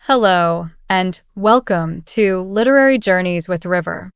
Hello, and welcome to Literary Journeys with River.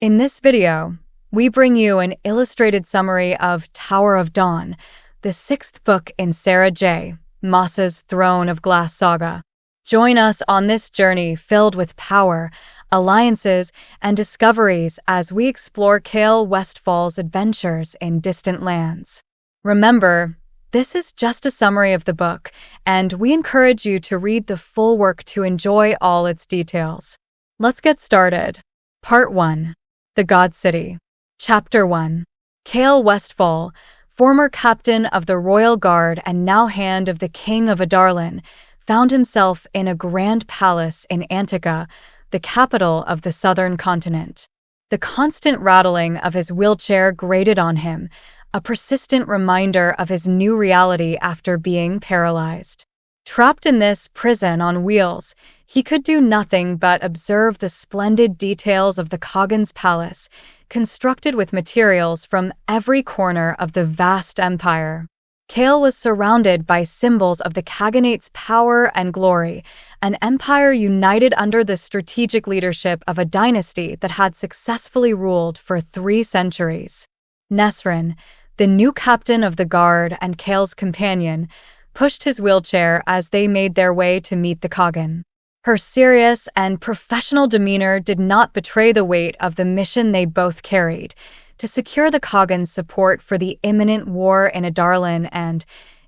In this video, we bring you an illustrated summary of Tower of Dawn, the sixth book in Sarah J. Maas's Throne of Glass saga. Join us on this journey filled with power, alliances, and discoveries as we explore Chaol Westfall's adventures in distant lands. Remember, this is just a summary of the book, and we encourage you to read the full work to enjoy all its details. Let's get started. Part 1. The God City. Chapter 1. Chaol Westfall, former captain of the Royal Guard and now hand of the King of Adarlan, found himself in a grand palace in Antica, the capital of the southern continent. The constant rattling of his wheelchair grated on him, a persistent reminder of his new reality after being paralyzed. Trapped in this prison on wheels, he could do nothing but observe the splendid details of the khagan's palace, constructed with materials from every corner of the vast empire. Chaol was surrounded by symbols of the khaganate's power and glory, an empire united under the strategic leadership of a dynasty that had successfully ruled for 3 centuries. Nesryn, the new captain of the guard and Chaol's companion, pushed his wheelchair as they made their way to meet the khagan. Her serious and professional demeanor did not betray the weight of the mission they both carried, to secure the khagan's support for the imminent war in Adarlan and,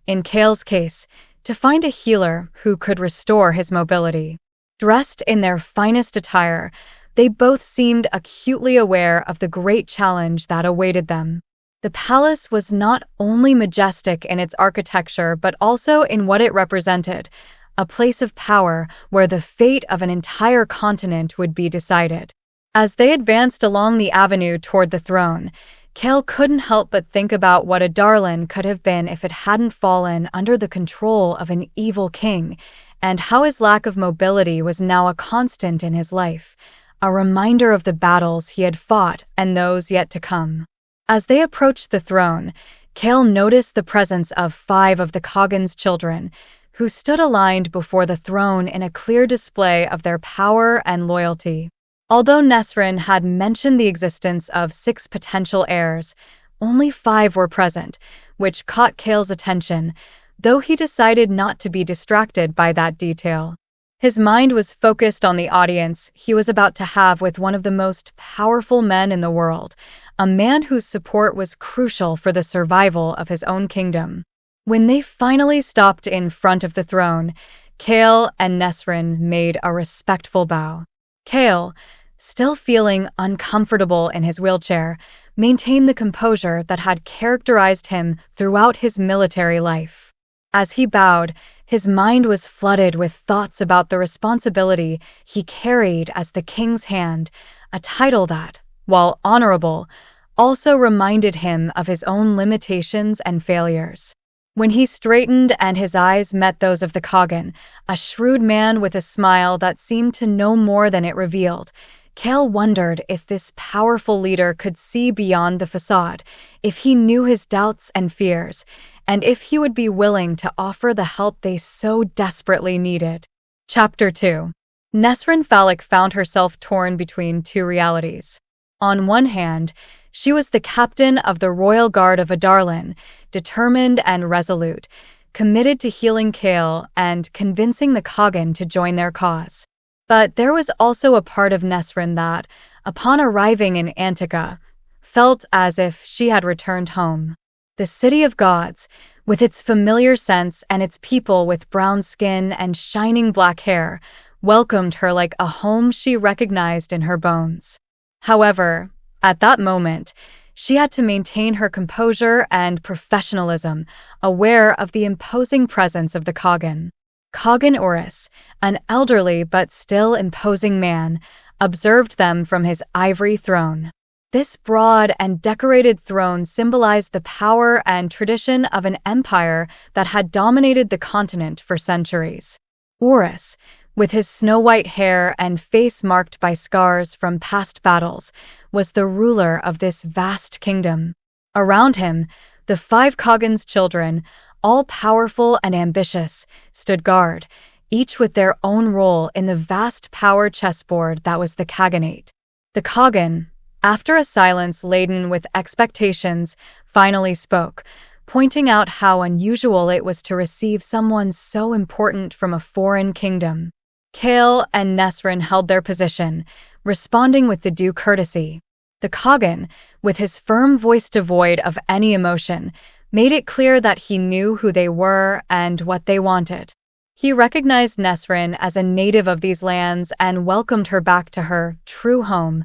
in Chaol's case, to find a healer who could restore his mobility. Dressed in their finest attire, they both seemed acutely aware of the great challenge that awaited them. The palace was not only majestic in its architecture but also in what it represented, a place of power where the fate of an entire continent would be decided. As they advanced along the avenue toward the throne, Chaol couldn't help but think about what Adarlan could have been if it hadn't fallen under the control of an evil king, and how his lack of mobility was now a constant in his life, a reminder of the battles he had fought and those yet to come. As they approached the throne, Chaol noticed the presence of 5 of the khagan's children, who stood aligned before the throne in a clear display of their power and loyalty. Although Nesryn had mentioned the existence of 6 potential heirs, only 5 were present, which caught Chaol's attention, though he decided not to be distracted by that detail. His mind was focused on the audience he was about to have with one of the most powerful men in the world, a man whose support was crucial for the survival of his own kingdom. When they finally stopped in front of the throne, Chaol and Nesryn made a respectful bow. Chaol, still feeling uncomfortable in his wheelchair, maintained the composure that had characterized him throughout his military life. As he bowed, his mind was flooded with thoughts about the responsibility he carried as the king's hand, a title that, while honorable, also reminded him of his own limitations and failures. When he straightened and his eyes met those of the khagan, a shrewd man with a smile that seemed to know more than it revealed, Chaol wondered if this powerful leader could see beyond the facade, if he knew his doubts and fears, and if he would be willing to offer the help they so desperately needed. Chapter 2. Nesryn Faliq found herself torn between 2 realities. On one hand, she was the captain of the Royal Guard of Adarlan, determined and resolute, committed to healing Chaol and convincing the khagan to join their cause. But there was also a part of Nesryn that, upon arriving in Antica, felt as if she had returned home. The City of Gods, with its familiar scents and its people with brown skin and shining black hair, welcomed her like a home she recognized in her bones. However, at that moment, she had to maintain her composure and professionalism, aware of the imposing presence of the khagan. Khagan Urus, an elderly but still imposing man, observed them from his ivory throne. This broad and decorated throne symbolized the power and tradition of an empire that had dominated the continent for centuries. Urus, with his snow-white hair and face marked by scars from past battles, was the ruler of this vast kingdom. Around him, the 5 khagan's children, all powerful and ambitious, stood guard, each with their own role in the vast power chessboard that was the khaganate. The khagan, after a silence laden with expectations, finally spoke, pointing out how unusual it was to receive someone so important from a foreign kingdom. Chaol and Nesryn held their position, responding with the due courtesy. The khagan, with his firm voice devoid of any emotion, made it clear that he knew who they were and what they wanted. He recognized Nesryn as a native of these lands and welcomed her back to her true home,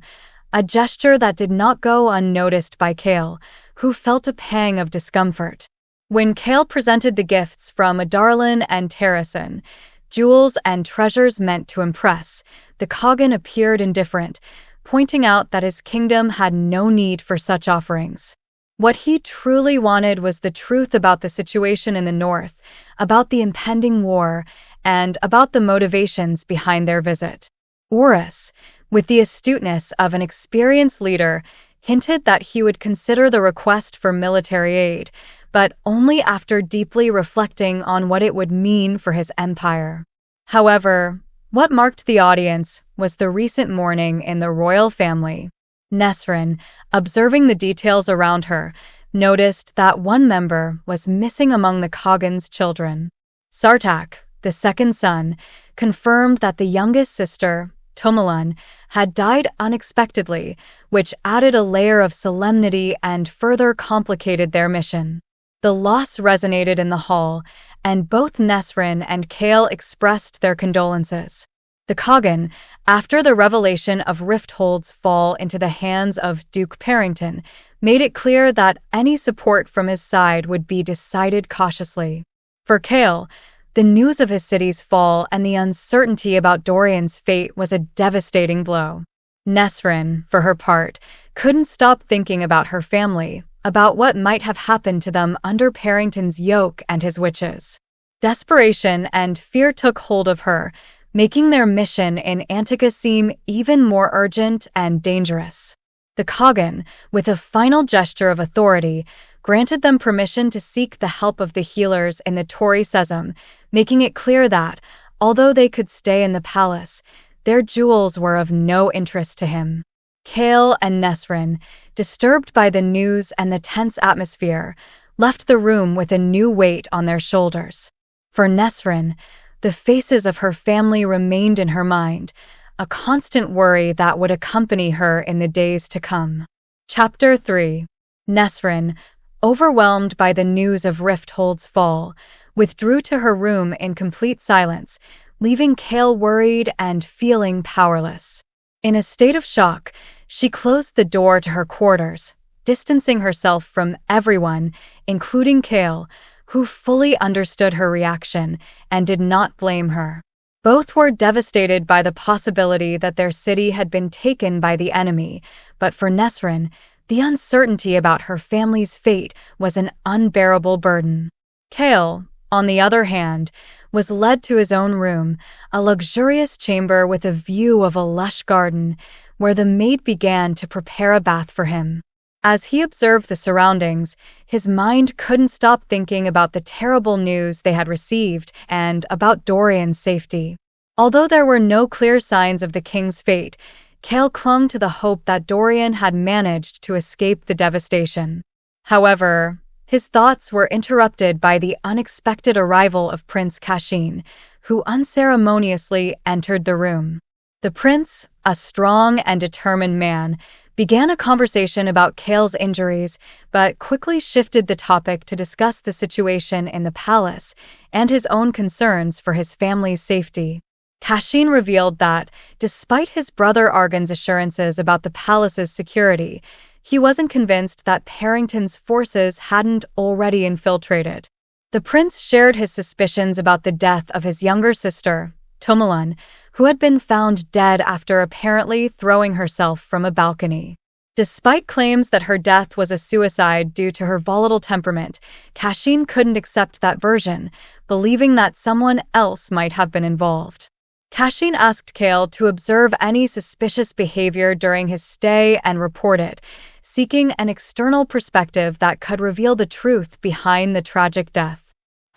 a gesture that did not go unnoticed by Chaol, who felt a pang of discomfort. When Chaol presented the gifts from Adarlan and Terrasen, jewels and treasures meant to impress, the khagan appeared indifferent, pointing out that his kingdom had no need for such offerings. What he truly wanted was the truth about the situation in the north, about the impending war, and about the motivations behind their visit. Horus, with the astuteness of an experienced leader, hinted that he would consider the request for military aid, but only after deeply reflecting on what it would mean for his empire. However, what marked the audience was the recent mourning in the royal family. Nesryn, observing the details around her, noticed that one member was missing among the khagan's children. Sartak, the second son, confirmed that the youngest sister, Tomalan, had died unexpectedly, which added a layer of solemnity and further complicated their mission. The loss resonated in the hall, and both Nesryn and Chaol expressed their condolences. The khagan, after the revelation of Rifthold's fall into the hands of Duke Parrington, made it clear that any support from his side would be decided cautiously. For Chaol, the news of his city's fall and the uncertainty about Dorian's fate was a devastating blow. Nesryn, for her part, couldn't stop thinking about her family, about what might have happened to them under Parrington's yoke and his witches. Desperation and fear took hold of her, making their mission in Antica seem even more urgent and dangerous. The khagan, with a final gesture of authority, granted them permission to seek the help of the healers in the Tower of Cesme, making it clear that, although they could stay in the palace, their jewels were of no interest to him. Chaol and Nesryn, disturbed by the news and the tense atmosphere, left the room with a new weight on their shoulders. For Nesryn, the faces of her family remained in her mind, a constant worry that would accompany her in the days to come. Chapter 3. Nesryn, overwhelmed by the news of Rifthold's fall, withdrew to her room in complete silence, leaving Chaol worried and feeling powerless. In a state of shock, she closed the door to her quarters, distancing herself from everyone, including Chaol, who fully understood her reaction and did not blame her. Both were devastated by the possibility that their city had been taken by the enemy, but for Nesryn, the uncertainty about her family's fate was an unbearable burden. Chaol, on the other hand, was led to his own room, a luxurious chamber with a view of a lush garden, where the maid began to prepare a bath for him. As he observed the surroundings, his mind couldn't stop thinking about the terrible news they had received and about Dorian's safety. Although there were no clear signs of the king's fate, Chaol clung to the hope that Dorian had managed to escape the devastation. However, his thoughts were interrupted by the unexpected arrival of Prince Kashin, who unceremoniously entered the room. The prince, a strong and determined man, began a conversation about Chaol's injuries, but quickly shifted the topic to discuss the situation in the palace and his own concerns for his family's safety. Kashin revealed that, despite his brother Argan's assurances about the palace's security, he wasn't convinced that Parrington's forces hadn't already infiltrated. The prince shared his suspicions about the death of his younger sister, Tomalan, who had been found dead after apparently throwing herself from a balcony. Despite claims that her death was a suicide due to her volatile temperament, Kashin couldn't accept that version, believing that someone else might have been involved. Kashin asked Chaol to observe any suspicious behavior during his stay and report it, seeking an external perspective that could reveal the truth behind the tragic death.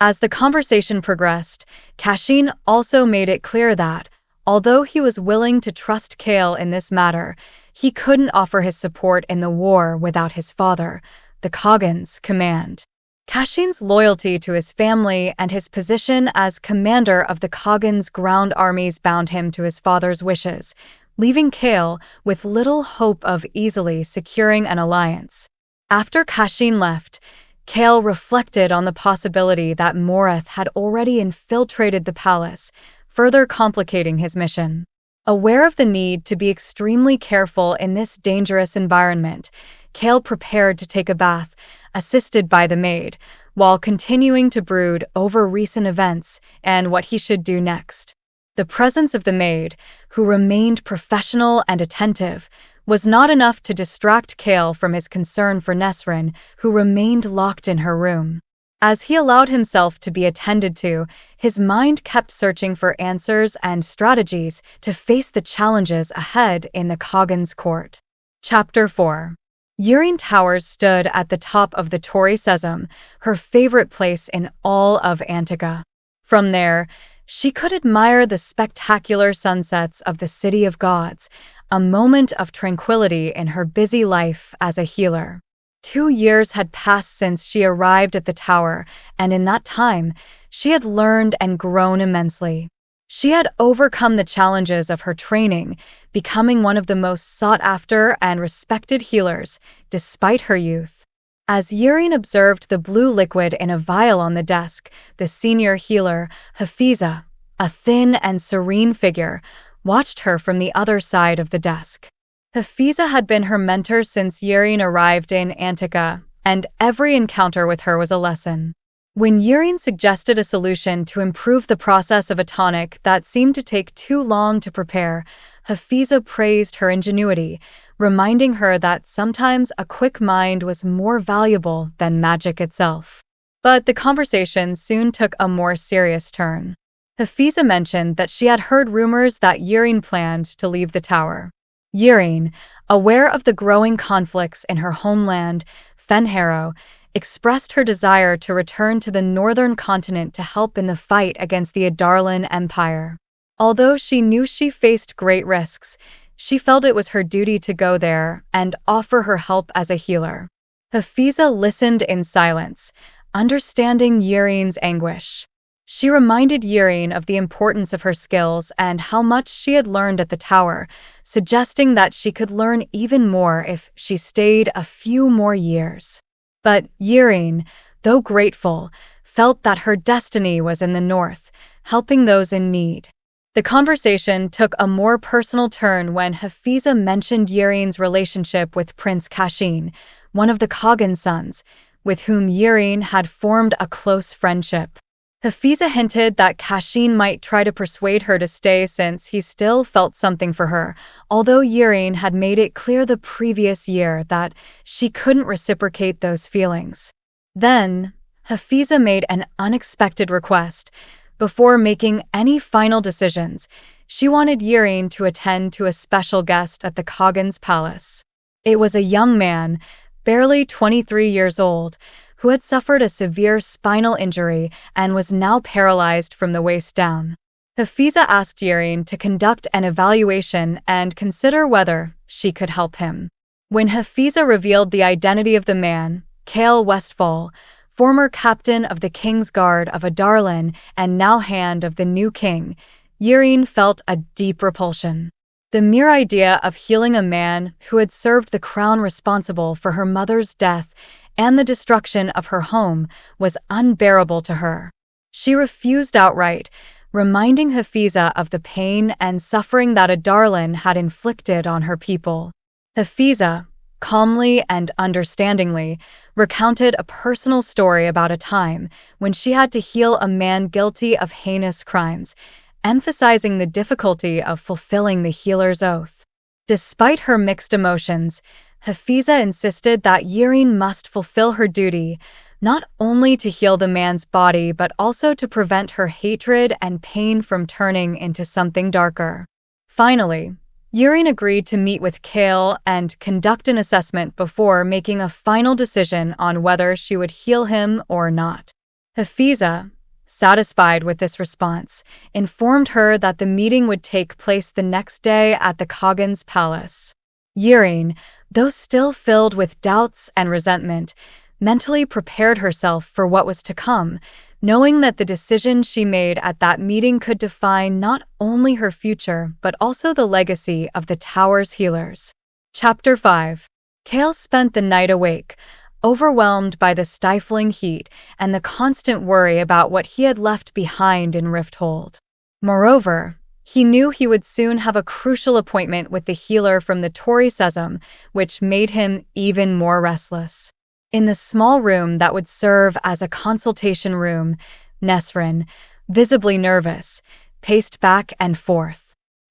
As the conversation progressed, Cashin also made it clear that, although he was willing to trust Chaol in this matter, he couldn't offer his support in the war without his father, the khagan's command. Cashin's loyalty to his family and his position as commander of the khagan's ground armies bound him to his father's wishes, leaving Chaol with little hope of easily securing an alliance. After Cashin left, Chaol reflected on the possibility that Moreth had already infiltrated the palace, further complicating his mission. Aware of the need to be extremely careful in this dangerous environment, Chaol prepared to take a bath, assisted by the maid, while continuing to brood over recent events and what he should do next. The presence of the maid, who remained professional and attentive, was not enough to distract Chaol from his concern for Nesryn, who remained locked in her room. As he allowed himself to be attended to, his mind kept searching for answers and strategies to face the challenges ahead in the khagan's court. Chapter 4. Yrene Towers stood at the top of the Tower of Cesme, her favorite place in all of Antica. From there, she could admire the spectacular sunsets of the City of Gods, a moment of tranquility in her busy life as a healer. 2 years had passed since she arrived at the tower, and in that time, she had learned and grown immensely. She had overcome the challenges of her training, becoming one of the most sought-after and respected healers, despite her youth. As Yrene observed the blue liquid in a vial on the desk, the senior healer, Hafiza, a thin and serene figure, watched her from the other side of the desk. Hafiza had been her mentor since Yrene arrived in Antica, and every encounter with her was a lesson. When Yrene suggested a solution to improve the process of a tonic that seemed to take too long to prepare, Hafiza praised her ingenuity, reminding her that sometimes a quick mind was more valuable than magic itself. But the conversation soon took a more serious turn. Hafiza mentioned that she had heard rumors that Yrene planned to leave the tower. Yrene, aware of the growing conflicts in her homeland, Fenharrow, expressed her desire to return to the northern continent to help in the fight against the Adarlan Empire. Although she knew she faced great risks, she felt it was her duty to go there and offer her help as a healer. Hafiza listened in silence, understanding Yrene's anguish. She reminded Yrene of the importance of her skills and how much she had learned at the tower, suggesting that she could learn even more if she stayed a few more years. But Yrene, though grateful, felt that her destiny was in the north, helping those in need. The conversation took a more personal turn when Hafiza mentioned Yrene's relationship with Prince Cashin, one of the khagan's sons, with whom Yrene had formed a close friendship. Hafiza hinted that Cashin might try to persuade her to stay since he still felt something for her, although Yrene had made it clear the previous year that she couldn't reciprocate those feelings. Then, Hafiza made an unexpected request. Before making any final decisions, she wanted Yrene to attend to a special guest at the khagan's palace. It was a young man, barely 23 years old, who had suffered a severe spinal injury and was now paralyzed from the waist down. Hafiza asked Yrene to conduct an evaluation and consider whether she could help him. When Hafiza revealed the identity of the man, Chaol Westfall, former captain of the King's Guard of Adarlan and now hand of the new king, Yrene felt a deep repulsion. The mere idea of healing a man who had served the crown responsible for her mother's death and the destruction of her home was unbearable to her. She refused outright, reminding Hafiza of the pain and suffering that Adarlan had inflicted on her people. Hafiza, calmly and understandingly, recounted a personal story about a time when she had to heal a man guilty of heinous crimes, emphasizing the difficulty of fulfilling the healer's oath. Despite her mixed emotions, Hafiza insisted that Yrene must fulfill her duty, not only to heal the man's body but also to prevent her hatred and pain from turning into something darker. Finally, Yrene agreed to meet with Chaol and conduct an assessment before making a final decision on whether she would heal him or not. Hafiza, satisfied with this response, informed her that the meeting would take place the next day at the khagan's palace. Yireen, though still filled with doubts and resentment, mentally prepared herself for what was to come, knowing that the decision she made at that meeting could define not only her future but also the legacy of the Tower's healers. Chapter 5. Chaol spent the night awake, overwhelmed by the stifling heat and the constant worry about what he had left behind in Rifthold. Moreover, he knew he would soon have a crucial appointment with the healer from the Tower of Cesme, which made him even more restless. In the small room that would serve as a consultation room, Nesryn, visibly nervous, paced back and forth.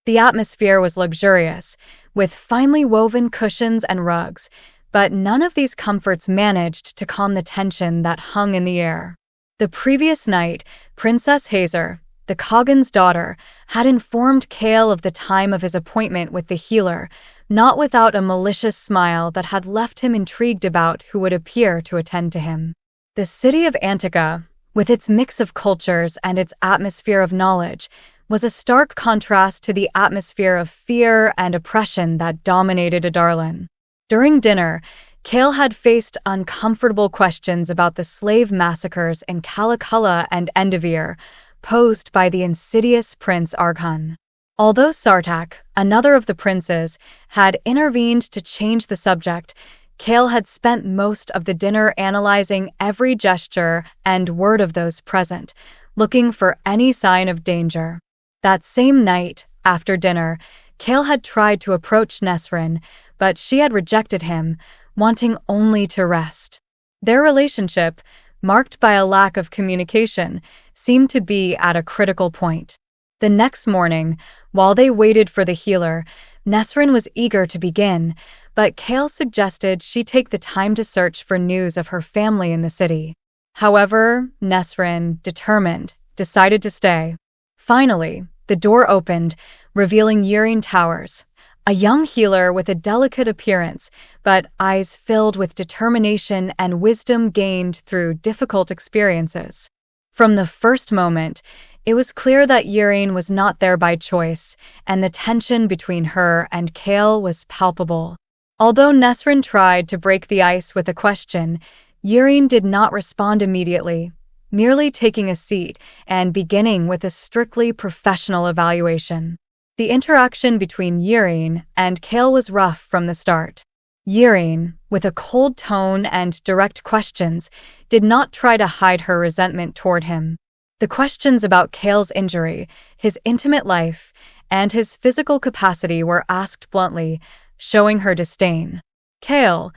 The atmosphere was luxurious, with finely woven cushions and rugs, but none of these comforts managed to calm the tension that hung in the air. The previous night, Princess Hazer, the khagan's daughter, had informed Chaol of the time of his appointment with the healer, not without a malicious smile that had left him intrigued about who would appear to attend to him. The city of Antica, with its mix of cultures and its atmosphere of knowledge, was a stark contrast to the atmosphere of fear and oppression that dominated Adarlan. During dinner, Chaol had faced uncomfortable questions about the slave massacres in Calaculla and Endivir, posed by the insidious Prince Arghun. Although Sartak, another of the princes, had intervened to change the subject, Chaol had spent most of the dinner analyzing every gesture and word of those present, looking for any sign of danger. That same night, after dinner, Chaol had tried to approach Nesryn, but she had rejected him, wanting only to rest. Their relationship, marked by a lack of communication, seemed to be at a critical point. The next morning, while they waited for the healer, Nesryn was eager to begin, but Chaol suggested she take the time to search for news of her family in the city. However, Nesryn, determined, decided to stay. Finally, the door opened, revealing Yireen Towers, a young healer with a delicate appearance, but eyes filled with determination and wisdom gained through difficult experiences. From the first moment, it was clear that Yireen was not there by choice, and the tension between her and Chaol was palpable. Although Nesryn tried to break the ice with a question, Yireen did not respond immediately, merely taking a seat and beginning with a strictly professional evaluation. The interaction between Yireen and Chaol was rough from the start. Yireen, with a cold tone and direct questions, did not try to hide her resentment toward him. The questions about Chaol's injury, his intimate life, and his physical capacity were asked bluntly, showing her disdain. Chaol,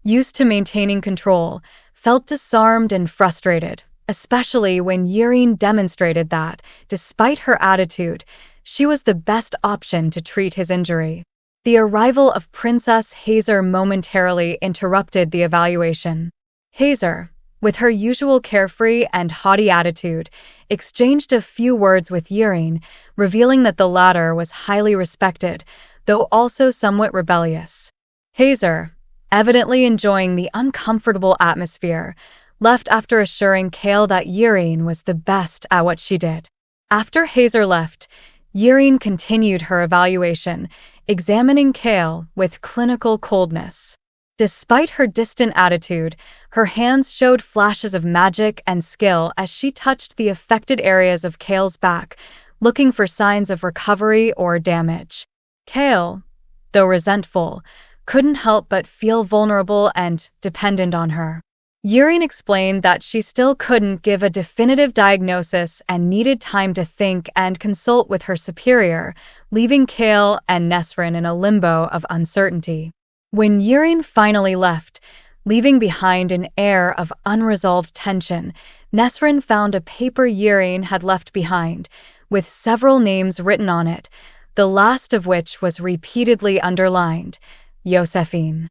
used to maintaining control, felt disarmed and frustrated, especially when Yireen demonstrated that, despite her attitude, she was the best option to treat his injury. The arrival of Princess Hazer momentarily interrupted the evaluation. Hazer, with her usual carefree and haughty attitude, exchanged a few words with Yireen, revealing that the latter was highly respected, though also somewhat rebellious. Hazer, evidently enjoying the uncomfortable atmosphere, left after assuring Chaol that Yireen was the best at what she did. After Hazer left, Yireen continued her evaluation, examining Chaol with clinical coldness. Despite her distant attitude, her hands showed flashes of magic and skill as she touched the affected areas of Chaol's back, looking for signs of recovery or damage. Chaol, though resentful, couldn't help but feel vulnerable and dependent on her. Yireen explained that she still couldn't give a definitive diagnosis and needed time to think and consult with her superior, leaving Chaol and Nesryn in a limbo of uncertainty. When Yireen finally left, leaving behind an air of unresolved tension, Nesryn found a paper Yireen had left behind, with several names written on it, the last of which was repeatedly underlined, Josephine.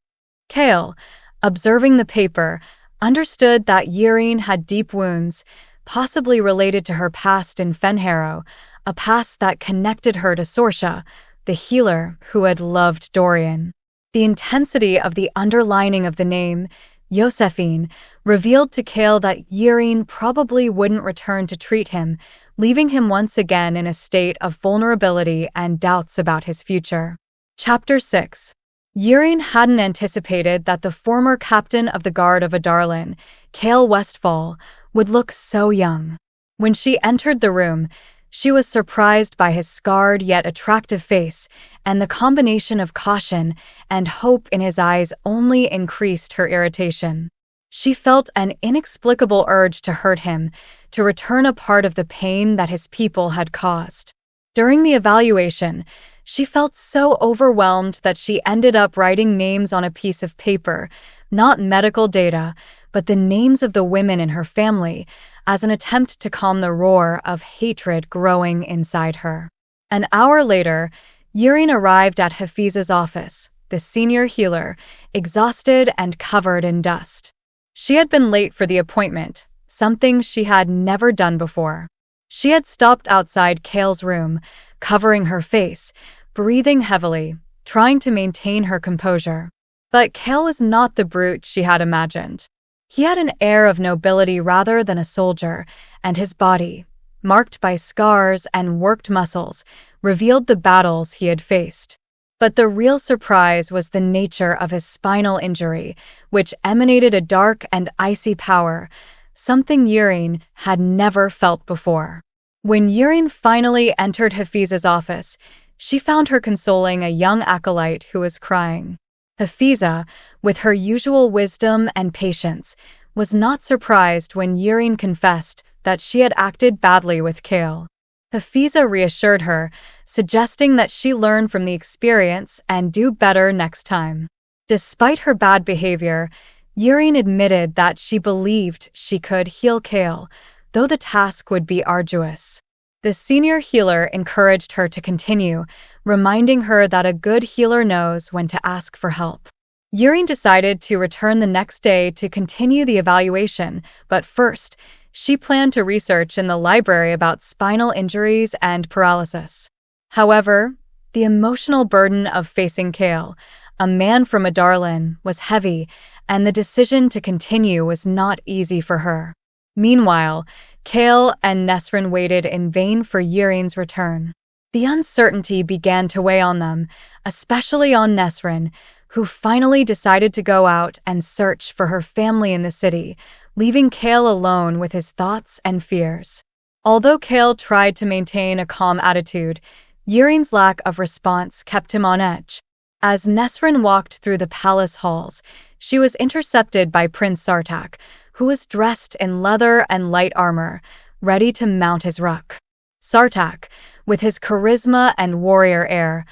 Chaol, observing the paper, understood that Yireen had deep wounds, possibly related to her past in Fenharrow, a past that connected her to Sorsha, the healer who had loved Dorian. The intensity of the underlining of the name, Josephine, revealed to Chaol that Yrene probably wouldn't return to treat him, leaving him once again in a state of vulnerability and doubts about his future. Chapter 6. Yrene hadn't anticipated that the former captain of the Guard of Adarlan, Chaol Westfall, would look so young. When she entered the room, she was surprised by his scarred yet attractive face, and the combination of caution and hope in his eyes only increased her irritation. She felt an inexplicable urge to hurt him, to return a part of the pain that his people had caused. During the evaluation, she felt so overwhelmed that she ended up writing names on a piece of paper, not medical data, but the names of the women in her family, as an attempt to calm the roar of hatred growing inside her. An hour later, Yrene arrived at Hafiza's office, the senior healer, exhausted and covered in dust. She had been late for the appointment, something she had never done before. She had stopped outside Chaol's room, covering her face, breathing heavily, trying to maintain her composure. But Chaol was not the brute she had imagined. He had an air of nobility rather than a soldier, and his body, marked by scars and worked muscles, revealed the battles he had faced. But the real surprise was the nature of his spinal injury, which emanated a dark and icy power, something Yrene had never felt before. When Yrene finally entered Hafiza's office, she found her consoling a young acolyte who was crying. Hafiza, with her usual wisdom and patience, was not surprised when Yrene confessed that she had acted badly with Chaol. Hafiza reassured her, suggesting that she learn from the experience and do better next time. Despite her bad behavior, Yrene admitted that she believed she could heal Chaol, though the task would be arduous. The senior healer encouraged her to continue, reminding her that a good healer knows when to ask for help. Yrene decided to return the next day to continue the evaluation, but first, she planned to research in the library about spinal injuries and paralysis. However, the emotional burden of facing Chaol, a man from Adarlan, was heavy, and the decision to continue was not easy for her. Meanwhile, Chaol and Nesryn waited in vain for Yrene's return. The uncertainty began to weigh on them, especially on Nesryn, who finally decided to go out and search for her family in the city, leaving Chaol alone with his thoughts and fears. Although Chaol tried to maintain a calm attitude, Yrene's lack of response kept him on edge. As Nesryn walked through the palace halls, she was intercepted by Prince Sartaq, who was dressed in leather and light armor, ready to mount his ruck. Sartaq, with his charisma and warrior air,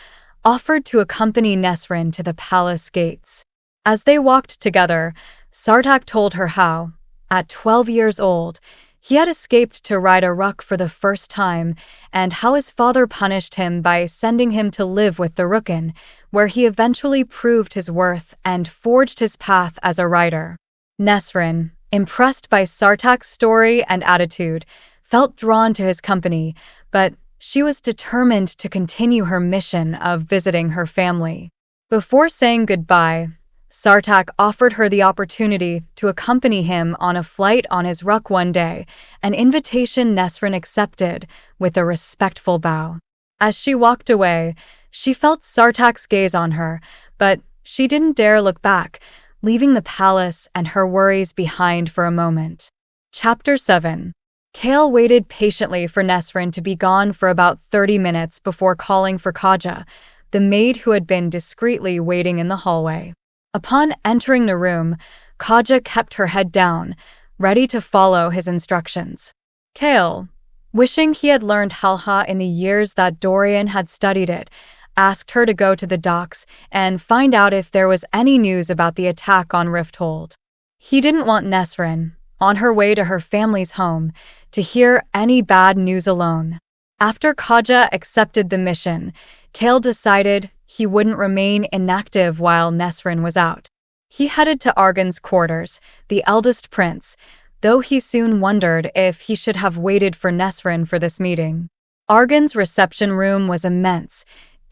offered to accompany Nesryn to the palace gates. As they walked together, Sartaq told her how, at 12 years old, he had escaped to ride a ruck for the first time, and how his father punished him by sending him to live with the Rukn, where he eventually proved his worth and forged his path as a rider. Nesryn, impressed by Sartaq's story and attitude, felt drawn to his company, but she was determined to continue her mission of visiting her family. Before saying goodbye, Sartaq offered her the opportunity to accompany him on a flight on his ruck one day, an invitation Nesryn accepted with a respectful bow. As she walked away, she felt Sartaq's gaze on her, but she didn't dare look back, leaving the palace and her worries behind for a moment. Chapter 7. Chaol waited patiently for Nesryn to be gone for about 30 minutes before calling for Khaja, the maid who had been discreetly waiting in the hallway. Upon entering the room, Khaja kept her head down, ready to follow his instructions. Chaol, wishing he had learned Halha in the years that Dorian had studied it, asked her to go to the docks and find out if there was any news about the attack on Rifthold. He didn't want Nesryn, on her way to her family's home, to hear any bad news alone. After Khaja accepted the mission, Chaol decided he wouldn't remain inactive while Nesryn was out. He headed to Argan's quarters, the eldest prince, though he soon wondered if he should have waited for Nesryn for this meeting. Argan's reception room was immense,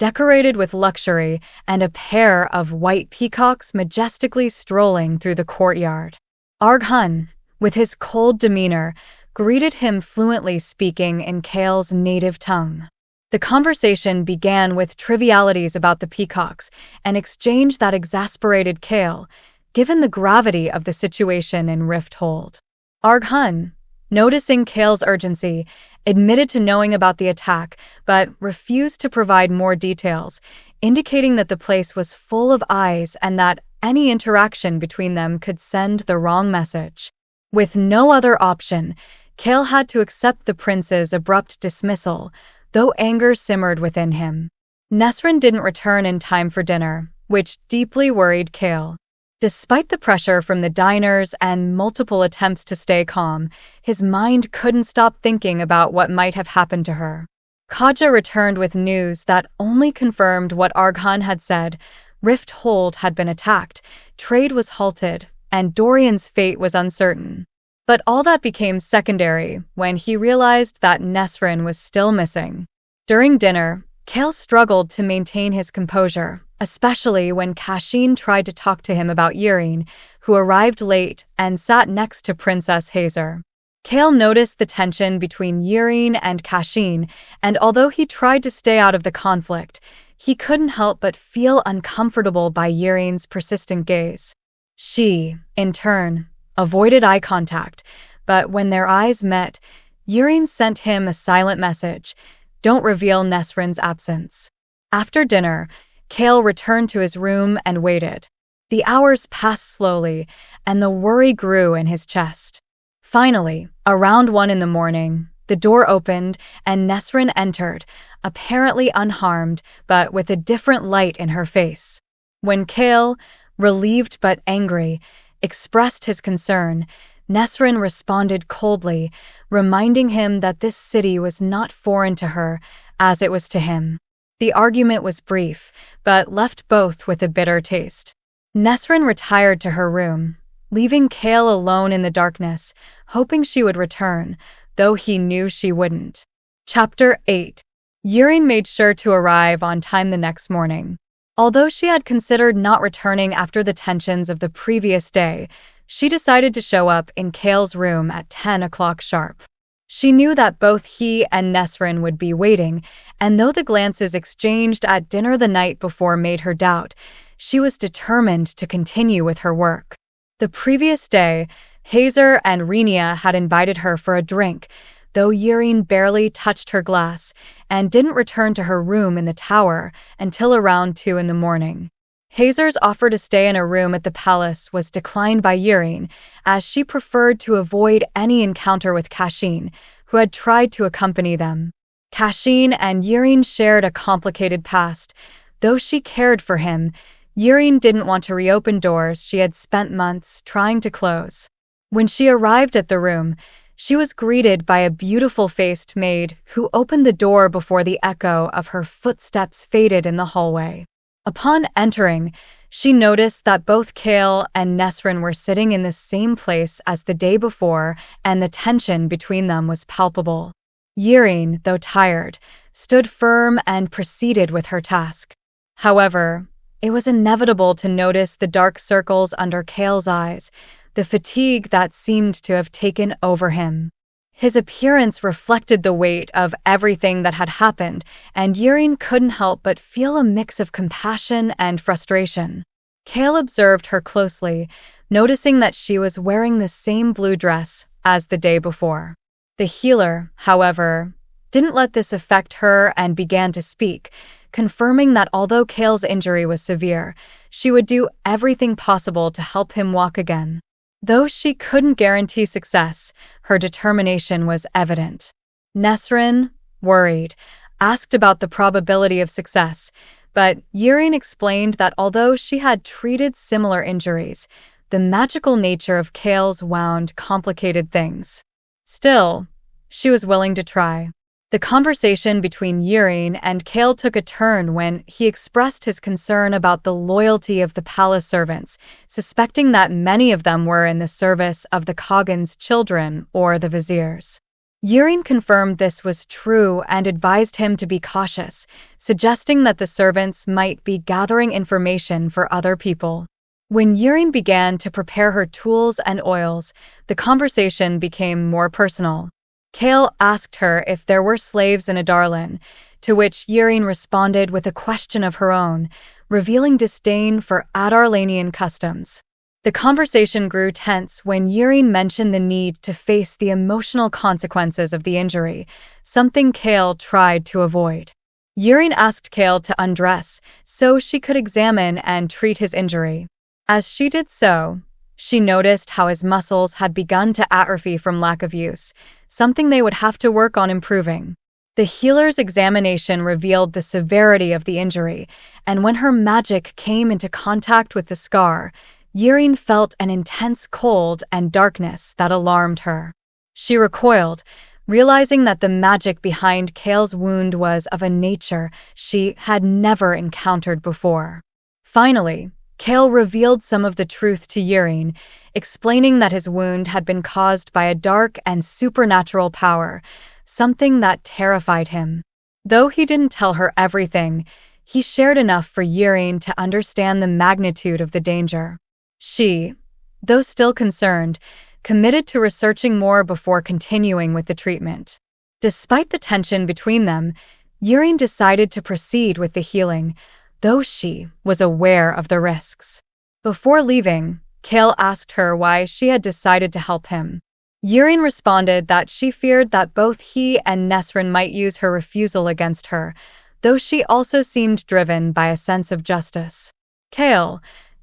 decorated with luxury, and a pair of white peacocks majestically strolling through the courtyard. Arghun, with his cold demeanor, greeted him fluently speaking in Chaol's native tongue. The conversation began with trivialities about the peacocks, an exchange that exasperated Chaol, given the gravity of the situation in Rifthold. Arghun, noticing Chaol's urgency, admitted to knowing about the attack, but refused to provide more details, indicating that the place was full of eyes and that any interaction between them could send the wrong message. With no other option, Chaol had to accept the prince's abrupt dismissal, though anger simmered within him. Nesryn didn't return in time for dinner, which deeply worried Chaol. Despite the pressure from the diners and multiple attempts to stay calm, his mind couldn't stop thinking about what might have happened to her. Kaja returned with news that only confirmed what Arghun had said. Rifthold had been attacked, trade was halted, and Dorian's fate was uncertain. But all that became secondary when he realized that Nesryn was still missing. During dinner, Chaol struggled to maintain his composure, especially when Kashin tried to talk to him about Yireen, who arrived late and sat next to Princess Hazer. Chaol noticed the tension between Yireen and Kashin, and although he tried to stay out of the conflict, he couldn't help but feel uncomfortable by Yireen's persistent gaze. She, in turn, avoided eye contact, but when their eyes met, Yireen sent him a silent message: "Don't reveal Nesryn's absence." After dinner, Chaol returned to his room and waited. The hours passed slowly, and the worry grew in his chest. Finally, around 1 in the morning, the door opened and Nesryn entered, apparently unharmed, but with a different light in her face. When Chaol, relieved but angry, expressed his concern, Nesryn responded coldly, reminding him that this city was not foreign to her, as it was to him. The argument was brief, but left both with a bitter taste. Nesryn retired to her room, leaving Chaol alone in the darkness, hoping she would return, though he knew she wouldn't. Chapter 8. Yireen made sure to arrive on time the next morning. Although she had considered not returning after the tensions of the previous day, she decided to show up in Chaol's room at 10 o'clock sharp. She knew that both he and Nesryn would be waiting, and though the glances exchanged at dinner the night before made her doubt, she was determined to continue with her work. The previous day, Hazer and Renia had invited her for a drink, though Yireen barely touched her glass and didn't return to her room in the tower until around 2 in the morning. Hazer's offer to stay in a room at the palace was declined by Yireen, as she preferred to avoid any encounter with Kashin, who had tried to accompany them. Kashin and Yireen shared a complicated past. Though she cared for him, Yireen didn't want to reopen doors she had spent months trying to close. When she arrived at the room, she was greeted by a beautiful-faced maid who opened the door before the echo of her footsteps faded in the hallway. Upon entering, she noticed that both Chaol and Nesryn were sitting in the same place as the day before, and the tension between them was palpable. Yireen, though tired, stood firm and proceeded with her task. However, it was inevitable to notice the dark circles under Chaol's eyes, the fatigue that seemed to have taken over him. His appearance reflected the weight of everything that had happened, and Yireen couldn't help but feel a mix of compassion and frustration. Chaol observed her closely, noticing that she was wearing the same blue dress as the day before. The healer, however, didn't let this affect her and began to speak, confirming that although Chaol's injury was severe, she would do everything possible to help him walk again. Though she couldn't guarantee success, her determination was evident. Nesryn, worried, asked about the probability of success, but Yireen explained that although she had treated similar injuries, the magical nature of Chaol's wound complicated things. Still, she was willing to try. The conversation between Yireen and Chaol took a turn when he expressed his concern about the loyalty of the palace servants, suspecting that many of them were in the service of the khagan's children or the viziers. Urian confirmed this was true and advised him to be cautious, suggesting that the servants might be gathering information for other people. When Urian began to prepare her tools and oils, the conversation became more personal. Chaol asked her if there were slaves in Adarlan, to which Urian responded with a question of her own, revealing disdain for Adarlanian customs. The conversation grew tense when Urian mentioned the need to face the emotional consequences of the injury, something Chaol tried to avoid. Urian asked Chaol to undress so she could examine and treat his injury. As she did so, she noticed how his muscles had begun to atrophy from lack of use, something they would have to work on improving. The healer's examination revealed the severity of the injury, and when her magic came into contact with the scar, Urian felt an intense cold and darkness that alarmed her. She recoiled, realizing that the magic behind Chaol's wound was of a nature she had never encountered before. Finally, Chaol revealed some of the truth to Urian, explaining that his wound had been caused by a dark and supernatural power, something that terrified him. Though he didn't tell her everything, he shared enough for Urian to understand the magnitude of the danger. She, though still concerned, committed to researching more before continuing with the treatment. Despite the tension between them, Urian decided to proceed with the healing, though she was aware of the risks. Before leaving, Chaol asked her why she had decided to help him. Urian responded that she feared that both he and Nesryn might use her refusal against her, though she also seemed driven by a sense of justice. Chaol,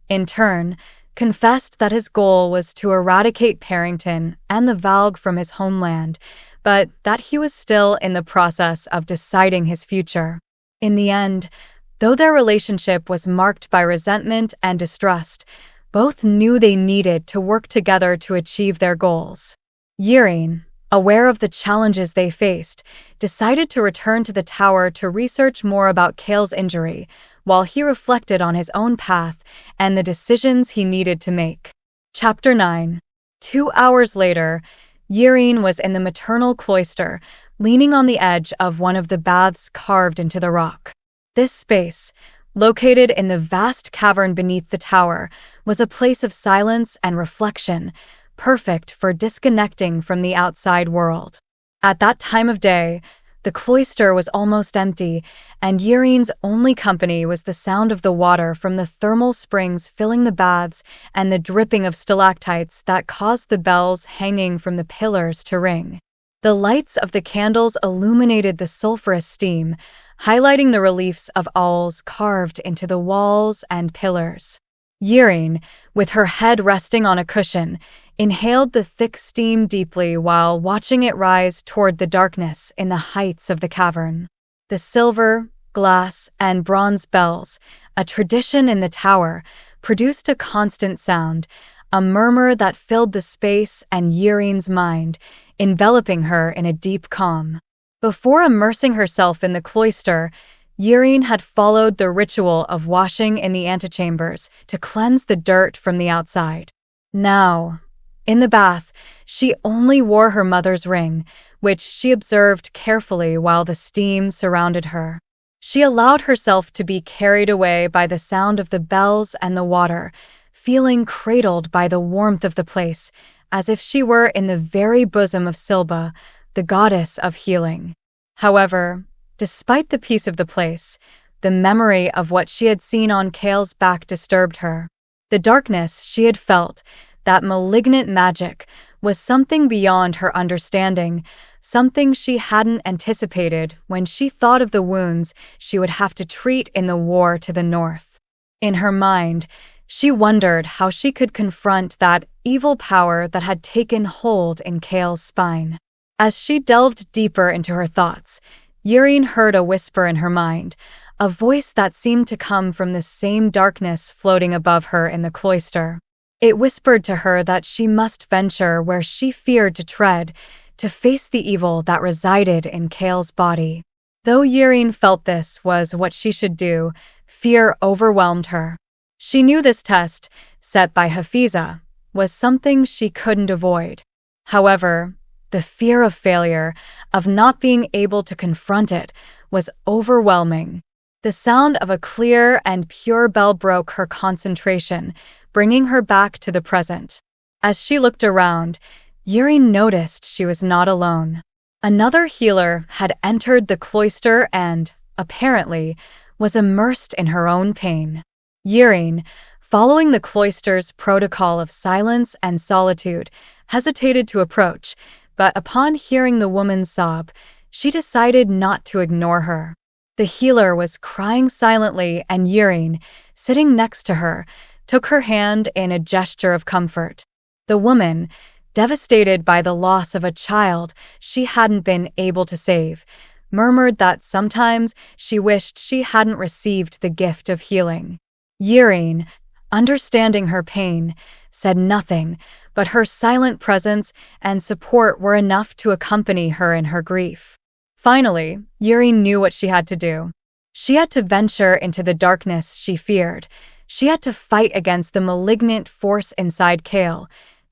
in turn, confessed that his goal was to eradicate Parrington and the Valg from his homeland, but that he was still in the process of deciding his future. In the end, though their relationship was marked by resentment and distrust, both knew they needed to work together to achieve their goals. Urian, aware of the challenges they faced, decided to return to the tower to research more about Chaol's injury, while he reflected on his own path and the decisions he needed to make. Chapter 9. 2 hours later, Urian was in the maternal cloister, leaning on the edge of one of the baths carved into the rock. This space, located in the vast cavern beneath the tower, was a place of silence and reflection, perfect for disconnecting from the outside world. At that time of day, the cloister was almost empty, and Urian's only company was the sound of the water from the thermal springs filling the baths and the dripping of stalactites that caused the bells hanging from the pillars to ring. The lights of the candles illuminated the sulphurous steam, highlighting the reliefs of owls carved into the walls and pillars. Urian, with her head resting on a cushion, inhaled the thick steam deeply while watching it rise toward the darkness in the heights of the cavern. The silver, glass, and bronze bells, a tradition in the tower, produced a constant sound, a murmur that filled the space and Urian's mind, enveloping her in a deep calm. Before immersing herself in the cloister, Urian had followed the ritual of washing in the antechambers to cleanse the dirt from the outside. Now, in the bath, she only wore her mother's ring, which she observed carefully while the steam surrounded her. She allowed herself to be carried away by the sound of the bells and the water, feeling cradled by the warmth of the place, as if she were in the very bosom of Silba, the goddess of healing. However, despite the peace of the place, the memory of what she had seen on Chaol's back disturbed her. The darkness she had felt, that malignant magic, was something beyond her understanding, something she hadn't anticipated when she thought of the wounds she would have to treat in the war to the north. In her mind, she wondered how she could confront that evil power that had taken hold in Chaol's spine. As she delved deeper into her thoughts, Urian heard a whisper in her mind, a voice that seemed to come from the same darkness floating above her in the cloister. It whispered to her that she must venture where she feared to tread, to face the evil that resided in Chaol's body. Though Urian felt this was what she should do, fear overwhelmed her. She knew this test, set by Hafiza, was something she couldn't avoid. However, The fear of failure, of not being able to confront it, was overwhelming. The sound of a clear and pure bell broke her concentration, bringing her back to the present. As she looked around, Yuri noticed she was not alone. Another healer had entered the cloister and, apparently, was immersed in her own pain. Yuri, following the cloister's protocol of silence and solitude, hesitated to approach, but upon hearing the woman's sob, she decided not to ignore her. The healer was crying silently, and Yuri, sitting next to her, took her hand in a gesture of comfort. The woman, devastated by the loss of a child she hadn't been able to save, murmured that sometimes she wished she hadn't received the gift of healing. Yuri, understanding her pain, said nothing, but her silent presence and support were enough to accompany her in her grief. Finally, Yuri knew what she had to do. She had to venture into the darkness she feared. She had to fight against the malignant force inside Chaol,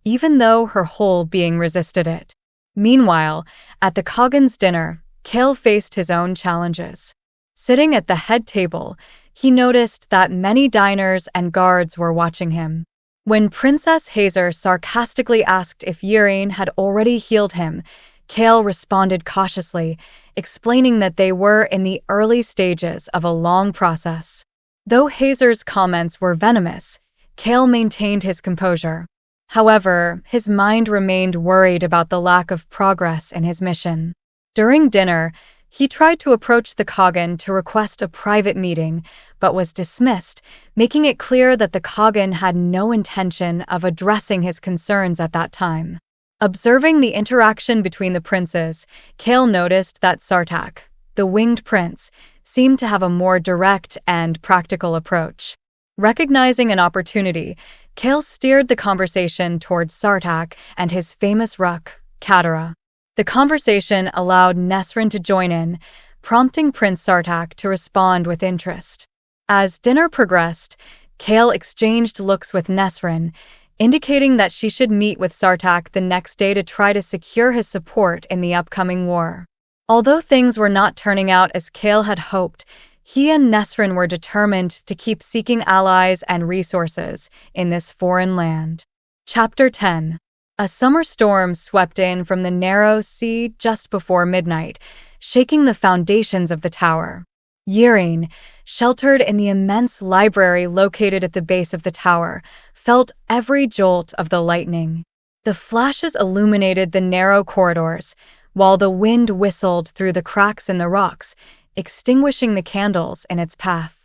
even though her whole being resisted it. Meanwhile, at the khagan's dinner, Chaol faced his own challenges. Sitting at the head table, he noticed that many diners and guards were watching him. When Princess Hazer sarcastically asked if Yuri had already healed him, Chaol responded cautiously, explaining that they were in the early stages of a long process. Though Hazer's comments were venomous, Chaol maintained his composure. However, his mind remained worried about the lack of progress in his mission. During dinner, he tried to approach the khagan to request a private meeting, but was dismissed, making it clear that the khagan had no intention of addressing his concerns at that time. Observing the interaction between the princes, Chaol noticed that Sartaq, the winged prince, seemed to have a more direct and practical approach. Recognizing an opportunity, Chaol steered the conversation towards Sartaq and his famous rook, Katara. The conversation allowed Nesryn to join in, prompting Prince Sartaq to respond with interest. As dinner progressed, Chaol exchanged looks with Nesryn, indicating that she should meet with Sartaq the next day to try to secure his support in the upcoming war. Although things were not turning out as Chaol had hoped, he and Nesryn were determined to keep seeking allies and resources in this foreign land. Chapter 10. A summer storm swept in from the narrow sea just before midnight, shaking the foundations of the tower. Yuri, sheltered in the immense library located at the base of the tower, felt every jolt of the lightning. The flashes illuminated the narrow corridors, while the wind whistled through the cracks in the rocks, extinguishing the candles in its path.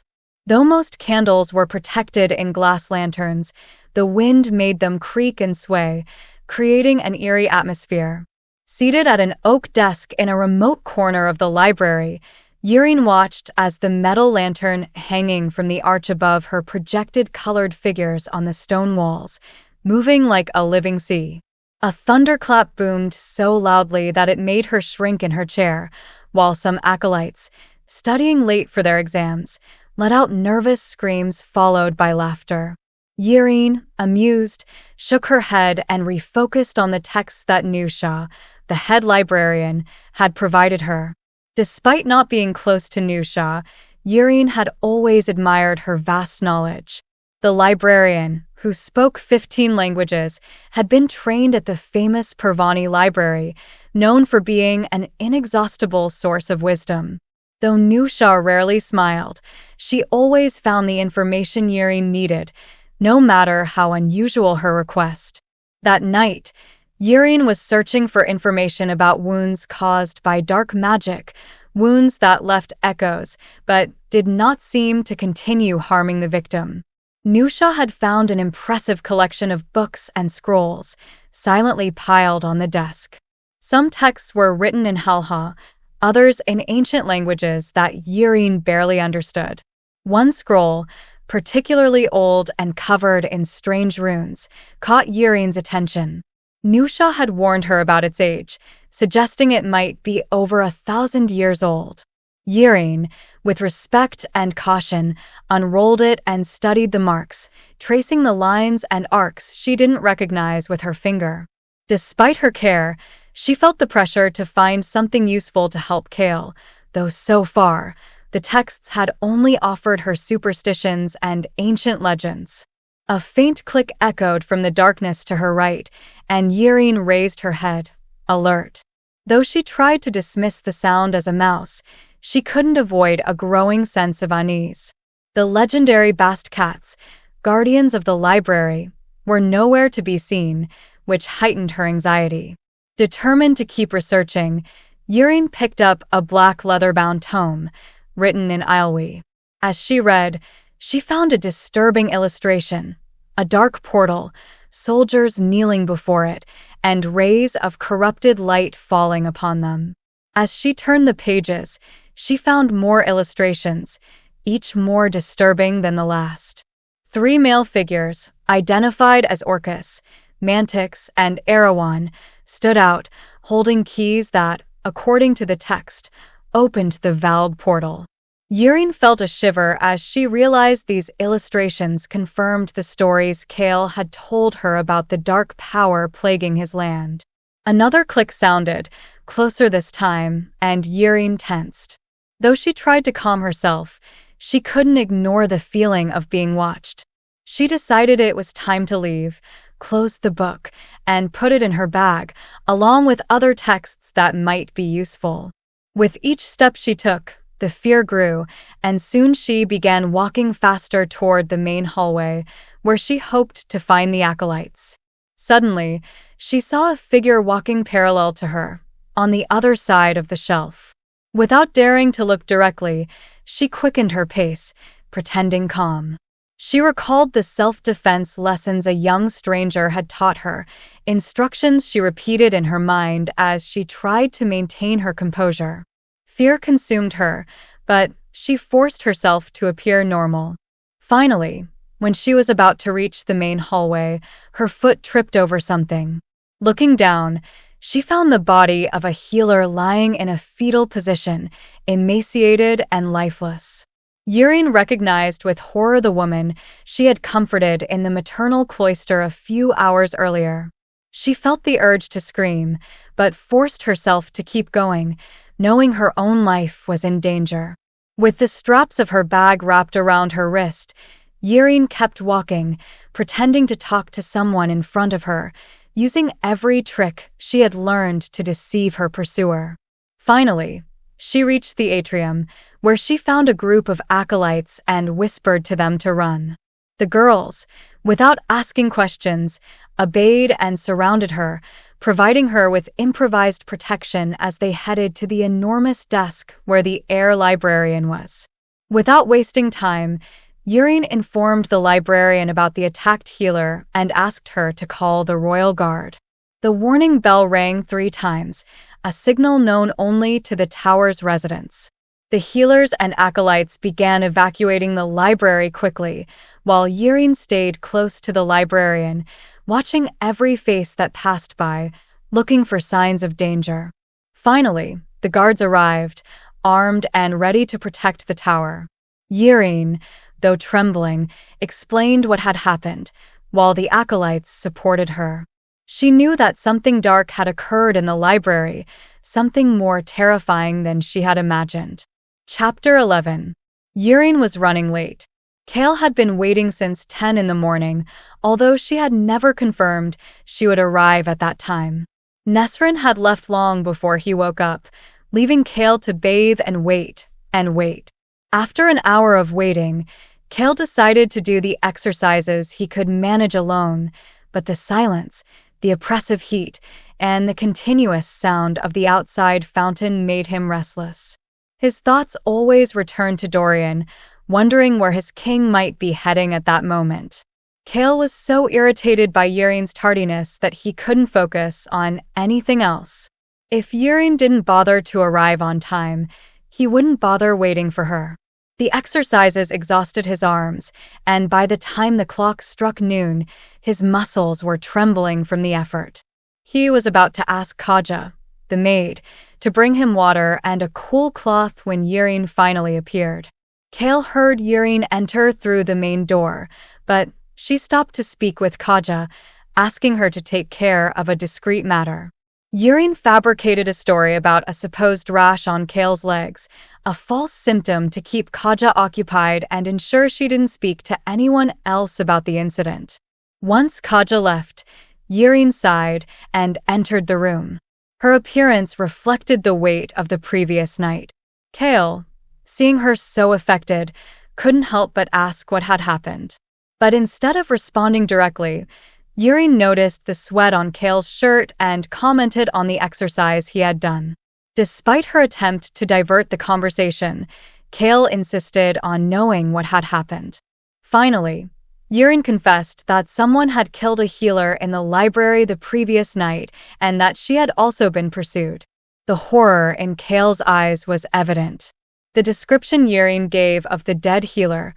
Though most candles were protected in glass lanterns, the wind made them creak and sway, creating an eerie atmosphere. Seated at an oak desk in a remote corner of the library, Yuri watched as the metal lantern hanging from the arch above her projected colored figures on the stone walls, moving like a living sea. A thunderclap boomed so loudly that it made her shrink in her chair, while some acolytes, studying late for their exams, let out nervous screams followed by laughter. Yuri, amused, shook her head and refocused on the texts that Nusha, the head librarian, had provided her. Despite not being close to Nusha, Yuri had always admired her vast knowledge. The librarian, who spoke 15 languages, had been trained at the famous Purvani Library, known for being an inexhaustible source of wisdom. Though Nusha rarely smiled, she always found the information Yuri needed, no matter how unusual her request. That night, Yuri was searching for information about wounds caused by dark magic, wounds that left echoes, but did not seem to continue harming the victim. Nusha had found an impressive collection of books and scrolls, silently piled on the desk. Some texts were written in Halha, others in ancient languages that Yuri barely understood. One scroll, particularly old and covered in strange runes, caught Yuri's attention. Nusha had warned her about its age, suggesting it might be over 1,000 years old. Yuri, with respect and caution, unrolled it and studied the marks, tracing the lines and arcs she didn't recognize with her finger. Despite her care, She felt the pressure to find something useful to help Chaol, though so far, the texts had only offered her superstitions and ancient legends. A faint click echoed from the darkness to her right, and Yrene raised her head, alert. Though she tried to dismiss the sound as a mouse, she couldn't avoid a growing sense of unease. The legendary Bast cats, guardians of the library, were nowhere to be seen, which heightened her anxiety. Determined to keep researching, Yrene picked up a black leather-bound tome, written in Aylwi. As she read, she found a disturbing illustration, a dark portal, soldiers kneeling before it, and rays of corrupted light falling upon them. As she turned the pages, she found more illustrations, each more disturbing than the last. 3 male figures, identified as Orcus, Mantix, and Erewhon, stood out, holding keys that, according to the text, opened the vowed portal. Yrene felt a shiver as she realized these illustrations confirmed the stories Chaol had told her about the dark power plaguing his land. Another click sounded, closer this time, and Yrene tensed. Though she tried to calm herself, she couldn't ignore the feeling of being watched. She decided it was time to leave, closed the book, and put it in her bag, along with other texts that might be useful. With each step she took, the fear grew, and soon she began walking faster toward the main hallway, where she hoped to find the acolytes. Suddenly, she saw a figure walking parallel to her, on the other side of the shelf. Without daring to look directly, she quickened her pace, pretending calm. She recalled the self-defense lessons a young stranger had taught her, instructions she repeated in her mind as she tried to maintain her composure. Fear consumed her, but she forced herself to appear normal. Finally, when she was about to reach the main hallway, her foot tripped over something. Looking down, she found the body of a healer lying in a fetal position, emaciated and lifeless. Yrene recognized with horror the woman she had comforted in the maternal cloister a few hours earlier. She felt the urge to scream, but forced herself to keep going, knowing her own life was in danger. With the straps of her bag wrapped around her wrist, Yrene kept walking, pretending to talk to someone in front of her, using every trick she had learned to deceive her pursuer. Finally, she reached the atrium, where she found a group of acolytes and whispered to them to run. The girls, without asking questions, obeyed and surrounded her, providing her with improvised protection as they headed to the enormous desk where the heir librarian was. Without wasting time, Yrene informed the librarian about the attacked healer and asked her to call the royal guard. The warning bell rang 3 times, a signal known only to the tower's residents. The healers and acolytes began evacuating the library quickly, while Yrene stayed close to the librarian, watching every face that passed by, looking for signs of danger. Finally, the guards arrived, armed and ready to protect the tower. Yrene, though trembling, explained what had happened, while the acolytes supported her. She knew that something dark had occurred in the library, something more terrifying than she had imagined. Chapter 11. Yrene was running late. Chaol had been waiting since 10 in the morning, although she had never confirmed she would arrive at that time. Nesryn had left long before he woke up, leaving Chaol to bathe and wait, and wait. After an hour of waiting, Chaol decided to do the exercises he could manage alone, but the silence, the oppressive heat, and the continuous sound of the outside fountain made him restless. His thoughts always returned to Dorian, wondering where his king might be heading at that moment. Chaol was so irritated by Yrene's tardiness that he couldn't focus on anything else. If Yrene didn't bother to arrive on time, he wouldn't bother waiting for her. The exercises exhausted his arms, and by the time the clock struck noon, his muscles were trembling from the effort. He was about to ask Kaja, the maid, to bring him water and a cool cloth when Yrene finally appeared. Chaol heard Yrene enter through the main door, but she stopped to speak with Kaja, asking her to take care of a discreet matter. Urine fabricated a story about a supposed rash on Chaol's legs, a false symptom to keep Kaja occupied and ensure she didn't speak to anyone else about the incident. Once Kaja left, Urine sighed and entered the room. Her appearance reflected the weight of the previous night. Chaol, seeing her so affected, couldn't help but ask what had happened. But instead of responding directly, Urine noticed the sweat on Chaol's shirt and commented on the exercise he had done. Despite her attempt to divert the conversation, Chaol insisted on knowing what had happened. Finally, Urine confessed that someone had killed a healer in the library the previous night and that she had also been pursued. The horror in Chaol's eyes was evident. The description Urine gave of the dead healer,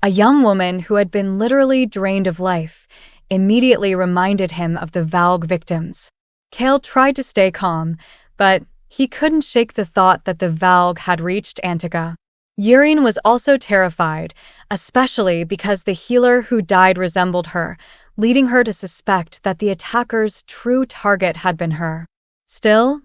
a young woman who had been literally drained of life, immediately reminded him of the Valg victims. Chaol tried to stay calm, but he couldn't shake the thought that the Valg had reached Antica. Urine was also terrified, especially because the healer who died resembled her, leading her to suspect that the attacker's true target had been her. Still,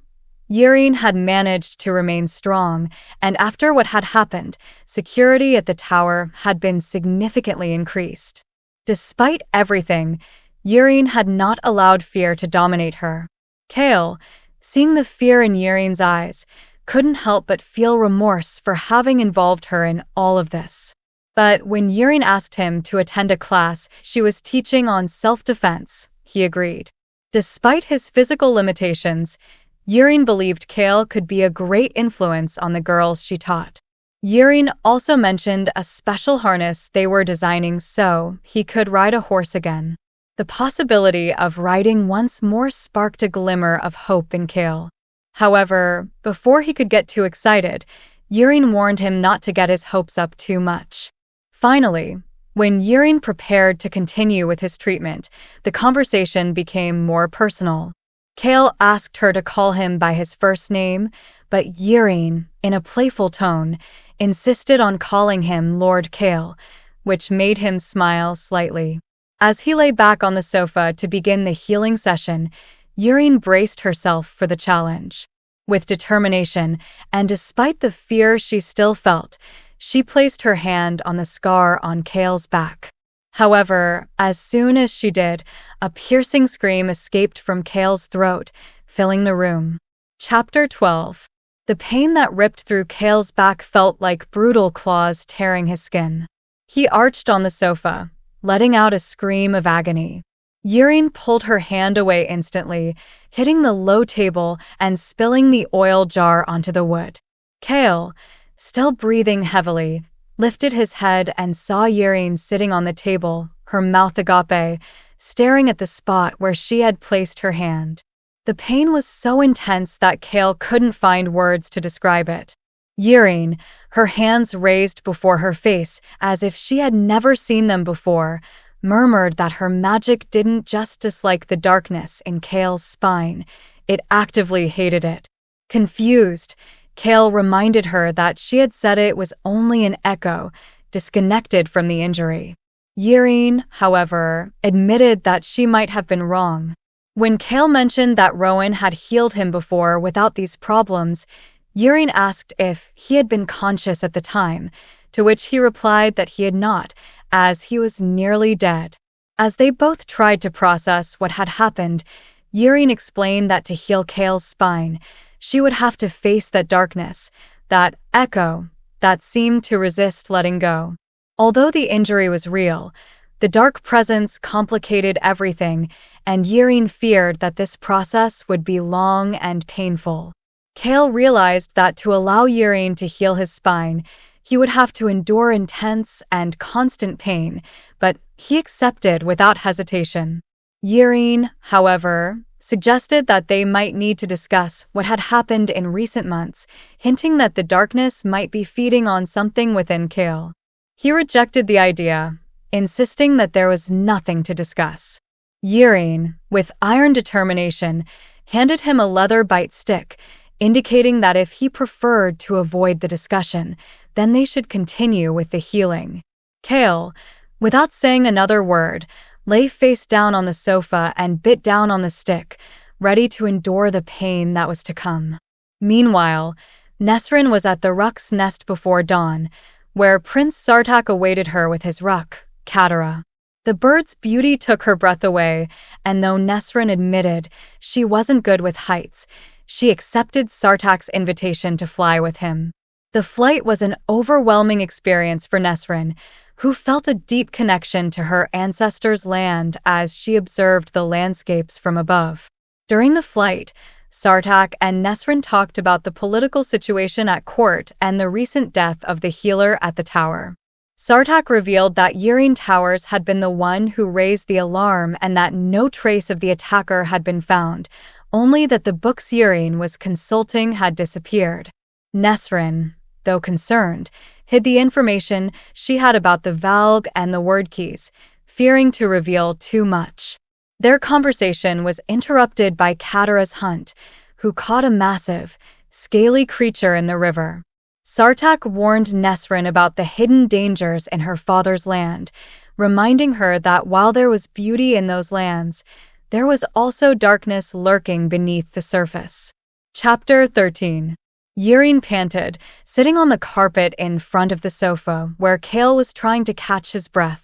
Urine had managed to remain strong, and after what had happened, security at the tower had been significantly increased. Despite everything, Urine had not allowed fear to dominate her. Chaol, seeing the fear in Urine's eyes, couldn't help but feel remorse for having involved her in all of this. But when Urine asked him to attend a class she was teaching on self-defense, he agreed. Despite his physical limitations, Urine believed Chaol could be a great influence on the girls she taught. Urine also mentioned a special harness they were designing so he could ride a horse again. The possibility of riding once more sparked a glimmer of hope in Chaol. However, before he could get too excited, Urine warned him not to get his hopes up too much. Finally, when Urine prepared to continue with his treatment, the conversation became more personal. Chaol asked her to call him by his first name, but Urine, in a playful tone, insisted on calling him Lord Chaol, which made him smile slightly. As he lay back on the sofa to begin the healing session, Urine braced herself for the challenge. With determination, and despite the fear she still felt, she placed her hand on the scar on Chaol's back. However, as soon as she did, a piercing scream escaped from Chaol's throat, filling the room. Chapter 12. The pain that ripped through Chaol's back felt like brutal claws tearing his skin. He arched on the sofa, letting out a scream of agony. Urine pulled her hand away instantly, hitting the low table and spilling the oil jar onto the wood. Chaol, still breathing heavily, lifted his head and saw Urine sitting on the table, her mouth agape, staring at the spot where she had placed her hand. The pain was so intense that Chaol couldn't find words to describe it. Urine, her hands raised before her face as if she had never seen them before, murmured that her magic didn't just dislike the darkness in Chaol's spine, it actively hated it. Confused, Chaol reminded her that she had said it was only an echo, disconnected from the injury. Urine, however, admitted that she might have been wrong. When Chaol mentioned that Rowan had healed him before without these problems, Urine asked if he had been conscious at the time, to which he replied that he had not, as he was nearly dead. As they both tried to process what had happened, Urine explained that to heal Chaol's spine, she would have to face that darkness, that echo, that seemed to resist letting go. Although the injury was real, the dark presence complicated everything, and Urine feared that this process would be long and painful. Chaol realized that to allow Urine to heal his spine, he would have to endure intense and constant pain, but he accepted without hesitation. Urine, however, suggested that they might need to discuss what had happened in recent months, hinting that the darkness might be feeding on something within Chaol. He rejected the idea, insisting that there was nothing to discuss. Urine, with iron determination, handed him a leather bite stick, indicating that if he preferred to avoid the discussion, then they should continue with the healing. Chaol, without saying another word, lay face down on the sofa and bit down on the stick, ready to endure the pain that was to come. Meanwhile, Nesryn was at the Ruck's nest before dawn, where Prince Sartak awaited her with his Ruck, Katara. The bird's beauty took her breath away, and though Nesryn admitted she wasn't good with heights, she accepted Sartak's invitation to fly with him. The flight was an overwhelming experience for Nesryn, who felt a deep connection to her ancestors' land as she observed the landscapes from above. During the flight, Sartak and Nesryn talked about the political situation at court and the recent death of the healer at the tower. Sartak revealed that Yrene Towers had been the one who raised the alarm and that no trace of the attacker had been found, only that the books Yrene was consulting had disappeared. Nesryn, though concerned, hid the information she had about the Valg and the word keys, fearing to reveal too much. Their conversation was interrupted by Katara's hunt, who caught a massive, scaly creature in the river. Sartak warned Nesryn about the hidden dangers in her father's land, reminding her that while there was beauty in those lands, there was also darkness lurking beneath the surface. Chapter 13. Yrene panted, sitting on the carpet in front of the sofa where Chaol was trying to catch his breath.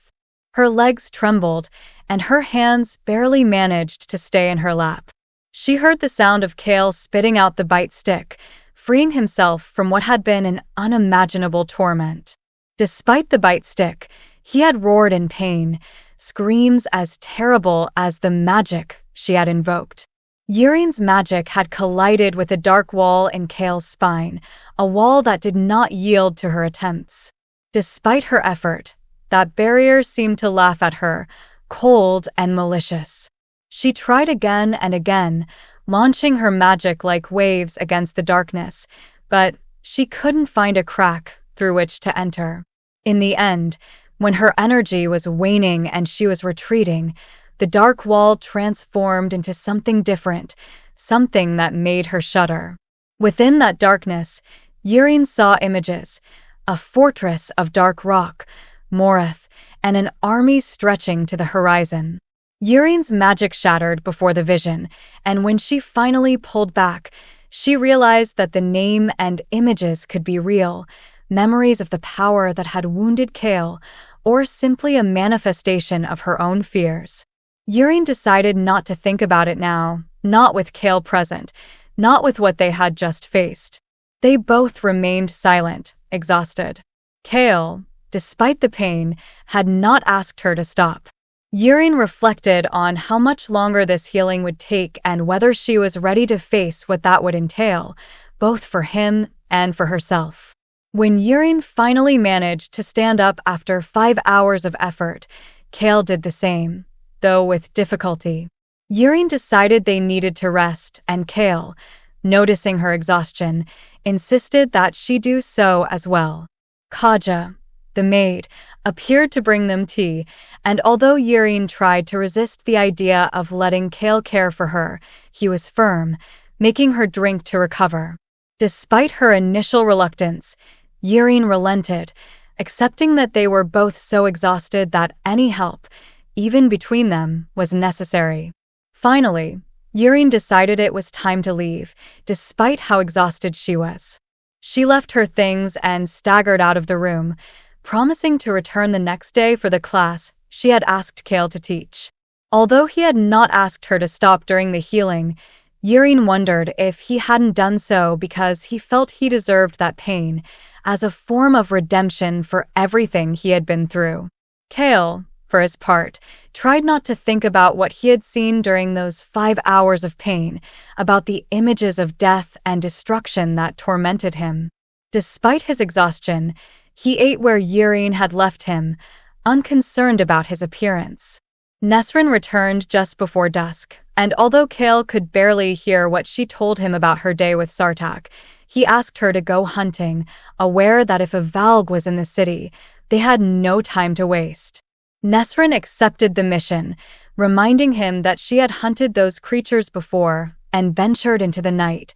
Her legs trembled, and her hands barely managed to stay in her lap. She heard the sound of Chaol spitting out the bite stick, freeing himself from what had been an unimaginable torment. Despite the bite stick, he had roared in pain, screams as terrible as the magic she had invoked. Yrene's magic had collided with a dark wall in Chaol's spine, a wall that did not yield to her attempts. Despite her effort, that barrier seemed to laugh at her, cold and malicious. She tried again and again, launching her magic like waves against the darkness, but she couldn't find a crack through which to enter. In the end, when her energy was waning and she was retreating, the dark wall transformed into something different, something that made her shudder. Within that darkness, Yrene saw images, a fortress of dark rock, Morith, and an army stretching to the horizon. Yrene's magic shattered before the vision, and when she finally pulled back, she realized that the name and images could be real, memories of the power that had wounded Chaol, or simply a manifestation of her own fears. Yrene decided not to think about it now, not with Chaol present, not with what they had just faced. They both remained silent, exhausted. Chaol, despite the pain, had not asked her to stop. Yrene reflected on how much longer this healing would take and whether she was ready to face what that would entail, both for him and for herself. When Yrene finally managed to stand up after 5 hours of effort, Chaol did the same, though with difficulty. Yrene decided they needed to rest, and Chaol, noticing her exhaustion, insisted that she do so as well. Kaja, the maid, appeared to bring them tea, and although Yrene tried to resist the idea of letting Chaol care for her, he was firm, making her drink to recover. Despite her initial reluctance, Yrene relented, accepting that they were both so exhausted that any help, even between them, was necessary. Finally, Yrene decided it was time to leave, despite how exhausted she was. She left her things and staggered out of the room, promising to return the next day for the class she had asked Chaol to teach. Although he had not asked her to stop during the healing, Yrene wondered if he hadn't done so because he felt he deserved that pain, as a form of redemption for everything he had been through. Chaol, for his part, tried not to think about what he had seen during those 5 hours of pain, about the images of death and destruction that tormented him. Despite his exhaustion, he ate where Yrene had left him, unconcerned about his appearance. Nesryn returned just before dusk, and although Chaol could barely hear what she told him about her day with Sartak, he asked her to go hunting, aware that if a Valg was in the city, they had no time to waste. Nesryn accepted the mission, reminding him that she had hunted those creatures before and ventured into the night,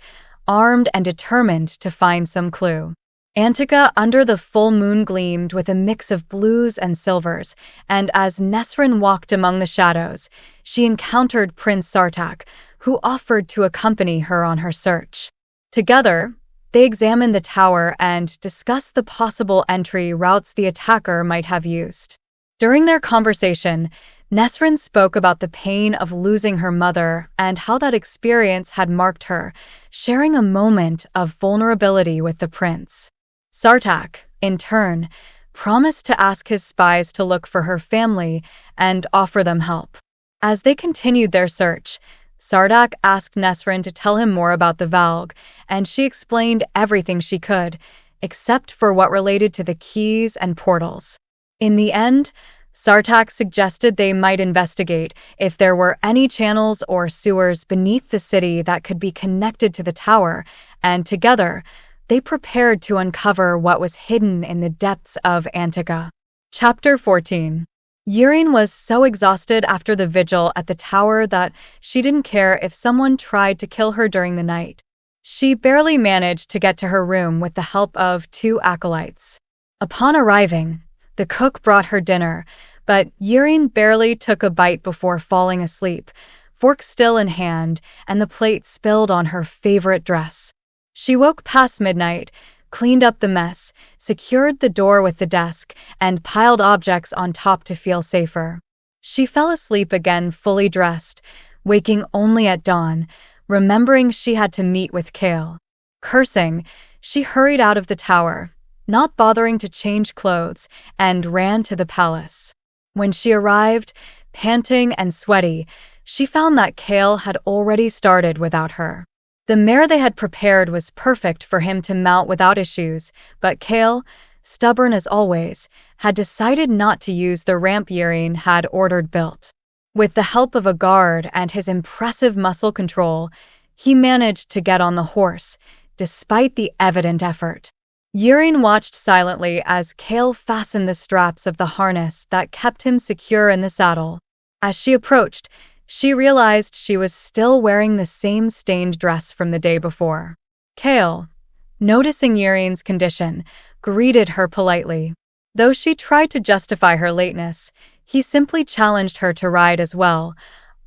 armed and determined to find some clue. Antica under the full moon gleamed with a mix of blues and silvers, and as Nesryn walked among the shadows, she encountered Prince Sartak, who offered to accompany her on her search. Together, they examined the tower and discussed the possible entry routes the attacker might have used. During their conversation, Nesryn spoke about the pain of losing her mother and how that experience had marked her, sharing a moment of vulnerability with the prince. Sartak, in turn, promised to ask his spies to look for her family and offer them help. As they continued their search, Sartak asked Nesryn to tell him more about the Valg, and she explained everything she could, except for what related to the keys and portals. In the end, Sartak suggested they might investigate if there were any channels or sewers beneath the city that could be connected to the tower, and together, they prepared to uncover what was hidden in the depths of Antica. Chapter 14. Yrene was so exhausted after the vigil at the tower that she didn't care if someone tried to kill her during the night. She barely managed to get to her room with the help of 2 acolytes. Upon arriving, the cook brought her dinner, but Yrene barely took a bite before falling asleep, fork still in hand, and the plate spilled on her favorite dress. She woke past midnight, cleaned up the mess, secured the door with the desk, and piled objects on top to feel safer. She fell asleep again fully dressed, waking only at dawn, remembering she had to meet with Chaol. Cursing, she hurried out of the tower, not bothering to change clothes, and ran to the palace. When she arrived, panting and sweaty, she found that Chaol had already started without her. The mare they had prepared was perfect for him to mount without issues, but Chaol, stubborn as always, had decided not to use the ramp Yrene had ordered built. With the help of a guard and his impressive muscle control, he managed to get on the horse, despite the evident effort. Yrene watched silently as Chaol fastened the straps of the harness that kept him secure in the saddle. As she approached, she realized she was still wearing the same stained dress from the day before. Chaol, noticing Yrene's condition, greeted her politely. Though she tried to justify her lateness, he simply challenged her to ride as well,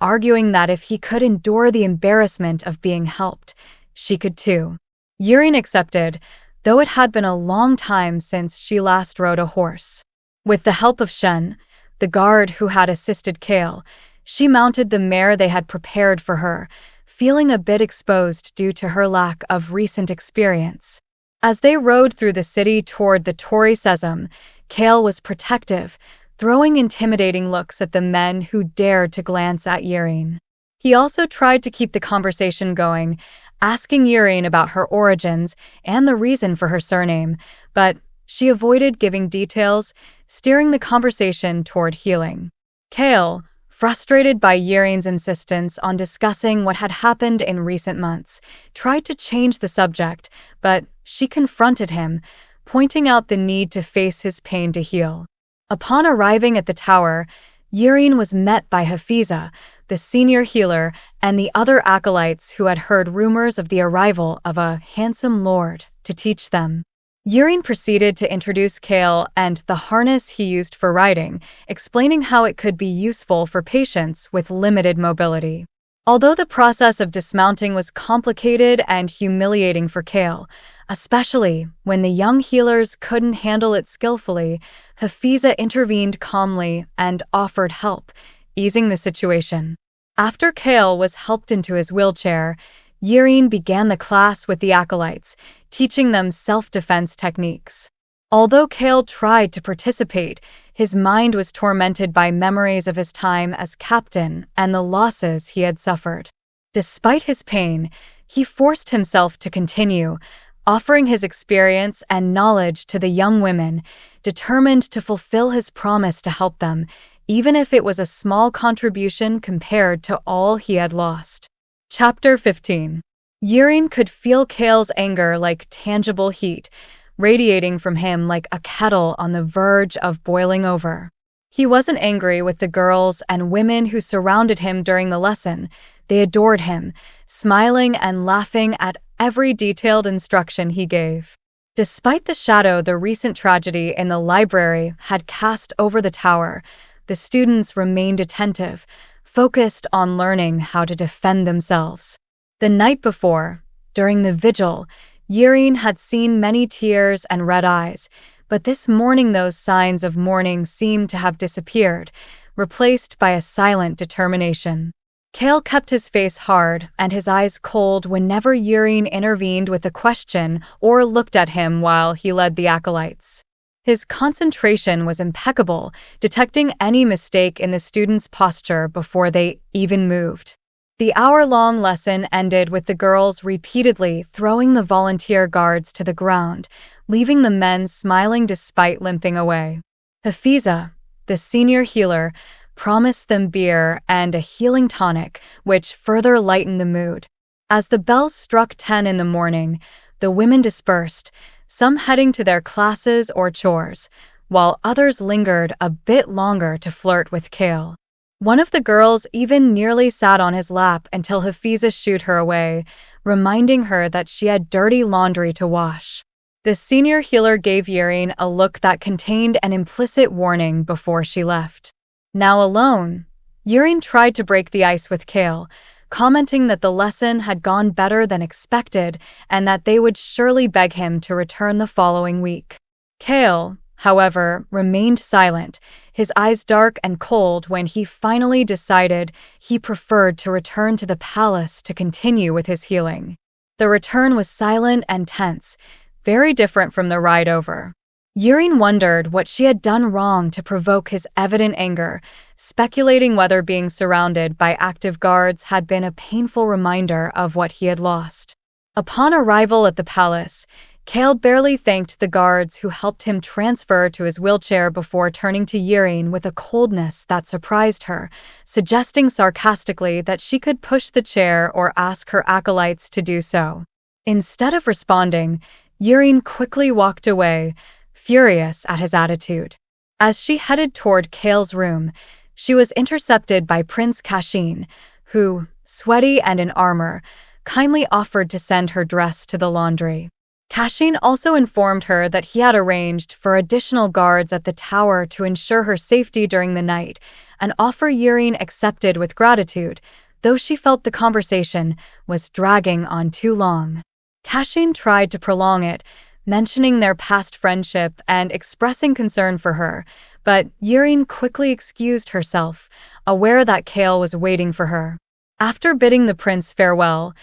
arguing that if he could endure the embarrassment of being helped, she could too. Yrene accepted, though it had been a long time since she last rode a horse. With the help of Shen, the guard who had assisted Chaol, she mounted the mare they had prepared for her, feeling a bit exposed due to her lack of recent experience. As they rode through the city toward the Tower of Cesme, Chaol was protective, throwing intimidating looks at the men who dared to glance at Yrene. He also tried to keep the conversation going, asking Yrene about her origins and the reason for her surname, but she avoided giving details, steering the conversation toward healing. Chaol, frustrated by Yrene's insistence on discussing what had happened in recent months, tried to change the subject, but she confronted him, pointing out the need to face his pain to heal. Upon arriving at the tower, Yrene was met by Hafiza, the senior healer, and the other acolytes who had heard rumors of the arrival of a handsome lord to teach them. Yrene proceeded to introduce Chaol and the harness he used for riding, explaining how it could be useful for patients with limited mobility. Although the process of dismounting was complicated and humiliating for Chaol, especially when the young healers couldn't handle it skillfully, Hafiza intervened calmly and offered help, easing the situation. After Chaol was helped into his wheelchair, Yrene began the class with the acolytes, teaching them self-defense techniques. Although Chaol tried to participate, his mind was tormented by memories of his time as captain and the losses he had suffered. Despite his pain, he forced himself to continue, offering his experience and knowledge to the young women, determined to fulfill his promise to help them, even if it was a small contribution compared to all he had lost. Chapter 15. Yrene could feel Chaol's anger like tangible heat, radiating from him like a kettle on the verge of boiling over. He wasn't angry with the girls and women who surrounded him during the lesson. They adored him, smiling and laughing at every detailed instruction he gave. Despite the shadow the recent tragedy in the library had cast over the tower, the students remained attentive, focused on learning how to defend themselves. The night before, during the vigil, Yrene had seen many tears and red eyes, but this morning those signs of mourning seemed to have disappeared, replaced by a silent determination. Chaol kept his face hard and his eyes cold whenever Yrene intervened with a question or looked at him while he led the acolytes. His concentration was impeccable, detecting any mistake in the students' posture before they even moved. The hour-long lesson ended with the girls repeatedly throwing the volunteer guards to the ground, leaving the men smiling despite limping away. Hafiza, the senior healer, promised them beer and a healing tonic, which further lightened the mood. As the bells struck 10 in the morning, the women dispersed, some heading to their classes or chores, while others lingered a bit longer to flirt with Chaol. One of the girls even nearly sat on his lap until Hafiza shooed her away, reminding her that she had dirty laundry to wash. The senior healer gave Yrene a look that contained an implicit warning before she left. Now alone, Yrene tried to break the ice with Chaol, commenting that the lesson had gone better than expected and that they would surely beg him to return the following week. Chaol, however, remained silent, his eyes dark and cold when he finally decided he preferred to return to the palace to continue with his healing. The return was silent and tense, very different from the ride over. Yrene wondered what she had done wrong to provoke his evident anger, speculating whether being surrounded by active guards had been a painful reminder of what he had lost. Upon arrival at the palace, Chaol barely thanked the guards who helped him transfer to his wheelchair before turning to Yrene with a coldness that surprised her, suggesting sarcastically that she could push the chair or ask her acolytes to do so. Instead of responding, Yrene quickly walked away, furious at his attitude. As she headed toward Chaol's room, she was intercepted by Prince Kashin, who, sweaty and in armor, kindly offered to send her dress to the laundry. Kashin also informed her that he had arranged for additional guards at the tower to ensure her safety during the night, an offer Yrene accepted with gratitude, though she felt the conversation was dragging on too long. Kashin tried to prolong it, mentioning their past friendship and expressing concern for her, but Yrene quickly excused herself, aware that Chaol was waiting for her. After bidding the prince farewell,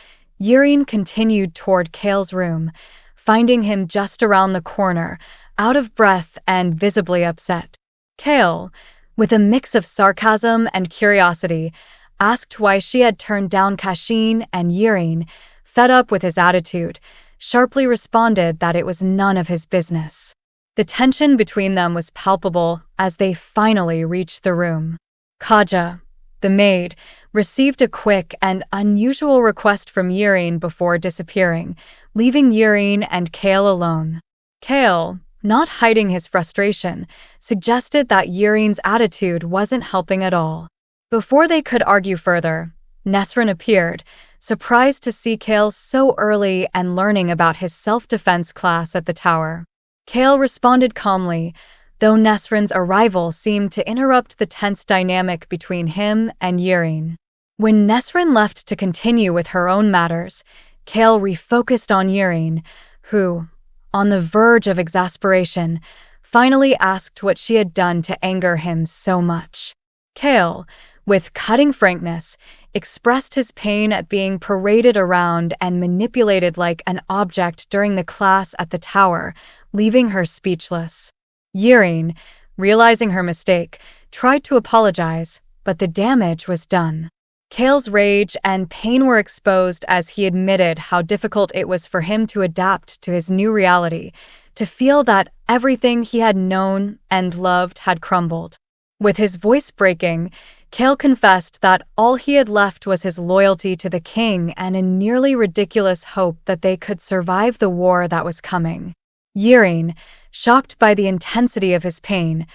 Yrene continued toward Chaol's room, finding him just around the corner, out of breath and visibly upset. Chaol, with a mix of sarcasm and curiosity, asked why she had turned down Kashin, and Yrene, fed up with his attitude, sharply responded that it was none of his business. The tension between them was palpable as they finally reached the room. Kaja, the maid, received a quick and unusual request from Yrene before disappearing, leaving Yrene and Chaol alone. Chaol, not hiding his frustration, suggested that Yrene's attitude wasn't helping at all. Before they could argue further, Nesryn appeared, surprised to see Chaol so early and learning about his self-defense class at the tower. Chaol responded calmly, though Nesryn's arrival seemed to interrupt the tense dynamic between him and Yrene. When Nesryn left to continue with her own matters, Chaol refocused on Yrene, who, on the verge of exasperation, finally asked what she had done to anger him so much. Chaol, with cutting frankness, expressed his pain at being paraded around and manipulated like an object during the class at the tower, leaving her speechless. Yrene, realizing her mistake, tried to apologize, but the damage was done. Chaol's rage and pain were exposed as he admitted how difficult it was for him to adapt to his new reality, to feel that everything he had known and loved had crumbled. With his voice breaking, Chaol confessed that all he had left was his loyalty to the king and a nearly ridiculous hope that they could survive the war that was coming. Yrene, shocked by the intensity of his pain,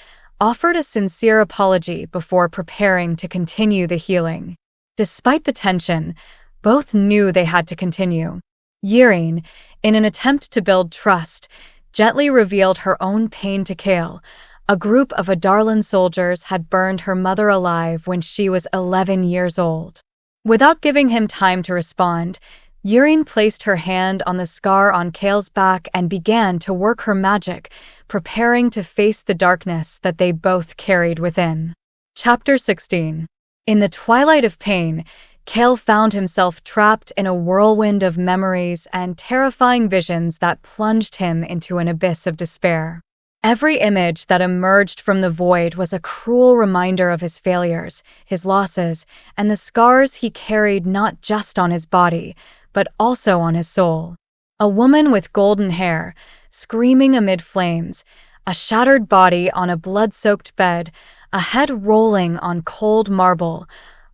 offered a sincere apology before preparing to continue the healing. Despite the tension, both knew they had to continue. Yrene, in an attempt to build trust, gently revealed her own pain to Chaol, A group of Adarlan soldiers had burned her mother alive when she was 11 years old. Without giving him time to respond, Yrene placed her hand on the scar on Chaol's back and began to work her magic, preparing to face the darkness that they both carried within. Chapter 16. In the twilight of pain, Chaol found himself trapped in a whirlwind of memories and terrifying visions that plunged him into an abyss of despair. Every image that emerged from the void was a cruel reminder of his failures, his losses, and the scars he carried not just on his body, but also on his soul. A woman with golden hair, screaming amid flames, a shattered body on a blood-soaked bed, a head rolling on cold marble,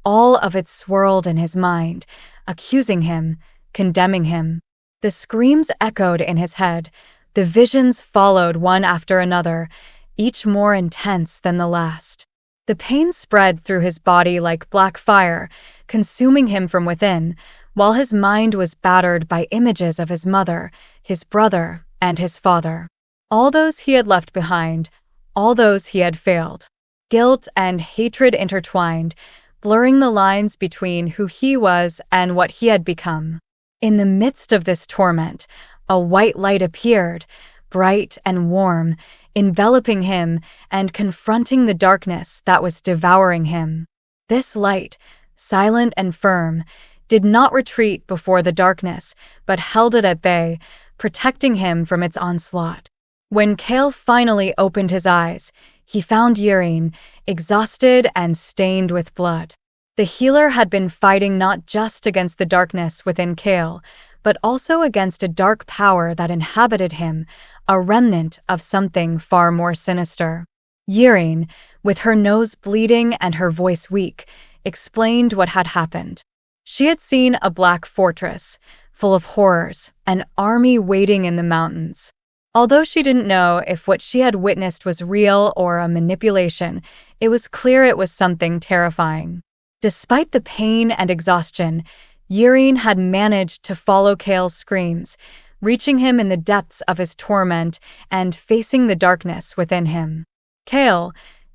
all of it swirled in his mind, accusing him, condemning him. The screams echoed in his head. The visions followed one after another, each more intense than the last. The pain spread through his body like black fire, consuming him from within, while his mind was battered by images of his mother, his brother, and his father. All those he had left behind, all those he had failed. Guilt and hatred intertwined, blurring the lines between who he was and what he had become. In the midst of this torment, a white light appeared, bright and warm, enveloping him and confronting the darkness that was devouring him. This light, silent and firm, did not retreat before the darkness, but held it at bay, protecting him from its onslaught. When Chaol finally opened his eyes, he found Yrene, exhausted and stained with blood. The healer had been fighting not just against the darkness within Chaol, but also against a dark power that inhabited him, a remnant of something far more sinister. Yrene, with her nose bleeding and her voice weak, explained what had happened. She had seen a black fortress, full of horrors, an army waiting in the mountains. Although she didn't know if what she had witnessed was real or a manipulation, it was clear it was something terrifying. Despite the pain and exhaustion, Yrene had managed to follow Chaol's screams, reaching him in the depths of his torment and facing the darkness within him. Chaol,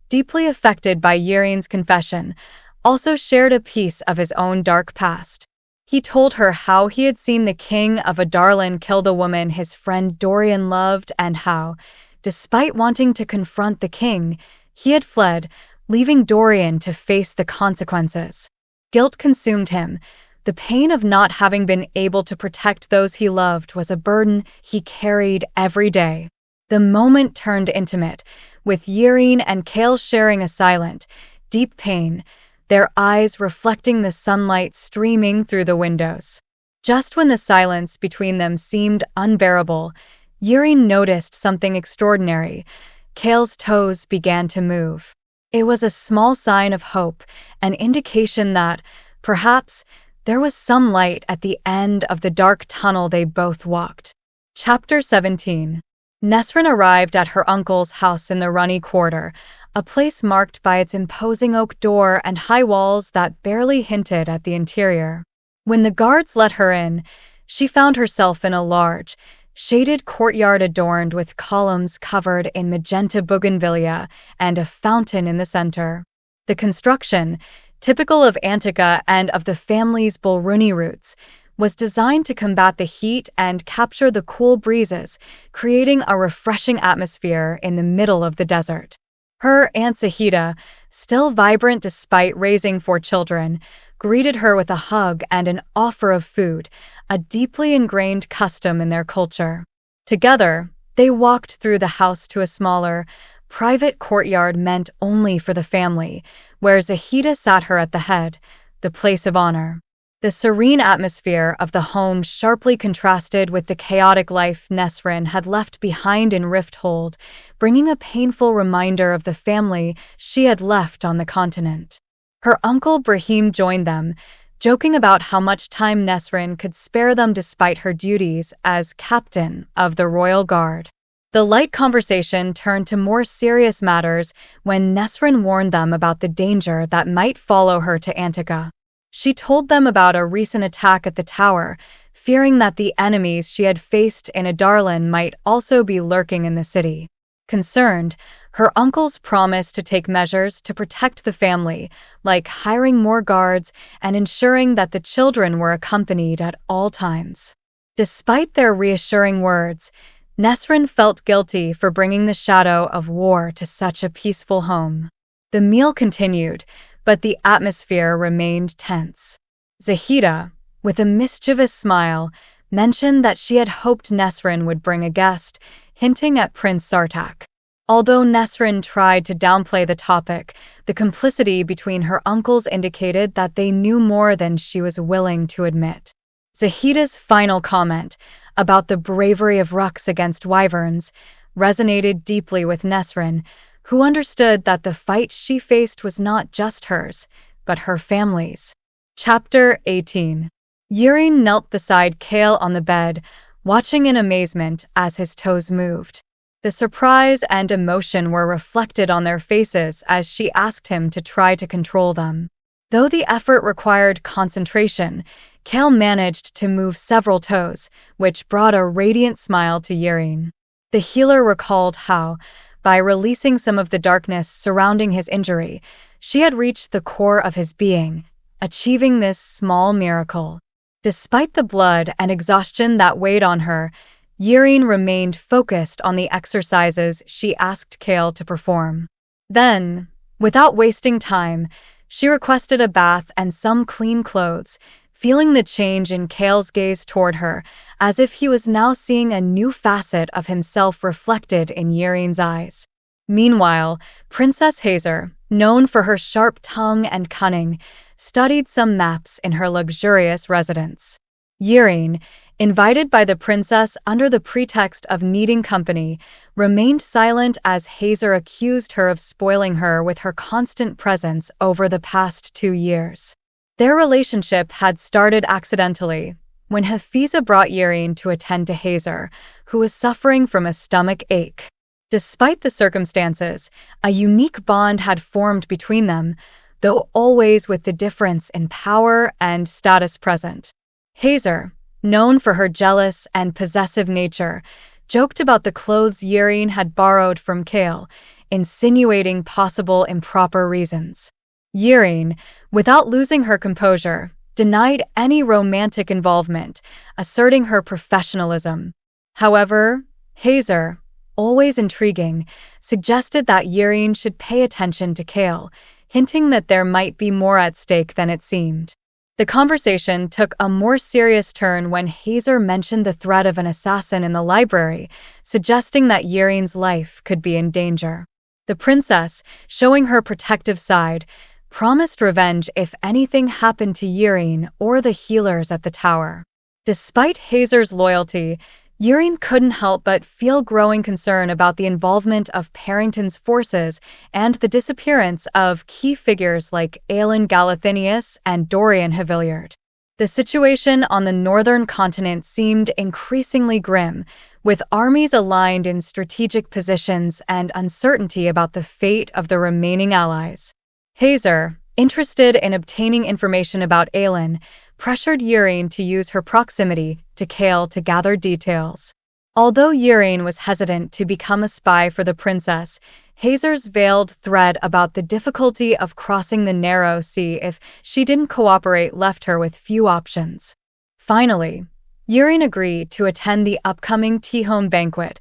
deeply affected by Yrene's confession, also shared a piece of his own dark past. He told her how he had seen the king of Adarlan kill the woman his friend Dorian loved and how, despite wanting to confront the king, he had fled, leaving Dorian to face the consequences. Guilt consumed him. The pain of not having been able to protect those he loved was a burden he carried every day. The moment turned intimate, with Yrene and Chaol sharing a silent, deep pain, their eyes reflecting the sunlight streaming through the windows. Just when the silence between them seemed unbearable, Yrene noticed something extraordinary. Chaol's toes began to move. It was a small sign of hope, an indication that, perhaps, there was some light at the end of the dark tunnel they both walked. Chapter 17. Nesryn arrived at her uncle's house in the Runny Quarter, a place marked by its imposing oak door and high walls that barely hinted at the interior. When the guards let her in, she found herself in a large, shaded courtyard adorned with columns covered in magenta bougainvillea and a fountain in the center. The construction, typical of Antica and of the family's Bulruni roots, was designed to combat the heat and capture the cool breezes, creating a refreshing atmosphere in the middle of the desert. Her Aunt Zahida, still vibrant despite raising 4 children, greeted her with a hug and an offer of food, a deeply ingrained custom in their culture. Together, they walked through the house to a smaller, private courtyard meant only for the family, where Zahida sat her at the head, the place of honor. The serene atmosphere of the home sharply contrasted with the chaotic life Nesryn had left behind in Rifthold, bringing a painful reminder of the family she had left on the continent. Her uncle Brahim joined them, joking about how much time Nesryn could spare them despite her duties as captain of the royal guard. The light conversation turned to more serious matters when Nesryn warned them about the danger that might follow her to Antica. She told them about a recent attack at the tower, fearing that the enemies she had faced in Adarlan might also be lurking in the city. Concerned, her uncles promised to take measures to protect the family, like hiring more guards and ensuring that the children were accompanied at all times. Despite their reassuring words, Nesryn felt guilty for bringing the shadow of war to such a peaceful home. The meal continued, but the atmosphere remained tense. Zahida, with a mischievous smile, mentioned that she had hoped Nesryn would bring a guest, hinting at Prince Sartak. Although Nesryn tried to downplay the topic, the complicity between her uncles indicated that they knew more than she was willing to admit. Zahida's final comment about the bravery of Rux against wyverns resonated deeply with Nesryn, who understood that the fight she faced was not just hers, but her family's. Chapter 18. Yurine knelt beside Chaol on the bed, watching in amazement as his toes moved. The surprise and emotion were reflected on their faces as she asked him to try to control them. Though the effort required concentration, Chaol managed to move several toes, which brought a radiant smile to Yurine. The healer recalled how, by releasing some of the darkness surrounding his injury, she had reached the core of his being, achieving this small miracle. Despite the blood and exhaustion that weighed on her, Yurine remained focused on the exercises she asked Chaol to perform. Then, without wasting time, she requested a bath and some clean clothes, feeling the change in Chaol's gaze toward her, as if he was now seeing a new facet of himself reflected in Yurine's eyes. Meanwhile, Princess Hazer, known for her sharp tongue and cunning, studied some maps in her luxurious residence. Yurine, invited by the princess under the pretext of needing company, remained silent as Hazer accused her of spoiling her with her constant presence over the past 2 years. Their relationship had started accidentally, when Hafiza brought Yurine to attend to Hazer, who was suffering from a stomach ache. Despite the circumstances, a unique bond had formed between them, though always with the difference in power and status present. Hazer, known for her jealous and possessive nature, joked about the clothes Yurine had borrowed from Chaol, insinuating possible improper reasons. Yurine, without losing her composure, denied any romantic involvement, asserting her professionalism. However, Hazer, always intriguing, suggested that Yurine should pay attention to Chaol, hinting that there might be more at stake than it seemed. The conversation took a more serious turn when Hazer mentioned the threat of an assassin in the library, suggesting that Yurine's life could be in danger. The princess, showing her protective side, promised revenge if anything happened to Yurine or the healers at the tower. Despite Hazer's loyalty, Yurine couldn't help but feel growing concern about the involvement of Parrington's forces and the disappearance of key figures like Aelin Galathinius and Dorian Haviliard. The situation on the northern continent seemed increasingly grim, with armies aligned in strategic positions and uncertainty about the fate of the remaining allies. Hazer, interested in obtaining information about Aelin, pressured Yurine to use her proximity to Chaol to gather details. Although Yurine was hesitant to become a spy for the princess, Hazer's veiled threat about the difficulty of crossing the narrow sea if she didn't cooperate left her with few options. Finally, Yurine agreed to attend the upcoming tea-home banquet,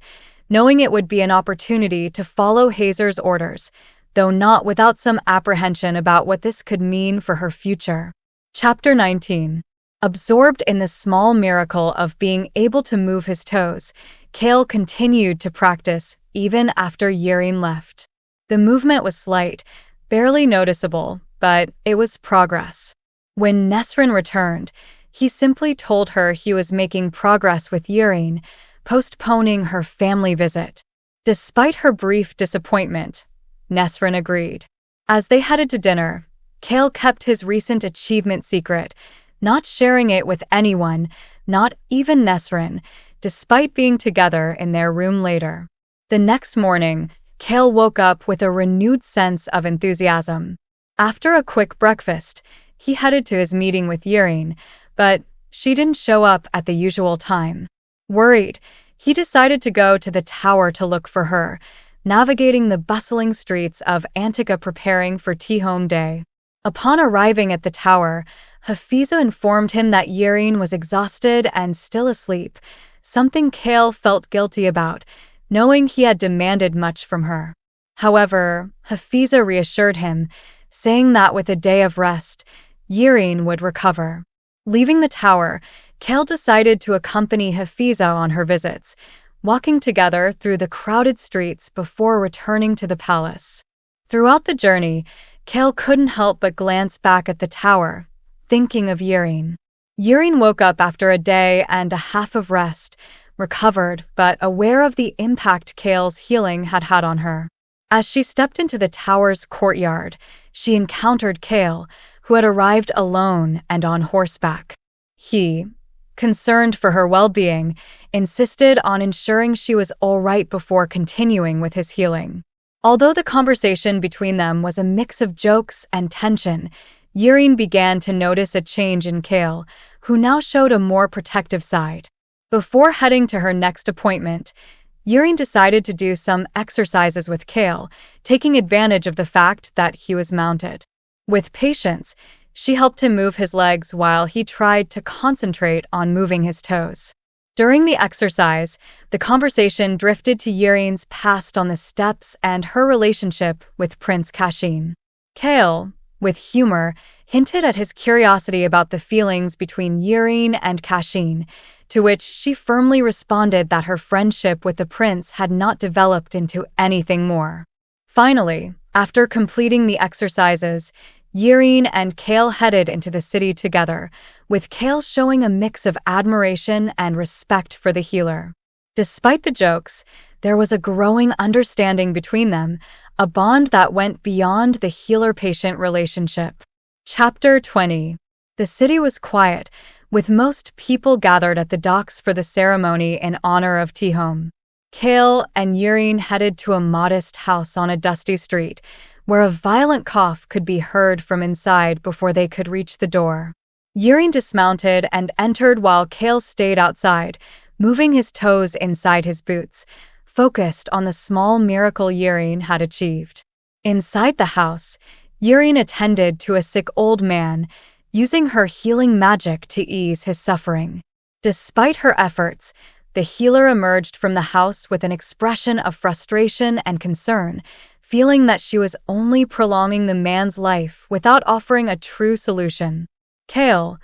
knowing it would be an opportunity to follow Hazer's orders, though not without some apprehension about what this could mean for her future. Chapter 19. Absorbed in the small miracle of being able to move his toes, Chaol continued to practice even after Yurine left. The movement was slight, barely noticeable, but it was progress. When Nesryn returned, he simply told her he was making progress with Yurine, postponing her family visit. Despite her brief disappointment, Nesryn agreed. As they headed to dinner, Chaol kept his recent achievement secret, not sharing it with anyone, not even Nesryn, despite being together in their room later. The next morning, Chaol woke up with a renewed sense of enthusiasm. After a quick breakfast, he headed to his meeting with Yurine, but she didn't show up at the usual time. Worried, he decided to go to the tower to look for her, navigating the bustling streets of Antica preparing for Tea-Home Day. Upon arriving at the tower, Hafiza informed him that Yrene was exhausted and still asleep, something Chaol felt guilty about, knowing he had demanded much from her. However, Hafiza reassured him, saying that with a day of rest, Yrene would recover. Leaving the tower, Chaol decided to accompany Hafiza on her visits, walking together through the crowded streets before returning to the palace. Throughout the journey, Chaol couldn't help but glance back at the tower, thinking of Yrene. Yrene woke up after a day and a half of rest, recovered but aware of the impact Chaol's healing had had on her. As she stepped into the tower's courtyard, she encountered Chaol, who had arrived alone and on horseback. He, concerned for her well-being, insisted on ensuring she was all right before continuing with his healing. Although the conversation between them was a mix of jokes and tension, Yrene began to notice a change in Chaol, who now showed a more protective side. Before heading to her next appointment, Yrene decided to do some exercises with Chaol, taking advantage of the fact that he was mounted. With patience, she helped him move his legs while he tried to concentrate on moving his toes. During the exercise, the conversation drifted to Yrene's past on the steppes and her relationship with Prince Kashin. Chaol, with humor, hinted at his curiosity about the feelings between Yrene and Kashin, to which she firmly responded that her friendship with the prince had not developed into anything more. Finally, after completing the exercises, Yrene and Chaol headed into the city together, with Chaol showing a mix of admiration and respect for the healer. Despite the jokes, there was a growing understanding between them, a bond that went beyond the healer-patient relationship. Chapter 20. The city was quiet, with most people gathered at the docks for the ceremony in honor of Tea-Home. Chaol and Yrene headed to a modest house on a dusty street, where a violent cough could be heard from inside before they could reach the door. Yrene dismounted and entered while Chaol stayed outside, moving his toes inside his boots, focused on the small miracle Yrene had achieved. Inside the house, Yrene attended to a sick old man, using her healing magic to ease his suffering. Despite her efforts, the healer emerged from the house with an expression of frustration and concern, feeling that she was only prolonging the man's life without offering a true solution. Chaol,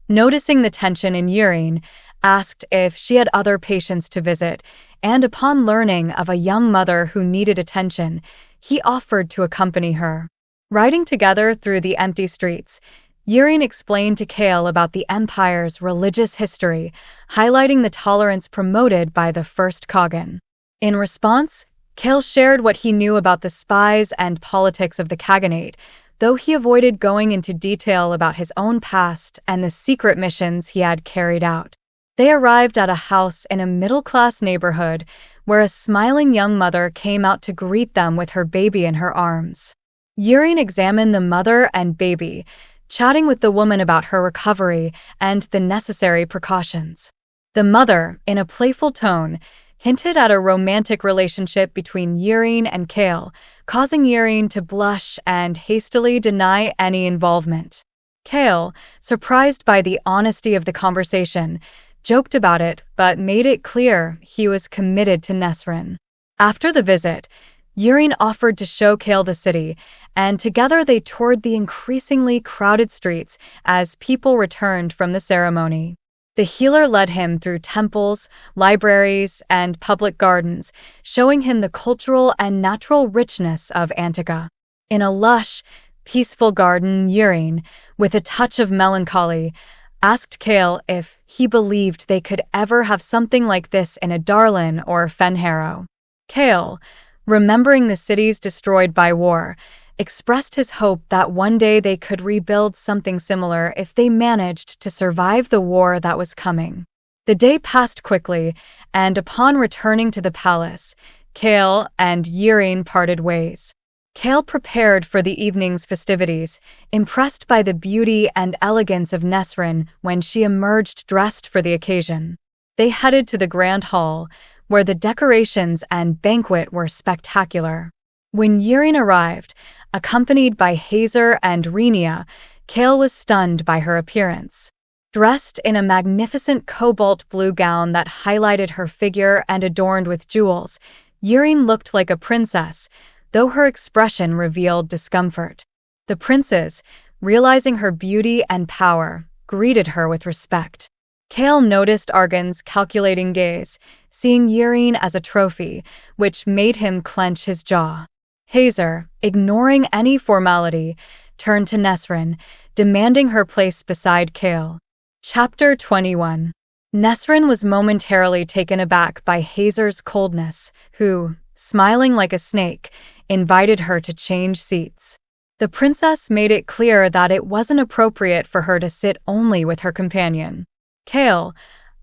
noticing the tension in Yrene, asked if she had other patients to visit, and upon learning of a young mother who needed attention, he offered to accompany her. Riding together through the empty streets, Yrene explained to Chaol about the Empire's religious history, highlighting the tolerance promoted by the first khagan. In response, Chaol shared what he knew about the spies and politics of the Khaganate, though he avoided going into detail about his own past and the secret missions he had carried out. They arrived at a house in a middle-class neighborhood where a smiling young mother came out to greet them with her baby in her arms. Yrene examined the mother and baby, chatting with the woman about her recovery and the necessary precautions. The mother, in a playful tone, hinted at a romantic relationship between Yrene and Chaol, causing Yrene to blush and hastily deny any involvement. Chaol, surprised by the honesty of the conversation, joked about it but made it clear he was committed to Nesryn. After the visit, Yrene offered to show Chaol the city, and together they toured the increasingly crowded streets as people returned from the ceremony. The healer led him through temples, libraries, and public gardens, showing him the cultural and natural richness of Antica. In a lush, peaceful garden, Yrene, with a touch of melancholy, asked Chaol if he believed they could ever have something like this in Adarlan or Fenharrow. Chaol, remembering the cities destroyed by war, expressed his hope that one day they could rebuild something similar if they managed to survive the war that was coming. The day passed quickly, and upon returning to the palace, Chaol and Yrene parted ways. Chaol prepared for the evening's festivities, impressed by the beauty and elegance of Nesryn when she emerged dressed for the occasion. They headed to the grand hall, where the decorations and banquet were spectacular. When Yirin arrived, accompanied by Hazer and Renia, Chaol was stunned by her appearance. Dressed in a magnificent cobalt blue gown that highlighted her figure and adorned with jewels, Yirin looked like a princess, though her expression revealed discomfort. The princes, realizing her beauty and power, greeted her with respect. Chaol noticed Argan's calculating gaze, seeing Yirin as a trophy, which made him clench his jaw. Hazer, ignoring any formality, turned to Nesryn, demanding her place beside Chaol. Chapter 21. Nesryn was momentarily taken aback by Hazer's coldness, who, smiling like a snake, invited her to change seats. The princess made it clear that it wasn't appropriate for her to sit only with her companion. Chaol,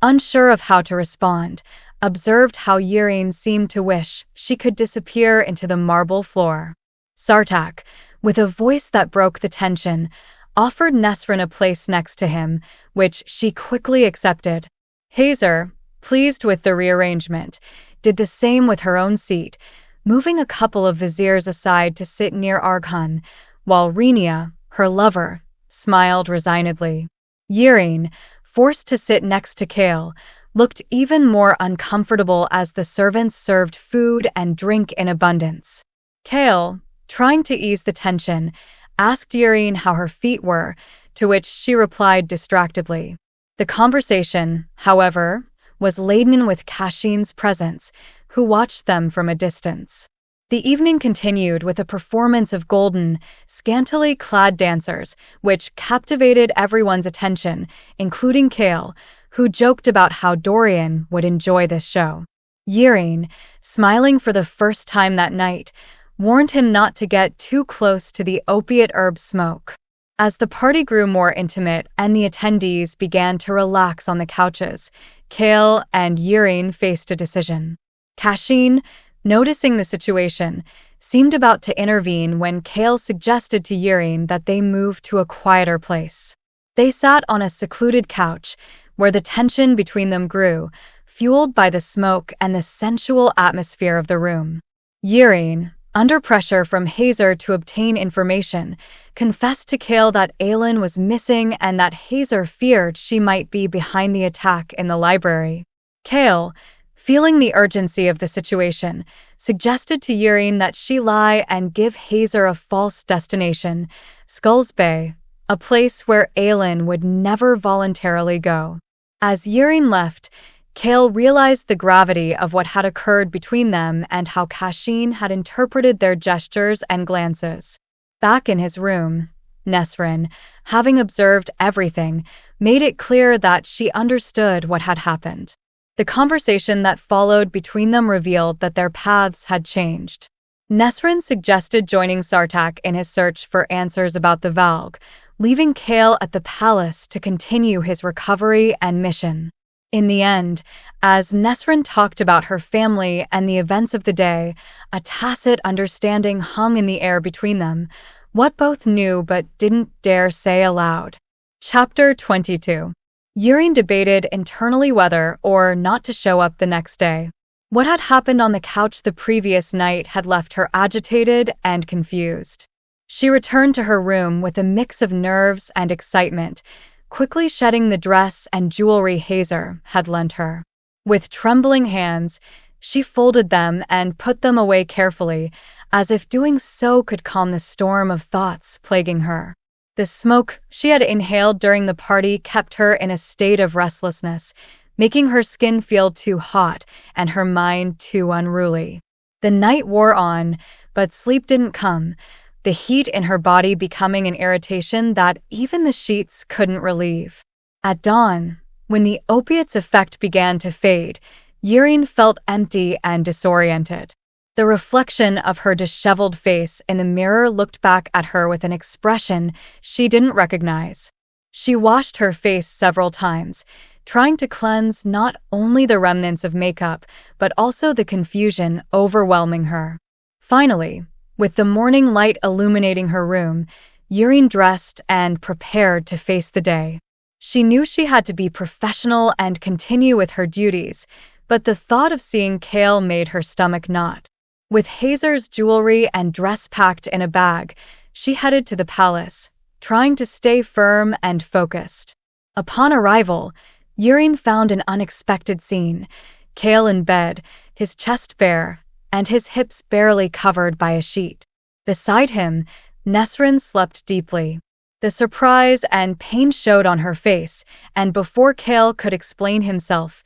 unsure of how to respond, observed how Yirin seemed to wish she could disappear into the marble floor. Sartak, with a voice that broke the tension, offered Nesryn a place next to him, which she quickly accepted. Hazer, pleased with the rearrangement, did the same with her own seat, moving a couple of viziers aside to sit near Argan, while Renia, her lover, smiled resignedly. Yirin, forced to sit next to Chaol, looked even more uncomfortable as the servants served food and drink in abundance. Chaol, trying to ease the tension, asked Yirin how her feet were, to which she replied distractedly. The conversation, however, was laden with Kashin's presence, who watched them from a distance. The evening continued with a performance of golden, scantily clad dancers, which captivated everyone's attention, including Chaol, who joked about how Dorian would enjoy this show. Yirin, smiling for the first time that night, warned him not to get too close to the opiate herb smoke. As the party grew more intimate and the attendees began to relax on the couches, Chaol and Yirin faced a decision. Kashin, noticing the situation, seemed about to intervene when Chaol suggested to Yirin that they move to a quieter place. They sat on a secluded couch, where the tension between them grew, fueled by the smoke and the sensual atmosphere of the room. Yirin, under pressure from Hazer to obtain information, confessed to Chaol that Aelin was missing and that Hazer feared she might be behind the attack in the library. Chaol, feeling the urgency of the situation, suggested to Yirin that she lie and give Hazer a false destination, Skulls Bay, a place where Aelin would never voluntarily go. As Yirin left, Chaol realized the gravity of what had occurred between them and how Kashin had interpreted their gestures and glances. Back in his room, Nesryn, having observed everything, made it clear that she understood what had happened. The conversation that followed between them revealed that their paths had changed. Nesryn suggested joining Sartak in his search for answers about the Valg, leaving Chaol at the palace to continue his recovery and mission. In the end, as Nesryn talked about her family and the events of the day, a tacit understanding hung in the air between them, what both knew but didn't dare say aloud. Chapter 22. Yirin debated internally whether or not to show up the next day. What had happened on the couch the previous night had left her agitated and confused. She returned to her room with a mix of nerves and excitement, quickly shedding the dress and jewelry Hazer had lent her. With trembling hands, she folded them and put them away carefully, as if doing so could calm the storm of thoughts plaguing her. The smoke she had inhaled during the party kept her in a state of restlessness, making her skin feel too hot and her mind too unruly. The night wore on, but sleep didn't come, the heat in her body becoming an irritation that even the sheets couldn't relieve. At dawn, when the opiate's effect began to fade, Yirin felt empty and disoriented. The reflection of her disheveled face in the mirror looked back at her with an expression she didn't recognize. She washed her face several times, trying to cleanse not only the remnants of makeup, but also the confusion overwhelming her. Finally, with the morning light illuminating her room, Yirin dressed and prepared to face the day. She knew she had to be professional and continue with her duties, but the thought of seeing Chaol made her stomach knot. With Hazer's jewelry and dress packed in a bag, she headed to the palace, trying to stay firm and focused. Upon arrival, Yurine found an unexpected scene. Chaol in bed, his chest bare, and his hips barely covered by a sheet. Beside him, Nesryn slept deeply. The surprise and pain showed on her face, and before Chaol could explain himself,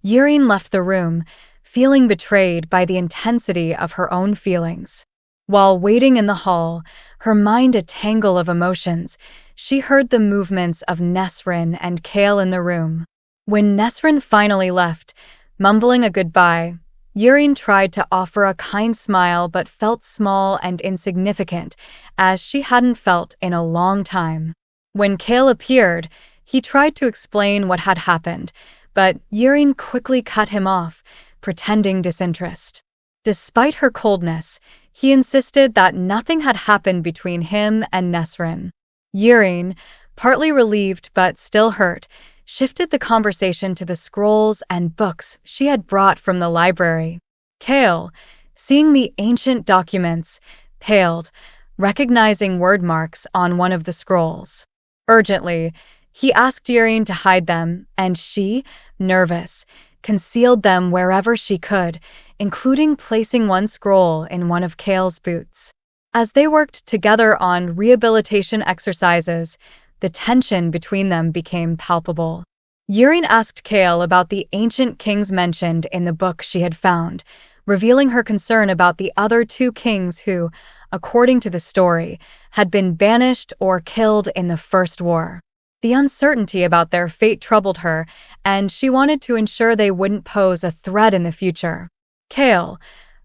Yurine left the room, feeling betrayed by the intensity of her own feelings. While waiting in the hall, her mind a tangle of emotions, she heard the movements of Nesryn and Chaol in the room. When Nesryn finally left, mumbling a goodbye, Yurine tried to offer a kind smile but felt small and insignificant, as she hadn't felt in a long time. When Chaol appeared, he tried to explain what had happened, but Yurine quickly cut him off, pretending disinterest. Despite her coldness, he insisted that nothing had happened between him and Nesryn. Yurine, partly relieved but still hurt, shifted the conversation to the scrolls and books she had brought from the library. Chaol, seeing the ancient documents, paled, recognizing word marks on one of the scrolls. Urgently, he asked Yurine to hide them, and she, nervous, concealed them wherever she could, including placing one scroll in one of Chaol's boots. As they worked together on rehabilitation exercises, the tension between them became palpable. Yurine asked Chaol about the ancient kings mentioned in the book she had found, revealing her concern about the other two kings who, according to the story, had been banished or killed in the First War. The uncertainty about their fate troubled her, and she wanted to ensure they wouldn't pose a threat in the future. Chaol,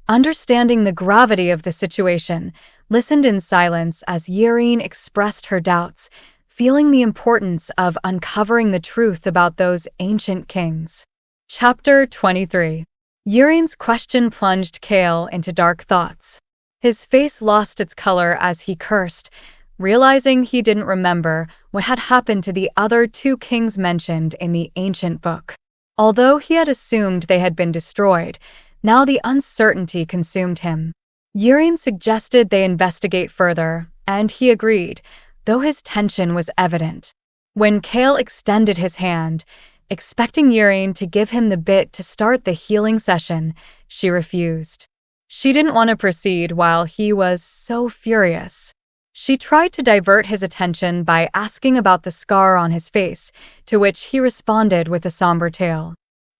understanding the gravity of the situation, listened in silence as Yurine expressed her doubts, feeling the importance of uncovering the truth about those ancient kings. Chapter 23. Yurine's question plunged Chaol into dark thoughts. His face lost its color as he cursed, realizing he didn't remember what had happened to the other two kings mentioned in the ancient book. Although he had assumed they had been destroyed, now the uncertainty consumed him. Yurine suggested they investigate further, and he agreed, though his tension was evident. When Chaol extended his hand, expecting Yurine to give him the bit to start the healing session, she refused. She didn't want to proceed while he was so furious. She tried to divert his attention by asking about the scar on his face, to which he responded with a somber tale.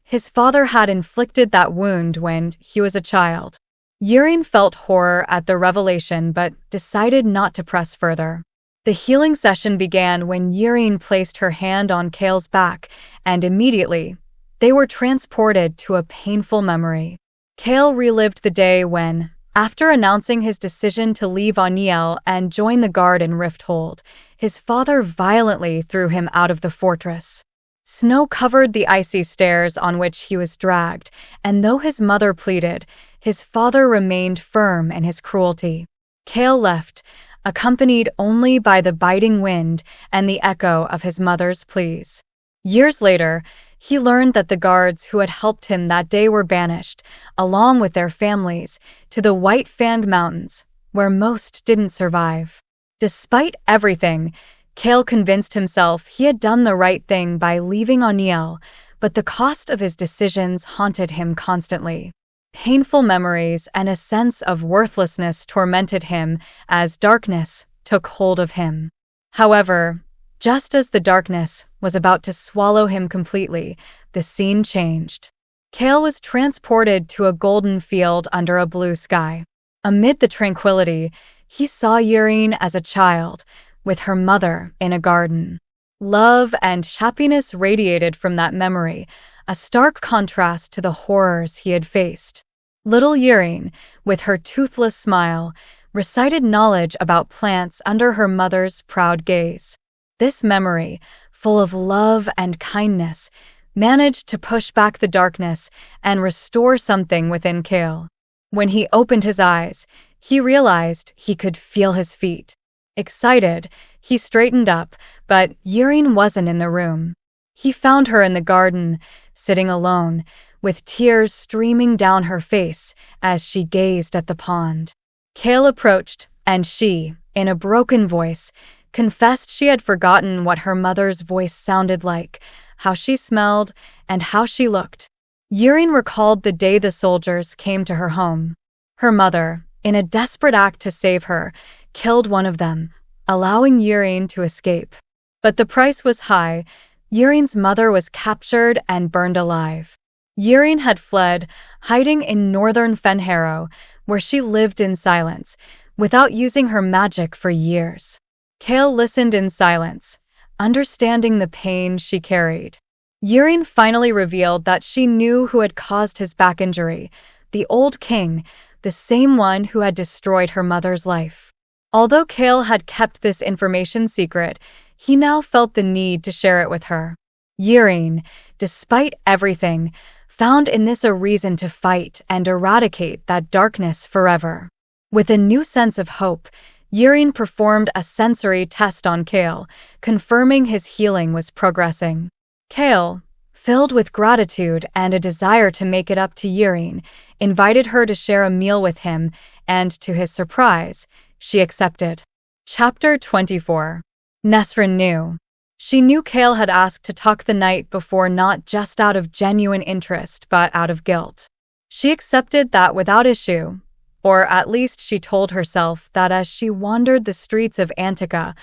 His father had inflicted that wound when he was a child. Yurine felt horror at the revelation but decided not to press further. The healing session began when Yurine placed her hand on Chaol's back, and immediately, they were transported to a painful memory. Chaol relived the day when, after announcing his decision to leave Aniel and join the guard in Rifthold, his father violently threw him out of the fortress. Snow covered the icy stairs on which he was dragged, and though his mother pleaded, his father remained firm in his cruelty. Chaol left, accompanied only by the biting wind and the echo of his mother's pleas. Years later, he learned that the guards who had helped him that day were banished, along with their families, to the White Fang Mountains, where most didn't survive. Despite everything, Chaol convinced himself he had done the right thing by leaving Aniel, but the cost of his decisions haunted him constantly. Painful memories and a sense of worthlessness tormented him as darkness took hold of him. However, just as the darkness was about to swallow him completely, the scene changed. Chaol was transported to a golden field under a blue sky. Amid the tranquility, he saw Yurine as a child, with her mother in a garden. Love and happiness radiated from that memory, a stark contrast to the horrors he had faced. Little Yurine, with her toothless smile, recited knowledge about plants under her mother's proud gaze. This memory, full of love and kindness, managed to push back the darkness and restore something within Chaol. When he opened his eyes, he realized he could feel his feet. Excited, he straightened up, but Yurine wasn't in the room. He found her in the garden, sitting alone, with tears streaming down her face as she gazed at the pond. Chaol approached, and she, in a broken voice, confessed she had forgotten what her mother's voice sounded like, how she smelled, and how she looked. Yurine recalled the day the soldiers came to her home. Her mother, in a desperate act to save her, killed one of them, allowing Yurine to escape. But the price was high. Yurine's mother was captured and burned alive. Yurine had fled, hiding in northern Fenharrow, where she lived in silence, without using her magic for years. Chaol listened in silence, understanding the pain she carried. Yurine finally revealed that she knew who had caused his back injury, the old king, the same one who had destroyed her mother's life. Although Chaol had kept this information secret, he now felt the need to share it with her. Yurine, despite everything, found in this a reason to fight and eradicate that darkness forever. With a new sense of hope, Yurine performed a sensory test on Chaol, confirming his healing was progressing. Chaol, filled with gratitude and a desire to make it up to Yurine, invited her to share a meal with him, and to his surprise, she accepted. Chapter 24. Nesryn knew. She knew Chaol had asked to talk the night before not just out of genuine interest but out of guilt. She accepted that without issue, or at least she told herself that as she wandered the streets of Antica,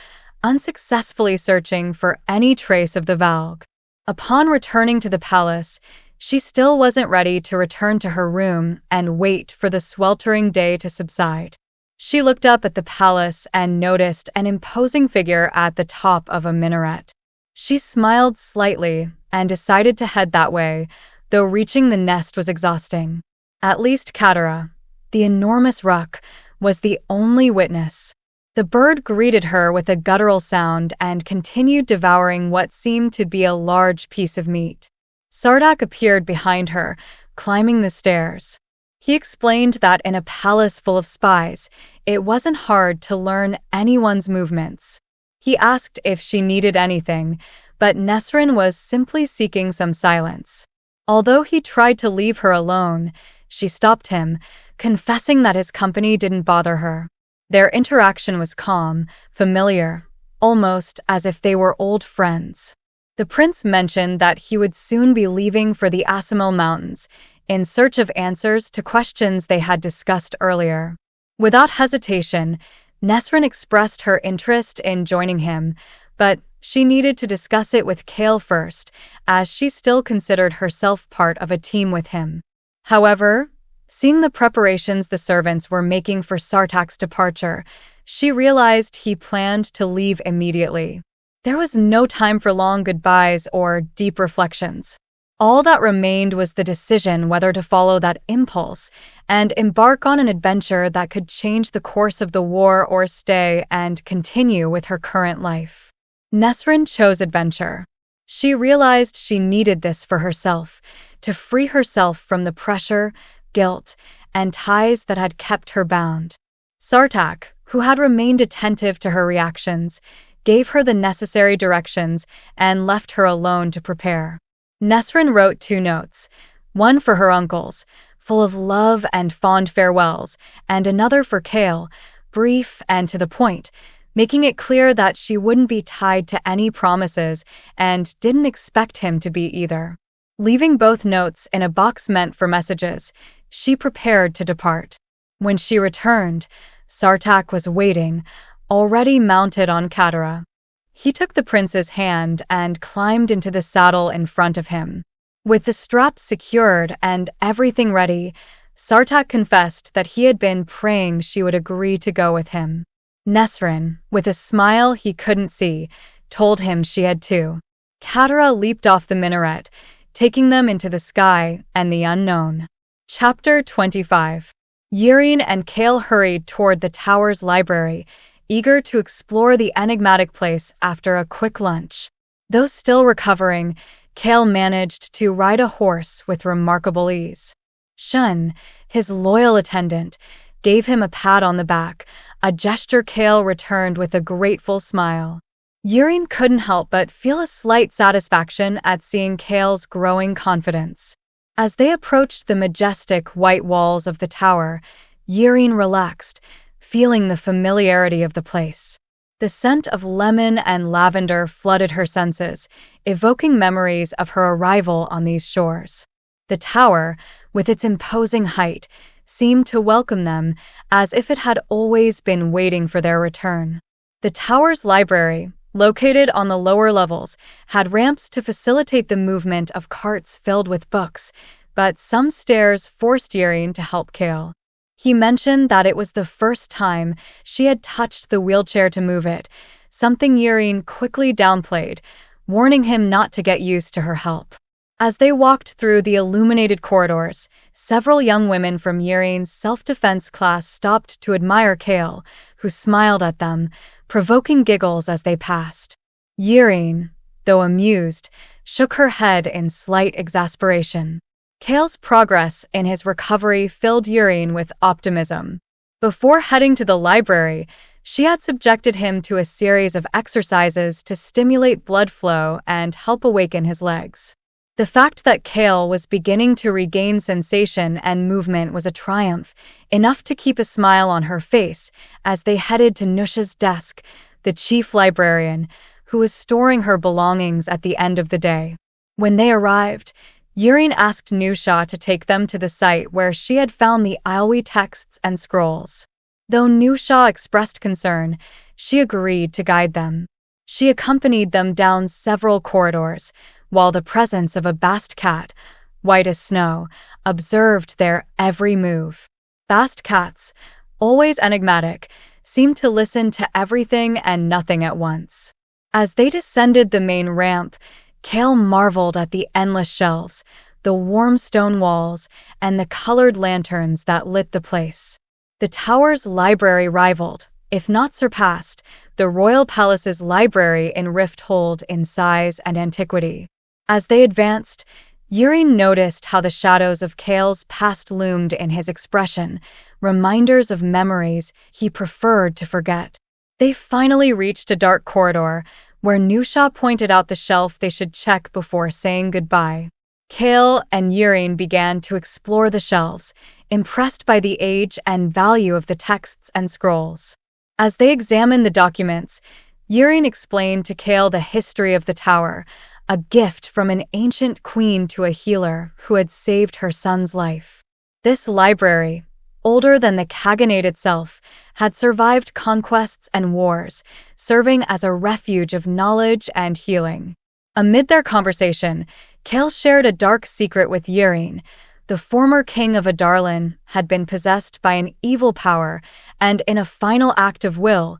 unsuccessfully searching for any trace of the Valg. Upon returning to the palace, she still wasn't ready to return to her room and wait for the sweltering day to subside. She looked up at the palace and noticed an imposing figure at the top of a minaret. She smiled slightly and decided to head that way, though reaching the nest was exhausting. At least Katara, the enormous rook, was the only witness. The bird greeted her with a guttural sound and continued devouring what seemed to be a large piece of meat. Sardak appeared behind her, climbing the stairs. He explained that in a palace full of spies, it wasn't hard to learn anyone's movements. He asked if she needed anything, but Nesryn was simply seeking some silence. Although he tried to leave her alone, she stopped him, confessing that his company didn't bother her. Their interaction was calm, familiar, almost as if they were old friends. The prince mentioned that he would soon be leaving for the Asimil Mountains, in search of answers to questions they had discussed earlier. Without hesitation, Nesryn expressed her interest in joining him, but she needed to discuss it with Chaol first, as she still considered herself part of a team with him. However, seeing the preparations the servants were making for Sartak's departure, she realized he planned to leave immediately. There was no time for long goodbyes or deep reflections. All that remained was the decision whether to follow that impulse and embark on an adventure that could change the course of the war or stay and continue with her current life. Nesryn chose adventure. She realized she needed this for herself, to free herself from the pressure, guilt, and ties that had kept her bound. Sartak, who had remained attentive to her reactions, gave her the necessary directions and left her alone to prepare. Nesryn wrote 2 notes, one for her uncles, full of love and fond farewells, and another for Chaol, brief and to the point, making it clear that she wouldn't be tied to any promises and didn't expect him to be either. Leaving both notes in a box meant for messages, she prepared to depart. When she returned, Sartak was waiting, already mounted on Katara. He took the prince's hand and climbed into the saddle in front of him. With the straps secured and everything ready, Sartak confessed that he had been praying she would agree to go with him. Nesryn, with a smile he couldn't see, told him she had too. Katara leaped off the minaret, taking them into the sky and the unknown. Chapter 25. Yurine and Chaol hurried toward the tower's library, eager to explore the enigmatic place after a quick lunch. Though still recovering, Chaol managed to ride a horse with remarkable ease. Shun, his loyal attendant, gave him a pat on the back, a gesture Chaol returned with a grateful smile. Yurine couldn't help but feel a slight satisfaction at seeing Chaol's growing confidence. As they approached the majestic white walls of the tower, Yireen relaxed, feeling the familiarity of the place. The scent of lemon and lavender flooded her senses, evoking memories of her arrival on these shores. The tower, with its imposing height, seemed to welcome them as if it had always been waiting for their return. The tower's library, located on the lower levels, had ramps to facilitate the movement of carts filled with books, but some stairs forced Yireen to help Chaol. He mentioned that it was the first time she had touched the wheelchair to move it, something Yireen quickly downplayed, warning him not to get used to her help. As they walked through the illuminated corridors, several young women from Yireen's self-defense class stopped to admire Chaol, who smiled at them, provoking giggles as they passed. Yireen, though amused, shook her head in slight exasperation. Chaol's progress in his recovery filled Yireen with optimism. Before heading to the library, she had subjected him to a series of exercises to stimulate blood flow and help awaken his legs. The fact that Chaol was beginning to regain sensation and movement was a triumph, enough to keep a smile on her face as they headed to Nush's desk, the chief librarian, who was storing her belongings at the end of the day. When they arrived, Yireen asked Nusha to take them to the site where she had found the Aylwi texts and scrolls. Though Nusha expressed concern, she agreed to guide them. She accompanied them down several corridors, while the presence of a bast cat, white as snow, observed their every move. Bast cats, always enigmatic, seemed to listen to everything and nothing at once. As they descended the main ramp, Chaol marveled at the endless shelves, the warm stone walls, and the colored lanterns that lit the place. The tower's library rivaled, if not surpassed, the royal palace's library in Rifthold in size and antiquity. As they advanced, Yireen noticed how the shadows of Chaol's past loomed in his expression, reminders of memories he preferred to forget. They finally reached a dark corridor, where Nusha pointed out the shelf they should check before saying goodbye. Chaol and Yireen began to explore the shelves, impressed by the age and value of the texts and scrolls. As they examined the documents, Yireen explained to Chaol the history of the tower, a gift from an ancient queen to a healer who had saved her son's life. This library, older than the khaganate itself, had survived conquests and wars, serving as a refuge of knowledge and healing. Amid their conversation, Chaol shared a dark secret with Yireen. The former king of Adarlan had been possessed by an evil power and, in a final act of will,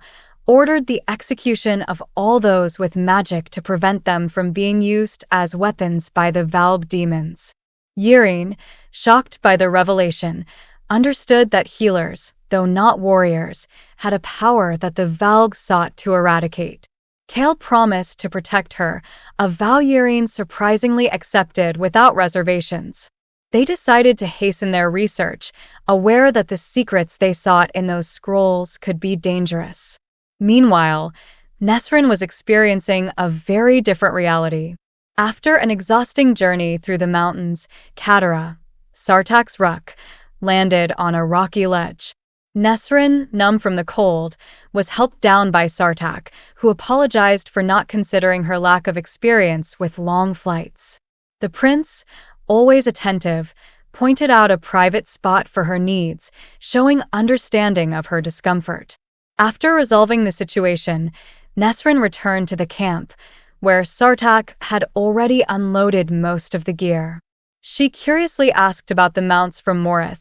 ordered the execution of all those with magic to prevent them from being used as weapons by the Valb demons. Yireen, shocked by the revelation, understood that healers, though not warriors, had a power that the Valg sought to eradicate. Chaol promised to protect her, a vow Yireen surprisingly accepted without reservations. They decided to hasten their research, aware that the secrets they sought in those scrolls could be dangerous. Meanwhile, Nesryn was experiencing a very different reality. After an exhausting journey through the mountains, Katara, Sartak's ruck, landed on a rocky ledge. Nesryn, numb from the cold, was helped down by Sartak, who apologized for not considering her lack of experience with long flights. The prince, always attentive, pointed out a private spot for her needs, showing understanding of her discomfort. After resolving the situation, Nesryn returned to the camp, where Sartak had already unloaded most of the gear. She curiously asked about the mounts from Morith,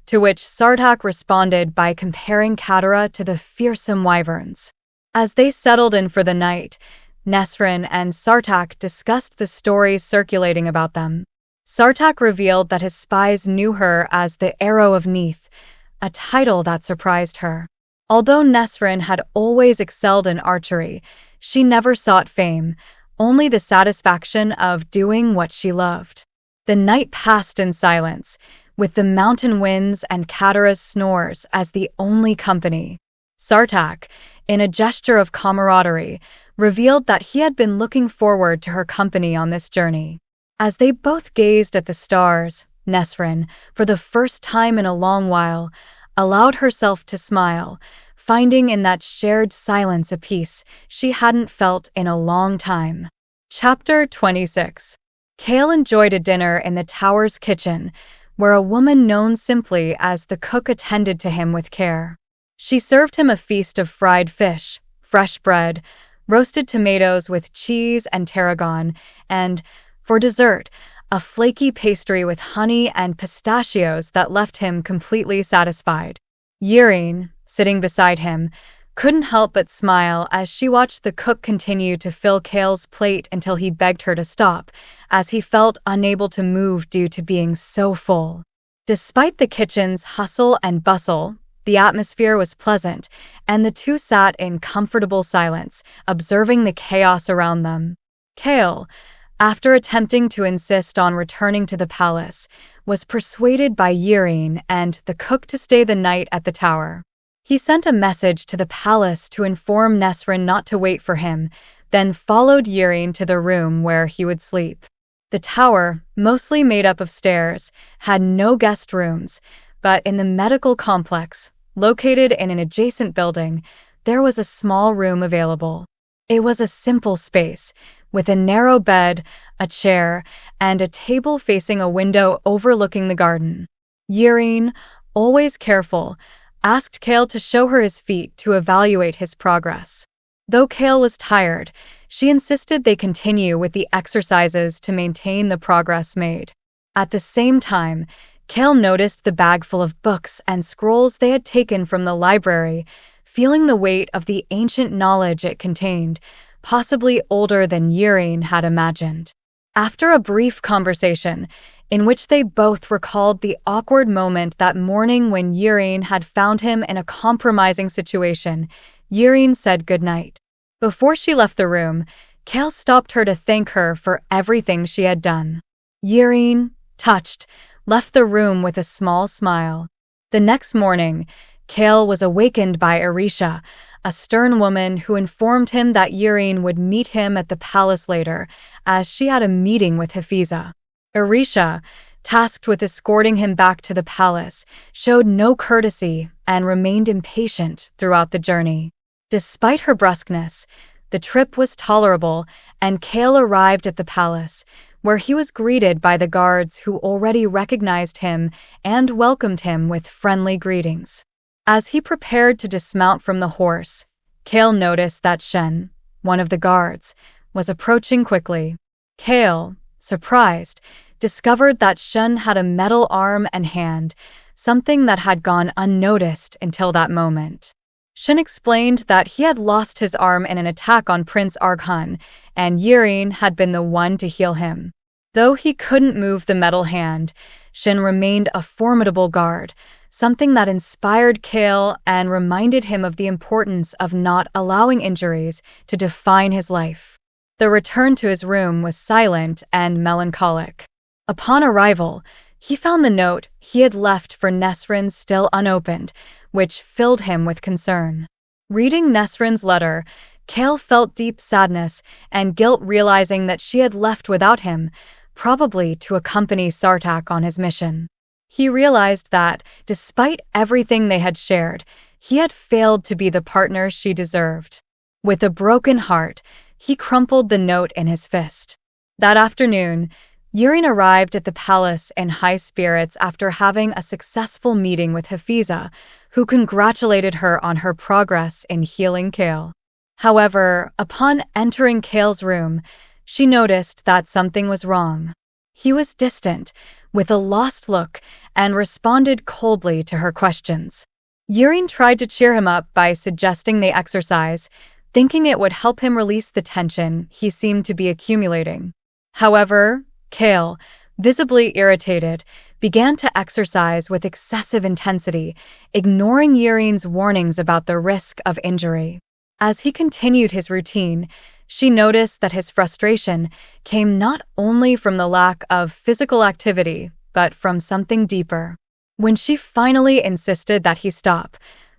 to which Sartak responded by comparing Katara to the fearsome wyverns. As they settled in for the night, Nesryn and Sartak discussed the stories circulating about them. Sartak revealed that his spies knew her as the Arrow of Neith, a title that surprised her. Although Nesryn had always excelled in archery, she never sought fame, only the satisfaction of doing what she loved. The night passed in silence, with the mountain winds and Katara's snores as the only company. Sartak, in a gesture of camaraderie, revealed that he had been looking forward to her company on this journey. As they both gazed at the stars, Nesryn, for the first time in a long while, allowed herself to smile, finding in that shared silence a peace she hadn't felt in a long time. Chapter 26. Chaol enjoyed a dinner in the tower's kitchen, where a woman known simply as the cook attended to him with care. She served him a feast of fried fish, fresh bread, roasted tomatoes with cheese and tarragon, and, for dessert, a flaky pastry with honey and pistachios that left him completely satisfied. Yireen, sitting beside him, couldn't help but smile as she watched the cook continue to fill Chaol's plate until he begged her to stop, as he felt unable to move due to being so full. Despite the kitchen's hustle and bustle, the atmosphere was pleasant, and the two sat in comfortable silence, observing the chaos around them. Chaol, after attempting to insist on returning to the palace, was persuaded by Yireen and the cook to stay the night at the tower. He sent a message to the palace to inform Nesryn not to wait for him, then followed Yireen to the room where he would sleep. The tower, mostly made up of stairs, had no guest rooms, but in the medical complex, located in an adjacent building, there was a small room available. It was a simple space, with a narrow bed, a chair, and a table facing a window overlooking the garden. Yireen, always careful, asked Chaol to show her his feet to evaluate his progress. Though Chaol was tired, she insisted they continue with the exercises to maintain the progress made. At the same time, Chaol noticed the bag full of books and scrolls they had taken from the library, feeling the weight of the ancient knowledge it contained, possibly older than Yireen had imagined. After a brief conversation, in which they both recalled the awkward moment that morning when Yireen had found him in a compromising situation, Yireen said goodnight. Before she left the room, Chaol stopped her to thank her for everything she had done. Yireen, touched, left the room with a small smile. The next morning, Chaol was awakened by Arisha, a stern woman who informed him that Yireen would meet him at the palace later, as she had a meeting with Hafiza. Arisha, tasked with escorting him back to the palace, showed no courtesy and remained impatient throughout the journey. Despite her brusqueness, the trip was tolerable, and Chaol arrived at the palace, where he was greeted by the guards who already recognized him and welcomed him with friendly greetings. As he prepared to dismount from the horse, Chaol noticed that Shen, one of the guards, was approaching quickly. Chaol, surprised, discovered that Shen had a metal arm and hand, something that had gone unnoticed until that moment. Shen explained that he had lost his arm in an attack on Prince Arghun, and Yireen had been the one to heal him. Though he couldn't move the metal hand, Shen remained a formidable guard, something that inspired Chaol and reminded him of the importance of not allowing injuries to define his life. The return to his room was silent and melancholic. Upon arrival, he found the note he had left for Nesryn still unopened, which filled him with concern. Reading Nesryn's letter, Chaol felt deep sadness and guilt, realizing that she had left without him, probably to accompany Sartak on his mission. He realized that, despite everything they had shared, he had failed to be the partner she deserved. With a broken heart, he crumpled the note in his fist. That afternoon, Yireen arrived at the palace in high spirits after having a successful meeting with Hafiza, who congratulated her on her progress in healing Chaol. However, upon entering Chaol's room, she noticed that something was wrong. He was distant, with a lost look, and responded coldly to her questions. Yireen tried to cheer him up by suggesting they exercise, thinking it would help him release the tension he seemed to be accumulating. However, Chaol, visibly irritated, began to exercise with excessive intensity, ignoring Yireen's warnings about the risk of injury. As he continued his routine, she noticed that his frustration came not only from the lack of physical activity, but from something deeper. When she finally insisted that he stop,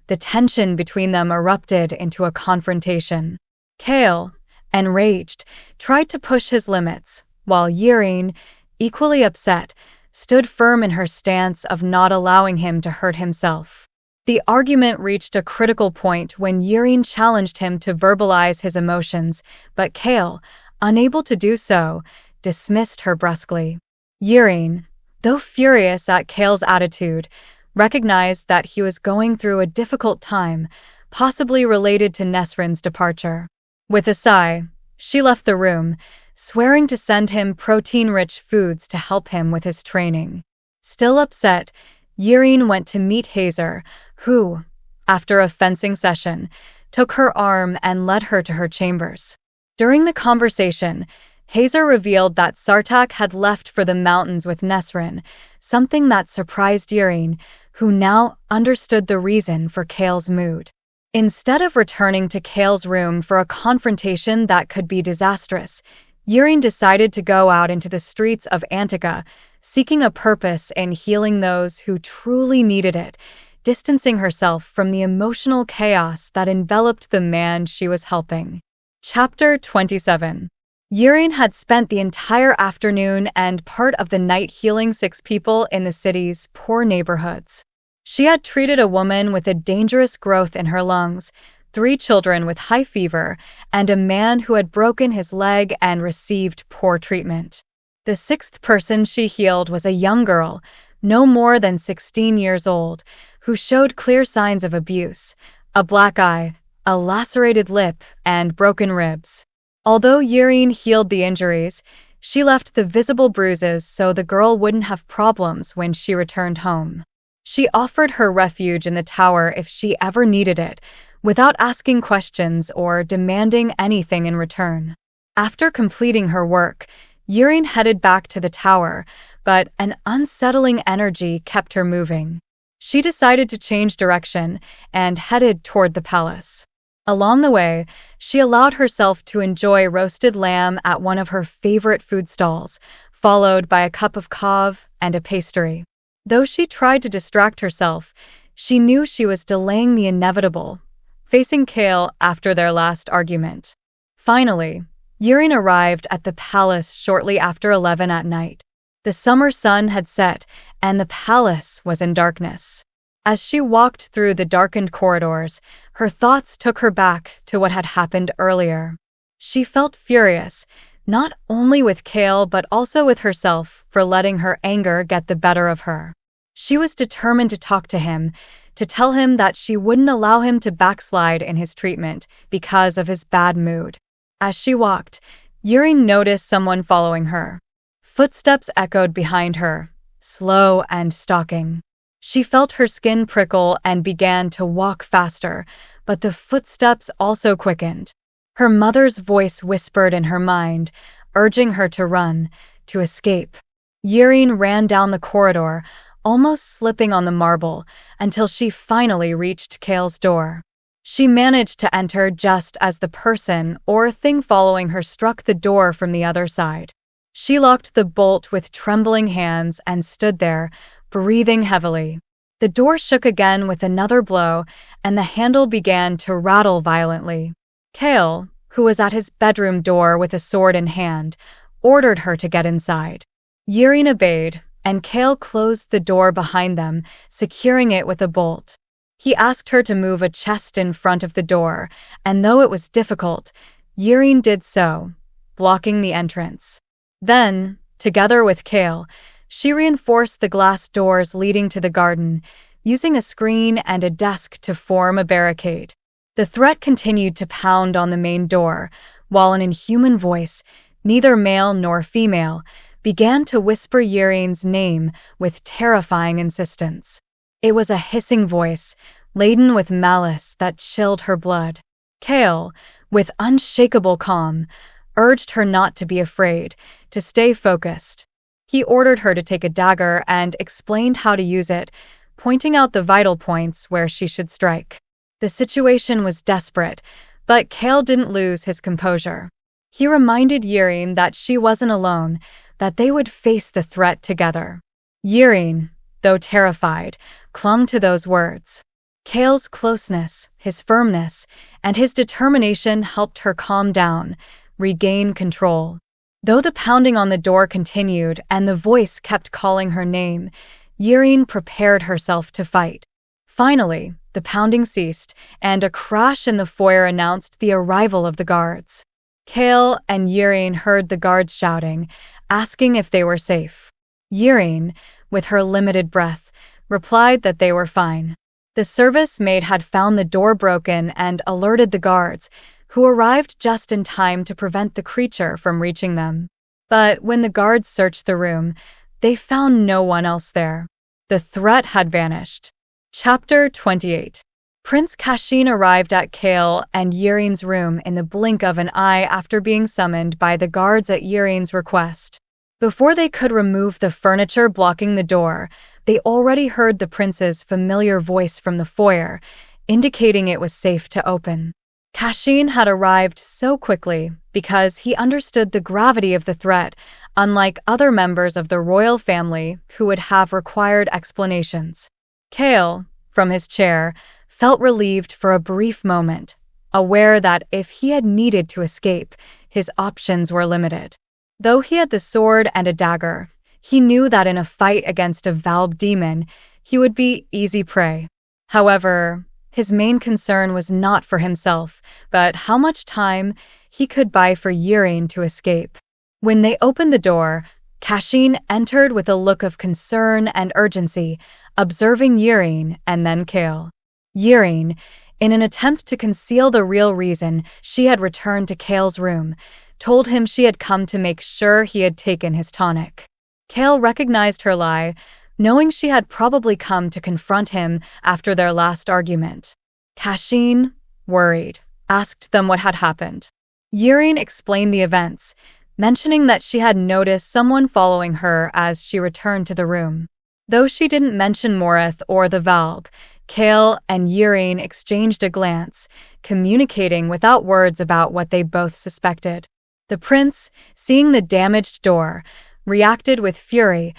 the tension between them erupted into a confrontation. Chaol, enraged, tried to push his limits, while Yireen, equally upset, stood firm in her stance of not allowing him to hurt himself. The argument reached a critical point when Yireen challenged him to verbalize his emotions, but Chaol, unable to do so, dismissed her brusquely. Yireen, though furious at Chaol's attitude, recognized that he was going through a difficult time, possibly related to Nesryn's departure. With a sigh, she left the room, swearing to send him protein-rich foods to help him with his training. Still upset, Yireen went to meet Hazer, who, after a fencing session, took her arm and led her to her chambers. During the conversation, Hazer revealed that Sartak had left for the mountains with Nesryn, something that surprised Yireen, who now understood the reason for Chaol's mood. Instead of returning to Chaol's room for a confrontation that could be disastrous, Yireen decided to go out into the streets of Antica, seeking a purpose in healing those who truly needed it, distancing herself from the emotional chaos that enveloped the man she was helping. Chapter 27. Yireen had spent the entire afternoon and part of the night healing 6 people in the city's poor neighborhoods. She had treated a woman with a dangerous growth in her lungs, 3 children with high fever, and a man who had broken his leg and received poor treatment. The 6th person she healed was a young girl, no more than 16 years old, who showed clear signs of abuse, a black eye, a lacerated lip, and broken ribs. Although Yireen healed the injuries, she left the visible bruises so the girl wouldn't have problems when she returned home. She offered her refuge in the tower if she ever needed it, without asking questions or demanding anything in return. After completing her work, Yireen headed back to the tower, but an unsettling energy kept her moving. She decided to change direction and headed toward the palace. Along the way, she allowed herself to enjoy roasted lamb at one of her favorite food stalls, followed by a cup of kava and a pastry. Though she tried to distract herself, she knew she was delaying the inevitable, facing Chaol after their last argument. Finally, Yireen arrived at the palace shortly after 11 at night. The summer sun had set, and the palace was in darkness. As she walked through the darkened corridors, her thoughts took her back to what had happened earlier. She felt furious, not only with Chaol but also with herself for letting her anger get the better of her. She was determined to talk to him, to tell him that she wouldn't allow him to backslide in his treatment because of his bad mood. As she walked, Yireen noticed someone following her. Footsteps echoed behind her, slow and stalking. She felt her skin prickle and began to walk faster, but the footsteps also quickened. Her mother's voice whispered in her mind, urging her to run, to escape. Yireen ran down the corridor, almost slipping on the marble, until she finally reached Chaol's door. She managed to enter just as the person or thing following her struck the door from the other side. She locked the bolt with trembling hands and stood there, breathing heavily. The door shook again with another blow, and the handle began to rattle violently. Chaol, who was at his bedroom door with a sword in hand, ordered her to get inside. Yireen obeyed, and Chaol closed the door behind them, securing it with a bolt. He asked her to move a chest in front of the door, and though it was difficult, Yireen did so, blocking the entrance. Then, together with Chaol, she reinforced the glass doors leading to the garden, using a screen and a desk to form a barricade. The threat continued to pound on the main door, while an inhuman voice, neither male nor female, began to whisper Yireen's name with terrifying insistence. It was a hissing voice, laden with malice that chilled her blood. Chaol, with unshakable calm, urged her not to be afraid, to stay focused. He ordered her to take a dagger and explained how to use it, pointing out the vital points where she should strike. The situation was desperate, but Chaol didn't lose his composure. He reminded Yireen that she wasn't alone, that they would face the threat together. Yireen, though terrified, clung to those words. Chaol's closeness, his firmness, and his determination helped her calm down, regain control. Though the pounding on the door continued and the voice kept calling her name, Yireen prepared herself to fight. Finally, the pounding ceased, and a crash in the foyer announced the arrival of the guards. Chaol and Yireen heard the guards shouting, asking if they were safe. Yireen, with her limited breath, replied that they were fine. The service maid had found the door broken and alerted the guards, who arrived just in time to prevent the creature from reaching them. But when the guards searched the room, they found no one else there. The threat had vanished. Chapter 28. Prince Kashin arrived at Chaol and Yireen's room in the blink of an eye after being summoned by the guards at Yireen's request. Before they could remove the furniture blocking the door, they already heard the prince's familiar voice from the foyer, indicating it was safe to open. Kashin had arrived so quickly because he understood the gravity of the threat, unlike other members of the royal family who would have required explanations. Chaol, from his chair, felt relieved for a brief moment, aware that if he had needed to escape, his options were limited. Though he had the sword and a dagger, he knew that in a fight against a vowed demon, he would be easy prey. However, his main concern was not for himself, but how much time he could buy for Yireen to escape. When they opened the door, Kashin entered with a look of concern and urgency, observing Yireen and then Chaol. Yireen, in an attempt to conceal the real reason she had returned to Chaol's room, told him she had come to make sure he had taken his tonic. Chaol recognized her lie, knowing she had probably come to confront him after their last argument. Kashin, worried, asked them what had happened. Yireen explained the events, mentioning that she had noticed someone following her as she returned to the room. Though she didn't mention Morith or the Valg, Chaol and Yireen exchanged a glance, communicating without words about what they both suspected. The prince, seeing the damaged door, reacted with fury,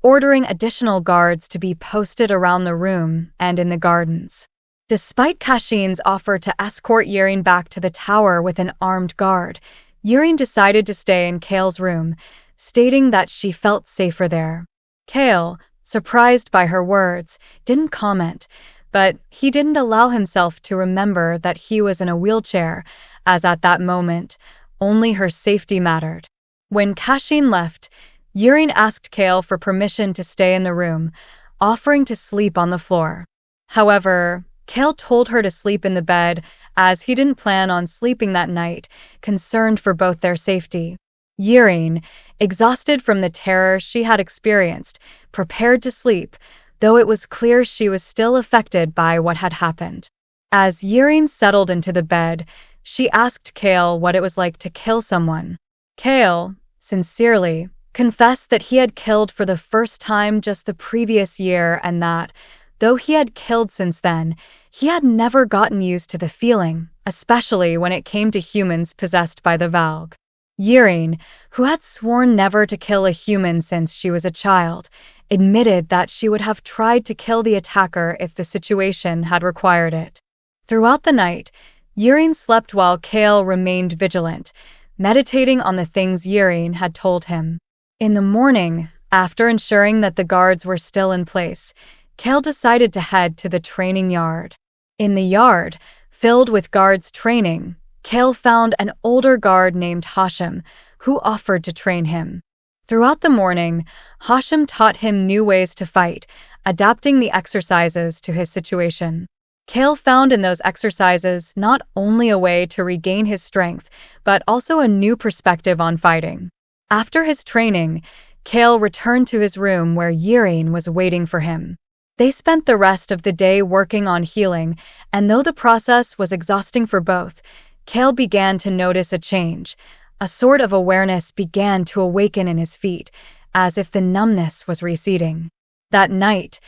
ordering additional guards to be posted around the room and in the gardens. Despite Kashin's offer to escort Yireen back to the tower with an armed guard, Yireen decided to stay in Chaol's room, stating that she felt safer there. Chaol, surprised by her words, didn't comment, but he didn't allow himself to remember that he was in a wheelchair, as at that moment, only her safety mattered. When Kashin left, Yireen asked Chaol for permission to stay in the room, offering to sleep on the floor. However, Chaol told her to sleep in the bed, as he didn't plan on sleeping that night, concerned for both their safety. Yireen, exhausted from the terror she had experienced, prepared to sleep, though it was clear she was still affected by what had happened. As Yireen settled into the bed, she asked Chaol what it was like to kill someone. Chaol, sincerely, confessed that he had killed for the first time just the previous year and that, though he had killed since then, he had never gotten used to the feeling, especially when it came to humans possessed by the Valg. Yireen, who had sworn never to kill a human since she was a child, admitted that she would have tried to kill the attacker if the situation had required it. Throughout the night, Yireen slept while Chaol remained vigilant, meditating on the things Yireen had told him. In the morning, after ensuring that the guards were still in place, Chaol decided to head to the training yard. In the yard, filled with guards training, Chaol found an older guard named Hashim, who offered to train him. Throughout the morning, Hashim taught him new ways to fight, adapting the exercises to his situation. Chaol found in those exercises not only a way to regain his strength, but also a new perspective on fighting. After his training, Chaol returned to his room where Yireen was waiting for him. They spent the rest of the day working on healing, and though the process was exhausting for both, Chaol began to notice a change. A sort of awareness began to awaken in his feet, as if the numbness was receding. That night,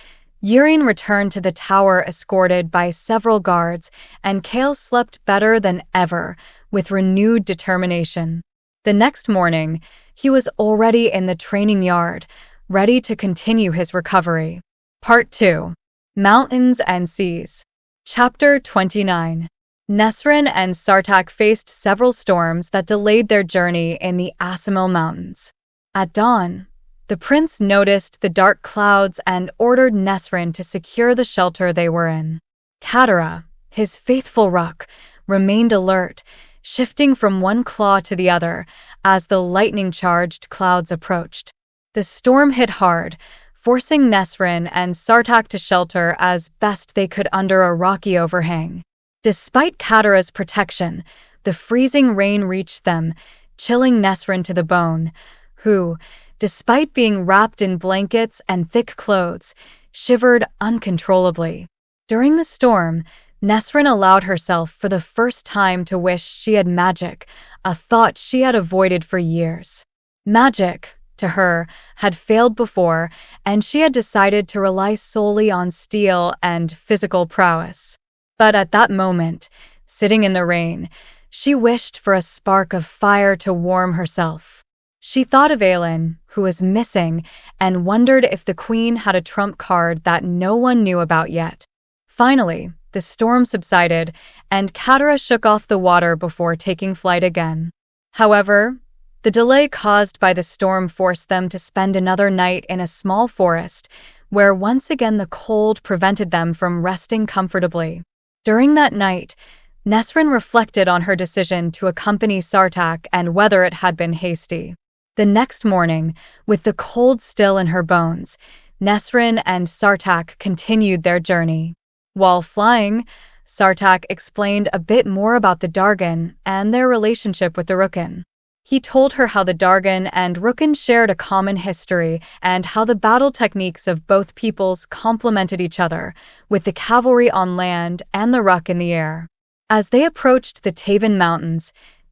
Yireen returned to the tower escorted by several guards, and Chaol slept better than ever, with renewed determination. The next morning, he was already in the training yard, ready to continue his recovery. Part 2. Mountains and Seas. Chapter 29. Nesryn and Sartaq faced several storms that delayed their journey in the Asimil Mountains. At dawn, the prince noticed the dark clouds and ordered Nesryn to secure the shelter they were in. Katara, his faithful rook, remained alert, shifting from one claw to the other as the lightning-charged clouds approached. The storm hit hard, forcing Nesryn and Sartaq to shelter as best they could under a rocky overhang. Despite Katara's protection, the freezing rain reached them, chilling Nesryn to the bone, who, despite being wrapped in blankets and thick clothes, shivered uncontrollably. During the storm, Nesryn allowed herself for the first time to wish she had magic, a thought she had avoided for years. Magic, to her, had failed before, and she had decided to rely solely on steel and physical prowess. But at that moment, sitting in the rain, she wished for a spark of fire to warm herself. She thought of Aelin, who was missing, and wondered if the queen had a trump card that no one knew about yet. Finally, the storm subsided, and Katara shook off the water before taking flight again. However, the delay caused by the storm forced them to spend another night in a small forest, where once again the cold prevented them from resting comfortably. During that night, Nesryn reflected on her decision to accompany Sartaq and whether it had been hasty. The next morning, with the cold still in her bones, Nesryn and Sartaq continued their journey. While flying, Sartaq explained a bit more about the Dargan and their relationship with the Rukn. He told her how the Dargan and Rukn shared a common history and how the battle techniques of both peoples complemented each other, with the cavalry on land and the Ruk in the air. As they approached the Taven Mountains,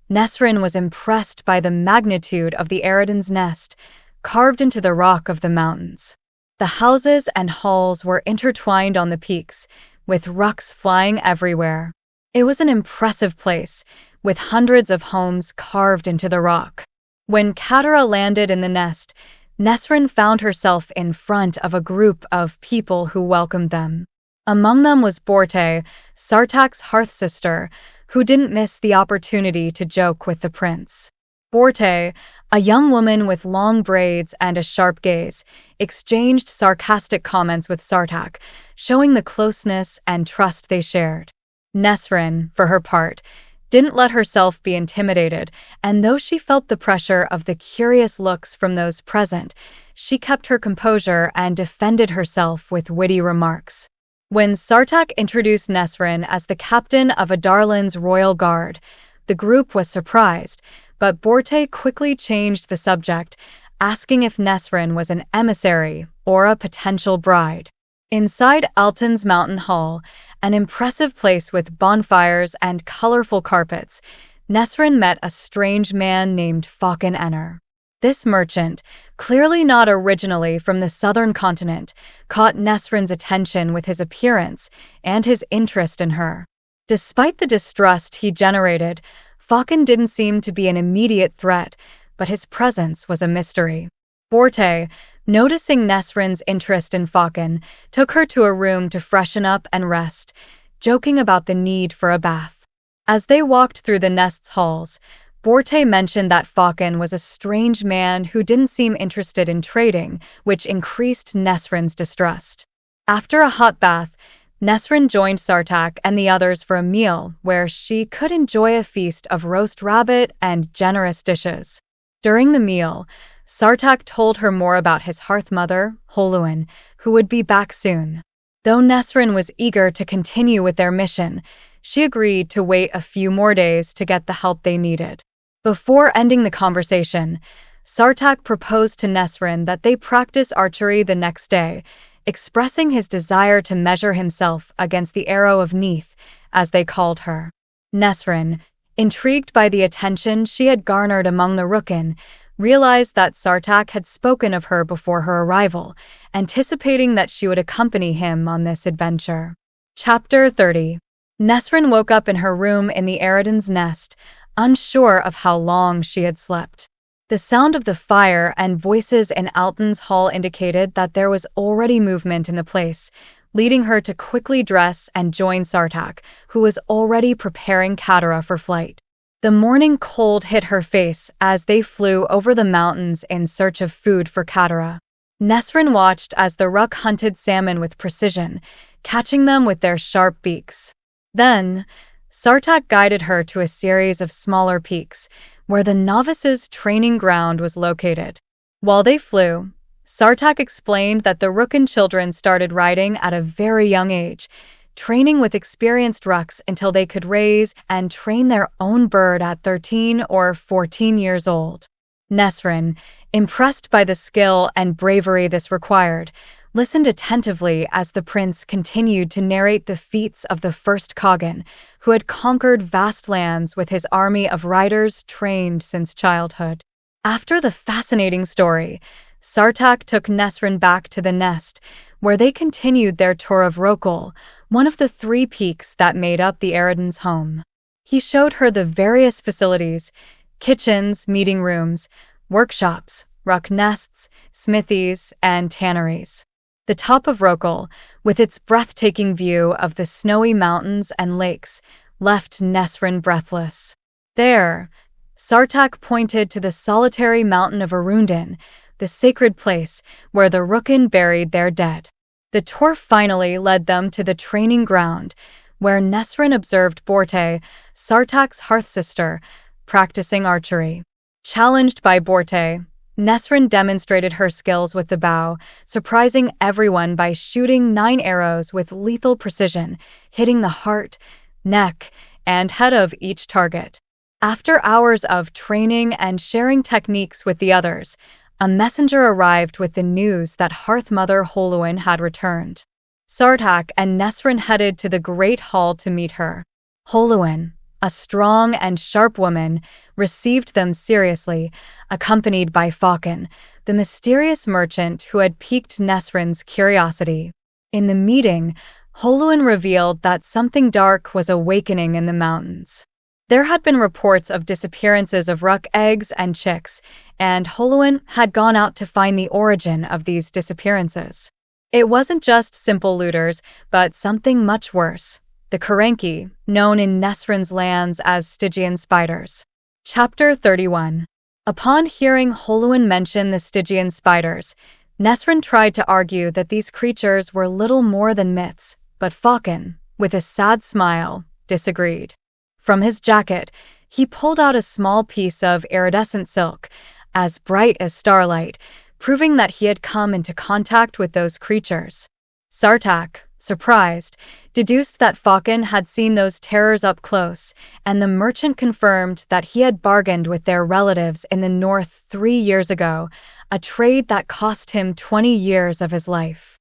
Nesryn was impressed by the magnitude of the Eridan's nest, carved into the rock of the mountains. The houses and halls were intertwined on the peaks, with Ruks flying everywhere. It was an impressive place, with hundreds of homes carved into the rock. When Katara landed in the nest, Nesryn found herself in front of a group of people who welcomed them. Among them was Borte, Sartaq's hearth-sister, who didn't miss the opportunity to joke with the prince. Borte, a young woman with long braids and a sharp gaze, exchanged sarcastic comments with Sartaq, showing the closeness and trust they shared. Nesryn, for her part, didn't let herself be intimidated, and though she felt the pressure of the curious looks from those present, she kept her composure and defended herself with witty remarks. When Sartaq introduced Nesryn as the captain of Adarlan's royal guard, the group was surprised, but Borte quickly changed the subject, asking if Nesryn was an emissary or a potential bride. Inside Alton's Mountain Hall, an impressive place with bonfires and colorful carpets, Nesryn met a strange man named Faucon Enner. This merchant, clearly not originally from the southern continent, caught Nesryn's attention with his appearance and his interest in her. Despite the distrust he generated, Faucon didn't seem to be an immediate threat, but his presence was a mystery. Borte, noticing Nesryn's interest in Faucon, took her to a room to freshen up and rest, joking about the need for a bath. As they walked through the nest's halls, Borte mentioned that Faucon was a strange man who didn't seem interested in trading, which increased Nesryn's distrust. After a hot bath, Nesryn joined Sartaq and the others for a meal where she could enjoy a feast of roast rabbit and generous dishes. During the meal, Sartaq told her more about his hearth mother, Holuan, who would be back soon. Though Nesryn was eager to continue with their mission, she agreed to wait a few more days to get the help they needed. Before ending the conversation, Sartaq proposed to Nesryn that they practice archery the next day, expressing his desire to measure himself against the arrow of Neith, as they called her. Nesryn, intrigued by the attention she had garnered among the Rukn, realized that Sartaq had spoken of her before her arrival, anticipating that she would accompany him on this adventure. Chapter 30. Nesryn woke up in her room in the Eridan's nest, unsure of how long she had slept. The sound of the fire and voices in Alton's hall indicated that there was already movement in the place, leading her to quickly dress and join Sartaq, who was already preparing Katara for flight. The morning cold hit her face as they flew over the mountains in search of food for Katara. Nesryn watched as the Rook hunted salmon with precision, catching them with their sharp beaks. Then, Sartaq guided her to a series of smaller peaks, where the novices' training ground was located. While they flew, Sartaq explained that the Rookin children started riding at a very young age, training with experienced Rooks until they could raise and train their own bird at 13 or 14 years old. Nesryn, impressed by the skill and bravery this required, listened attentively as the prince continued to narrate the feats of the first khagan, who had conquered vast lands with his army of riders trained since childhood. After the fascinating story, Sartaq took Nesryn back to the nest, where they continued their tour of Rokol, one of the 3 peaks that made up the Eridan's home. He showed her the various facilities: kitchens, meeting rooms, workshops, rock nests, smithies, and tanneries. The top of Rokol, with its breathtaking view of the snowy mountains and lakes, left Nesryn breathless. There, Sartaq pointed to the solitary mountain of Arundin, the sacred place where the Rookin buried their dead. The tour finally led them to the training ground, where Nesryn observed Borte, Sartaq's hearth-sister, practicing archery. Challenged by Borte, Nesryn demonstrated her skills with the bow, surprising everyone by shooting 9 arrows with lethal precision, hitting the heart, neck, and head of each target. After hours of training and sharing techniques with the others, a messenger arrived with the news that Hearth Mother Holuin had returned. Sartaq and Nesryn headed to the Great Hall to meet her. Holuin, a strong and sharp woman, received them seriously, accompanied by Faucon, the mysterious merchant who had piqued Nesryn's curiosity. In the meeting, Holuin revealed that something dark was awakening in the mountains. There had been reports of disappearances of Rook eggs and chicks, and Holuin had gone out to find the origin of these disappearances. It wasn't just simple looters, but something much worse: the Karenki, known in Nesryn's lands as Stygian spiders. Chapter 31. Upon hearing Holuin mention the Stygian spiders, Nesryn tried to argue that these creatures were little more than myths, but Faucon, with a sad smile, disagreed. From his jacket, he pulled out a small piece of iridescent silk, as bright as starlight, proving that he had come into contact with those creatures. Sartaq, surprised, deduced that Faucon had seen those terrors up close, and the merchant confirmed that he had bargained with their relatives in the north 3 years ago, a trade that cost him 20 years of his life.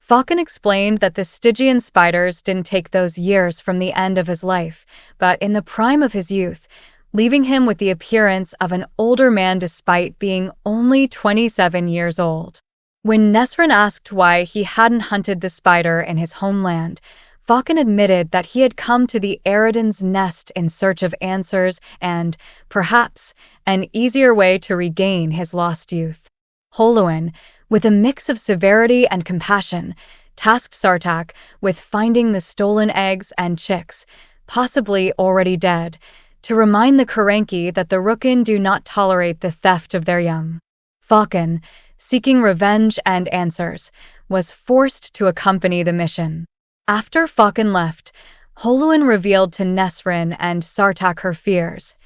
Faucon explained that the Stygian spiders didn't take those years from the end of his life, but in the prime of his youth, leaving him with the appearance of an older man despite being only 27 years old. When Nesryn asked why he hadn't hunted the spider in his homeland, Faucon admitted that he had come to the Eridan's nest in search of answers and, perhaps, an easier way to regain his lost youth. Holuin, with a mix of severity and compassion, tasked Sartaq with finding the stolen eggs and chicks, possibly already dead, to remind the Karenki that the Rookin do not tolerate the theft of their young. Faucon, seeking revenge and answers, was forced to accompany the mission. After Faucon left, Holuin revealed to Nesryn and Sartaq her fears.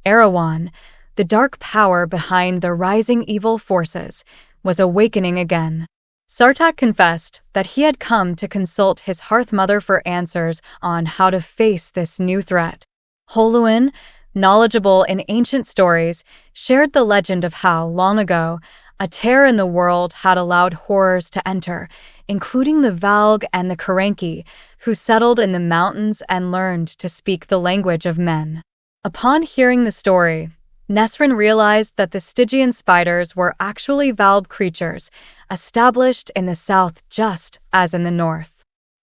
Erewhon, the dark power behind the rising evil forces, was awakening again. Sartaq confessed that he had come to consult his Hearth Mother for answers on how to face this new threat. Holuin, knowledgeable in ancient stories, shared the legend of how, long ago, a tear in the world had allowed horrors to enter, including the Valg and the Karenki, who settled in the mountains and learned to speak the language of men. Upon hearing the story, Nesryn realized that the Stygian spiders were actually Valb creatures, established in the south just as in the north.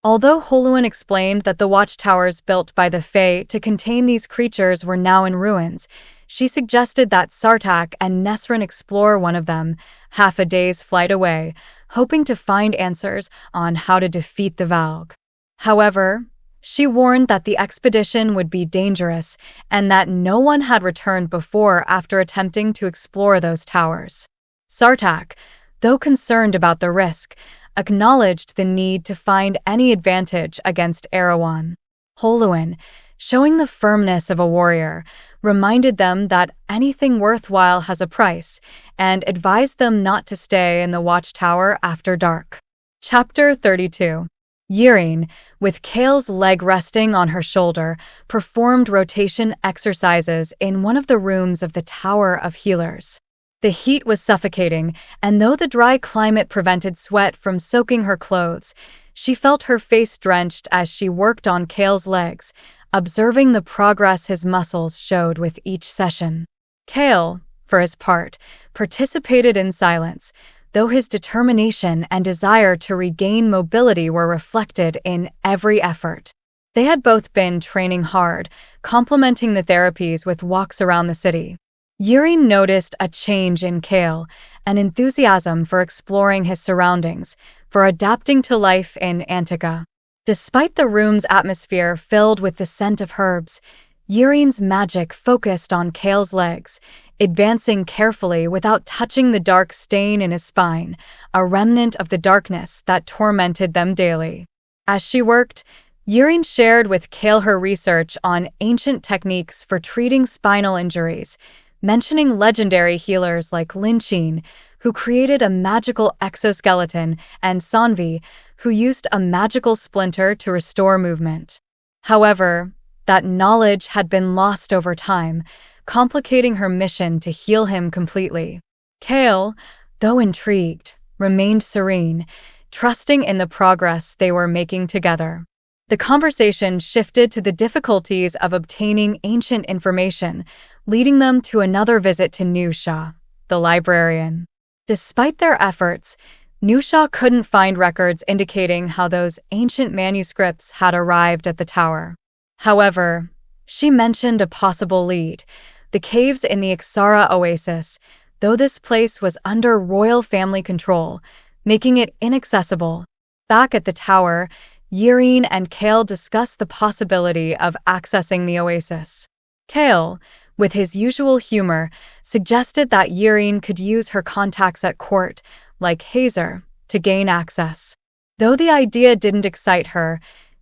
Although Holuin explained that the watchtowers built by the Fae to contain these creatures were now in ruins, she suggested that Sartaq and Nesryn explore one of them, half a day's flight away, hoping to find answers on how to defeat the Valg. However, she warned that the expedition would be dangerous and that no one had returned before after attempting to explore those towers. Sartaq, though concerned about the risk, acknowledged the need to find any advantage against Erewhon. Holuan, showing the firmness of a warrior, reminded them that anything worthwhile has a price and advised them not to stay in the watchtower after dark. Chapter 32. Yrene, with Chaol's leg resting on her shoulder, performed rotation exercises in one of the rooms of the Tower of Healers. The heat was suffocating, and though the dry climate prevented sweat from soaking her clothes, she felt her face drenched as she worked on Chaol's legs, observing the progress his muscles showed with each session. Chaol, for his part, participated in silence, though his determination and desire to regain mobility were reflected in every effort. They had both been training hard, complementing the therapies with walks around the city. Yrene noticed a change in Chaol, an enthusiasm for exploring his surroundings, for adapting to life in Antica. Despite the room's atmosphere filled with the scent of herbs, Yrene's magic focused on Chaol's legs, advancing carefully without touching the dark stain in his spine, a remnant of the darkness that tormented them daily. As she worked, Yrene shared with Chaol her research on ancient techniques for treating spinal injuries, mentioning legendary healers like Lynchine, who created a magical exoskeleton, and Sanvi, who used a magical splinter to restore movement. However, that knowledge had been lost over time, complicating her mission to heal him completely. Chaol, though intrigued, remained serene, trusting in the progress they were making together. The conversation shifted to the difficulties of obtaining ancient information, leading them to another visit to Nusha, the librarian. Despite their efforts, Nusha couldn't find records indicating how those ancient manuscripts had arrived at the tower. However, she mentioned a possible lead, the caves in the Ixara oasis, though this place was under royal family control, making it inaccessible. Back at the tower, Yrene and Chaol discussed the possibility of accessing the oasis. Chaol, with his usual humor, suggested that Yrene could use her contacts at court, like Hazer, to gain access. Though the idea didn't excite her,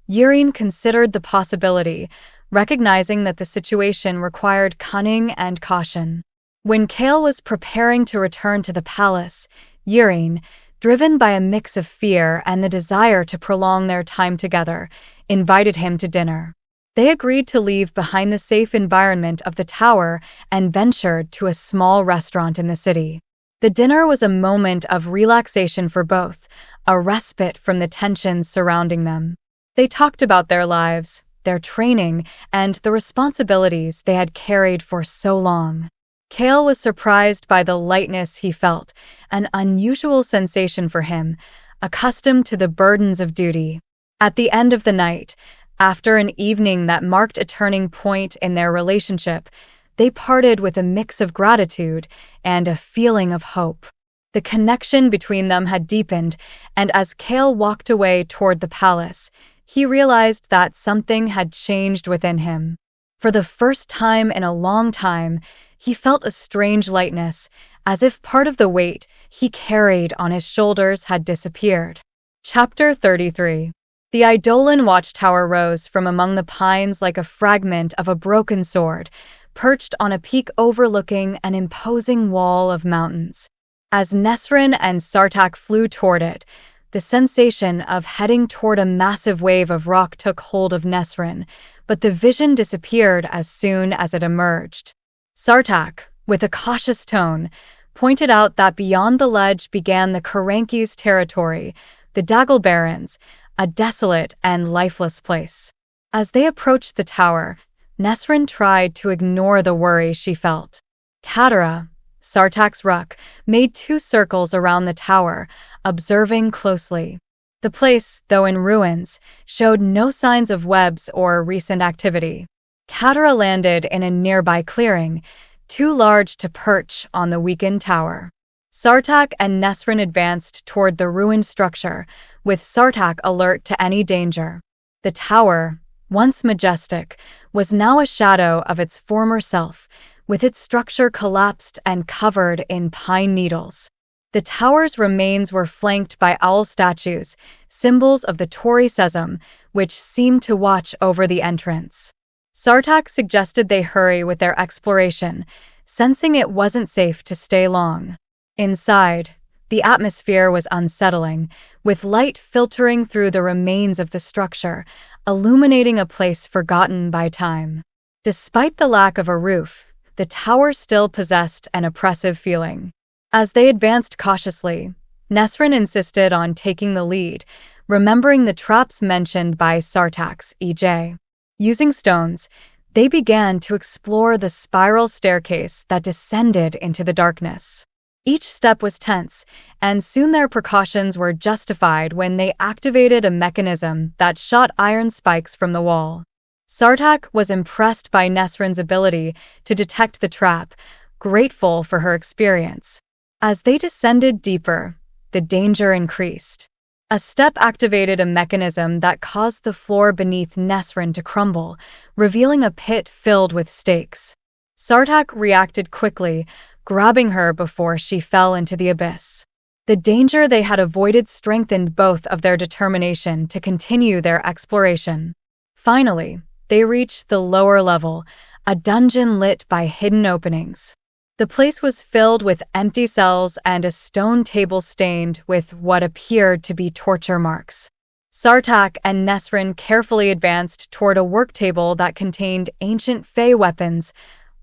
Yrene considered the possibility, recognizing that the situation required cunning and caution. When Chaol was preparing to return to the palace, Yrene, driven by a mix of fear and the desire to prolong their time together, invited him to dinner. They agreed to leave behind the safe environment of the tower and ventured to a small restaurant in the city. The dinner was a moment of relaxation for both, a respite from the tensions surrounding them. They talked about their lives, their training, and the responsibilities they had carried for so long. Chaol was surprised by the lightness he felt, an unusual sensation for him, accustomed to the burdens of duty. At the end of the night, after an evening that marked a turning point in their relationship, they parted with a mix of gratitude and a feeling of hope. The connection between them had deepened, and as Chaol walked away toward the palace, he realized that something had changed within him. For the first time in a long time, he felt a strange lightness, as if part of the weight he carried on his shoulders had disappeared. Chapter 33. The Eidolon watchtower rose from among the pines like a fragment of a broken sword, perched on a peak overlooking an imposing wall of mountains. As Nesryn and Sartaq flew toward it, the sensation of heading toward a massive wave of rock took hold of Nesryn, but the vision disappeared as soon as it emerged. Sartaq, with a cautious tone, pointed out that beyond the ledge began the Karanki's territory, the Daggle Barrens, a desolate and lifeless place. As they approached the tower, Nesryn tried to ignore the worry she felt. Katara, Sartaq's Ruck, made 2 circles around the tower, observing closely. The place, though in ruins, showed no signs of webs or recent activity. Katara landed in a nearby clearing, too large to perch on the weakened tower. Sartaq and Nesryn advanced toward the ruined structure, with Sartaq alert to any danger. The tower, once majestic, was now a shadow of its former self, with its structure collapsed and covered in pine needles. The tower's remains were flanked by owl statues, symbols of the Tower of Cesme, which seemed to watch over the entrance. Sartaq suggested they hurry with their exploration, sensing it wasn't safe to stay long. Inside, the atmosphere was unsettling, with light filtering through the remains of the structure, illuminating a place forgotten by time. Despite the lack of a roof, the tower still possessed an oppressive feeling. As they advanced cautiously, Nesryn insisted on taking the lead, remembering the traps mentioned by Sartaq's EJ. Using stones, they began to explore the spiral staircase that descended into the darkness. Each step was tense, and soon their precautions were justified when they activated a mechanism that shot iron spikes from the wall. Sartaq was impressed by Nesryn's ability to detect the trap, grateful for her experience. As they descended deeper, the danger increased. A step activated a mechanism that caused the floor beneath Nesryn to crumble, revealing a pit filled with stakes. Sartaq reacted quickly, grabbing her before she fell into the abyss. The danger they had avoided strengthened both of their determination to continue their exploration. Finally, they reached the lower level, a dungeon lit by hidden openings. The place was filled with empty cells and a stone table stained with what appeared to be torture marks. Sartaq and Nesryn carefully advanced toward a work table that contained ancient Fey weapons,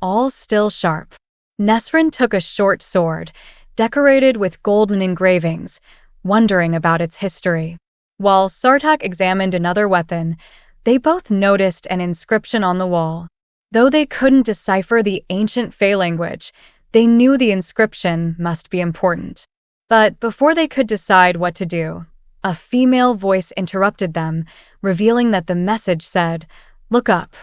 all still sharp. Nesryn took a short sword, decorated with golden engravings, wondering about its history. While Sartaq examined another weapon, they both noticed an inscription on the wall. Though they couldn't decipher the ancient Fey language, they knew the inscription must be important. But before they could decide what to do, a female voice interrupted them, revealing that the message said, "Look up."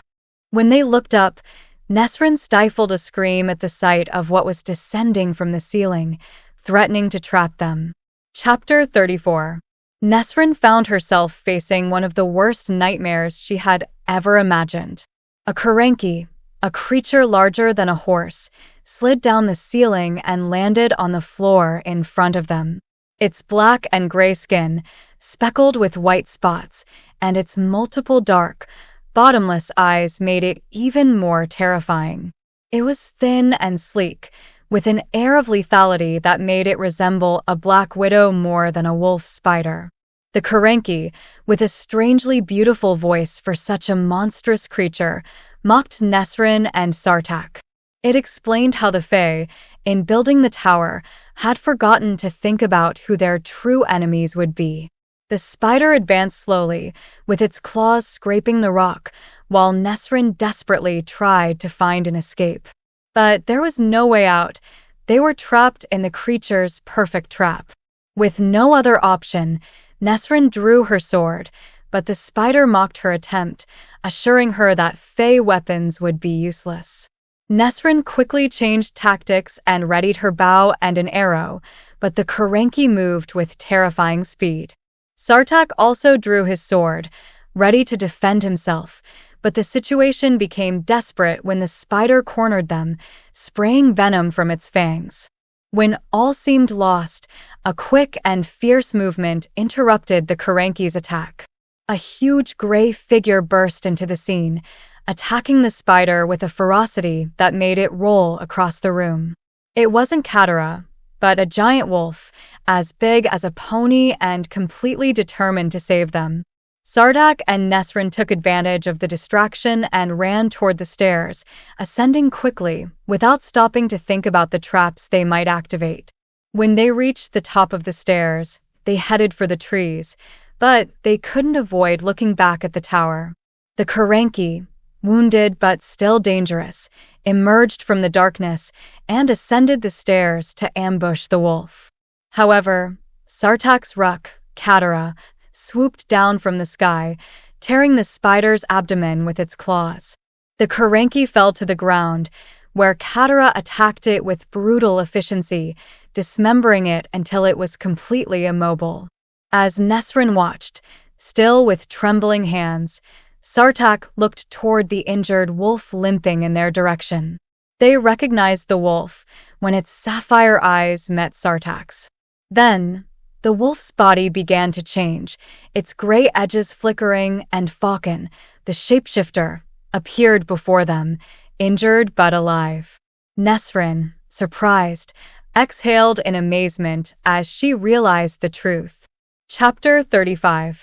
When they looked up, Nesryn stifled a scream at the sight of what was descending from the ceiling, threatening to trap them. Chapter 34. Nesryn found herself facing one of the worst nightmares she had ever imagined. A Kerenki, a creature larger than a horse, slid down the ceiling and landed on the floor in front of them. Its black and gray skin, speckled with white spots, and its multiple dark, bottomless eyes made it even more terrifying. It was thin and sleek, with an air of lethality that made it resemble a black widow more than a wolf spider. The Kerenki, with a strangely beautiful voice for such a monstrous creature, mocked Nesryn and Sartaq. It explained how the Fae, in building the tower, had forgotten to think about who their true enemies would be. The spider advanced slowly, with its claws scraping the rock, while Nesryn desperately tried to find an escape. But there was no way out. They were trapped in the creature's perfect trap. With no other option, Nesryn drew her sword, but the spider mocked her attempt, assuring her that Fey weapons would be useless. Nesryn quickly changed tactics and readied her bow and an arrow, but the Kerenki moved with terrifying speed. Sartaq also drew his sword, ready to defend himself, but the situation became desperate when the spider cornered them, spraying venom from its fangs. When all seemed lost, a quick and fierce movement interrupted the Kerenki's attack. A huge gray figure burst into the scene, attacking the spider with a ferocity that made it roll across the room. It wasn't Katara, but a giant wolf, as big as a pony and completely determined to save them. Sartaq and Nesryn took advantage of the distraction and ran toward the stairs, ascending quickly, without stopping to think about the traps they might activate. When they reached the top of the stairs, they headed for the trees, but they couldn't avoid looking back at the tower. The Kerenki, wounded but still dangerous, emerged from the darkness and ascended the stairs to ambush the wolf. However, Sartaq's Ruck, Katara, swooped down from the sky, tearing the spider's abdomen with its claws. The Kerenki fell to the ground, where Katara attacked it with brutal efficiency, dismembering it until it was completely immobile. As Nesryn watched, still with trembling hands, Sartaq looked toward the injured wolf limping in their direction. They recognized the wolf when its sapphire eyes met Sartaq's. Then, the wolf's body began to change, its gray edges flickering, and Khagan, the shapeshifter, appeared before them, injured but alive. Nesryn, surprised, exhaled in amazement as she realized the truth. Chapter 35.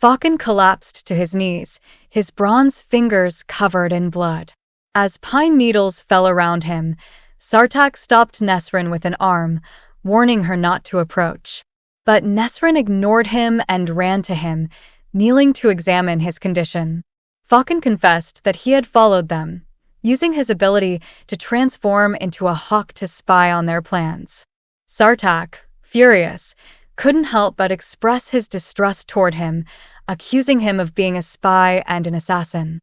Khagan collapsed to his knees, his bronze fingers covered in blood. As pine needles fell around him, Sartaq stopped Nesryn with an arm, warning her not to approach. But Nesryn ignored him and ran to him, kneeling to examine his condition. Khagan confessed that he had followed them, using his ability to transform into a hawk to spy on their plans. Sartaq, furious, couldn't help but express his distrust toward him, accusing him of being a spy and an assassin.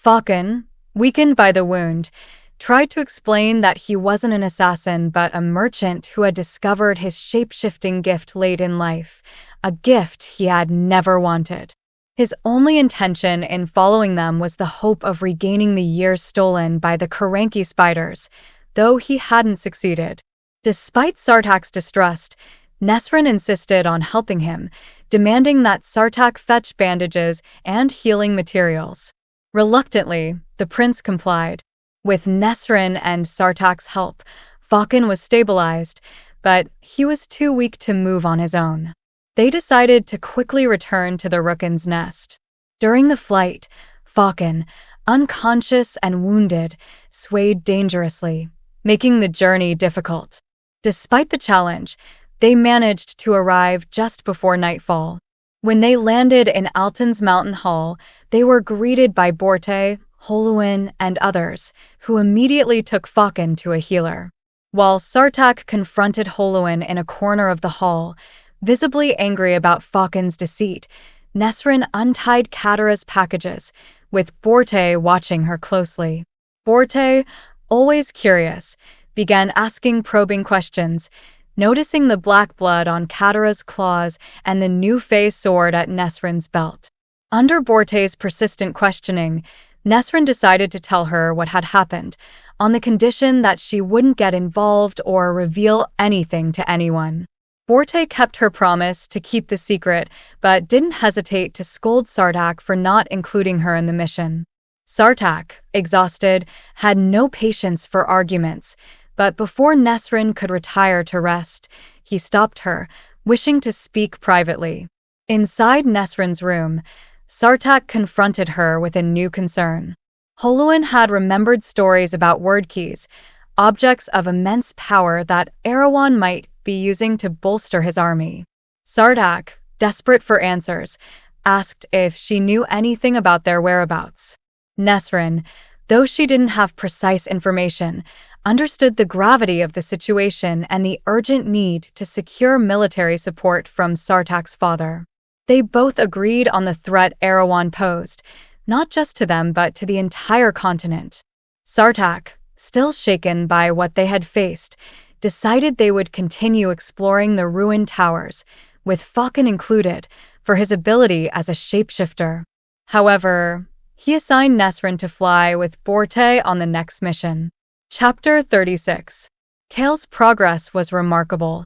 Khagan, weakened by the wound, tried to explain that he wasn't an assassin but a merchant who had discovered his shape-shifting gift late in life, a gift he had never wanted. His only intention in following them was the hope of regaining the years stolen by the Karanki spiders, though he hadn't succeeded. Despite Sartaq's distrust, Nesryn insisted on helping him, demanding that Sartaq fetch bandages and healing materials. Reluctantly, the prince complied. With Nesryn and Sartaq's help, Khagan was stabilized, but he was too weak to move on his own. They decided to quickly return to the Rookin's nest. During the flight, Khagan, unconscious and wounded, swayed dangerously, making the journey difficult. Despite the challenge, they managed to arrive just before nightfall. When they landed in Alton's Mountain Hall, they were greeted by Borte, Holuin, and others, who immediately took Khagan to a healer. While Sartaq confronted Holuin in a corner of the hall, visibly angry about Khagan's deceit, Nesryn untied Katara's packages, with Borte watching her closely. Borte, always curious, began asking probing questions, noticing the black blood on Katara's claws and the new Fey sword at Nesryn's belt. Under Borte's persistent questioning, Nesryn decided to tell her what had happened, on the condition that she wouldn't get involved or reveal anything to anyone. Borte kept her promise to keep the secret, but didn't hesitate to scold Sartaq for not including her in the mission. Sartaq, exhausted, had no patience for arguments, but before Nesryn could retire to rest, he stopped her, wishing to speak privately. Inside Nesryn's room, Sartaq confronted her with a new concern. Holuin had remembered stories about word keys, objects of immense power that Erewhon might be using to bolster his army. Sartaq, desperate for answers, asked if she knew anything about their whereabouts. Nesryn, though she didn't have precise information, understood the gravity of the situation and the urgent need to secure military support from Sartaq's father. They both agreed on the threat Erewhon posed, not just to them but to the entire continent. Sartaq, still shaken by what they had faced, decided they would continue exploring the ruined towers, with Khagan included, for his ability as a shapeshifter. However, he assigned Nesryn to fly with Borte on the next mission. Chapter 36. Chaol's progress was remarkable.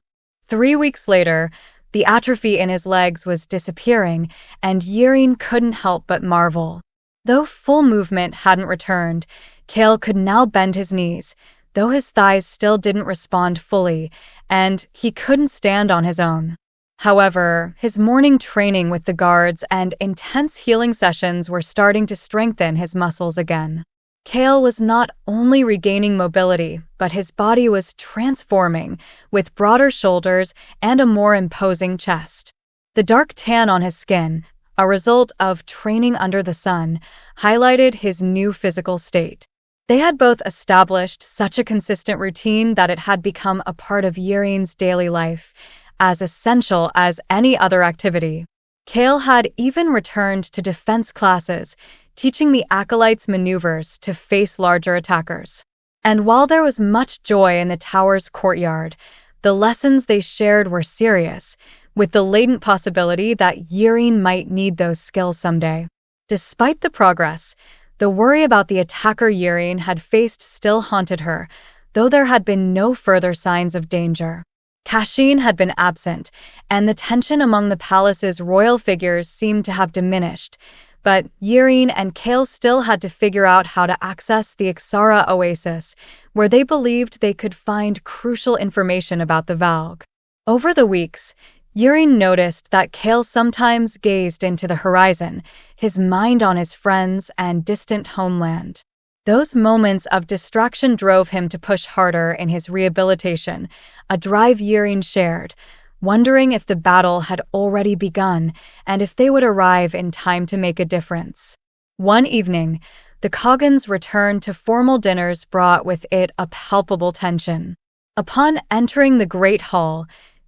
3 weeks later, the atrophy in his legs was disappearing, and Yrene couldn't help but marvel. Though full movement hadn't returned, Chaol could now bend his knees, though his thighs still didn't respond fully, and he couldn't stand on his own. However, his morning training with the guards and intense healing sessions were starting to strengthen his muscles again. Chaol was not only regaining mobility, but his body was transforming, with broader shoulders and a more imposing chest. The dark tan on his skin, a result of training under the sun, highlighted his new physical state. They had both established such a consistent routine that it had become a part of Yrene's daily life, as essential as any other activity. Chaol had even returned to defense classes, teaching the acolytes maneuvers to face larger attackers. And while there was much joy in the tower's courtyard, the lessons they shared were serious, with the latent possibility that Yireen might need those skills someday. Despite the progress, the worry about the attacker Yireen had faced still haunted her, though there had been no further signs of danger. Kashin had been absent, and the tension among the palace's royal figures seemed to have diminished, but Yireen and Chaol still had to figure out how to access the Ixara oasis, where they believed they could find crucial information about the Valg. Over the weeks, Yireen noticed that Chaol sometimes gazed into the horizon, his mind on his friends and distant homeland. Those moments of distraction drove him to push harder in his rehabilitation, a drive Yireen shared, wondering if the battle had already begun and if they would arrive in time to make a difference. One evening, the Khagans returned to formal dinners brought with it a palpable tension. Upon entering the great hall,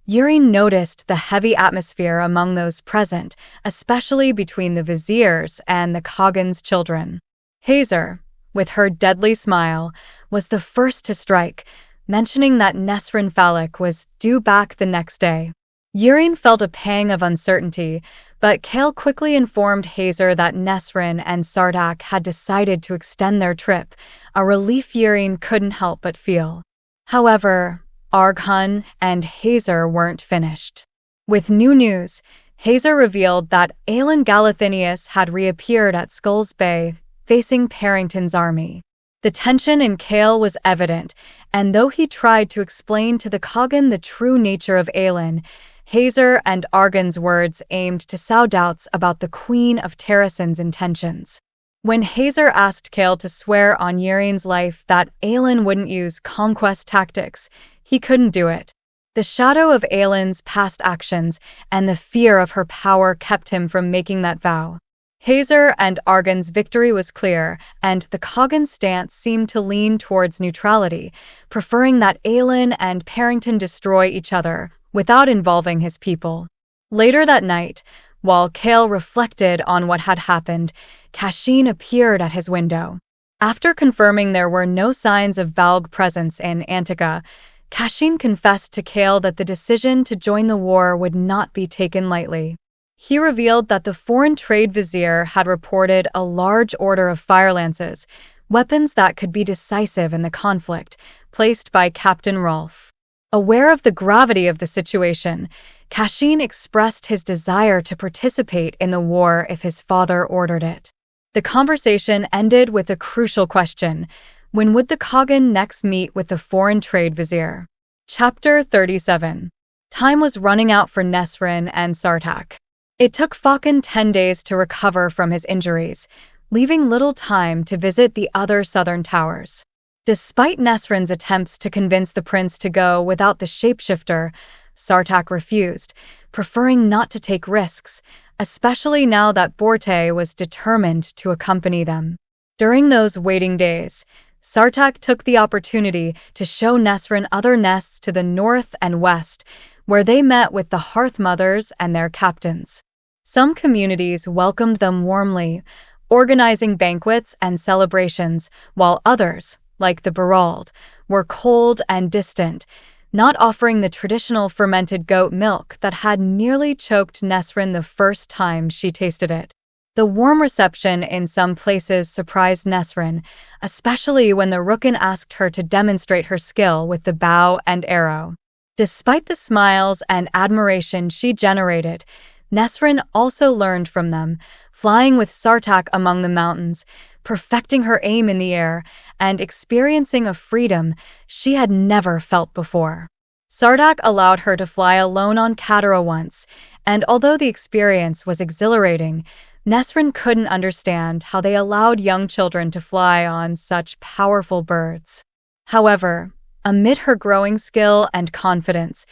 Yireen noticed the heavy atmosphere among those present, especially between the viziers and the Khagans' children. Hazer, with her deadly smile, was the first to strike, mentioning that Nesryn Faliq was due back the next day. Yireen felt a pang of uncertainty, but Chaol quickly informed Hazer that Nesryn and Sartaq had decided to extend their trip, a relief Yireen couldn't help but feel. However, Arghun and Hazer weren't finished. With new news, Hazer revealed that Aelin Galathinius had reappeared at Skulls Bay, facing Parrington's army. The tension in Chaol was evident, and though he tried to explain to the Khagan the true nature of Aelin, Hazer and Arghun's words aimed to sow doubts about the Queen of Terrasen's intentions. When Hazer asked Chaol to swear on Yireen's life that Aelin wouldn't use conquest tactics, he couldn't do it. The shadow of Aelin's past actions and the fear of her power kept him from making that vow. Hazer and Arghun's victory was clear, and the Khagan stance seemed to lean towards neutrality, preferring that Aelin and Parrington destroy each other without involving his people. Later that night, while Chaol reflected on what had happened, Kashin appeared at his window. After confirming there were no signs of Valg presence in Antigua, Kashin confessed to Chaol that the decision to join the war would not be taken lightly. He revealed that the foreign trade vizier had reported a large order of firelances, weapons that could be decisive in the conflict, placed by Captain Rolfe. Aware of the gravity of the situation, Kashin expressed his desire to participate in the war if his father ordered it. The conversation ended with a crucial question: when would the Khagan next meet with the foreign trade vizier? Chapter 37. Time was running out for Nesryn and Sartaq. It took Faucon 10 days to recover from his injuries, leaving little time to visit the other southern towers. Despite Nesryn's attempts to convince the prince to go without the shapeshifter, Sartaq refused, preferring not to take risks, especially now that Borte was determined to accompany them. During those waiting days, Sartaq took the opportunity to show Nesryn other nests to the north and west, where they met with the Hearth Mothers and their captains. Some communities welcomed them warmly, organizing banquets and celebrations, while others, like the Barald, were cold and distant, not offering the traditional fermented goat milk that had nearly choked Nesryn the first time she tasted it. The warm reception in some places surprised Nesryn, especially when the Rukn asked her to demonstrate her skill with the bow and arrow. Despite the smiles and admiration she generated, Nesryn also learned from them, flying with Sartaq among the mountains, perfecting her aim in the air, and experiencing a freedom she had never felt before. Sartaq allowed her to fly alone on Katara once, and although the experience was exhilarating, Nesryn couldn't understand how they allowed young children to fly on such powerful birds. However, amid her growing skill and confidence,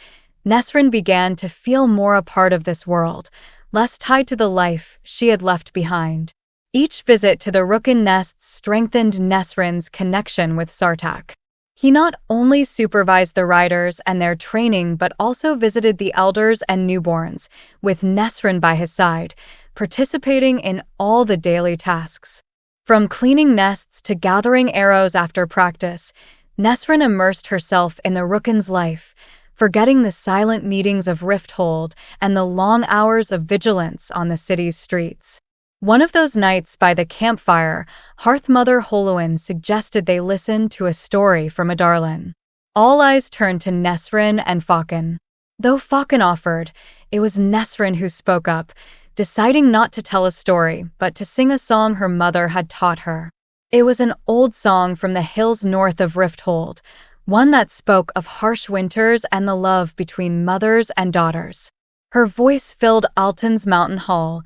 Nesryn began to feel more a part of this world, less tied to the life she had left behind. Each visit to the Rukn nests strengthened Nesryn's connection with Sartaq. He not only supervised the riders and their training but also visited the elders and newborns, with Nesryn by his side, participating in all the daily tasks. From cleaning nests to gathering arrows after practice, Nesryn immersed herself in the Rookin's life, forgetting the silent meetings of Rifthold and the long hours of vigilance on the city's streets. One of those nights by the campfire, Hearth-Mother Holuin suggested they listen to a story from Adarlan. All eyes turned to Nesryn and Faliq. Though Faliq offered, it was Nesryn who spoke up, deciding not to tell a story but to sing a song her mother had taught her. It was an old song from the hills north of Rifthold, one that spoke of harsh winters and the love between mothers and daughters. Her voice filled Alton's mountain hall,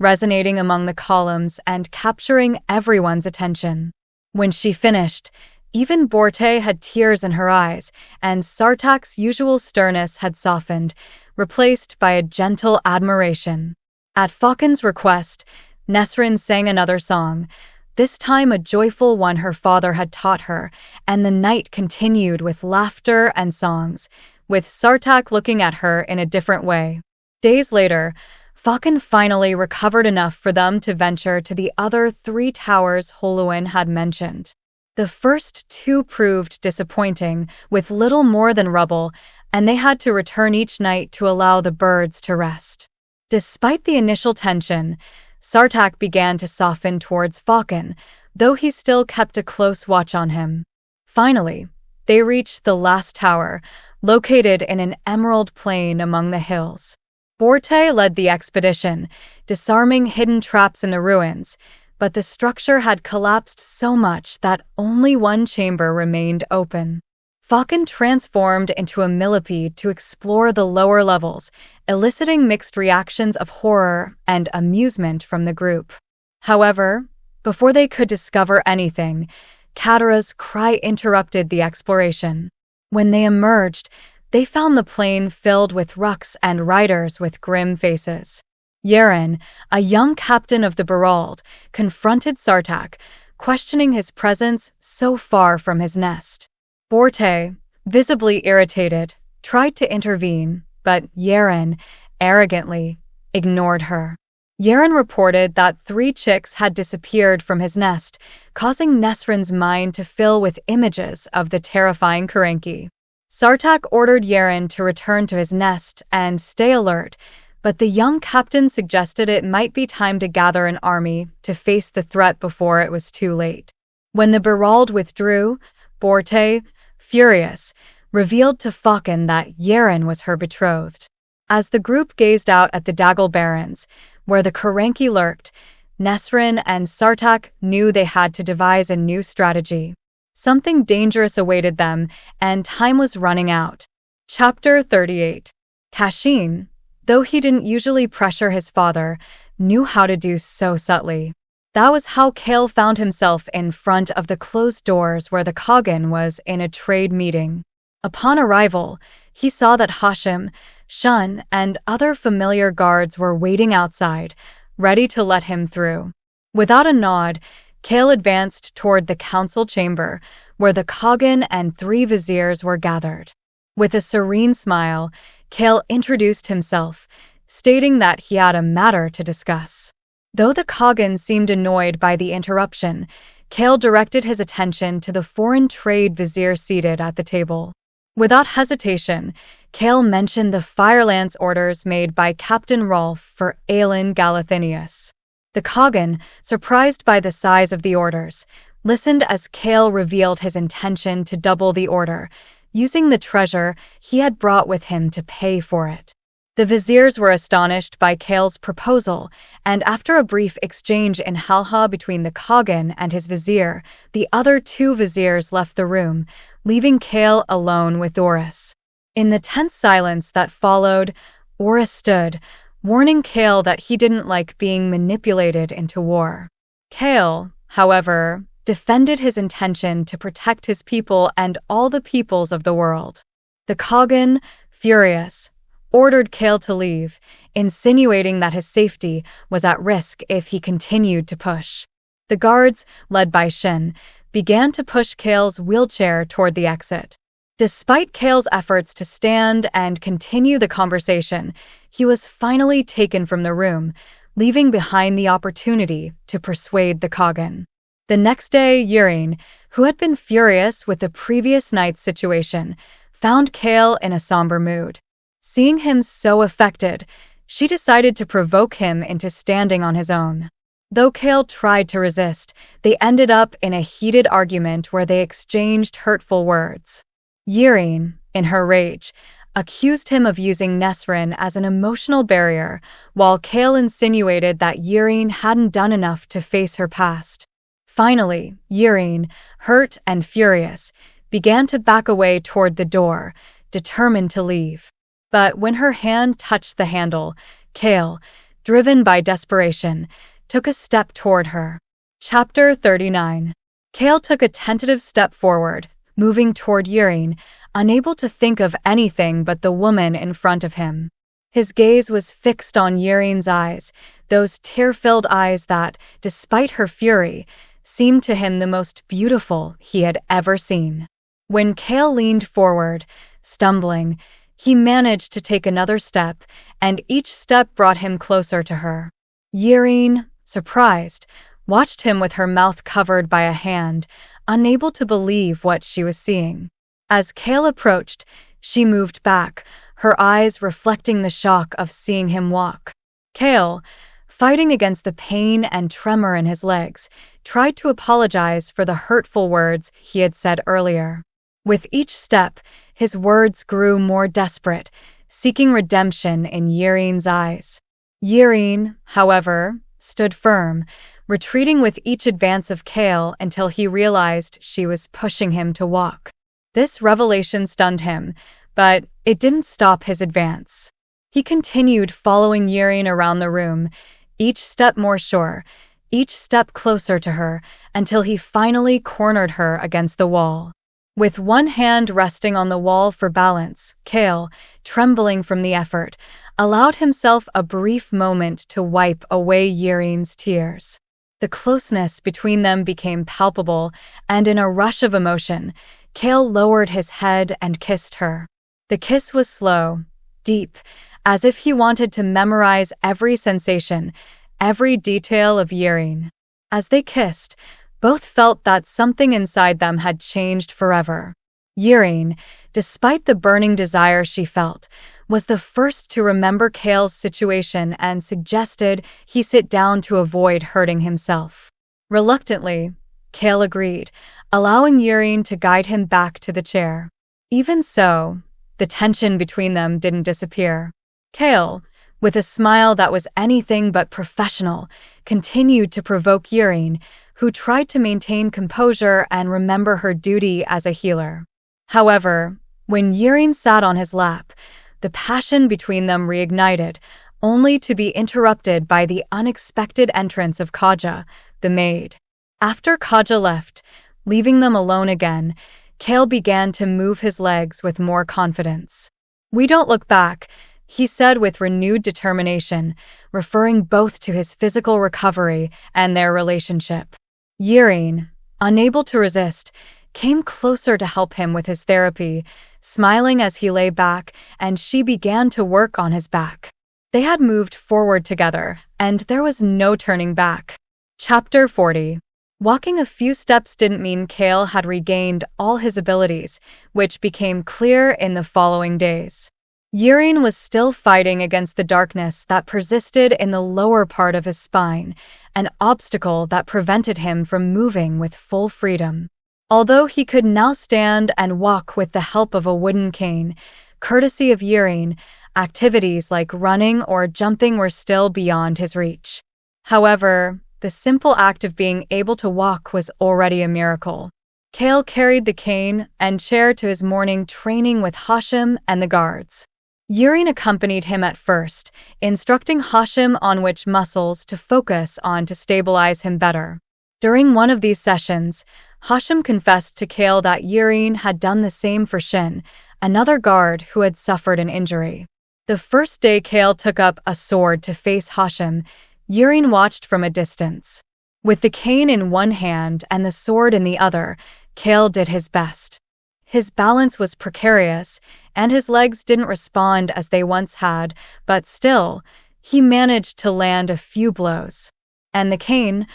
resonating among the columns and capturing everyone's attention. When she finished, even Borte had tears in her eyes, and Sartak's usual sternness had softened, replaced by a gentle admiration. At Faliq's request, Nesryn sang another song, this time a joyful one her father had taught her, and the night continued with laughter and songs, with Sartak looking at her in a different way. Days later, Faliq finally recovered enough for them to venture to the other 3 towers Holuin had mentioned. The first 2 proved disappointing, with little more than rubble, and they had to return each night to allow the birds to rest. Despite the initial tension, Sartak began to soften towards Faliq, though he still kept a close watch on him. Finally, they reached the last tower, located in an emerald plain among the hills. Borte led the expedition, disarming hidden traps in the ruins, but the structure had collapsed so much that only one chamber remained open. Faliq transformed into a millipede to explore the lower levels, eliciting mixed reactions of horror and amusement from the group. However, before they could discover anything, Katara's cry interrupted the exploration. When they emerged, they found the plain filled with rucks and riders with grim faces. Yeren, a young captain of the Berald, confronted Sartak, questioning his presence so far from his nest. Borte, visibly irritated, tried to intervene, but Yeren, arrogantly, ignored her. Yeren reported that 3 chicks had disappeared from his nest, causing Nesryn's mind to fill with images of the terrifying Karenki. Sartak ordered Yeren to return to his nest and stay alert, but the young captain suggested it might be time to gather an army to face the threat before it was too late. When the Berald withdrew, Borte, furious, revealed to Faliq that Yeren was her betrothed. As the group gazed out at the Daggle Barrens, where the Karenki lurked, Nesryn and Sartak knew they had to devise a new strategy. Something dangerous awaited them, and time was running out. Chapter 38. Kashin, though he didn't usually pressure his father, knew how to do so subtly. That was how Chaol found himself in front of the closed doors where the khagan was in a trade meeting. Upon arrival, he saw that Hashim, Shun, and other familiar guards were waiting outside, ready to let him through. Without a nod, Chaol advanced toward the council chamber, where the khagan and 3 viziers were gathered. With a serene smile, Chaol introduced himself, stating that he had a matter to discuss. Though the khagan seemed annoyed by the interruption, Chaol directed his attention to the foreign trade vizier seated at the table. Without hesitation, Chaol mentioned the Firelance orders made by Captain Rolf for Aelin Galathinius. The khagan, surprised by the size of the orders, listened as Chaol revealed his intention to double the order, using the treasure he had brought with him to pay for it. The viziers were astonished by Chaol's proposal, and after a brief exchange in Halha between the khagan and his vizier, the other 2 viziers left the room, leaving Chaol alone with Oris. In the tense silence that followed, Oris stood, warning Chaol that he didn't like being manipulated into war. Chaol, however, defended his intention to protect his people and all the peoples of the world. The khagan, furious, ordered Chaol to leave, insinuating that his safety was at risk if he continued to push. The guards, led by Shin, began to push Chaol's wheelchair toward the exit. Despite Chaol's efforts to stand and continue the conversation, he was finally taken from the room, leaving behind the opportunity to persuade the khagan. The next day, Yurine, who had been furious with the previous night's situation, found Chaol in a somber mood. Seeing him so affected, she decided to provoke him into standing on his own. Though Chaol tried to resist, they ended up in a heated argument where they exchanged hurtful words. Yurine, in her rage, accused him of using Nesryn as an emotional barrier, while Chaol insinuated that Yurine hadn't done enough to face her past. Finally, Yurine, hurt and furious, began to back away toward the door, determined to leave. But when her hand touched the handle, Chaol, driven by desperation, took a step toward her. Chapter 39. Chaol took a tentative step forward, moving toward Yurine, unable to think of anything but the woman in front of him. His gaze was fixed on Yurine's eyes, those tear-filled eyes that, despite her fury, seemed to him the most beautiful he had ever seen. When Chaol leaned forward, stumbling, he managed to take another step, and each step brought him closer to her. Yurine, surprised, watched him with her mouth covered by a hand, unable to believe what she was seeing. As Chaol approached, she moved back, her eyes reflecting the shock of seeing him walk. Chaol, fighting against the pain and tremor in his legs, tried to apologize for the hurtful words he had said earlier. With each step, his words grew more desperate, seeking redemption in Yurine's eyes. Yurine, however, stood firm, retreating with each advance of Chaol until he realized she was pushing him to walk. This revelation stunned him, but it didn't stop his advance. He continued following Yurine around the room, each step more sure, each step closer to her, until he finally cornered her against the wall. With one hand resting on the wall for balance, Chaol, trembling from the effort, allowed himself a brief moment to wipe away Yurine's tears. The closeness between them became palpable, and in a rush of emotion, Chaol lowered his head and kissed her. The kiss was slow, deep, as if he wanted to memorize every sensation, every detail of Yurine. As they kissed, both felt that something inside them had changed forever. Yurine, despite the burning desire she felt, was the first to remember Chaol's situation and suggested he sit down to avoid hurting himself. Reluctantly, Chaol agreed, allowing Yurine to guide him back to the chair. Even so, the tension between them didn't disappear. Chaol, with a smile that was anything but professional, continued to provoke Yurine, who tried to maintain composure and remember her duty as a healer. However, when Yurine sat on his lap, the passion between them reignited, only to be interrupted by the unexpected entrance of Kaja, the maid. After Kaja left, leaving them alone again, Chaol began to move his legs with more confidence. "We don't look back," he said with renewed determination, referring both to his physical recovery and their relationship. Yurine, unable to resist, came closer to help him with his therapy, smiling as he lay back, and she began to work on his back. They had moved forward together, and there was no turning back. Chapter 40. Walking a few steps didn't mean Chaol had regained all his abilities, which became clear in the following days. Yurine was still fighting against the darkness that persisted in the lower part of his spine, an obstacle that prevented him from moving with full freedom. Although he could now stand and walk with the help of a wooden cane, courtesy of Yurine, activities like running or jumping were still beyond his reach. However, the simple act of being able to walk was already a miracle. Chaol carried the cane and chair to his morning training with Hashim and the guards. Yurine accompanied him at first, instructing Hashim on which muscles to focus on to stabilize him better. During one of these sessions, Hashim confessed to Chaol that Yurine had done the same for Shin, another guard who had suffered an injury. The first day Chaol took up a sword to face Hashim, Yurine watched from a distance. With the cane in one hand and the sword in the other, Chaol did his best. His balance was precarious, and his legs didn't respond as they once had, but still, he managed to land a few blows. And the cane,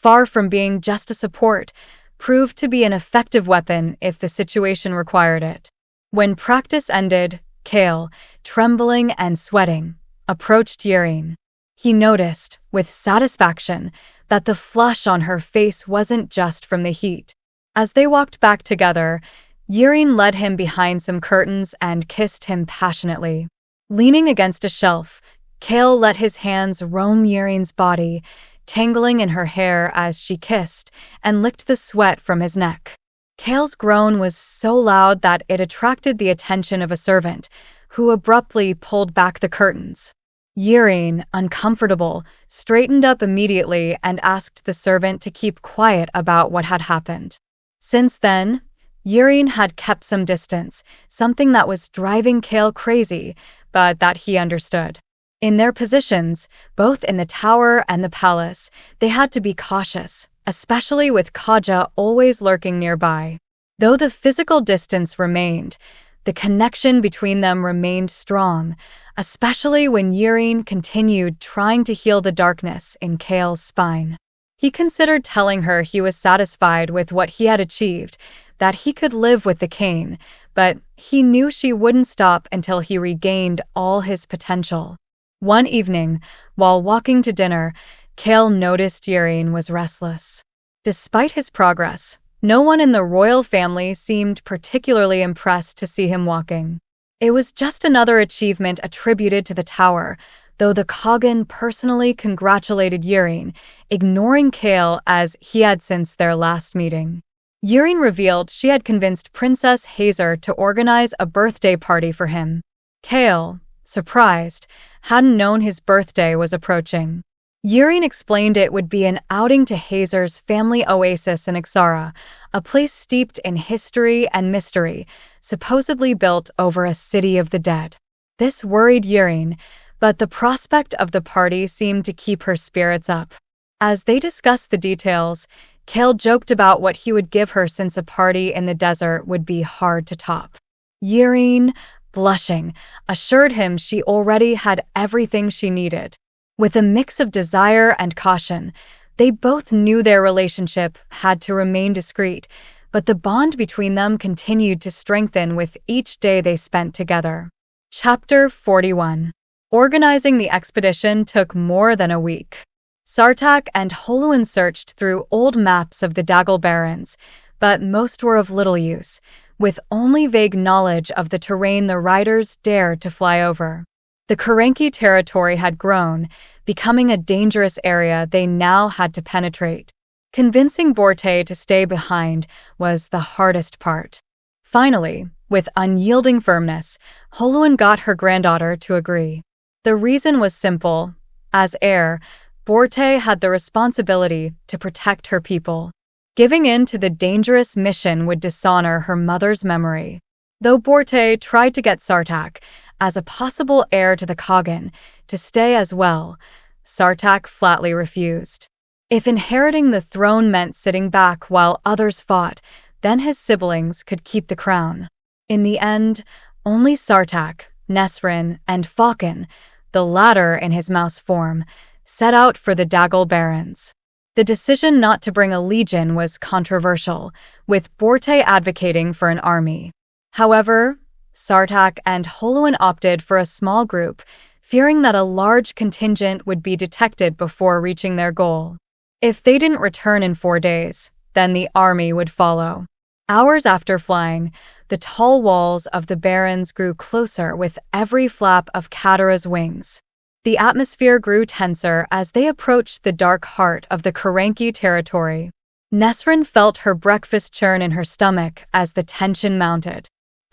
far from being just a support, proved to be an effective weapon if the situation required it. When practice ended, Chaol, trembling and sweating, approached Yrene. He noticed, with satisfaction, that the flush on her face wasn't just from the heat. As they walked back together, Yrene led him behind some curtains and kissed him passionately. Leaning against a shelf, Chaol let his hands roam Yrene's body, tangling in her hair as she kissed, and licked the sweat from his neck. Chaol's groan was so loud that it attracted the attention of a servant, who abruptly pulled back the curtains. Yrene, uncomfortable, straightened up immediately and asked the servant to keep quiet about what had happened. Since then, Yrene had kept some distance, something that was driving Chaol crazy, but that he understood. In their positions, both in the tower and the palace, they had to be cautious, especially with Kaja always lurking nearby. Though the physical distance remained, the connection between them remained strong, especially when Yrene continued trying to heal the darkness in Chaol's spine. He considered telling her he was satisfied with what he had achieved, that he could live with the cane, but he knew she wouldn't stop until he regained all his potential. One evening, while walking to dinner, Chaol noticed Yrene was restless. Despite his progress, no one in the royal family seemed particularly impressed to see him walking. It was just another achievement attributed to the tower, though the khagan personally congratulated Yrene, ignoring Chaol as he had since their last meeting. Yrene revealed she had convinced Princess Hazer to organize a birthday party for him. Chaol, surprised, hadn't known his birthday was approaching. Yrene explained it would be an outing to Hazer's family oasis in Ixara, a place steeped in history and mystery, supposedly built over a city of the dead. This worried Yrene, but the prospect of the party seemed to keep her spirits up. As they discussed the details, Chaol joked about what he would give her since a party in the desert would be hard to top. Yrene, blushing, assured him she already had everything she needed. With a mix of desire and caution, they both knew their relationship had to remain discreet, but the bond between them continued to strengthen with each day they spent together. Chapter 41. Organizing the expedition took more than a week. Sartaq and Holuan searched through old maps of the Daggle Barrens, but most were of little use, with only vague knowledge of the terrain the riders dared to fly over. The Karenki territory had grown, becoming a dangerous area they now had to penetrate. Convincing Borte to stay behind was the hardest part. Finally, with unyielding firmness, Holuan got her granddaughter to agree. The reason was simple. As heir, Borte had the responsibility to protect her people. Giving in to the dangerous mission would dishonor her mother's memory. Though Borte tried to get Sartaq, as a possible heir to the khagan, to stay as well, Sartaq flatly refused. If inheriting the throne meant sitting back while others fought, then his siblings could keep the crown. In the end, only Sartaq, Nesryn, and Faliq, the latter in his mouse form, set out for the Daggle Barrens. The decision not to bring a legion was controversial, with Borte advocating for an army. However, Sartaq and Holuan opted for a small group, fearing that a large contingent would be detected before reaching their goal. If they didn't return in 4 days, then the army would follow. Hours after flying, the tall walls of the barrens grew closer with every flap of Katara's wings. The atmosphere grew tenser as they approached the dark heart of the Karenki territory. Nesryn felt her breakfast churn in her stomach as the tension mounted.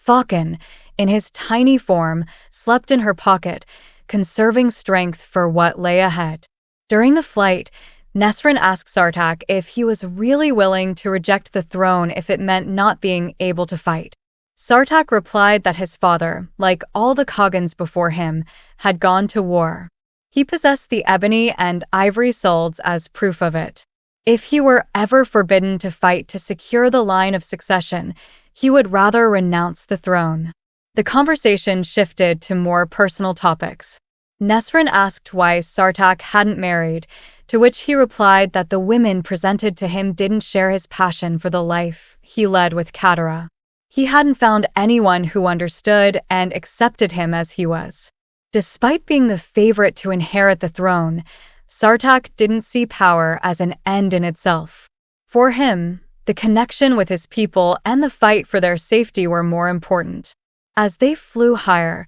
Faliq, in his tiny form, slept in her pocket, conserving strength for what lay ahead. During the flight, Nesryn asked Sartaq if he was really willing to reject the throne if it meant not being able to fight. Sartaq replied that his father, like all the khagans before him, had gone to war. He possessed the ebony and ivory swords as proof of it. If he were ever forbidden to fight to secure the line of succession, he would rather renounce the throne. The conversation shifted to more personal topics. Nesryn asked why Sartaq hadn't married, to which he replied that the women presented to him didn't share his passion for the life he led with Katara. He hadn't found anyone who understood and accepted him as he was. Despite being the favorite to inherit the throne, Sartaq didn't see power as an end in itself. For him, the connection with his people and the fight for their safety were more important. As they flew higher,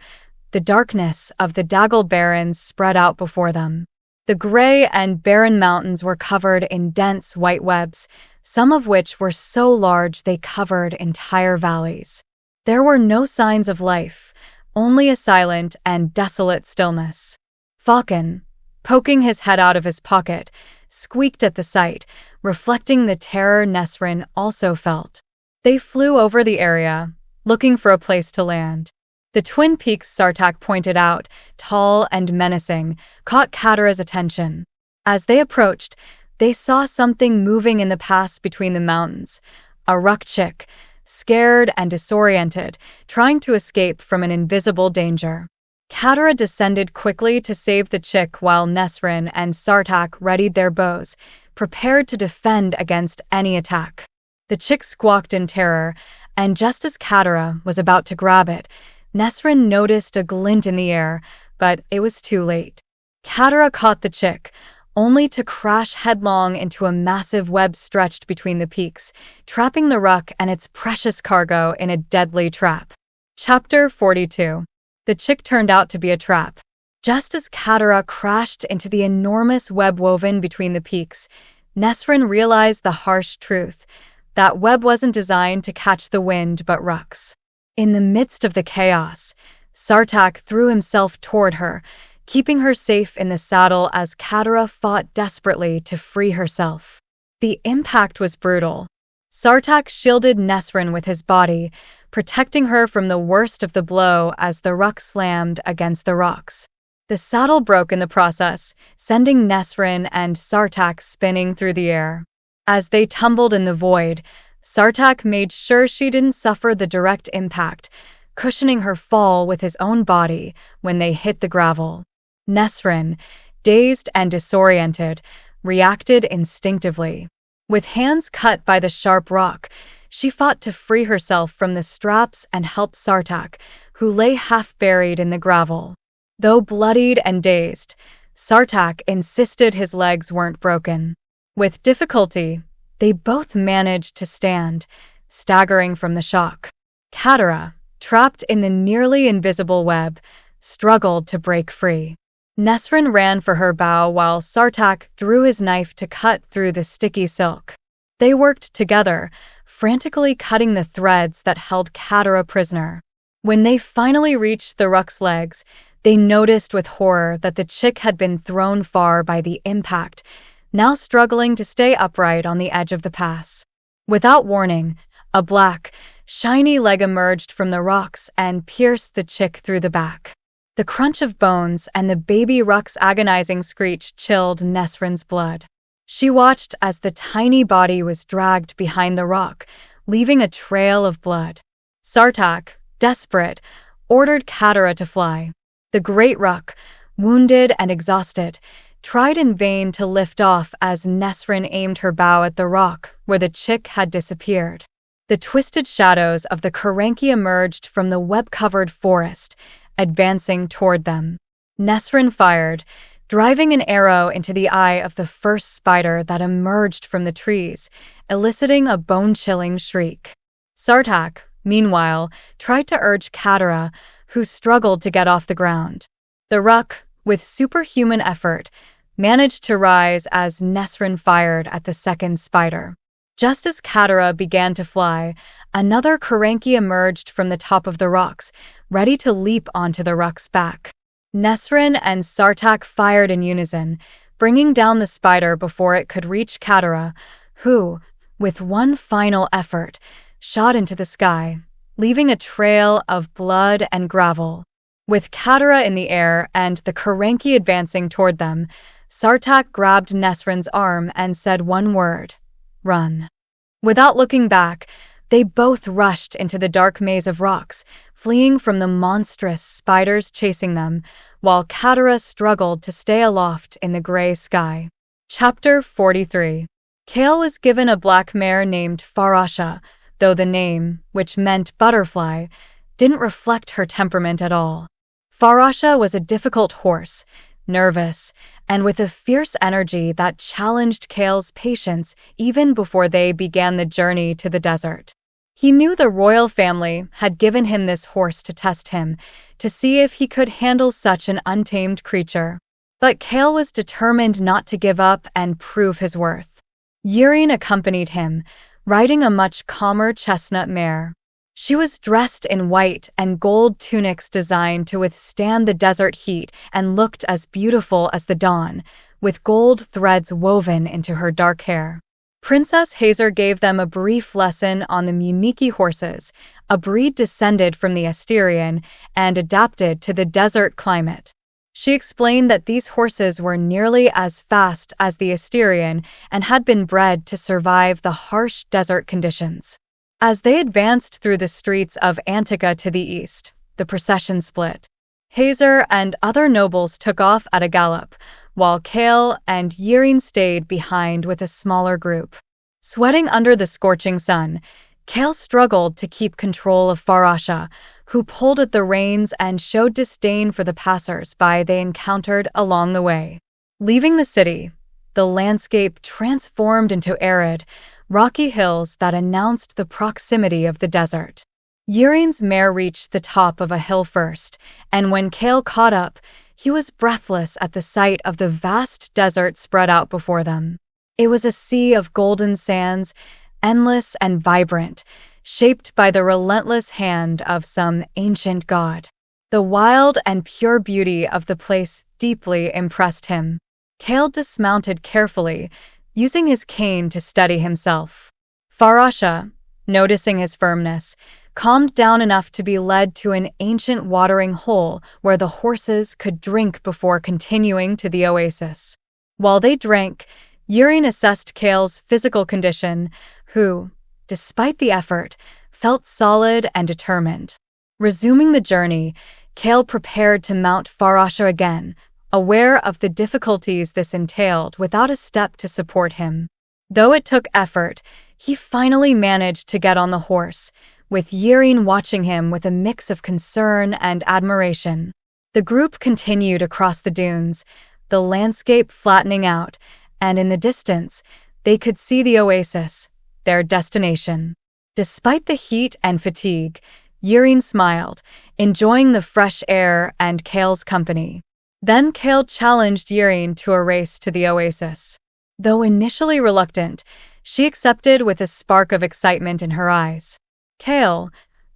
the darkness of the Daggle Barrens spread out before them. The gray and barren mountains were covered in dense white webs, some of which were so large they covered entire valleys. There were no signs of life, only a silent and desolate stillness. Falcon, poking his head out of his pocket, squeaked at the sight, reflecting the terror Nesryn also felt. They flew over the area, looking for a place to land. The twin peaks Sartaq pointed out, tall and menacing, caught Katara's attention. As they approached, they saw something moving in the pass between the mountains. A ruck chick, scared and disoriented, trying to escape from an invisible danger. Katara descended quickly to save the chick while Nesryn and Sartaq readied their bows, prepared to defend against any attack. The chick squawked in terror, and just as Katara was about to grab it, Nesryn noticed a glint in the air, but it was too late. Katara caught the chick, only to crash headlong into a massive web stretched between the peaks, trapping the ruck and its precious cargo in a deadly trap. Chapter 42. The chick turned out to be a trap. Just as Katara crashed into the enormous web woven between the peaks, Nesryn realized the harsh truth. That web wasn't designed to catch the wind but rucks. In the midst of the chaos, Sartaq threw himself toward her, keeping her safe in the saddle as Katara fought desperately to free herself. The impact was brutal. Sartaq shielded Nesryn with his body, protecting her from the worst of the blow as the ruck slammed against the rocks. The saddle broke in the process, sending Nesryn and Sartaq spinning through the air. As they tumbled in the void, Sartaq made sure she didn't suffer the direct impact, cushioning her fall with his own body when they hit the gravel. Nesryn, dazed and disoriented, reacted instinctively. With hands cut by the sharp rock, she fought to free herself from the straps and help Sartaq, who lay half-buried in the gravel. Though bloodied and dazed, Sartaq insisted his legs weren't broken. With difficulty, they both managed to stand, staggering from the shock. Katara, trapped in the nearly invisible web, struggled to break free. Nesryn ran for her bow while Sartaq drew his knife to cut through the sticky silk. They worked together, frantically cutting the threads that held Katara prisoner. When they finally reached the ruck's legs, they noticed with horror that the chick had been thrown far by the impact, now struggling to stay upright on the edge of the pass. Without warning, a black, shiny leg emerged from the rocks and pierced the chick through the back. The crunch of bones and the baby ruck's agonizing screech chilled Nesryn's blood. She watched as the tiny body was dragged behind the rock, leaving a trail of blood. Sartaq, desperate, ordered Katara to fly. The great ruck, wounded and exhausted, tried in vain to lift off as Nesryn aimed her bow at the rock where the chick had disappeared. The twisted shadows of the Karanki emerged from the web-covered forest, advancing toward them. Nesryn fired, driving an arrow into the eye of the first spider that emerged from the trees, eliciting a bone-chilling shriek. Sartaq, meanwhile, tried to urge Katara, who struggled to get off the ground. The ruck, with superhuman effort, managed to rise as Nesryn fired at the second spider. Just as Katara began to fly, another Karanki emerged from the top of the rocks, ready to leap onto the ruck's back. Nesryn and Sartaq fired in unison, bringing down the spider before it could reach Katara, who, with one final effort, shot into the sky, leaving a trail of blood and gravel. With Katara in the air and the Karanki advancing toward them, Sartaq grabbed Nesryn's arm and said one word: "Run." Without looking back, they both rushed into the dark maze of rocks, fleeing from the monstrous spiders chasing them, while Katara struggled to stay aloft in the gray sky. Chapter 43. Chaol was given a black mare named Farasha, though the name, which meant butterfly, didn't reflect her temperament at all. Farasha was a difficult horse, nervous, and with a fierce energy that challenged Chaol's patience even before they began the journey to the desert. He knew the royal family had given him this horse to test him, to see if he could handle such an untamed creature. But Chaol was determined not to give up and prove his worth. Yurine accompanied him, riding a much calmer chestnut mare. She was dressed in white and gold tunics designed to withstand the desert heat and looked as beautiful as the dawn, with gold threads woven into her dark hair. Princess Hazer gave them a brief lesson on the Muniki horses, a breed descended from the Asterian and adapted to the desert climate. She explained that these horses were nearly as fast as the Asterian and had been bred to survive the harsh desert conditions. As they advanced through the streets of Antica to the east, the procession split. Hazer and other nobles took off at a gallop, while Chaol and Yurine stayed behind with a smaller group. Sweating under the scorching sun, Chaol struggled to keep control of Farasha, who pulled at the reins and showed disdain for the passers-by they encountered along the way. Leaving the city, the landscape transformed into arid, rocky hills that announced the proximity of the desert. Yurine's mare reached the top of a hill first, and when Chaol caught up, he was breathless at the sight of the vast desert spread out before them. It was a sea of golden sands, endless and vibrant, shaped by the relentless hand of some ancient god. The wild and pure beauty of the place deeply impressed him. Chaol dismounted carefully, using his cane to steady himself. Farasha, noticing his firmness, calmed down enough to be led to an ancient watering hole where the horses could drink before continuing to the oasis. While they drank, Yurine assessed Chaol's physical condition, who, despite the effort, felt solid and determined. Resuming the journey, Chaol prepared to mount Farasha again, aware of the difficulties this entailed without a step to support him. Though it took effort, he finally managed to get on the horse, with Yurine watching him with a mix of concern and admiration. The group continued across the dunes, the landscape flattening out, and in the distance, they could see the oasis, their destination. Despite the heat and fatigue, Yurine smiled, enjoying the fresh air and Chaol's company. Then Chaol challenged Yurine to a race to the oasis. Though initially reluctant, she accepted with a spark of excitement in her eyes. Chaol,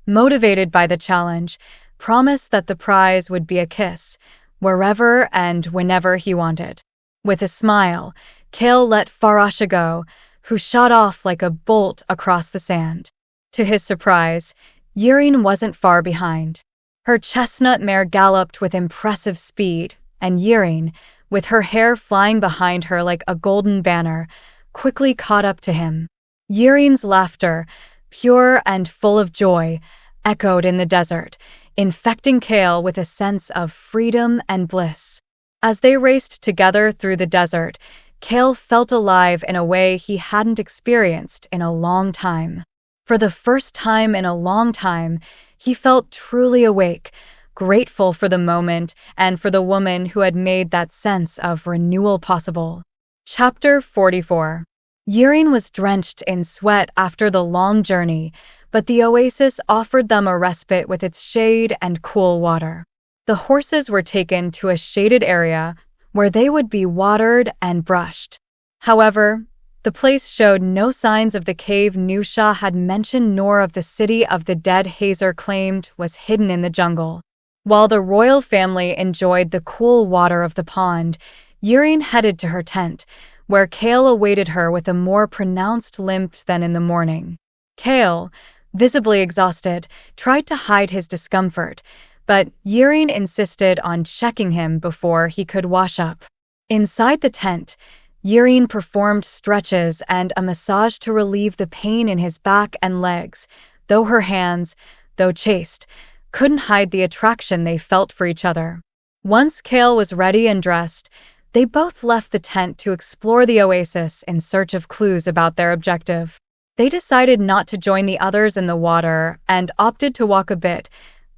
motivated by the challenge, promised that the prize would be a kiss, wherever and whenever he wanted. With a smile, Chaol let Farasha go, who shot off like a bolt across the sand. To his surprise, Yurine wasn't far behind. Her chestnut mare galloped with impressive speed, and Yurine, with her hair flying behind her like a golden banner, quickly caught up to him. Yurine's laughter, pure and full of joy, echoed in the desert, infecting Chaol with a sense of freedom and bliss. As they raced together through the desert, Chaol felt alive in a way he hadn't experienced in a long time. For the first time in a long time, he felt truly awake, grateful for the moment and for the woman who had made that sense of renewal possible. Chapter 44. Yurine was drenched in sweat after the long journey, but the oasis offered them a respite with its shade and cool water. The horses were taken to a shaded area where they would be watered and brushed. However, the place showed no signs of the cave Nusha had mentioned nor of the city of the dead Hazer claimed was hidden in the jungle. While the royal family enjoyed the cool water of the pond, Yurine headed to her tent, where Chaol awaited her with a more pronounced limp than in the morning. Chaol, visibly exhausted, tried to hide his discomfort, but Yurine insisted on checking him before he could wash up. Inside the tent, Yurine performed stretches and a massage to relieve the pain in his back and legs, though her hands, though chaste, couldn't hide the attraction they felt for each other. Once Chaol was ready and dressed, They both left the tent to explore the oasis in search of clues about their objective. They decided not to join the others in the water and opted to walk a bit,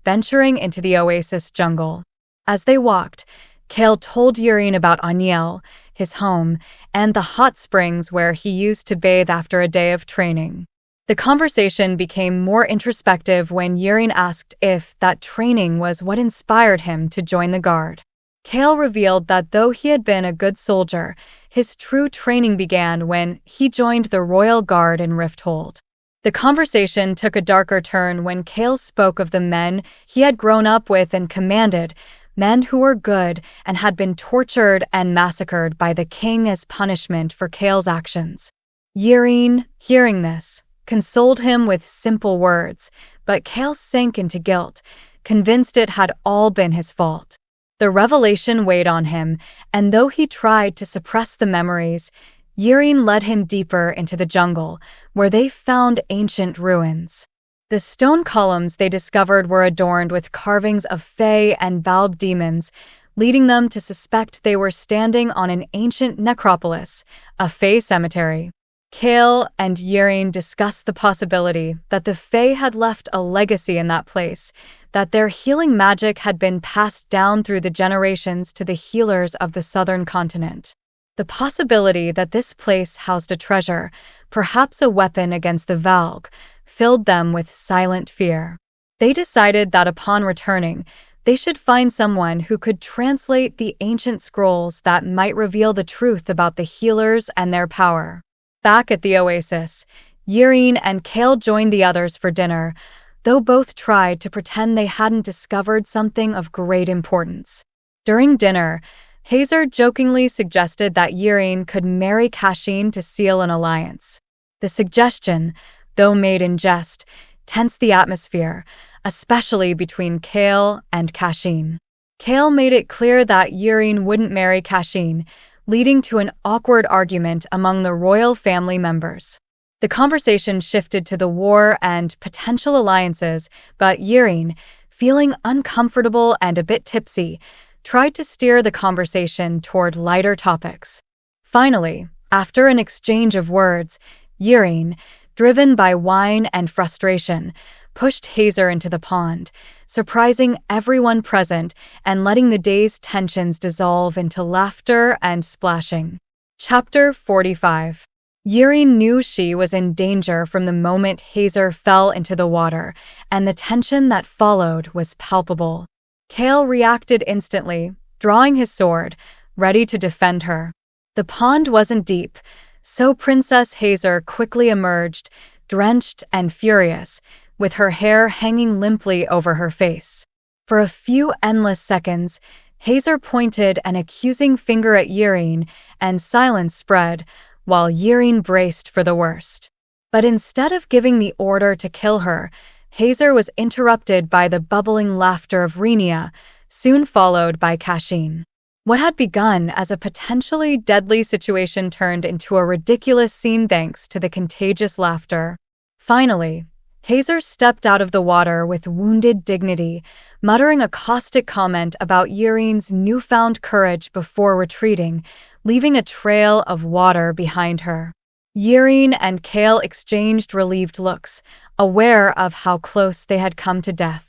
venturing into the oasis jungle. As they walked, Chaol told Yurine about Aniel, his home, and the hot springs where he used to bathe after a day of training. The conversation became more introspective when Yurine asked if that training was what inspired him to join the guard. Chaol revealed that though he had been a good soldier, his true training began when he joined the Royal Guard in Rifthold. The conversation took a darker turn when Chaol spoke of the men he had grown up with and commanded, men who were good and had been tortured and massacred by the king as punishment for Chaol's actions. Yurine, hearing this, consoled him with simple words, but Chaol sank into guilt, convinced it had all been his fault. The revelation weighed on him, and though he tried to suppress the memories, Yurine led him deeper into the jungle, where they found ancient ruins. The stone columns they discovered were adorned with carvings of Fae and Valb demons, leading them to suspect they were standing on an ancient necropolis, a Fae cemetery. Chaol and Yurine discussed the possibility that the Fae had left a legacy in that place, that their healing magic had been passed down through the generations to the healers of the southern continent. The possibility that this place housed a treasure, perhaps a weapon against the Valg, filled them with silent fear. They decided that upon returning, they should find someone who could translate the ancient scrolls that might reveal the truth about the healers and their power. Back at the oasis, Yurine and Chaol joined the others for dinner, though both tried to pretend they hadn't discovered something of great importance. During dinner, Hazer jokingly suggested that Yurine could marry Kashin to seal an alliance. The suggestion, though made in jest, tensed the atmosphere, especially between Chaol and Kashin. Chaol made it clear that Yurine wouldn't marry Kashin, leading to an awkward argument among the royal family members. The conversation shifted to the war and potential alliances, but Yurine, feeling uncomfortable and a bit tipsy, tried to steer the conversation toward lighter topics. Finally, after an exchange of words, Yurine, driven by wine and frustration, pushed Hazer into the pond, surprising everyone present and letting the day's tensions dissolve into laughter and splashing. Chapter 45. Yurine knew she was in danger from the moment Hazer fell into the water, and the tension that followed was palpable. Chaol reacted instantly, drawing his sword, ready to defend her. The pond wasn't deep, so Princess Hazer quickly emerged, drenched and furious, with her hair hanging limply over her face. For a few endless seconds, Hazer pointed an accusing finger at Yurine, and silence spread, while Yurine braced for the worst. But instead of giving the order to kill her, Hazer was interrupted by the bubbling laughter of Renia, soon followed by Kashin. What had begun as a potentially deadly situation turned into a ridiculous scene thanks to the contagious laughter. Finally, Hazer stepped out of the water with wounded dignity, muttering a caustic comment about Yurine's newfound courage before retreating, leaving a trail of water behind her. Yurine and Chaol exchanged relieved looks, aware of how close they had come to death.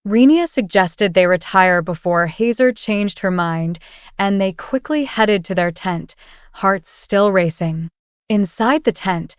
Renia suggested they retire before Hazer changed her mind, and they quickly headed to their tent, hearts still racing. Inside the tent,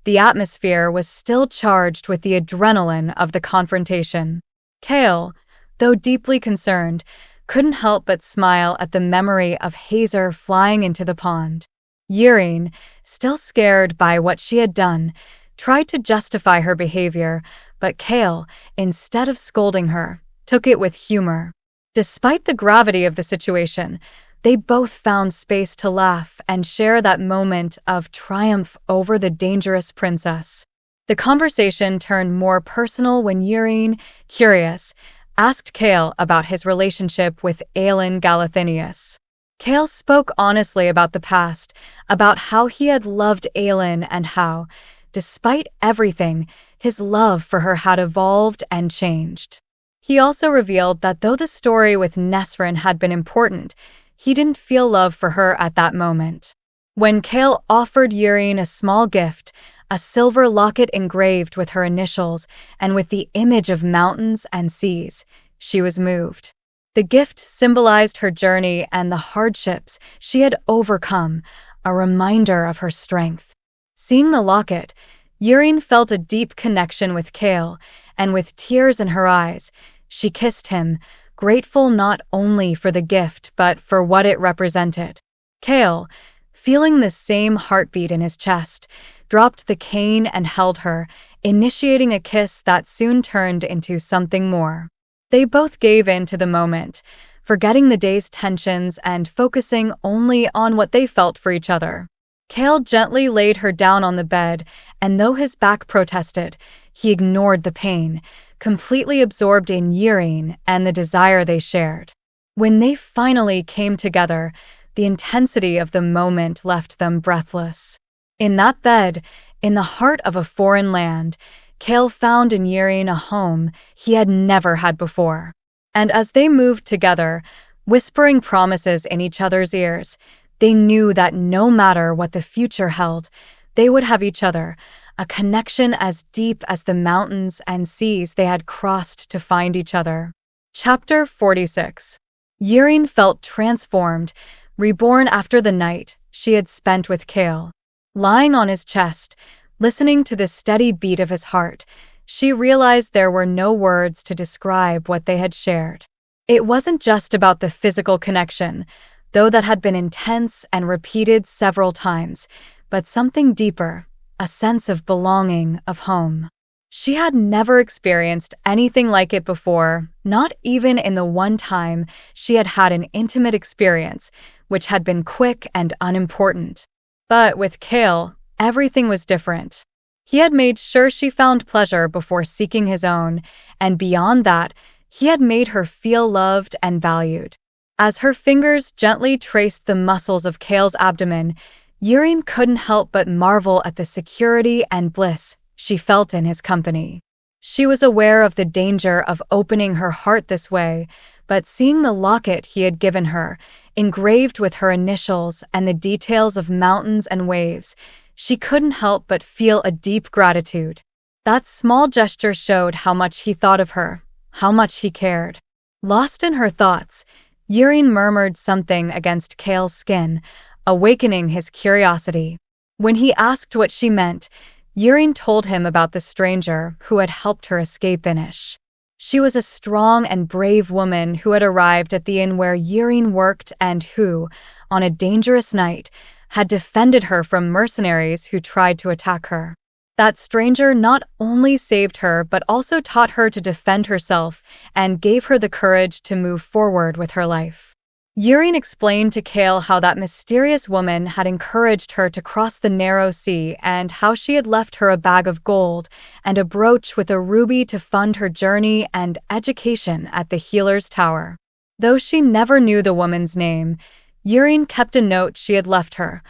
the atmosphere was still charged with the adrenaline of the confrontation. Chaol, though deeply concerned, couldn't help but smile at the memory of Hazer flying into the pond. Yurine, still scared by what she had done, tried to justify her behavior, but Chaol, instead of scolding her, took it with humor. Despite the gravity of the situation, they both found space to laugh and share that moment of triumph over the dangerous princess. The conversation turned more personal when Yurine, curious, asked Chaol about his relationship with Aelin Galathinius. Chaol spoke honestly about the past, about how he had loved Aelin and how, despite everything, his love for her had evolved and changed. He also revealed that though the story with Nesryn had been important, he didn't feel love for her at that moment. When Chaol offered Yrene a small gift, a silver locket engraved with her initials and with the image of mountains and seas, she was moved. The gift symbolized her journey and the hardships she had overcome, a reminder of her strength. Seeing the locket, Yrene felt a deep connection with Chaol, and with tears in her eyes, she kissed him, grateful not only for the gift but for what it represented. Chaol, feeling the same heartbeat in his chest, dropped the cane and held her, initiating a kiss that soon turned into something more. They both gave in to the moment, forgetting the day's tensions and focusing only on what they felt for each other. Chaol gently laid her down on the bed, and though his back protested, he ignored the pain, completely absorbed in Yrene and the desire they shared. When they finally came together, the intensity of the moment left them breathless. In that bed, in the heart of a foreign land, Chaol found in Yrene a home he had never had before. And as they moved together, whispering promises in each other's ears, they knew that no matter what the future held, they would have each other, a connection as deep as the mountains and seas they had crossed to find each other. Chapter 46. Yrene felt transformed, reborn after the night she had spent with Chaol. Lying on his chest, listening to the steady beat of his heart, she realized there were no words to describe what they had shared. It wasn't just about the physical connection, though that had been intense and repeated several times, but something deeper, a sense of belonging, of home. She had never experienced anything like it before, not even in the one time she had had an intimate experience, which had been quick and unimportant. But with Chaol, everything was different. He had made sure she found pleasure before seeking his own, and beyond that, he had made her feel loved and valued. As her fingers gently traced the muscles of Chaol's abdomen, Yrene couldn't help but marvel at the security and bliss she felt in his company. She was aware of the danger of opening her heart this way, but seeing the locket he had given her, engraved with her initials and the details of mountains and waves, she couldn't help but feel a deep gratitude. That small gesture showed how much he thought of her, how much he cared. Lost in her thoughts, Yrene murmured something against Chaol's skin, awakening his curiosity. When he asked what she meant, Yrene told him about the stranger who had helped her escape Inish. She was a strong and brave woman who had arrived at the inn where Yrene worked and who, on a dangerous night, had defended her from mercenaries who tried to attack her. That stranger not only saved her but also taught her to defend herself and gave her the courage to move forward with her life. Yrene explained to Chaol how that mysterious woman had encouraged her to cross the narrow sea and how she had left her a bag of gold and a brooch with a ruby to fund her journey and education at the Healer's Tower. Though she never knew the woman's name, Yrene kept a note she had left her,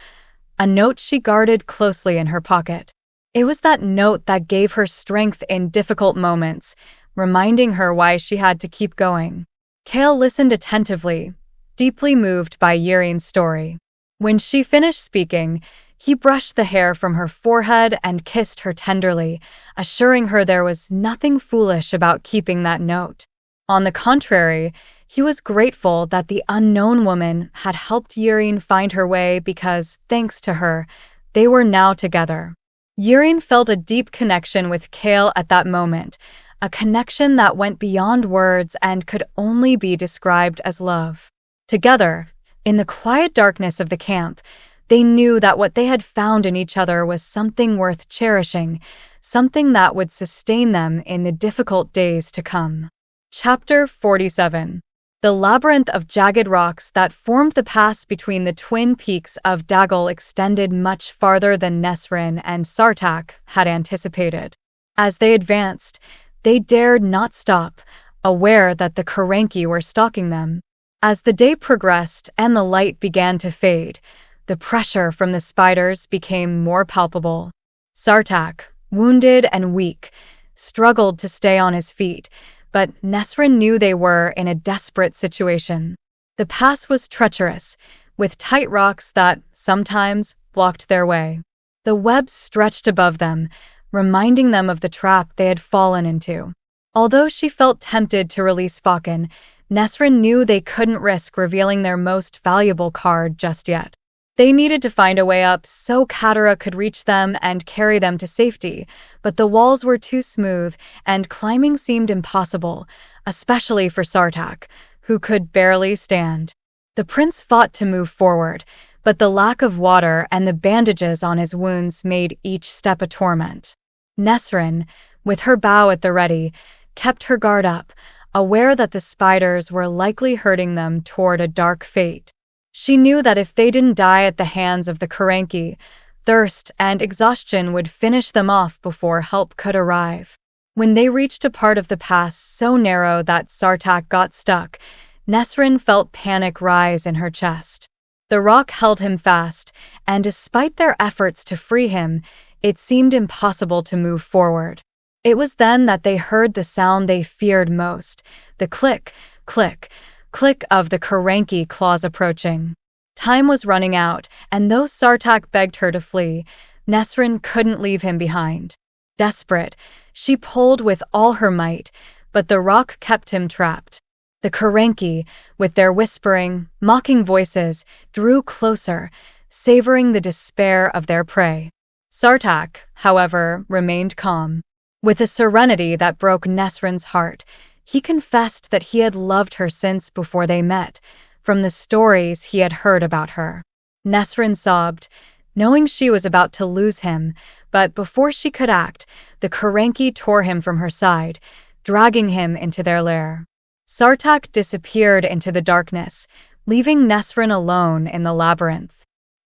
a note she guarded closely in her pocket. It was that note that gave her strength in difficult moments, reminding her why she had to keep going. Chaol listened attentively, deeply moved by Yrene's story. When she finished speaking, he brushed the hair from her forehead and kissed her tenderly, assuring her there was nothing foolish about keeping that note. On the contrary, he was grateful that the unknown woman had helped Yrene find her way because, thanks to her, they were now together. Yrene felt a deep connection with Chaol at that moment, a connection that went beyond words and could only be described as love. Together, in the quiet darkness of the camp, they knew that what they had found in each other was something worth cherishing, something that would sustain them in the difficult days to come. Chapter 47. The labyrinth of jagged rocks that formed the pass between the twin peaks of Dagol extended much farther than Nesryn and Sartak had anticipated. As they advanced, they dared not stop, aware that the Karenki were stalking them. As the day progressed and the light began to fade, the pressure from the spiders became more palpable. Sartak, wounded and weak, struggled to stay on his feet, but Nesryn knew they were in a desperate situation. The pass was treacherous, with tight rocks that, sometimes, blocked their way. The webs stretched above them, reminding them of the trap they had fallen into. Although she felt tempted to release Faucon, Nesryn knew they couldn't risk revealing their most valuable card just yet. They needed to find a way up so Katara could reach them and carry them to safety, but the walls were too smooth and climbing seemed impossible, especially for Sartaq, who could barely stand. The prince fought to move forward, but the lack of water and the bandages on his wounds made each step a torment. Nesryn, with her bow at the ready, kept her guard up, aware that the spiders were likely hurting them toward a dark fate. She knew that if they didn't die at the hands of the Karanki, thirst and exhaustion would finish them off before help could arrive. When they reached a part of the pass so narrow that Sartaq got stuck, Nesryn felt panic rise in her chest. The rock held him fast, and despite their efforts to free him, it seemed impossible to move forward. It was then that they heard the sound they feared most, the click, click, click of the Karanki claws approaching. Time was running out, and though Sartaq begged her to flee, Nesryn couldn't leave him behind. Desperate, she pulled with all her might, but the rock kept him trapped. The Karanki, with their whispering, mocking voices, drew closer, savoring the despair of their prey. Sartaq, however, remained calm. With a serenity that broke Nesryn's heart, he confessed that he had loved her since before they met, from the stories he had heard about her. Nesryn sobbed, knowing she was about to lose him, but before she could act, the Karanki tore him from her side, dragging him into their lair. Sartaq disappeared into the darkness, leaving Nesryn alone in the labyrinth.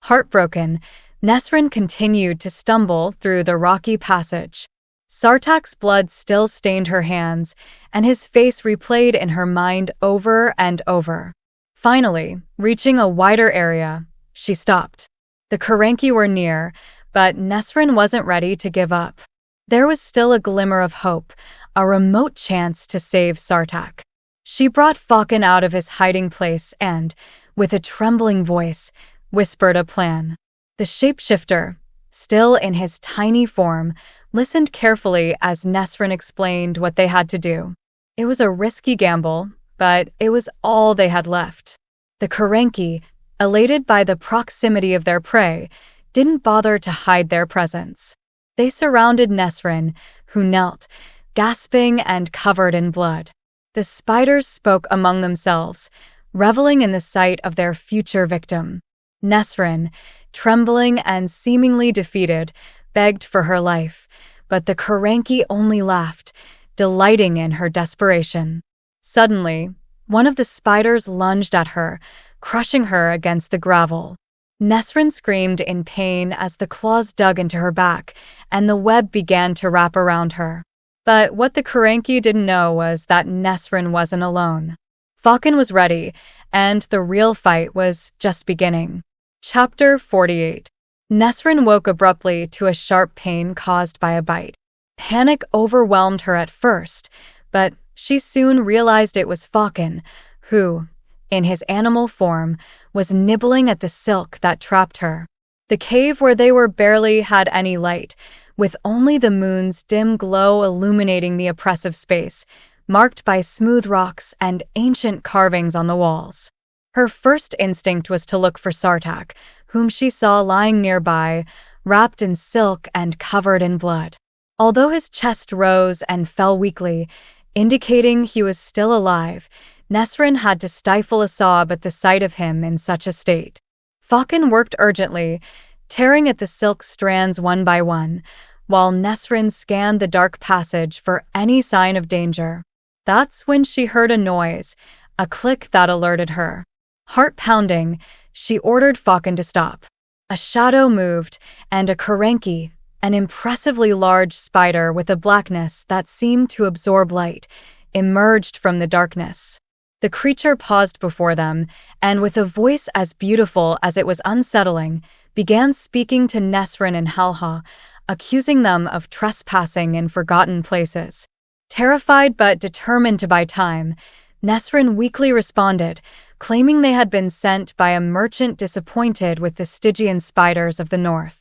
Heartbroken, Nesryn continued to stumble through the rocky passage. Sartaq's blood still stained her hands, and his face replayed in her mind over and over. Finally, reaching a wider area, she stopped. The Karanki were near, but Nesryn wasn't ready to give up. There was still a glimmer of hope, a remote chance to save Sartaq. She brought Faucon out of his hiding place and, with a trembling voice, whispered a plan. The shapeshifter, still in his tiny form, listened carefully as Nesryn explained what they had to do. It was a risky gamble, but it was all they had left. The Karanki, elated by the proximity of their prey, didn't bother to hide their presence. They surrounded Nesryn, who knelt, gasping and covered in blood. The spiders spoke among themselves, reveling in the sight of their future victim. Nesryn, trembling and seemingly defeated, begged for her life, but the Karanki only laughed, delighting in her desperation. Suddenly, one of the spiders lunged at her, crushing her against the gravel. Nesryn screamed in pain as the claws dug into her back, and the web began to wrap around her. But what the Karanki didn't know was that Nesryn wasn't alone. Faucon was ready, and the real fight was just beginning. Chapter 48. Nesryn woke abruptly to a sharp pain caused by a bite. Panic overwhelmed her at first, but she soon realized it was Faucon, who, in his animal form, was nibbling at the silk that trapped her. The cave where they were barely had any light, with only the moon's dim glow illuminating the oppressive space, marked by smooth rocks and ancient carvings on the walls. Her first instinct was to look for Sartaq, whom she saw lying nearby, wrapped in silk and covered in blood. Although his chest rose and fell weakly, indicating he was still alive, Nesryn had to stifle a sob at the sight of him in such a state. Faucon worked urgently, tearing at the silk strands one by one, while Nesryn scanned the dark passage for any sign of danger. That's when she heard a noise, a click that alerted her. Heart pounding, she ordered Faucon to stop. A shadow moved, and a Karanki, an impressively large spider with a blackness that seemed to absorb light, emerged from the darkness. The creature paused before them, and with a voice as beautiful as it was unsettling, began speaking to Nesryn and Halha, accusing them of trespassing in forgotten places. Terrified but determined to buy time, Nesryn weakly responded, claiming they had been sent by a merchant disappointed with the Stygian spiders of the north.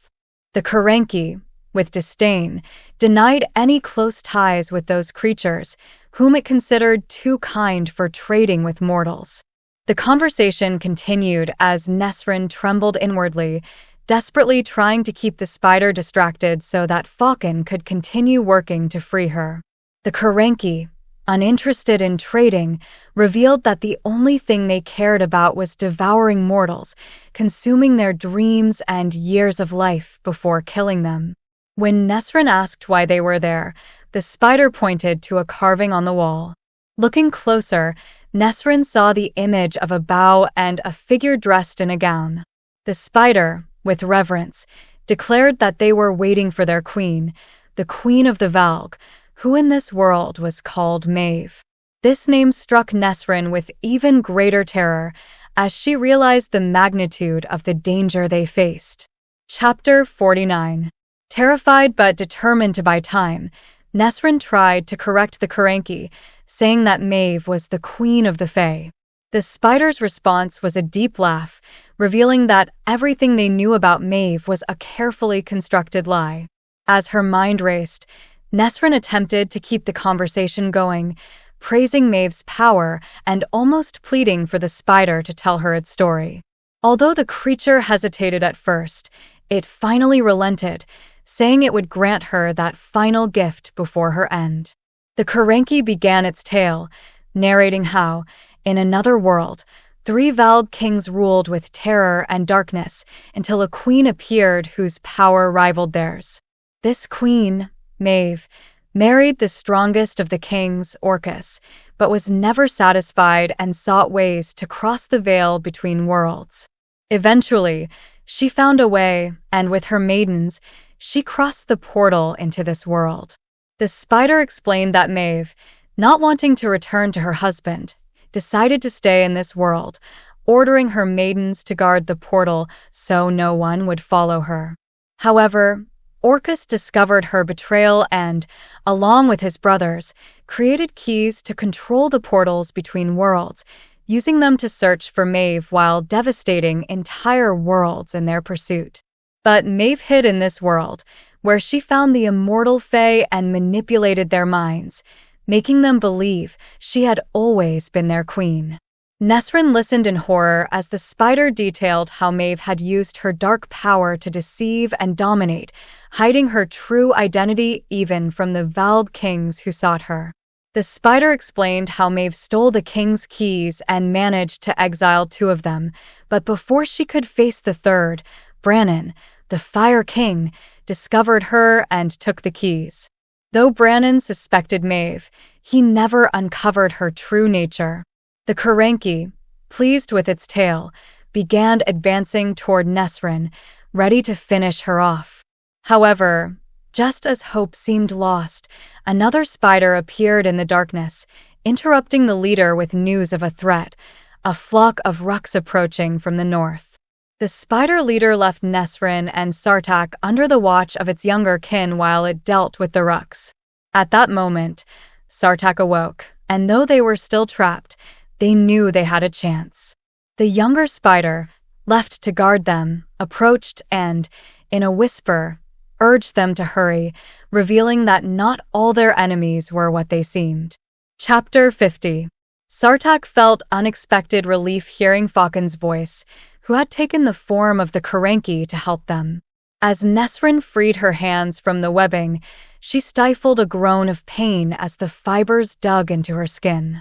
The Kerenki, with disdain, denied any close ties with those creatures, whom it considered too kind for trading with mortals. The conversation continued as Nesryn trembled inwardly, desperately trying to keep the spider distracted so that Faliq could continue working to free her. The Kerenki, uninterested in trading, revealed that the only thing they cared about was devouring mortals, consuming their dreams and years of life before killing them. When Nesryn asked why they were there, the spider pointed to a carving on the wall. Looking closer, Nesryn saw the image of a bow and a figure dressed in a gown. The spider, with reverence, declared that they were waiting for their queen, the Queen of the Valg, who in this world was called Maeve. This name struck Nesryn with even greater terror, as she realized the magnitude of the danger they faced. Chapter 49. Terrified but determined to buy time, Nesryn tried to correct the Kerenki, saying that Maeve was the queen of the Fae. The spider's response was a deep laugh, revealing that everything they knew about Maeve was a carefully constructed lie. As her mind raced, Nesryn attempted to keep the conversation going, praising Maeve's power and almost pleading for the spider to tell her its story. Although the creature hesitated at first, it finally relented, saying it would grant her that final gift before her end. The Kerenki began its tale, narrating how, in another world, 3 Valg kings ruled with terror and darkness until a queen appeared whose power rivaled theirs. This queen, Maeve, married the strongest of the kings, Orcus, but was never satisfied and sought ways to cross the veil between worlds. Eventually, she found a way, and with her maidens, she crossed the portal into this world. The spider explained that Maeve, not wanting to return to her husband, decided to stay in this world, ordering her maidens to guard the portal so no one would follow her. However, Orcus discovered her betrayal and, along with his brothers, created keys to control the portals between worlds, using them to search for Maeve while devastating entire worlds in their pursuit. But Maeve hid in this world, where she found the immortal Fae and manipulated their minds, making them believe she had always been their queen. Nesryn listened in horror as the spider detailed how Maeve had used her dark power to deceive and dominate, hiding her true identity even from the Valg kings who sought her. The spider explained how Maeve stole the king's keys and managed to exile 2 of them, but before she could face the third, Brannon, the Fire King, discovered her and took the keys. Though Brannon suspected Maeve, he never uncovered her true nature. The Kerenki, pleased with its tale, began advancing toward Nesryn, ready to finish her off. However, just as hope seemed lost, another spider appeared in the darkness, interrupting the leader with news of a threat, a flock of ruks approaching from the north. The spider leader left Nesryn and Sartaq under the watch of its younger kin while it dealt with the ruks. At that moment, Sartaq awoke, and though they were still trapped, they knew they had a chance. The younger spider, left to guard them, approached and, in a whisper, urged them to hurry, revealing that not all their enemies were what they seemed. Chapter 50. Sartaq felt unexpected relief hearing Faliq's voice, who had taken the form of the Kerenki to help them. As Nesryn freed her hands from the webbing, she stifled a groan of pain as the fibers dug into her skin.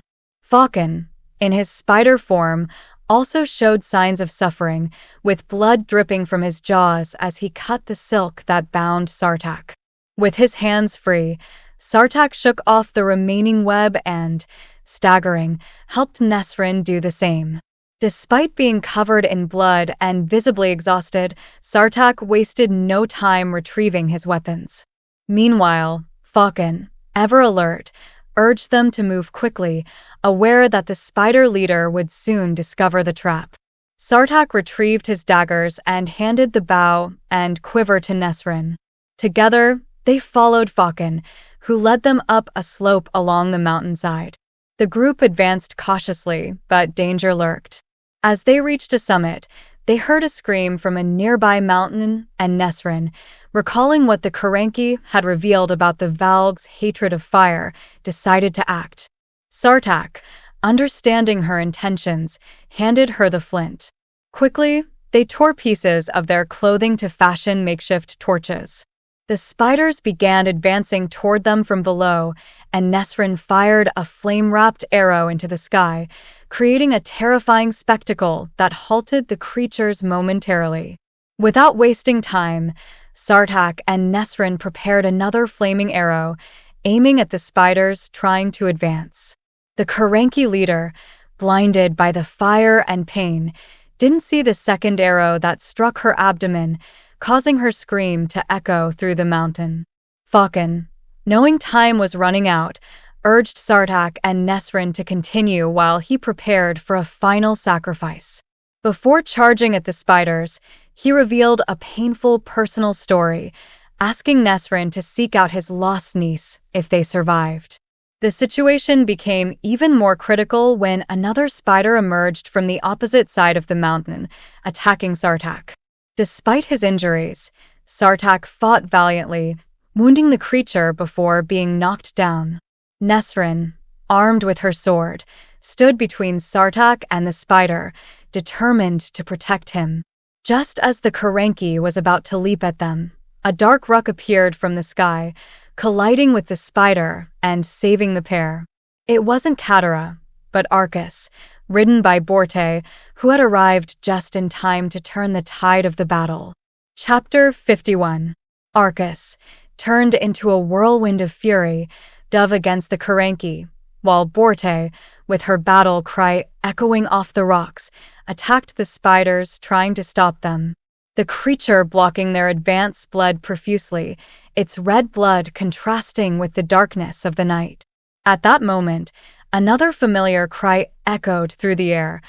Faliq, in his spider form, also showed signs of suffering, with blood dripping from his jaws as he cut the silk that bound Sartaq. With his hands free, Sartaq shook off the remaining web and, staggering, helped Nesryn do the same. Despite being covered in blood and visibly exhausted, Sartaq wasted no time retrieving his weapons. Meanwhile, Faliq, ever alert, urged them to move quickly, aware that the spider leader would soon discover the trap. Sartaq retrieved his daggers and handed the bow and quiver to Nesryn. Together, they followed Faliq, who led them up a slope along the mountainside. The group advanced cautiously, but danger lurked. As they reached a summit, they heard a scream from a nearby mountain, and Nesryn, recalling what the Karenki had revealed about the Valg's hatred of fire, decided to act. Sartaq, understanding her intentions, handed her the flint. Quickly, they tore pieces of their clothing to fashion makeshift torches. The spiders began advancing toward them from below, and Nesryn fired a flame-wrapped arrow into the sky, creating a terrifying spectacle that halted the creatures momentarily. Without wasting time, Sartaq and Nesryn prepared another flaming arrow, aiming at the spiders trying to advance. The Karenki leader, blinded by the fire and pain, didn't see the second arrow that struck her abdomen, causing her scream to echo through the mountain. Khagan, knowing time was running out, urged Sartaq and Nesryn to continue while he prepared for a final sacrifice. Before charging at the spiders, he revealed a painful personal story, asking Nesryn to seek out his lost niece if they survived. The situation became even more critical when another spider emerged from the opposite side of the mountain, attacking Sartaq. Despite his injuries, Sartaq fought valiantly, wounding the creature before being knocked down. Nesryn, armed with her sword, stood between Sartaq and the spider, determined to protect him. Just as the Karenki was about to leap at them, a dark ruck appeared from the sky, colliding with the spider and saving the pair. It wasn't Katara, but Arcus, ridden by Borte, who had arrived just in time to turn the tide of the battle. Chapter 51. Arcus, turned into a whirlwind of fury, dove against the Karenki, while Borte, with her battle cry echoing off the rocks, attacked the spiders, trying to stop them. The creature blocking their advance bled profusely, its red blood contrasting with the darkness of the night. At that moment, another familiar cry echoed through the air.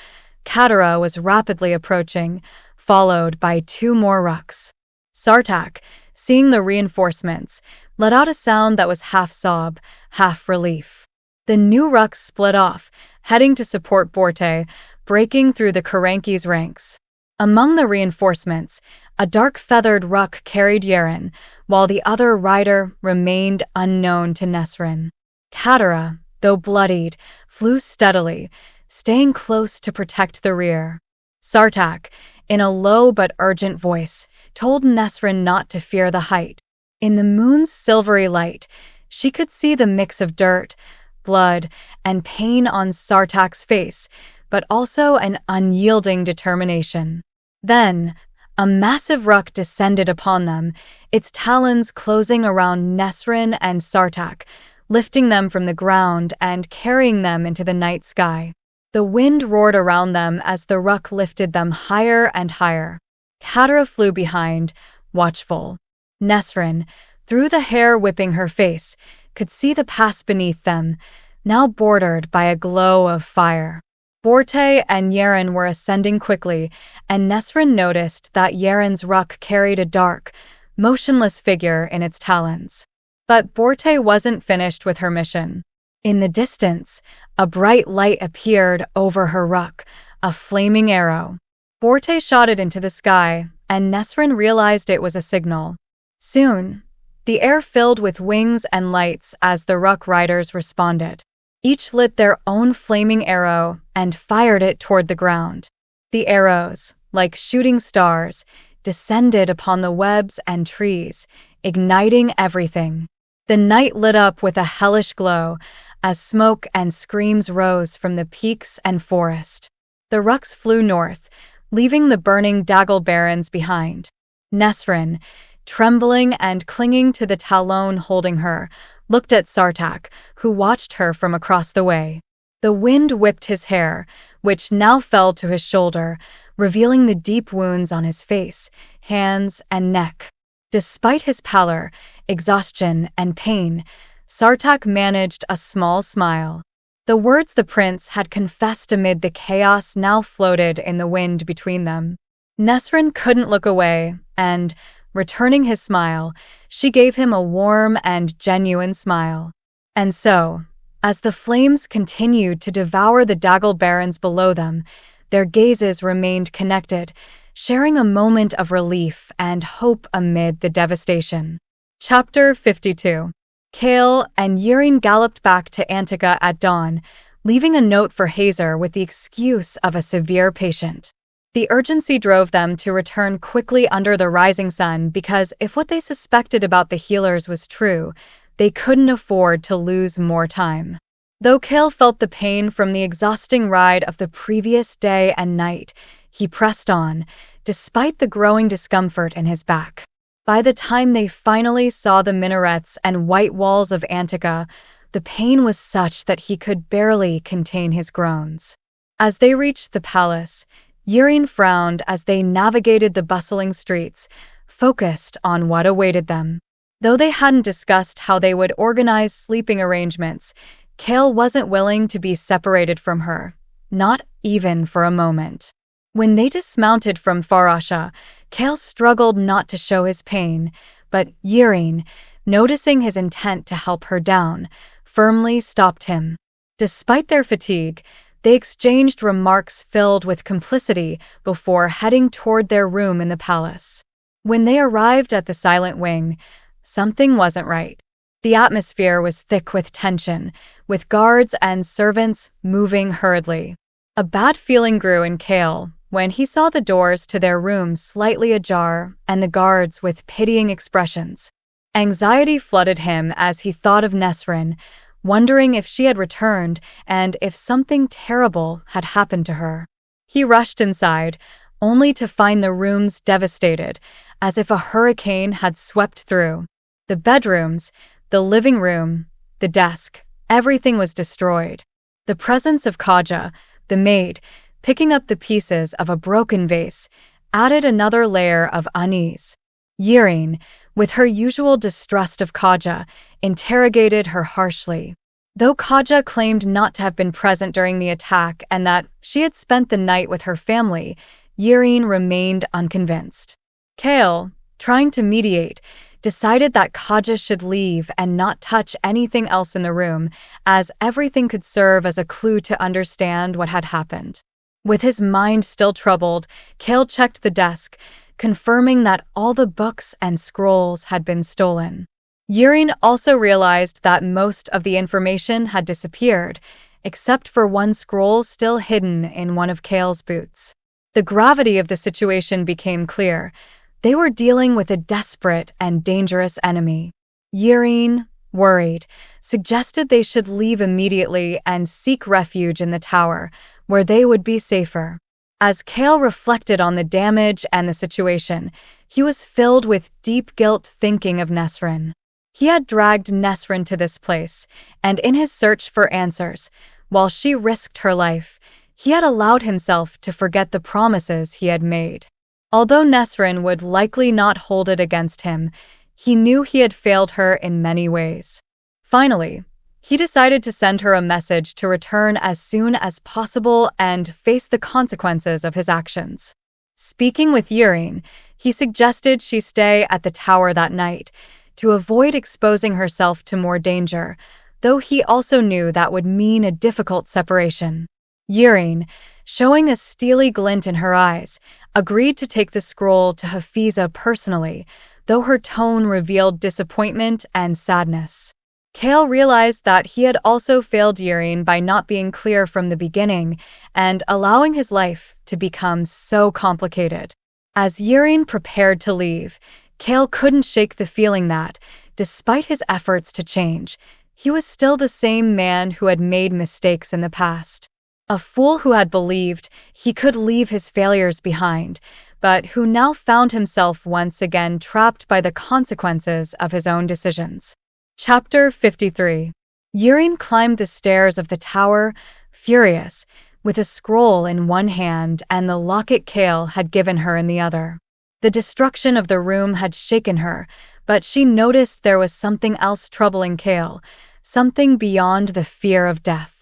Katara was rapidly approaching, followed by two more rucks. Sartaq, seeing the reinforcements, let out a sound that was half sob, half relief. The new rucks split off, heading to support Borte, breaking through the Karenki's ranks. Among the reinforcements, a dark feathered ruck carried Yeren, while the other rider remained unknown to Nesryn. Katara, though bloodied, flew steadily, staying close to protect the rear. Sartaq, in a low but urgent voice, told Nesryn not to fear the height. In the moon's silvery light, she could see the mix of dirt, blood, and pain on Sartaq's face, but also an unyielding determination. Then, a massive ruck descended upon them, its talons closing around Nesryn and Sartaq, lifting them from the ground and carrying them into the night sky. The wind roared around them as the ruck lifted them higher and higher. Katara flew behind, watchful. Nesryn, through the hair whipping her face, could see the pass beneath them, now bordered by a glow of fire. Borte and Yeren were ascending quickly, and Nesryn noticed that Yeren's ruck carried a dark, motionless figure in its talons. But Borte wasn't finished with her mission. In the distance, a bright light appeared over her ruck, a flaming arrow. Borte shot it into the sky, and Nesryn realized it was a signal. Soon, the air filled with wings and lights as the ruck riders responded. Each lit their own flaming arrow and fired it toward the ground. The arrows, like shooting stars, descended upon the webs and trees, igniting everything. The night lit up with a hellish glow as smoke and screams rose from the peaks and forest. The rucks flew north, leaving the burning Daggle Barrens behind. Nesryn, trembling and clinging to the talon holding her, looked at Sartaq, who watched her from across the way. The wind whipped his hair, which now fell to his shoulder, revealing the deep wounds on his face, hands, and neck. Despite his pallor, exhaustion, and pain, Sartaq managed a small smile. The words the prince had confessed amid the chaos now floated in the wind between them. Nesryn couldn't look away, and, returning his smile, she gave him a warm and genuine smile. And so, As the flames continued to devour the Daggle barons below them, their gazes remained connected, sharing a moment of relief and hope amid the devastation. Chapter 52. Chaol and Yrene galloped back to Antica at dawn, leaving a note for Hazer with the excuse of a severe patient. The urgency drove them to return quickly under the rising sun because if what they suspected about the healers was true, they couldn't afford to lose more time. Though Chaol felt the pain from the exhausting ride of the previous day and night, he pressed on, despite the growing discomfort in his back. By the time they finally saw the minarets and white walls of Antica, the pain was such that he could barely contain his groans. As they reached the palace, Yrene frowned as they navigated the bustling streets, focused on what awaited them. Though they hadn't discussed how they would organize sleeping arrangements, Chaol wasn't willing to be separated from her, not even for a moment. When they dismounted from Farasha, Chaol struggled not to show his pain, but Yrene, noticing his intent to help her down, firmly stopped him. Despite their fatigue, they exchanged remarks filled with complicity before heading toward their room in the palace. When they arrived at the Silent Wing, something wasn't right. The atmosphere was thick with tension, with guards and servants moving hurriedly. A bad feeling grew in Chaol when he saw the doors to their rooms slightly ajar and the guards with pitying expressions. Anxiety flooded him as he thought of Nesryn, wondering if she had returned and if something terrible had happened to her. He rushed inside, only to find the rooms devastated, as if a hurricane had swept through. The bedrooms, the living room, the desk, everything was destroyed. The presence of Kaja, the maid, picking up the pieces of a broken vase, added another layer of unease. Yrene, with her usual distrust of Kaja, interrogated her harshly. Though Kaja claimed not to have been present during the attack and that she had spent the night with her family, Yrene remained unconvinced. Chaol, trying to mediate, decided that Kaja should leave and not touch anything else in the room, as everything could serve as a clue to understand what had happened. With his mind still troubled, Chaol checked the desk, confirming that all the books and scrolls had been stolen. Yrene also realized that most of the information had disappeared, except for one scroll still hidden in one of Chaol's boots. The gravity of the situation became clear. They were dealing with a desperate and dangerous enemy. Yrene, worried, suggested they should leave immediately and seek refuge in the tower, where they would be safer. As Chaol reflected on the damage and the situation, he was filled with deep guilt thinking of Nesryn. He had dragged Nesryn to this place, and in his search for answers, while she risked her life, he had allowed himself to forget the promises he had made. Although Nesryn would likely not hold it against him, he knew he had failed her in many ways. Finally, he decided to send her a message to return as soon as possible and face the consequences of his actions. Speaking with Yrene, he suggested she stay at the tower that night, to avoid exposing herself to more danger, though he also knew that would mean a difficult separation. Yrene, showing a steely glint in her eyes, agreed to take the scroll to Hafiza personally, though her tone revealed disappointment and sadness. Chaol realized that he had also failed Yrene by not being clear from the beginning and allowing his life to become so complicated. As Yrene prepared to leave, Chaol couldn't shake the feeling that, despite his efforts to change, he was still the same man who had made mistakes in the past. A fool who had believed he could leave his failures behind, but who now found himself once again trapped by the consequences of his own decisions. Chapter 53. Yrene climbed the stairs of the tower, furious, with a scroll in one hand and the locket Chaol had given her in the other. The destruction of the room had shaken her, but she noticed there was something else troubling Chaol, something beyond the fear of death.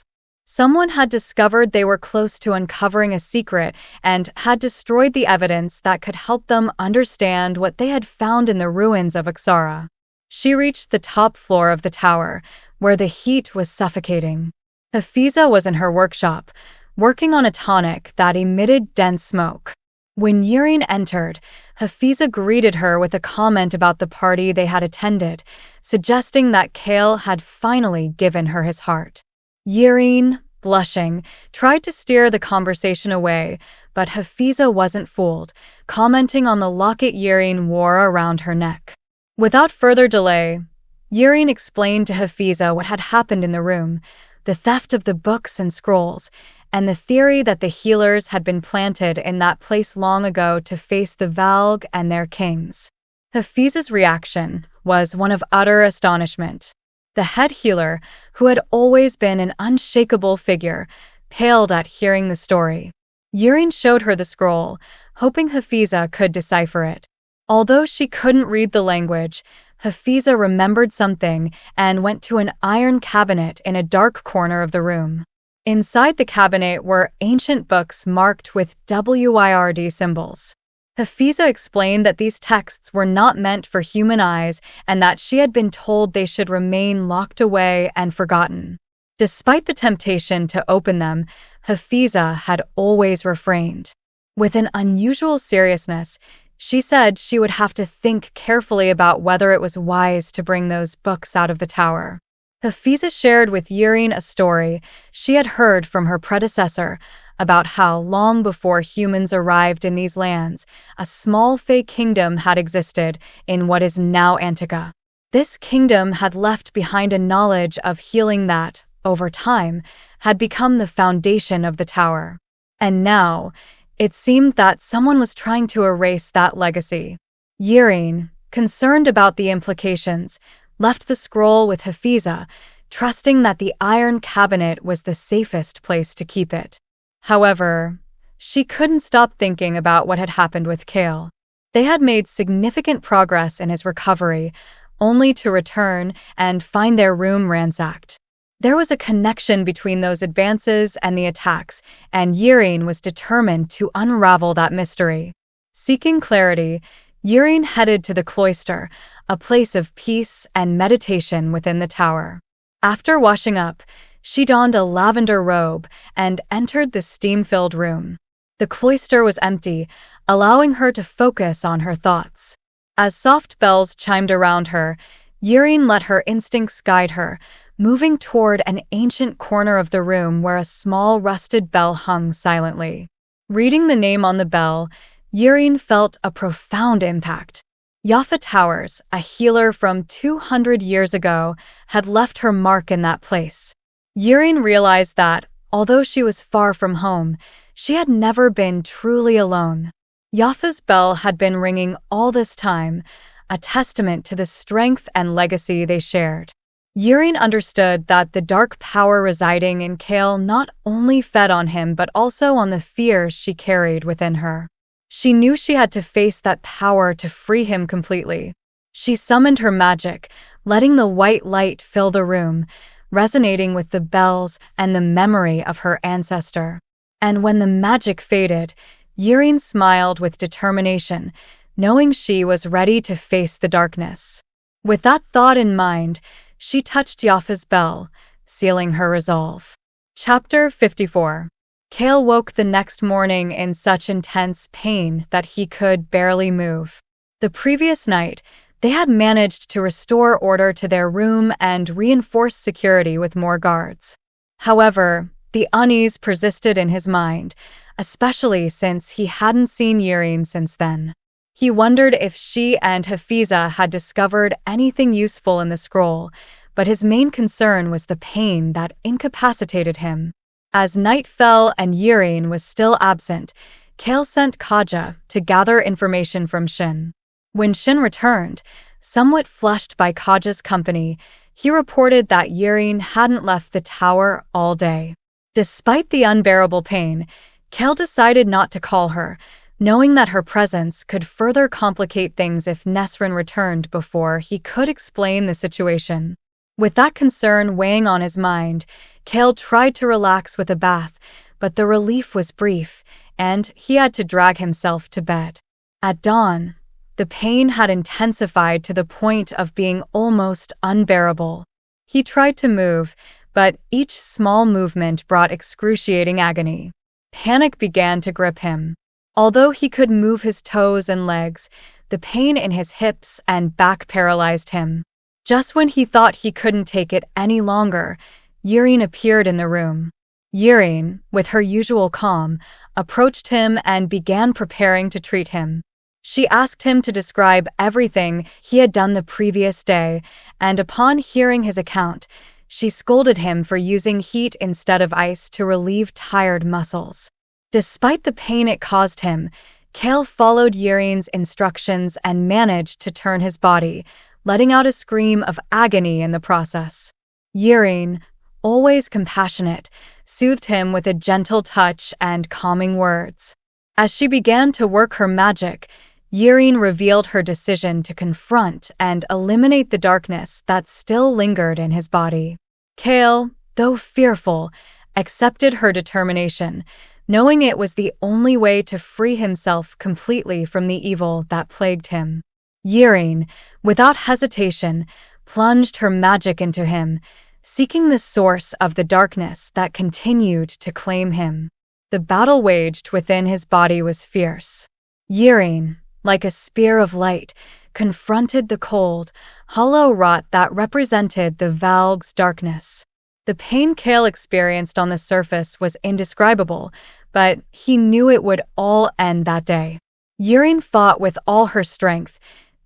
Someone had discovered they were close to uncovering a secret and had destroyed the evidence that could help them understand what they had found in the ruins of Axara. She reached the top floor of the tower, where the heat was suffocating. Hafiza was in her workshop, working on a tonic that emitted dense smoke. When Yurine entered, Hafiza greeted her with a comment about the party they had attended, suggesting that Chaol had finally given her his heart. Yurine, blushing, tried to steer the conversation away, but Hafiza wasn't fooled, commenting on the locket Yurine wore around her neck. Without further delay, Yurine explained to Hafiza what had happened in the room, the theft of the books and scrolls, and the theory that the healers had been planted in that place long ago to face the Valg and their kings. Hafiza's reaction was one of utter astonishment. The head healer, who had always been an unshakable figure, paled at hearing the story. Yurine showed her the scroll, hoping Hafiza could decipher it. Although she couldn't read the language, Hafiza remembered something and went to an iron cabinet in a dark corner of the room. Inside the cabinet were ancient books marked with WIRD symbols. Hafiza explained that these texts were not meant for human eyes and that she had been told they should remain locked away and forgotten. Despite the temptation to open them, Hafiza had always refrained. With an unusual seriousness, she said she would have to think carefully about whether it was wise to bring those books out of the tower. Hafiza shared with Yurine a story she had heard from her predecessor about how, long before humans arrived in these lands, a small Fey kingdom had existed in what is now Antica. This kingdom had left behind a knowledge of healing that, over time, had become the foundation of the tower. And now, it seemed that someone was trying to erase that legacy. Yurine, concerned about the implications, left the scroll with Hafiza, trusting that the iron cabinet was the safest place to keep it. However, she couldn't stop thinking about what had happened with Chaol. They had made significant progress in his recovery, only to return and find their room ransacked. There was a connection between those advances and the attacks, and Yurine was determined to unravel that mystery. Seeking clarity, Yurine headed to the cloister, a place of peace and meditation within the tower. After washing up, she donned a lavender robe and entered the steam-filled room. The cloister was empty, allowing her to focus on her thoughts. As soft bells chimed around her, Yurine let her instincts guide her, moving toward an ancient corner of the room where a small rusted bell hung silently. Reading the name on the bell, Yurine felt a profound impact. Yafa Towers, a healer from 200 years ago, had left her mark in that place. Yurine realized that, although she was far from home, she had never been truly alone. Yafa's bell had been ringing all this time, a testament to the strength and legacy they shared. Yurine understood that the dark power residing in Chaol not only fed on him but also on the fears she carried within her. She knew she had to face that power to free him completely. She summoned her magic, letting the white light fill the room, resonating with the bells and the memory of her ancestor. And when the magic faded, Yurine smiled with determination, knowing she was ready to face the darkness. With that thought in mind, she touched Yafa's bell, sealing her resolve. Chapter 54. Chaol woke the next morning in such intense pain that he could barely move. The previous night, they had managed to restore order to their room and reinforce security with more guards. However, the unease persisted in his mind, especially since he hadn't seen Yurine since then. He wondered if she and Hafiza had discovered anything useful in the scroll, but his main concern was the pain that incapacitated him. As night fell and Yurine was still absent, Chaol sent Kaja to gather information from Shin. When Shin returned, somewhat flushed by Kaja's company, he reported that Yurine hadn't left the tower all day. Despite the unbearable pain, Chaol decided not to call her, knowing that her presence could further complicate things if Nesryn returned before he could explain the situation. With that concern weighing on his mind, Chaol tried to relax with a bath, but the relief was brief, and he had to drag himself to bed. At dawn, The pain had intensified to the point of being almost unbearable. He tried to move, but each small movement brought excruciating agony. Panic began to grip him. Although he could move his toes and legs, the pain in his hips and back paralyzed him. Just when he thought he couldn't take it any longer, Yrene appeared in the room. Yrene, with her usual calm, approached him and began preparing to treat him. She asked him to describe everything he had done the previous day, and upon hearing his account, she scolded him for using heat instead of ice to relieve tired muscles. Despite the pain it caused him, Chaol followed Yrene's instructions and managed to turn his body, letting out a scream of agony in the process. Yrene, always compassionate, soothed him with a gentle touch and calming words. As she began to work her magic, Yrene revealed her decision to confront and eliminate the darkness that still lingered in his body. Chaol, though fearful, accepted her determination, knowing it was the only way to free himself completely from the evil that plagued him. Yrene, without hesitation, plunged her magic into him, seeking the source of the darkness that continued to claim him. The battle waged within his body was fierce. Yrene, like a spear of light, confronted the cold, hollow rot that represented the Valg's darkness. The pain Chaol experienced on the surface was indescribable, but he knew it would all end that day. Yrene fought with all her strength,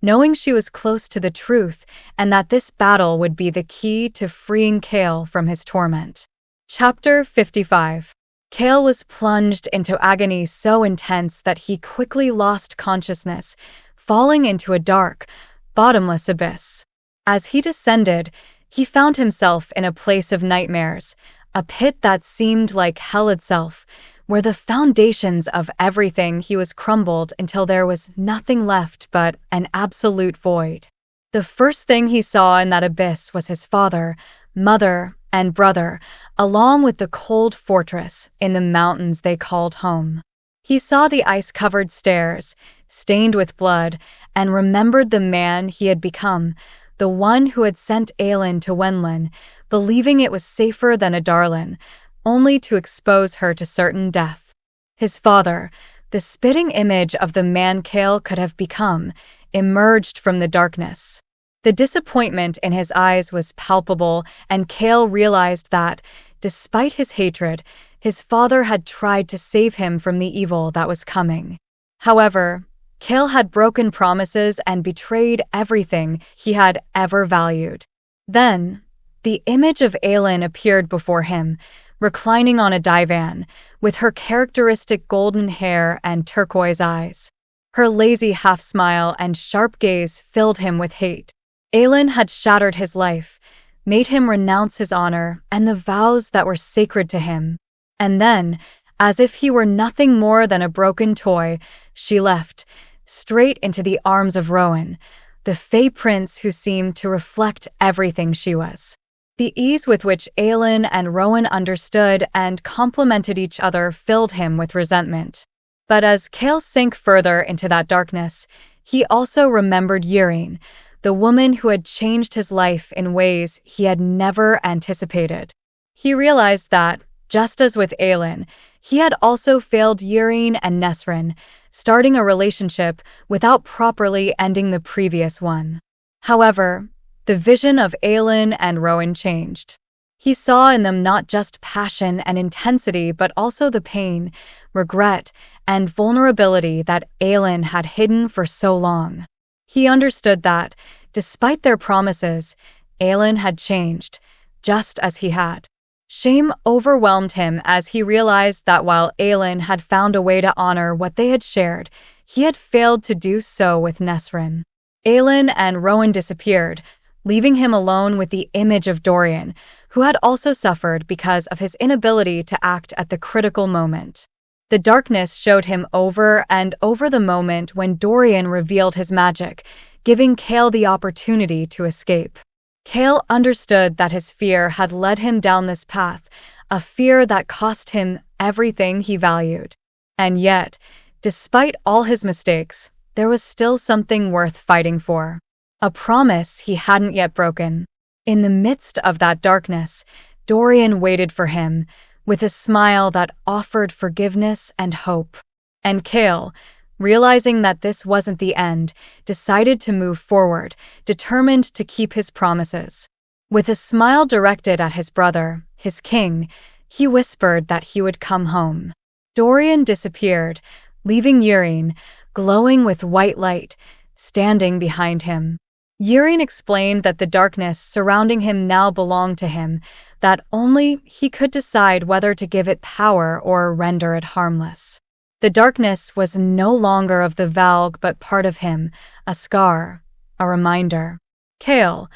knowing she was close to the truth and that this battle would be the key to freeing Chaol from his torment. Chapter 55. Chaol was plunged into agony so intense that he quickly lost consciousness, falling into a dark, bottomless abyss. As he descended, he found himself in a place of nightmares, a pit that seemed like hell itself, where the foundations of everything he was crumbled until there was nothing left but an absolute void. The first thing he saw in that abyss was his father, mother, and brother, along with the cold fortress in the mountains they called home. He saw the ice-covered stairs, stained with blood, and remembered the man he had become, the one who had sent Aelin to Wenlin, believing it was safer than a Darlin, only to expose her to certain death. His father, the spitting image of the man Chaol could have become, emerged from the darkness. The disappointment in his eyes was palpable, and Chaol realized that, despite his hatred, his father had tried to save him from the evil that was coming. However, Chaol had broken promises and betrayed everything he had ever valued. Then, the image of Aelin appeared before him, reclining on a divan, with her characteristic golden hair and turquoise eyes. Her lazy half-smile and sharp gaze filled him with hate. Aelin had shattered his life, made him renounce his honor and the vows that were sacred to him. And then, as if he were nothing more than a broken toy, she left, straight into the arms of Rowan, the Fey prince who seemed to reflect everything she was. The ease with which Aelin and Rowan understood and complemented each other filled him with resentment. But as Chaol sank further into that darkness, he also remembered Yrene, the woman who had changed his life in ways he had never anticipated. He realized that, just as with Aelin, he had also failed Yrene and Nesryn, starting a relationship without properly ending the previous one. However, the vision of Aelin and Rowan changed. He saw in them not just passion and intensity but also the pain, regret, and vulnerability that Aelin had hidden for so long. He understood that, despite their promises, Aelin had changed, just as he had. Shame overwhelmed him as he realized that while Aelin had found a way to honor what they had shared, he had failed to do so with Nesryn. Aelin and Rowan disappeared, leaving him alone with the image of Dorian, who had also suffered because of his inability to act at the critical moment. The darkness showed him over and over the moment when Dorian revealed his magic, giving Chaol the opportunity to escape. Chaol understood that his fear had led him down this path, a fear that cost him everything he valued. And yet, despite all his mistakes, there was still something worth fighting for. A promise he hadn't yet broken. In the midst of that darkness, Dorian waited for him, with a smile that offered forgiveness and hope. And Chaol, realizing that this wasn't the end, decided to move forward, determined to keep his promises. With a smile directed at his brother, his king, he whispered that he would come home. Dorian disappeared, leaving Yrene, glowing with white light, standing behind him. Yrene explained that the darkness surrounding him now belonged to him, that only he could decide whether to give it power or render it harmless. The darkness was no longer of the Valg but part of him, a scar, a reminder. Chaol,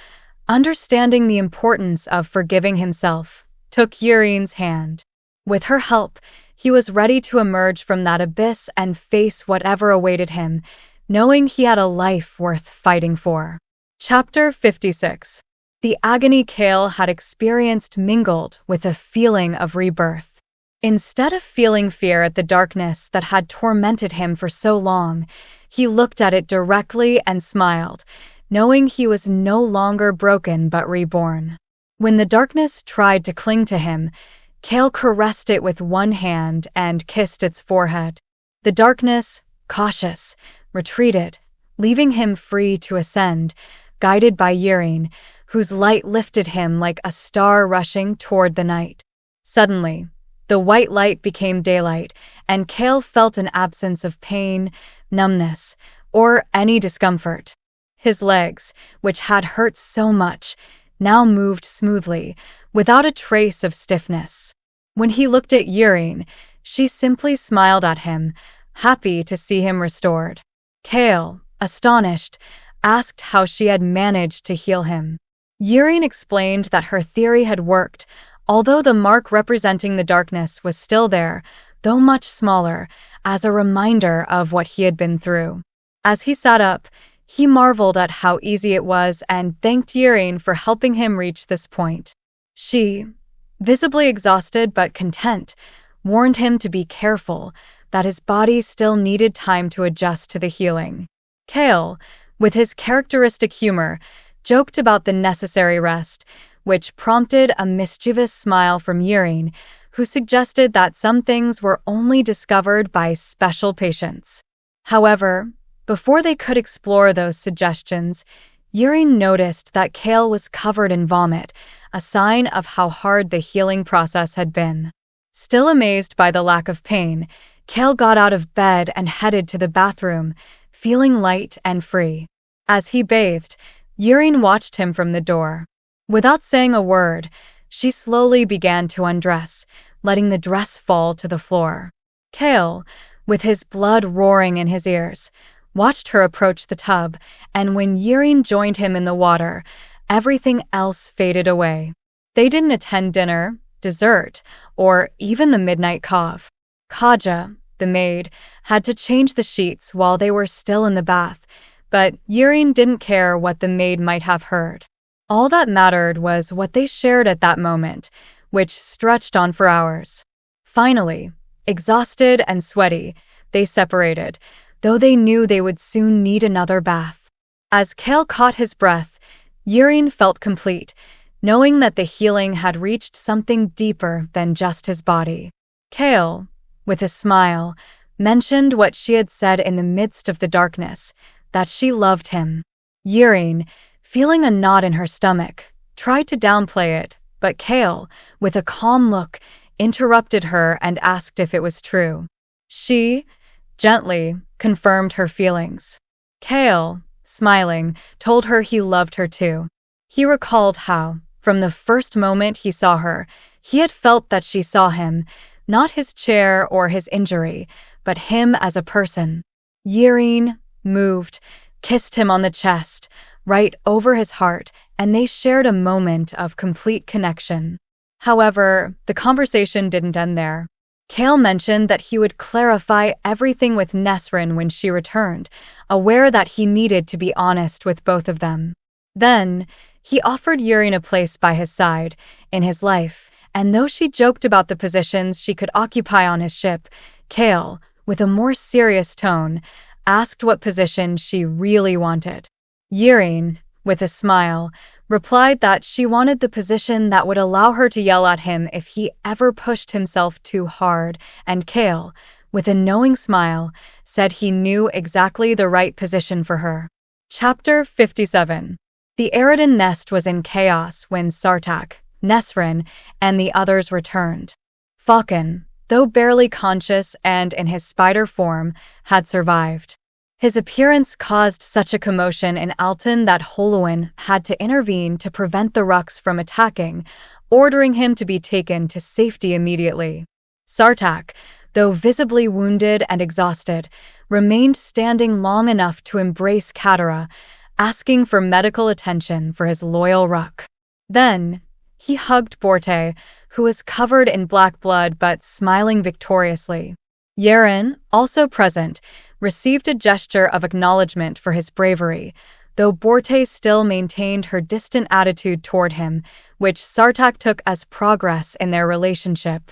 understanding the importance of forgiving himself, took Yrene's hand. With her help, he was ready to emerge from that abyss and face whatever awaited him, knowing he had a life worth fighting for. Chapter 56. The agony Chaol had experienced mingled with a feeling of rebirth. Instead of feeling fear at the darkness that had tormented him for so long, he looked at it directly and smiled, knowing he was no longer broken but reborn. When the darkness tried to cling to him, Chaol caressed it with one hand and kissed its forehead. The darkness, cautious, retreated, leaving him free to ascend, guided by Yrene, whose light lifted him like a star rushing toward the night. Suddenly, the white light became daylight, and Chaol felt an absence of pain, numbness, or any discomfort. His legs, which had hurt so much, now moved smoothly, without a trace of stiffness. When he looked at Yrene, she simply smiled at him, happy to see him restored. Chaol, astonished, asked how she had managed to heal him. Yrene explained that her theory had worked, although the mark representing the darkness was still there, though much smaller, as a reminder of what he had been through. As he sat up, he marveled at how easy it was and thanked Yrene for helping him reach this point. She, visibly exhausted but content, warned him to be careful, that his body still needed time to adjust to the healing. Chaol, with his characteristic humor, joked about the necessary rest, which prompted a mischievous smile from Yrene, who suggested that some things were only discovered by special patients. However, before they could explore those suggestions, Yrene noticed that Chaol was covered in vomit, a sign of how hard the healing process had been. Still amazed by the lack of pain, Chaol got out of bed and headed to the bathroom, feeling light and free. As he bathed, Yrene watched him from the door. Without saying a word, she slowly began to undress, letting the dress fall to the floor. Chaol, with his blood roaring in his ears, watched her approach the tub, and when Yrene joined him in the water, everything else faded away. They didn't attend dinner, dessert, or even the midnight kov. Kaja, the maid, had to change the sheets while they were still in the bath, but Yrene didn't care what the maid might have heard. All that mattered was what they shared at that moment, which stretched on for hours. Finally, exhausted and sweaty, they separated, though they knew they would soon need another bath. As Chaol caught his breath, Yrene felt complete, knowing that the healing had reached something deeper than just his body. Chaol, with a smile, mentioned what she had said in the midst of the darkness, that she loved him. Yrene, feeling a knot in her stomach, tried to downplay it, but Chaol, with a calm look, interrupted her and asked if it was true. She, gently, confirmed her feelings. Chaol, smiling, told her he loved her too. He recalled how, from the first moment he saw her, he had felt that she saw him, not his chair or his injury, but him as a person. Yrene, moved, kissed him on the chest, right over his heart, and they shared a moment of complete connection. However, the conversation didn't end there. Chaol mentioned that he would clarify everything with Nesryn when she returned, aware that he needed to be honest with both of them. Then, he offered Yrene a place by his side, in his life, and though she joked about the positions she could occupy on his ship, Chaol, with a more serious tone, asked what position she really wanted. Yrene, with a smile, replied that she wanted the position that would allow her to yell at him if he ever pushed himself too hard, and Chaol, with a knowing smile, said he knew exactly the right position for her. Chapter 57. The Eridan nest was in chaos when Sartaq, Nesryn, and the others returned. Khagan, though barely conscious and in his spider form, had survived. His appearance caused such a commotion in Alton that Holuin had to intervene to prevent the Ruks from attacking, ordering him to be taken to safety immediately. Sartaq, though visibly wounded and exhausted, remained standing long enough to embrace Katara, asking for medical attention for his loyal Ruk. Then, he hugged Borte, who was covered in black blood but smiling victoriously. Yrene, also present, received a gesture of acknowledgement for his bravery, though Borte still maintained her distant attitude toward him, which Sartaq took as progress in their relationship.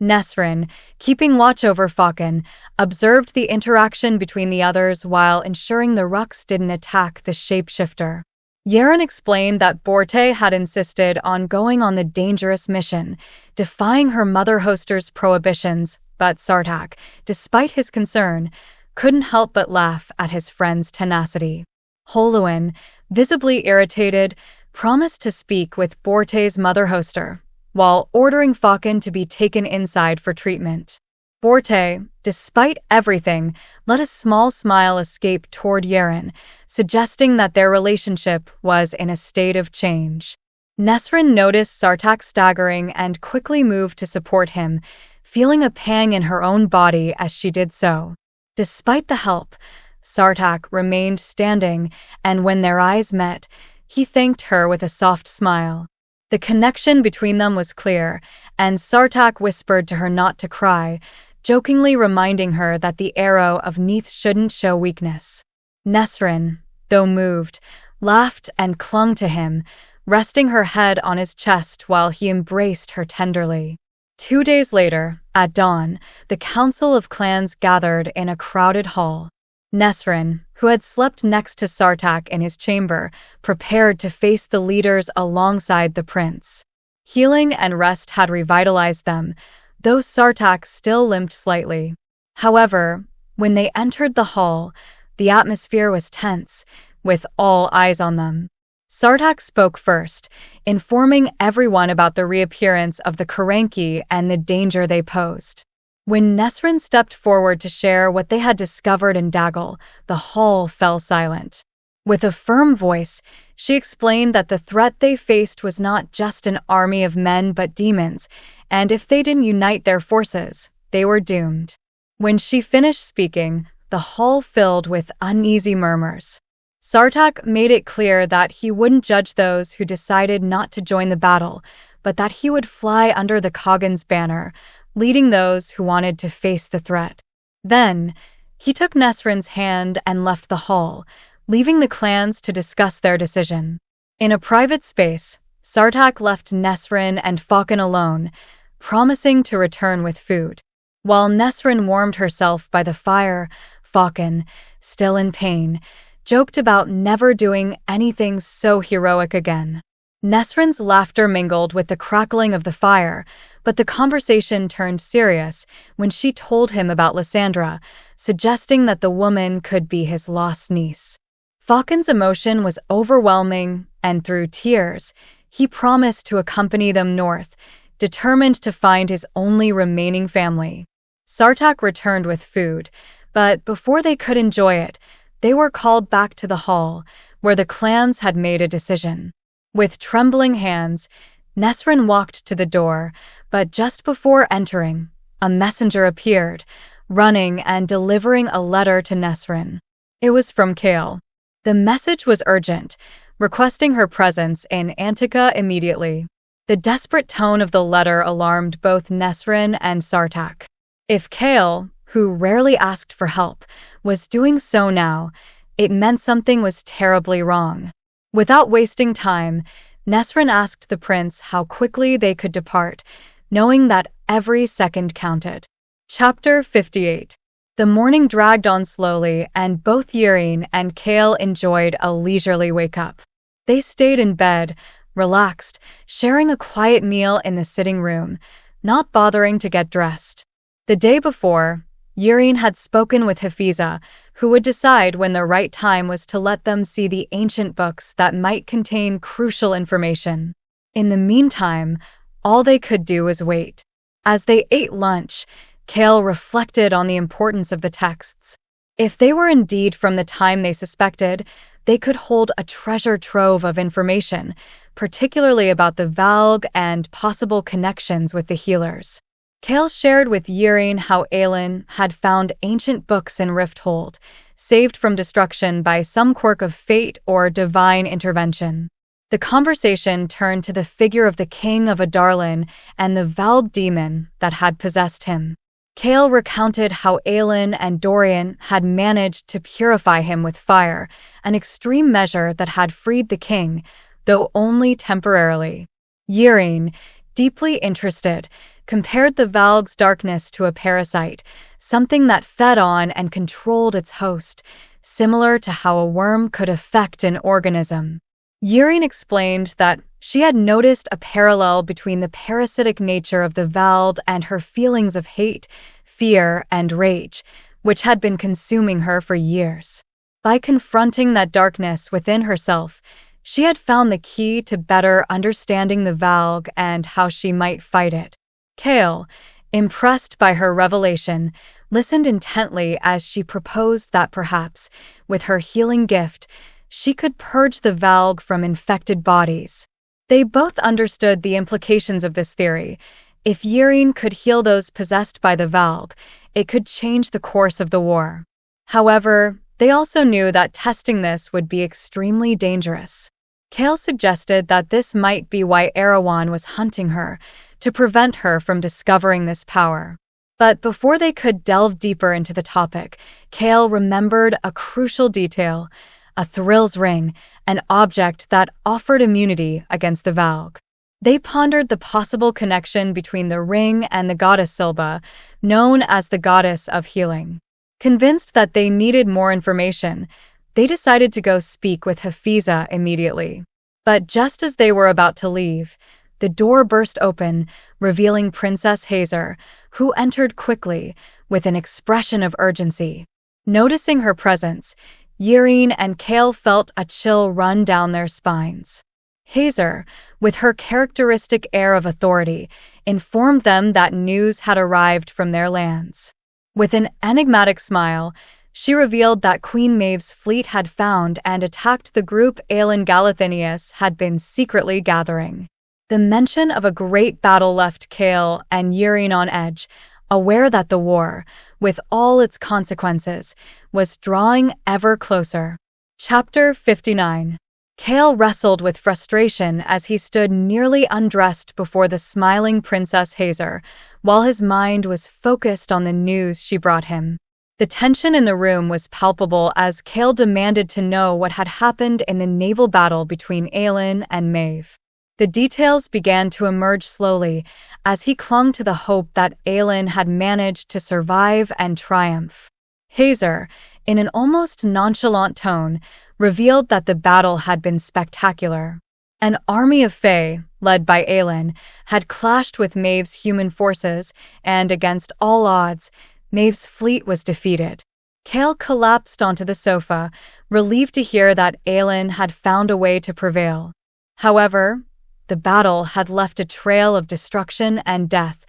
Nesryn, keeping watch over Khagan, observed the interaction between the others while ensuring the Ruks didn't attack the shapeshifter. Yrene explained that Borte had insisted on going on the dangerous mission, defying her mother hoster's prohibitions, but Sartaq, despite his concern, couldn't help but laugh at his friend's tenacity. Holuin, visibly irritated, promised to speak with Borte's mother hoster, while ordering Khagan to be taken inside for treatment. Borte, despite everything, let a small smile escape toward Yrene, suggesting that their relationship was in a state of change. Nesryn noticed Sartaq staggering and quickly moved to support him, feeling a pang in her own body as she did so. Despite the help, Sartaq remained standing, and when their eyes met, he thanked her with a soft smile. The connection between them was clear, and Sartaq whispered to her not to cry, jokingly reminding her that the arrow of Neith shouldn't show weakness. Nesryn, though moved, laughed and clung to him, resting her head on his chest while he embraced her tenderly. 2 days later, at dawn, the Council of Clans gathered in a crowded hall. Nesryn, who had slept next to Sartaq in his chamber, prepared to face the leaders alongside the prince. Healing and rest had revitalized them, though Sartaq still limped slightly. However, when they entered the hall, the atmosphere was tense, with all eyes on them. Sartaq spoke first, informing everyone about the reappearance of the Karanki and the danger they posed. When Nesryn stepped forward to share what they had discovered in Daggle, the hall fell silent. With a firm voice, she explained that the threat they faced was not just an army of men but demons, and if they didn't unite their forces, they were doomed. When she finished speaking, the hall filled with uneasy murmurs. Sartaq made it clear that he wouldn't judge those who decided not to join the battle, but that he would fly under the Khagan's banner, leading those who wanted to face the threat. Then, he took Nesryn's hand and left the hall, leaving the clans to discuss their decision. In a private space, Sartaq left Nesryn and Khagan alone, promising to return with food. While Nesryn warmed herself by the fire, Khagan, still in pain, joked about never doing anything so heroic again. Nesryn's laughter mingled with the crackling of the fire, but the conversation turned serious when she told him about Lysandra, suggesting that the woman could be his lost niece. Khagan's emotion was overwhelming, and through tears, he promised to accompany them north, determined to find his only remaining family. Sartaq returned with food, but before they could enjoy it, they were called back to the hall, where the clans had made a decision. With trembling hands, Nesryn walked to the door, but just before entering, a messenger appeared, running and delivering a letter to Nesryn. It was from Chaol. The message was urgent, requesting her presence in Antica immediately. The desperate tone of the letter alarmed both Nesryn and Sartaq. If Chaol, who rarely asked for help, was doing so now, it meant something was terribly wrong. Without wasting time, Nesryn asked the prince how quickly they could depart, knowing that every second counted. Chapter 58. The morning dragged on slowly, and both Yrene and Chaol enjoyed a leisurely wake-up. They stayed in bed, relaxed, sharing a quiet meal in the sitting room, not bothering to get dressed. The day before, Yrene had spoken with Hafiza, who would decide when the right time was to let them see the ancient books that might contain crucial information. In the meantime, all they could do was wait. As they ate lunch, Chaol reflected on the importance of the texts. If they were indeed from the time they suspected, they could hold a treasure trove of information, particularly about the Valg and possible connections with the healers. Chaol shared with Yrene how Aelin had found ancient books in Rifthold, saved from destruction by some quirk of fate or divine intervention. The conversation turned to the figure of the king of Adarlan and the Valg demon that had possessed him. Chaol recounted how Aelin and Dorian had managed to purify him with fire, an extreme measure that had freed the king, though only temporarily. Yrene, deeply interested, compared the Valg's darkness to a parasite, something that fed on and controlled its host, similar to how a worm could affect an organism. Yrene explained that she had noticed a parallel between the parasitic nature of the Valg and her feelings of hate, fear, and rage, which had been consuming her for years. By confronting that darkness within herself, she had found the key to better understanding the Valg and how she might fight it. Chaol, impressed by her revelation, listened intently as she proposed that perhaps, with her healing gift, she could purge the Valg from infected bodies. They both understood the implications of this theory. If Yrene could heal those possessed by the Valg, it could change the course of the war. However, they also knew that testing this would be extremely dangerous. Chaol suggested that this might be why Erewhon was hunting her, to prevent her from discovering this power. But before they could delve deeper into the topic, Chaol remembered a crucial detail: a Thrill's ring, an object that offered immunity against the Valg. They pondered the possible connection between the ring and the goddess Silba, known as the goddess of healing. Convinced that they needed more information, they decided to go speak with Hafiza immediately. But just as they were about to leave, the door burst open, revealing Princess Hazer, who entered quickly, with an expression of urgency. Noticing her presence, Yrene and Chaol felt a chill run down their spines. Hazer, with her characteristic air of authority, informed them that news had arrived from their lands. With an enigmatic smile, she revealed that Queen Maeve's fleet had found and attacked the group Aelin Galathinius had been secretly gathering. The mention of a great battle left Chaol and Yrene on edge, aware that the war, with all its consequences, was drawing ever closer. Chapter 59. Chaol wrestled with frustration as he stood nearly undressed before the smiling Princess Hazer, while his mind was focused on the news she brought him. The tension in the room was palpable as Chaol demanded to know what had happened in the naval battle between Aelin and Maeve. The details began to emerge slowly as he clung to the hope that Aelin had managed to survive and triumph. Hazer, in an almost nonchalant tone, revealed that the battle had been spectacular. An army of Fae, led by Aelin, had clashed with Maeve's human forces, and against all odds, Maeve's fleet was defeated. Chaol collapsed onto the sofa, relieved to hear that Aelin had found a way to prevail. However, the battle had left a trail of destruction and death,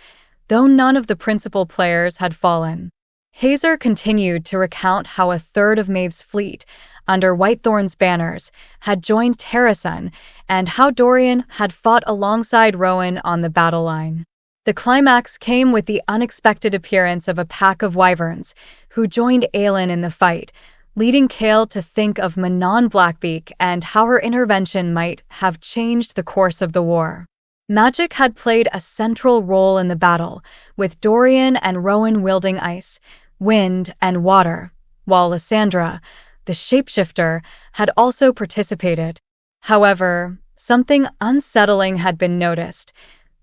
though none of the principal players had fallen. Hazer continued to recount how a third of Maeve's fleet, under Whitethorn's banners, had joined Terrasun, and how Dorian had fought alongside Rowan on the battle line. The climax came with the unexpected appearance of a pack of wyverns, who joined Aelin in the fight, leading Chaol to think of Manon Blackbeak and how her intervention might have changed the course of the war. Magic had played a central role in the battle, with Dorian and Rowan wielding ice, wind, and water, while Lysandra, the shapeshifter, had also participated. However, something unsettling had been noticed.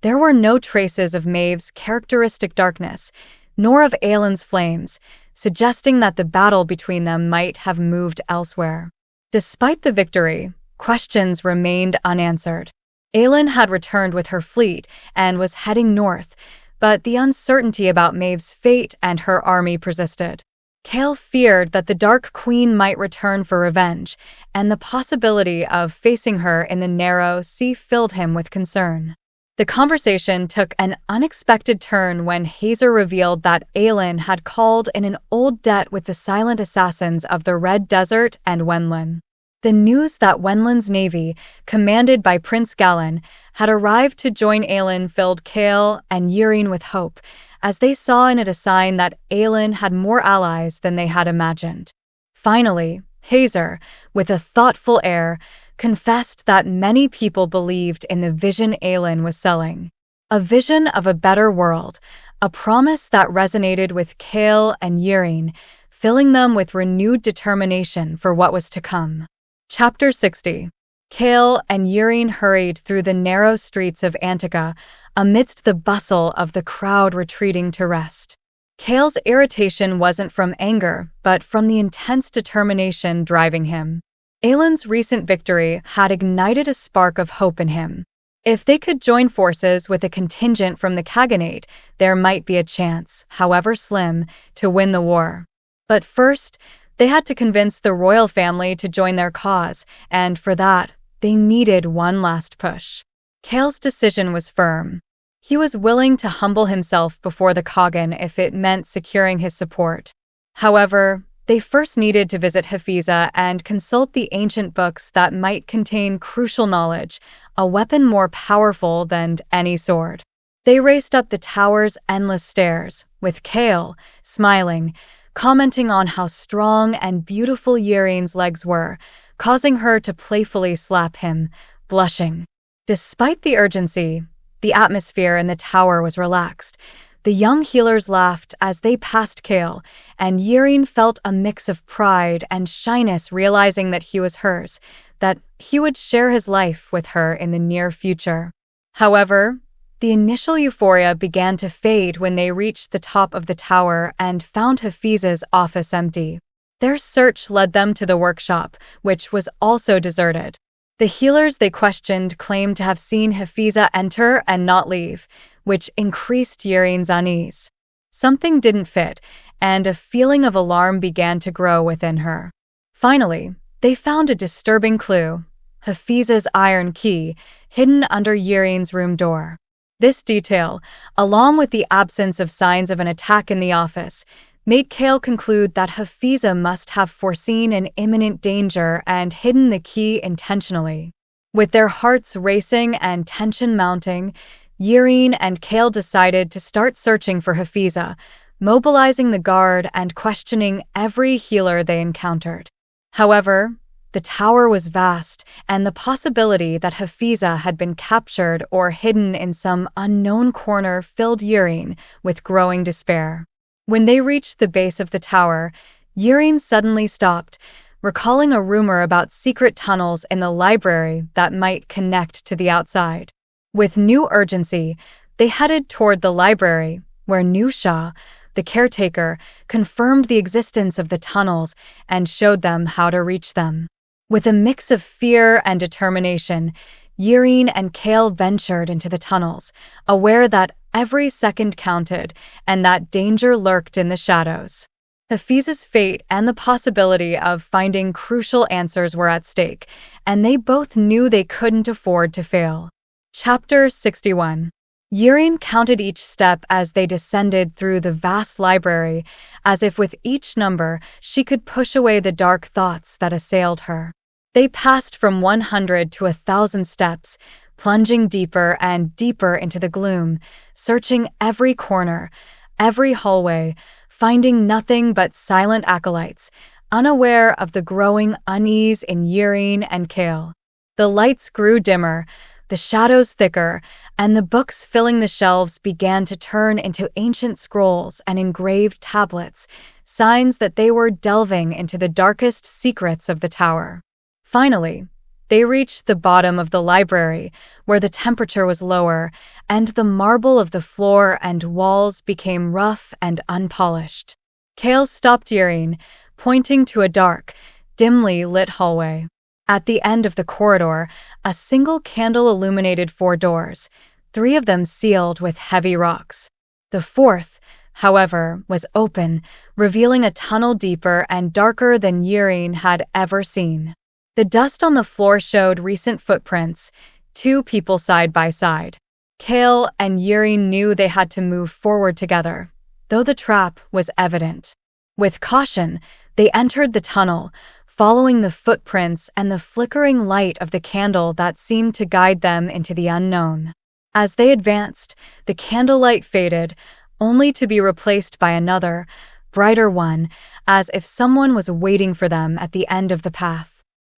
There were no traces of Maeve's characteristic darkness, nor of Aelin's flames, suggesting that the battle between them might have moved elsewhere. Despite the victory, questions remained unanswered. Aelin had returned with her fleet and was heading north, but the uncertainty about Maeve's fate and her army persisted. Chaol feared that the Dark Queen might return for revenge, and the possibility of facing her in the narrow sea filled him with concern. The conversation took an unexpected turn when Hazer revealed that Aelin had called in an old debt with the silent assassins of the Red Desert and Wenlin. The news that Wenlin's navy, commanded by Prince Gallen, had arrived to join Aelin filled Chaol and Yrene with hope, as they saw in it a sign that Aelin had more allies than they had imagined. Finally, Hazer, with a thoughtful air, confessed that many people believed in the vision Aelin was selling. A vision of a better world, a promise that resonated with Chaol and Yrene, filling them with renewed determination for what was to come. Chapter 60. Chaol and Yrene hurried through the narrow streets of Antica, amidst the bustle of the crowd retreating to rest. Chaol's irritation wasn't from anger, but from the intense determination driving him. Aelin's recent victory had ignited a spark of hope in him. If they could join forces with a contingent from the Khaganate, there might be a chance, however slim, to win the war. But first, they had to convince the royal family to join their cause, and for that, they needed one last push. Chaol's decision was firm. He was willing to humble himself before the khagan if it meant securing his support. However, they first needed to visit Hafiza and consult the ancient books that might contain crucial knowledge, a weapon more powerful than any sword. They raced up the tower's endless stairs, with Chaol, smiling, commenting on how strong and beautiful Yrene's legs were, causing her to playfully slap him, blushing. Despite the urgency, the atmosphere in the tower was relaxed. The young healers laughed as they passed Chaol, and Yrene felt a mix of pride and shyness realizing that he was hers, that he would share his life with her in the near future. However, the initial euphoria began to fade when they reached the top of the tower and found Hafiza's office empty. Their search led them to the workshop, which was also deserted. The healers they questioned claimed to have seen Hafiza enter and not leave, which increased Yrene's unease. Something didn't fit, and a feeling of alarm began to grow within her. Finally, they found a disturbing clue: Hafiza's iron key, hidden under Yrene's room door. This detail, along with the absence of signs of an attack in the office, made Chaol conclude that Hafiza must have foreseen an imminent danger and hidden the key intentionally. With their hearts racing and tension mounting, Yrene and Chaol decided to start searching for Hafiza, mobilizing the guard and questioning every healer they encountered. However, the tower was vast, and the possibility that Hafiza had been captured or hidden in some unknown corner filled Yrene with growing despair. When they reached the base of the tower, Yrene suddenly stopped, recalling a rumor about secret tunnels in the library that might connect to the outside. With new urgency, they headed toward the library, where Nusha, the caretaker, confirmed the existence of the tunnels and showed them how to reach them. With a mix of fear and determination, Yrene and Chaol ventured into the tunnels, aware that every second counted and that danger lurked in the shadows. Hafiza's fate and the possibility of finding crucial answers were at stake, and they both knew they couldn't afford to fail. Chapter 61. Yrene counted each step as they descended through the vast library, as if with each number she could push away the dark thoughts that assailed her. They passed from 100 to 1,000 steps, plunging deeper and deeper into the gloom, searching every corner, every hallway, finding nothing but silent acolytes, unaware of the growing unease in Yrene and Chaol. The lights grew dimmer, the shadows thicker, and the books filling the shelves began to turn into ancient scrolls and engraved tablets, signs that they were delving into the darkest secrets of the tower. Finally, they reached the bottom of the library, where the temperature was lower, and the marble of the floor and walls became rough and unpolished. Chaol stopped Yrene, pointing to a dark, dimly lit hallway. At the end of the corridor, a single candle illuminated 4 doors, 3 of them sealed with heavy rocks. The 4th, however, was open, revealing a tunnel deeper and darker than Yrene had ever seen. The dust on the floor showed recent footprints, 2 people side by side. Chaol and Yrene knew they had to move forward together, though the trap was evident. With caution, they entered the tunnel, following the footprints and the flickering light of the candle that seemed to guide them into the unknown. As they advanced, the candlelight faded, only to be replaced by another, brighter one, as if someone was waiting for them at the end of the path.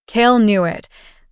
Chaol knew it.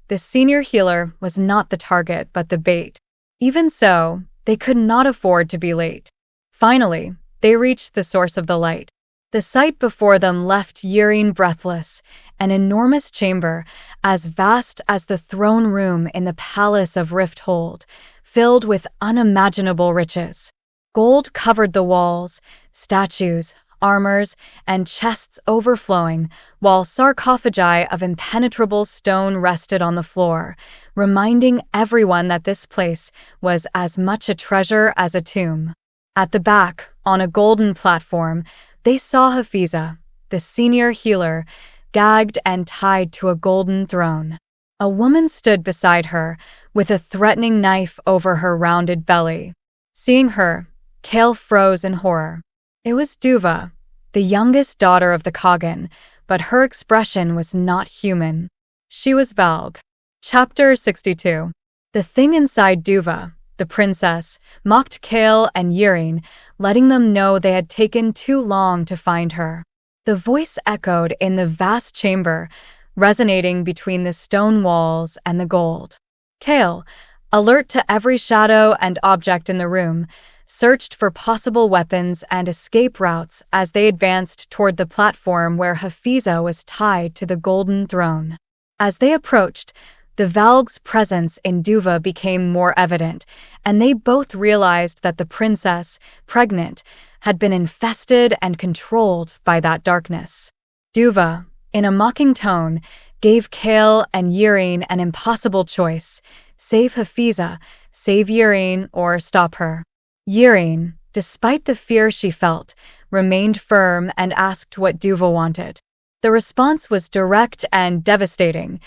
The senior healer was not the target but the bait. Even so, they could not afford to be late. Finally, they reached the source of the light. The sight before them left Yrene breathless, an enormous chamber, as vast as the throne room in the palace of Rifthold, filled with unimaginable riches. Gold covered the walls, statues, armors, and chests overflowing, while sarcophagi of impenetrable stone rested on the floor, reminding everyone that this place was as much a treasure as a tomb. At the back, on a golden platform, they saw Hafiza, the senior healer, gagged and tied to a golden throne. A woman stood beside her, with a threatening knife over her rounded belly. Seeing her, Chaol froze in horror. It was Duva, the youngest daughter of the khagan, but her expression was not human. She was Valg. Chapter 62. The thing inside Duva, the princess, mocked Chaol and Yrene, letting them know they had taken too long to find her. The voice echoed in the vast chamber, resonating between the stone walls and the gold. Chaol, alert to every shadow and object in the room, searched for possible weapons and escape routes as they advanced toward the platform where Hafiza was tied to the golden throne. As they approached, the Valg's presence in Duva became more evident, and they both realized that the princess, pregnant, had been infested and controlled by that darkness. Duva, in a mocking tone, gave Chaol and Yrene an impossible choice: save Hafiza, save Yrene, or stop her. Yrene, despite the fear she felt, remained firm and asked what Duva wanted. The response was direct and devastating.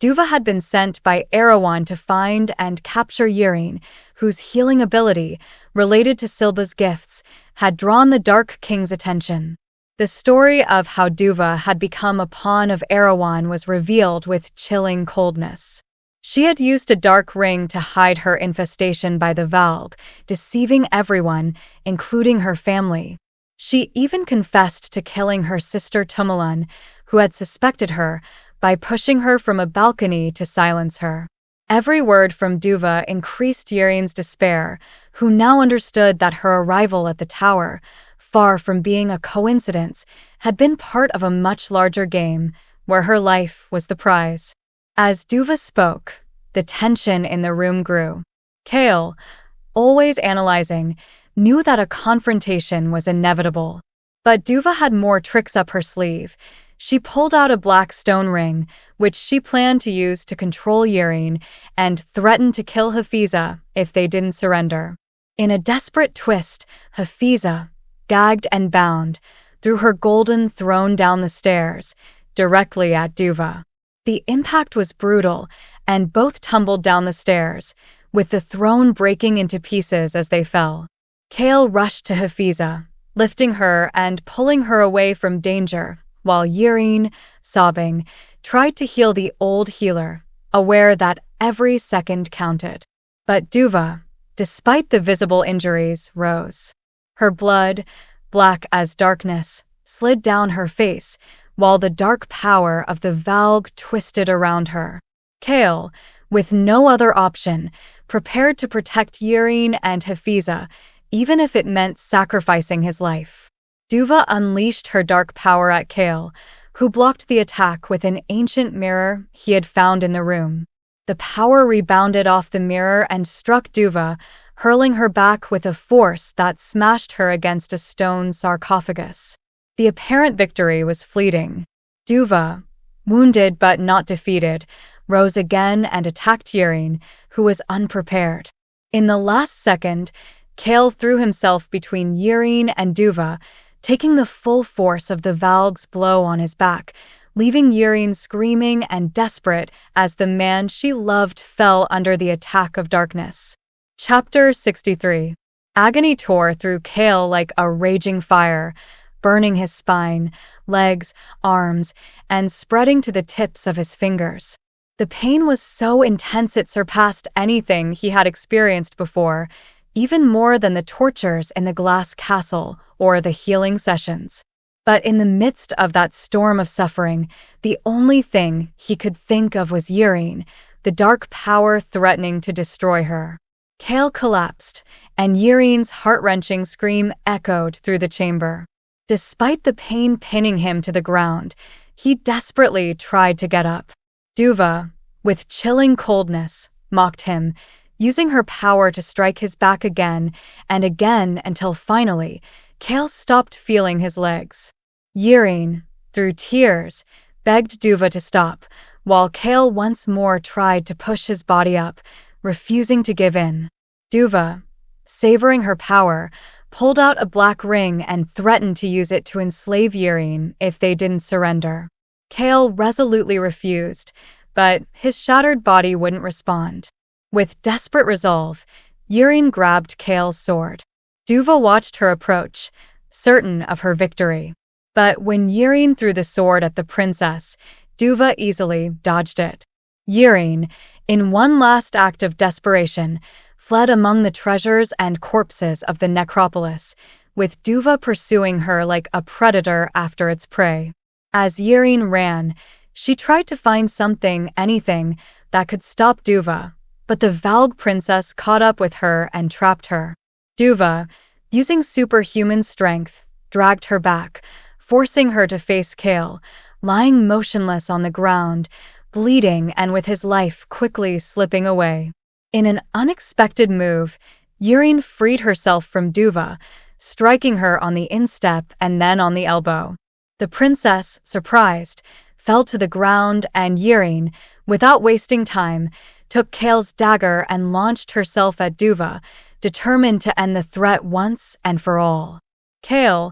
Duva had been sent by Erawan to find and capture Yrene, whose healing ability, related to Silba's gifts, had drawn the Dark King's attention. The story of how Duva had become a pawn of Erawan was revealed with chilling coldness. She had used a dark ring to hide her infestation by the Valg, deceiving everyone, including her family. She even confessed to killing her sister Tumalan, who had suspected her, by pushing her from a balcony to silence her. Every word from Duva increased Yrene's despair, who now understood that her arrival at the tower, far from being a coincidence, had been part of a much larger game, where her life was the prize. As Duva spoke, the tension in the room grew. Chaol, always analyzing, knew that a confrontation was inevitable. But Duva had more tricks up her sleeve. She pulled out a black stone ring, which she planned to use to control Yrene, and threatened to kill Hafiza if they didn't surrender. In a desperate twist, Hafiza, gagged and bound, threw her golden throne down the stairs, directly at Duva. The impact was brutal, and both tumbled down the stairs, with the throne breaking into pieces as they fell. Chaol rushed to Hafiza, lifting her and pulling her away from danger, while Yrene, sobbing, tried to heal the old healer, aware that every second counted. But Duva, despite the visible injuries, rose. Her blood, black as darkness, slid down her face, while the dark power of the Valg twisted around her. Chaol, with no other option, prepared to protect Yrene and Hafiza, even if it meant sacrificing his life. Duva unleashed her dark power at Chaol, who blocked the attack with an ancient mirror he had found in the room. The power rebounded off the mirror and struck Duva, hurling her back with a force that smashed her against a stone sarcophagus. The apparent victory was fleeting. Duva, wounded but not defeated, rose again and attacked Yireen, who was unprepared. In the last second, Chaol threw himself between Yireen and Duva, taking the full force of the Valg's blow on his back, leaving Yireen screaming and desperate as the man she loved fell under the attack of darkness. Chapter 63. Agony tore through Chaol like a raging fire, burning his spine, legs, arms, and spreading to the tips of his fingers. The pain was so intense it surpassed anything he had experienced before, even more than the tortures in the glass castle or the healing sessions. But in the midst of that storm of suffering, the only thing he could think of was Yireen, the dark power threatening to destroy her. Chaol collapsed, and Yireen's heart-wrenching scream echoed through the chamber. Despite the pain pinning him to the ground, he desperately tried to get up. Duva, with chilling coldness, mocked him, using her power to strike his back again and again until finally, Chaol stopped feeling his legs. Yireen, through tears, begged Duva to stop, while Chaol once more tried to push his body up, refusing to give in. Duva, savoring her power, pulled out a black ring and threatened to use it to enslave Yireen if they didn't surrender. Chaol resolutely refused, but his shattered body wouldn't respond. With desperate resolve, Yireen grabbed Chaol's sword. Duva watched her approach, certain of her victory. But when Yireen threw the sword at the princess, Duva easily dodged it. Yireen, in one last act of desperation, fled among the treasures and corpses of the necropolis, with Duva pursuing her like a predator after its prey. As Yireen ran, she tried to find something, anything, that could stop Duva, but the Valg princess caught up with her and trapped her. Duva, using superhuman strength, dragged her back, forcing her to face Chaol, lying motionless on the ground, bleeding and with his life quickly slipping away. In an unexpected move, Yireen freed herself from Duva, striking her on the instep and then on the elbow. The princess, surprised, fell to the ground and Yireen, without wasting time, took Chaol's dagger and launched herself at Duva, determined to end the threat once and for all. Chaol,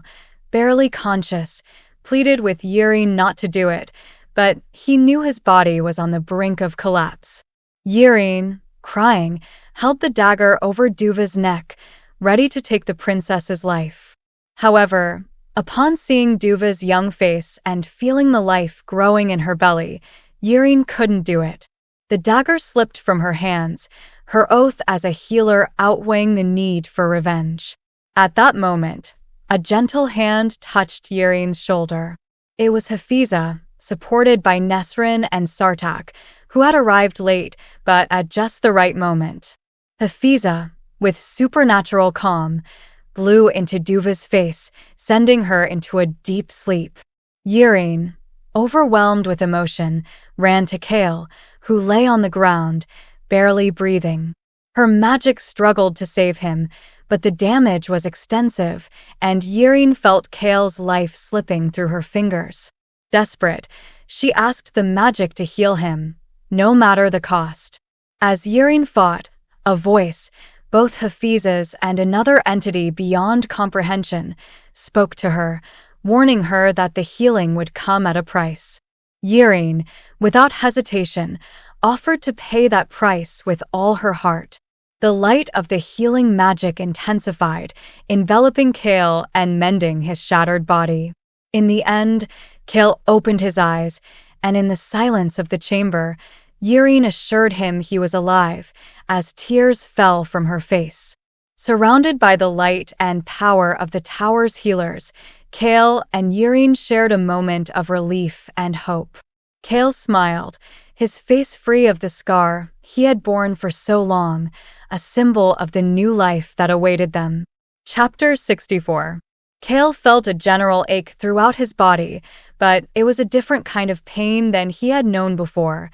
barely conscious, pleaded with Yireen not to do it, but he knew his body was on the brink of collapse. Yireen, crying, held the dagger over Duva's neck, ready to take the princess's life. However, upon seeing Duva's young face and feeling the life growing in her belly, Yireen couldn't do it. The dagger slipped from her hands, her oath as a healer outweighing the need for revenge. At that moment, a gentle hand touched Yireen's shoulder. It was Hafiza, supported by Nesryn and Sartak, who had arrived late but at just the right moment. Hafiza, with supernatural calm, blew into Duva's face, sending her into a deep sleep. Yireen, overwhelmed with emotion, ran to Chaol, who lay on the ground, barely breathing. Her magic struggled to save him, but the damage was extensive, and Yireen felt Chaol's life slipping through her fingers. Desperate, she asked the magic to heal him, no matter the cost. As Yireen fought, a voice, both Hafiza's and another entity beyond comprehension, spoke to her, warning her that the healing would come at a price. Yireen, without hesitation, offered to pay that price with all her heart. The light of the healing magic intensified, enveloping Chaol and mending his shattered body. In the end, Chaol opened his eyes, and in the silence of the chamber, Yireen assured him he was alive, as tears fell from her face. Surrounded by the light and power of the tower's healers, Chaol and Yireen shared a moment of relief and hope. Chaol smiled, his face free of the scar he had borne for so long, a symbol of the new life that awaited them. Chapter 64. Chaol felt a general ache throughout his body, but it was a different kind of pain than he had known before.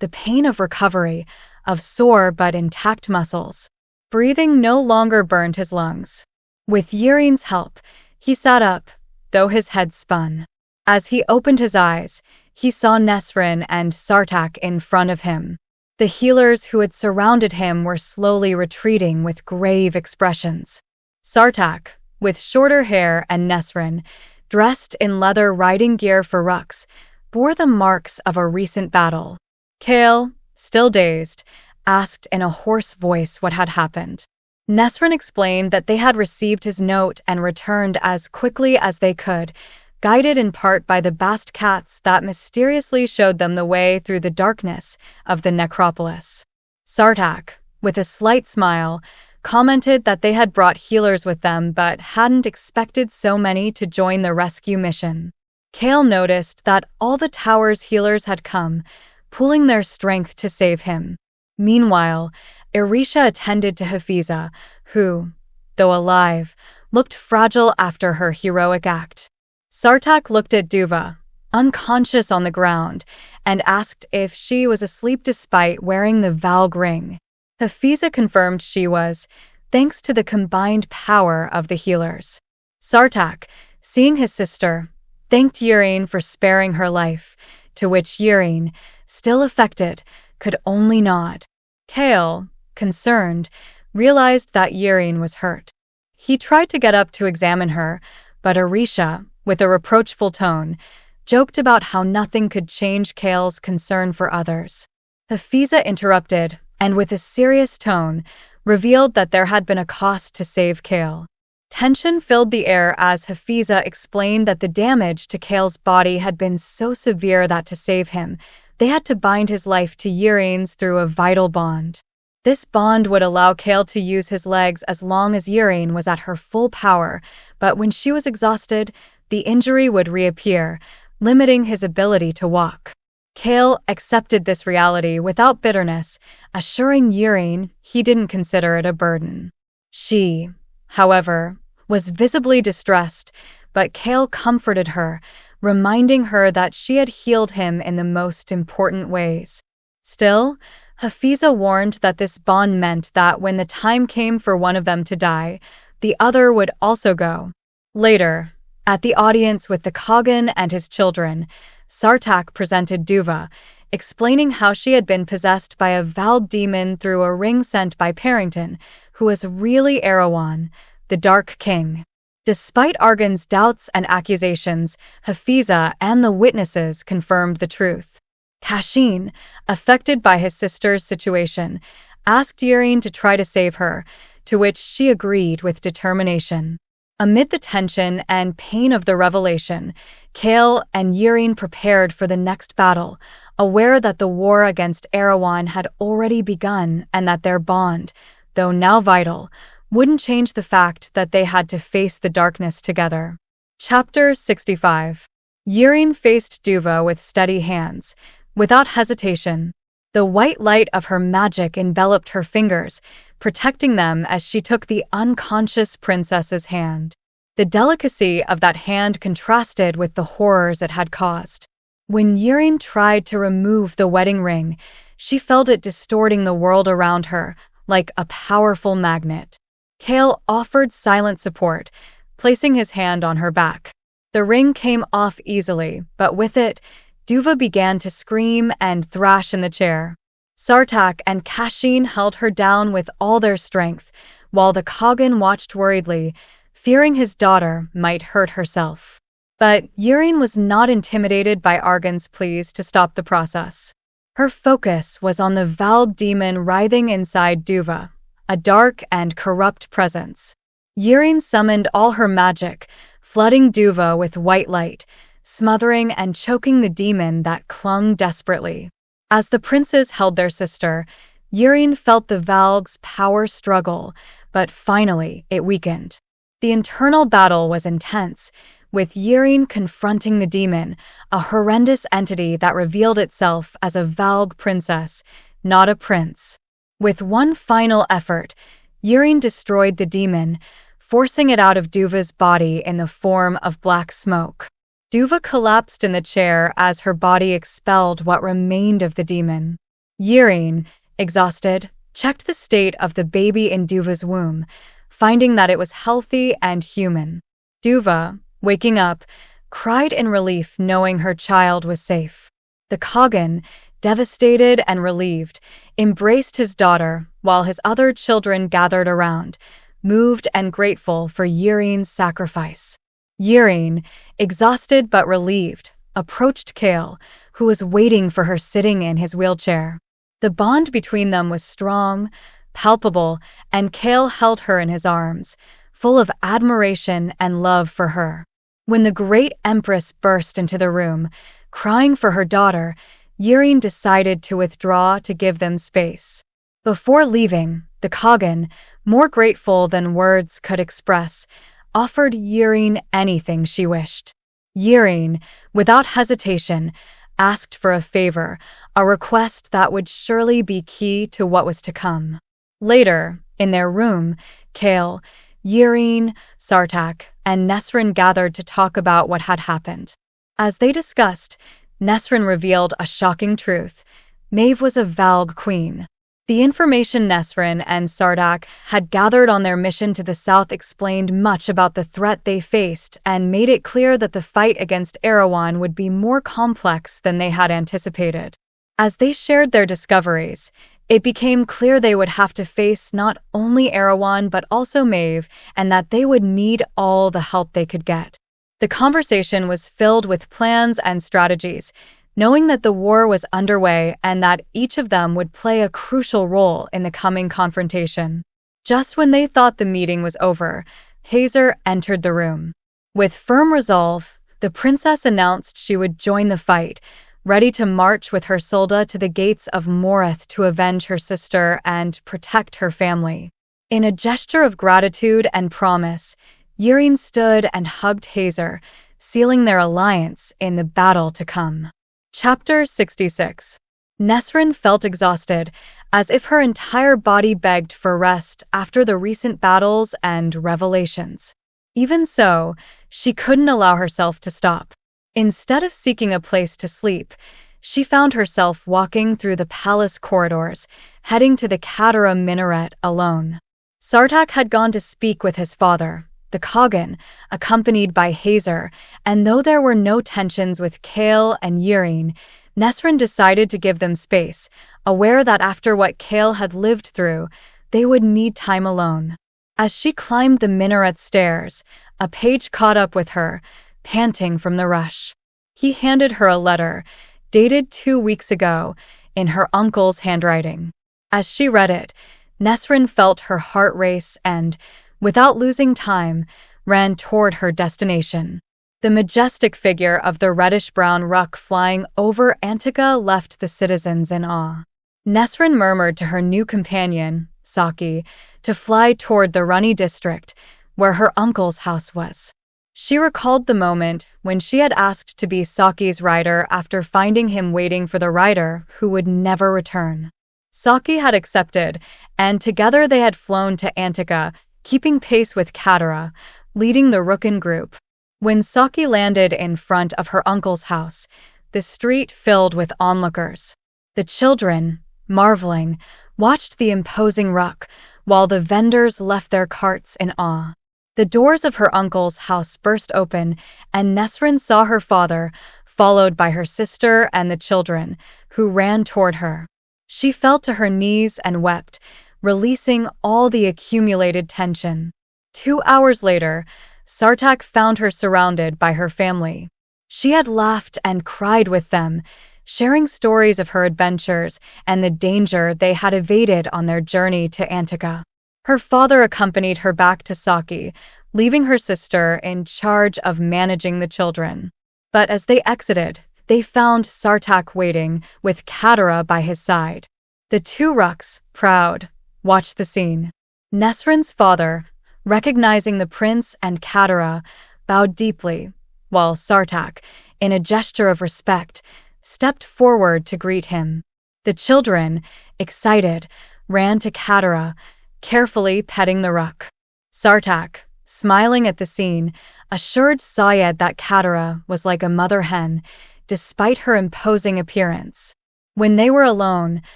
The pain of recovery, of sore but intact muscles. Breathing no longer burned his lungs. With Yireen's help, he sat up, though his head spun. As he opened his eyes, he saw Nesryn and Sartak in front of him. The healers who had surrounded him were slowly retreating with grave expressions. Sartak, with shorter hair, and Nesryn, dressed in leather riding gear for rucks, bore the marks of a recent battle. Chaol, still dazed, asked in a hoarse voice what had happened. Nesryn explained that they had received his note and returned as quickly as they could, guided in part by the bast cats that mysteriously showed them the way through the darkness of the necropolis. Sartak, with a slight smile, commented that they had brought healers with them but hadn't expected so many to join the rescue mission. Chaol noticed that all the tower's healers had come, pooling their strength to save him. Meanwhile, Irisha attended to Hafiza, who, though alive, looked fragile after her heroic act. Sartak looked at Duva, unconscious on the ground, and asked if she was asleep despite wearing the Valg ring. Hafiza confirmed she was, thanks to the combined power of the healers. Sartak, seeing his sister, thanked Yurine for sparing her life, to which Yurine, still affected, could only nod. Chaol, concerned, realized that Yurine was hurt. He tried to get up to examine her, but Irisha, with a reproachful tone, joked about how nothing could change Chaol's concern for others. Hafiza interrupted, and with a serious tone, revealed that there had been a cost to save Chaol. Tension filled the air as Hafiza explained that the damage to Chaol's body had been so severe that to save him, they had to bind his life to Yurine's through a vital bond. This bond would allow Chaol to use his legs as long as Yurine was at her full power, but when she was exhausted, the injury would reappear, limiting his ability to walk. Chaol accepted this reality without bitterness, assuring Yurine he didn't consider it a burden. She, however, was visibly distressed, but Chaol comforted her, reminding her that she had healed him in the most important ways. Still, Hafiza warned that this bond meant that when the time came for one of them to die, the other would also go. Later, at the audience with the khagan and his children, Sartak presented Duva, explaining how she had been possessed by a Valg demon through a ring sent by Parrington, who was really Erewhon, the Dark King. Despite Argan's doubts and accusations, Hafiza and the witnesses confirmed the truth. Kashin, affected by his sister's situation, asked Yurine to try to save her, to which she agreed with determination. Amid the tension and pain of the revelation, Chaol and Yurine prepared for the next battle, aware that the war against Erewhon had already begun and that their bond, though now vital, wouldn't change the fact that they had to face the darkness together. Chapter 65. Yurine faced Duva with steady hands, without hesitation. The white light of her magic enveloped her fingers, protecting them as she took the unconscious princess's hand. The delicacy of that hand contrasted with the horrors it had caused. When Yurine tried to remove the wedding ring, she felt it distorting the world around her, like a powerful magnet. Chaol offered silent support, placing his hand on her back. The ring came off easily, but with it, Duva began to scream and thrash in the chair. Sartak and Kashin held her down with all their strength, while the khagan watched worriedly, fearing his daughter might hurt herself. But Yurine was not intimidated by Argan's pleas to stop the process. Her focus was on the Valg demon writhing inside Duva, a dark and corrupt presence. Yurine summoned all her magic, flooding Duva with white light, smothering and choking the demon that clung desperately. As the princes held their sister, Yurine felt the Valg's power struggle, but finally it weakened. The internal battle was intense, with Yurine confronting the demon, a horrendous entity that revealed itself as a Valg princess, not a prince. With one final effort, Yurine destroyed the demon, forcing it out of Duva's body in the form of black smoke. Duva collapsed in the chair as her body expelled what remained of the demon. Yurine, exhausted, checked the state of the baby in Duva's womb, finding that it was healthy and human. Duva, waking up, cried in relief knowing her child was safe. The khagan, devastated and relieved, embraced his daughter while his other children gathered around, moved and grateful for Yirine's sacrifice. Yirine, exhausted but relieved, approached Chaol, who was waiting for her sitting in his wheelchair. The bond between them was strong, palpable, and Chaol held her in his arms, full of admiration and love for her. When the great empress burst into the room, crying for her daughter, Yirine decided to withdraw to give them space. Before leaving, the khagan, more grateful than words could express, offered Yirine anything she wished. Yirine, without hesitation, asked for a favor, a request that would surely be key to what was to come. Later, in their room, Chaol, Yirine, Sartaq, and Nesryn gathered to talk about what had happened. As they discussed, Nesryn revealed a shocking truth. Maeve was a Valg queen. The information Nesryn and Sartaq had gathered on their mission to the south explained much about the threat they faced and made it clear that the fight against Erewhon would be more complex than they had anticipated. As they shared their discoveries, it became clear they would have to face not only Erewhon but also Maeve, and that they would need all the help they could get. The conversation was filled with plans and strategies, knowing that the war was underway and that each of them would play a crucial role in the coming confrontation. Just when they thought the meeting was over, Hazer entered the room. With firm resolve, the princess announced she would join the fight, ready to march with her solda to the gates of Moreth to avenge her sister and protect her family. In a gesture of gratitude and promise, Yirine stood and hugged Hazer, sealing their alliance in the battle to come. Chapter 66. Nesryn felt exhausted, as if her entire body begged for rest after the recent battles and revelations. Even so, she couldn't allow herself to stop. Instead of seeking a place to sleep, she found herself walking through the palace corridors, heading to the Katara minaret alone. Sartaq had gone to speak with his father, the khagan, accompanied by Hazer, and though there were no tensions with Chaol and Yirine, Nesryn decided to give them space, aware that after what Chaol had lived through, they would need time alone. As she climbed the minaret stairs, a page caught up with her, panting from the rush. He handed her a letter, dated 2 weeks ago, in her uncle's handwriting. As she read it, Nesryn felt her heart race and, without losing time, ran toward her destination. The majestic figure of the reddish-brown ruck flying over Antica left the citizens in awe. Nesryn murmured to her new companion, Saki, to fly toward the Runny district, where her uncle's house was. She recalled the moment when she had asked to be Saki's rider after finding him waiting for the rider who would never return. Saki had accepted, and together they had flown to Antica, keeping pace with Katara, leading the Rookin group. When Saki landed in front of her uncle's house, the street filled with onlookers. The children, marveling, watched the imposing ruck, while the vendors left their carts in awe. The doors of her uncle's house burst open, and Nesryn saw her father, followed by her sister and the children, who ran toward her. She fell to her knees and wept, releasing all the accumulated tension. 2 hours later, Sartaq found her surrounded by her family. She had laughed and cried with them, sharing stories of her adventures and the danger they had evaded on their journey to Antica. Her father accompanied her back to Saki, leaving her sister in charge of managing the children. But as they exited, they found Sartaq waiting, with Katara by his side. The 2 rucks, proud, watched the scene. Nesryn's father, recognizing the prince and Katara, bowed deeply, while Sartaq, in a gesture of respect, stepped forward to greet him. The children, excited, ran to Katara, carefully petting the ruck. Sartaq, smiling at the scene, assured Sayed that Katara was like a mother hen, despite her imposing appearance. When they were alone,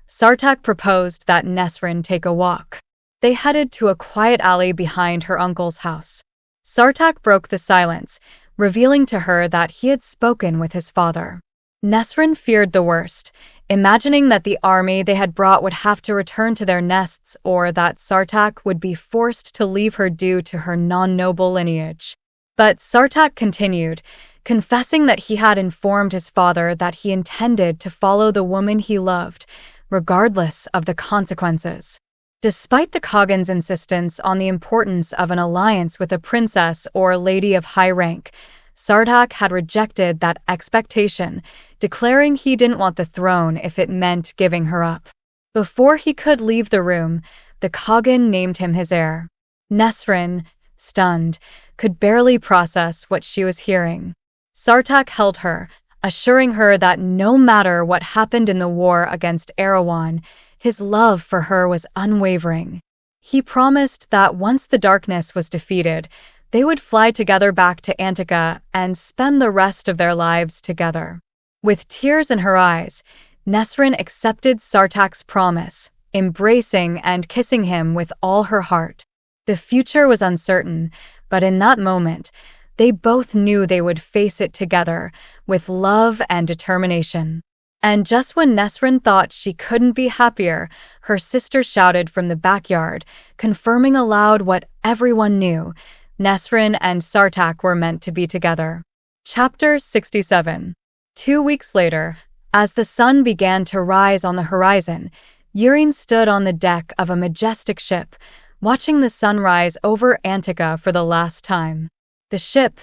Sartaq proposed that Nesryn take a walk. They headed to a quiet alley behind her uncle's house. Sartaq broke the silence, revealing to her that he had spoken with his father. Nesryn feared the worst, imagining that the army they had brought would have to return to their nests or that Sartaq would be forced to leave her due to her non-noble lineage. But Sartaq continued, confessing that he had informed his father that he intended to follow the woman he loved, regardless of the consequences. Despite the khagan's insistence on the importance of an alliance with a princess or lady of high rank, Sartaq had rejected that expectation, declaring he didn't want the throne if it meant giving her up. Before he could leave the room, the khagan named him his heir. Nesryn, stunned, could barely process what she was hearing. Sartaq held her, assuring her that no matter what happened in the war against Erewhon, his love for her was unwavering. He promised that once the darkness was defeated, they would fly together back to Antica and spend the rest of their lives together. With tears in her eyes, Nesryn accepted Sartaq's promise, embracing and kissing him with all her heart. The future was uncertain, but in that moment, they both knew they would face it together, with love and determination. And just when Nesryn thought she couldn't be happier, her sister shouted from the backyard, confirming aloud what everyone knew: Nesryn and Sartaq were meant to be together. Chapter 67. 2 weeks later, as the sun began to rise on the horizon, Yrene stood on the deck of a majestic ship, watching the sunrise over Antica for the last time. The ship,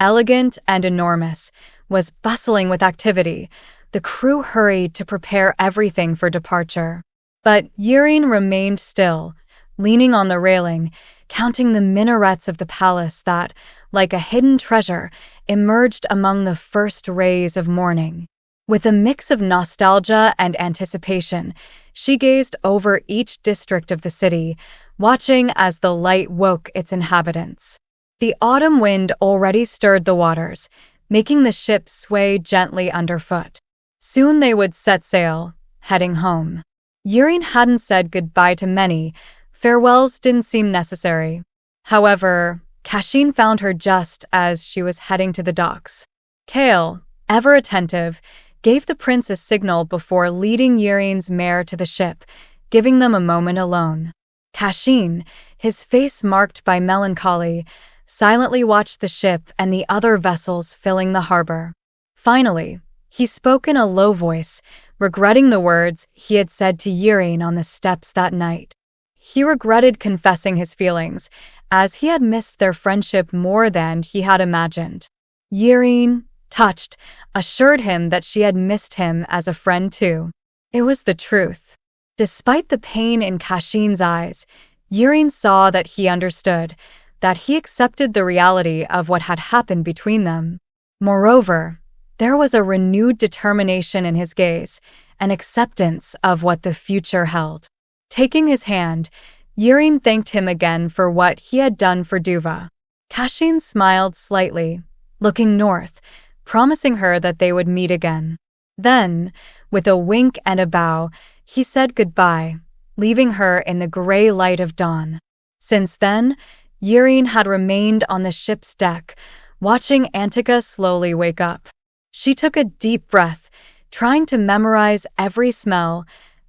elegant and enormous, was bustling with activity. The crew hurried to prepare everything for departure. But Yrene remained still, leaning on the railing, counting the minarets of the palace that, like a hidden treasure, emerged among the first rays of morning. With a mix of nostalgia and anticipation, she gazed over each district of the city, watching as the light woke its inhabitants. The autumn wind already stirred the waters, making the ship sway gently underfoot. Soon they would set sail, heading home. Yrene hadn't said goodbye to many. Farewells didn't seem necessary. However, Cashin found her just as she was heading to the docks. Chaol, ever attentive, gave the prince a signal before leading Yrene's mare to the ship, giving them a moment alone. Cashin, his face marked by melancholy, silently watched the ship and the other vessels filling the harbor. Finally, he spoke in a low voice, regretting the words he had said to Yrene on the steps that night. He regretted confessing his feelings, as he had missed their friendship more than he had imagined. Yrene, touched, assured him that she had missed him as a friend too. It was the truth. Despite the pain in Cashin's eyes, Yrene saw that he understood, that he accepted the reality of what had happened between them. Moreover, there was a renewed determination in his gaze, an acceptance of what the future held. Taking his hand, Yrene thanked him again for what he had done for Duva. Cashin smiled slightly, looking north, promising her that they would meet again. Then, with a wink and a bow, he said goodbye, leaving her in the gray light of dawn. Since then, Yrene had remained on the ship's deck, watching Antica slowly wake up. She took a deep breath, trying to memorize every smell,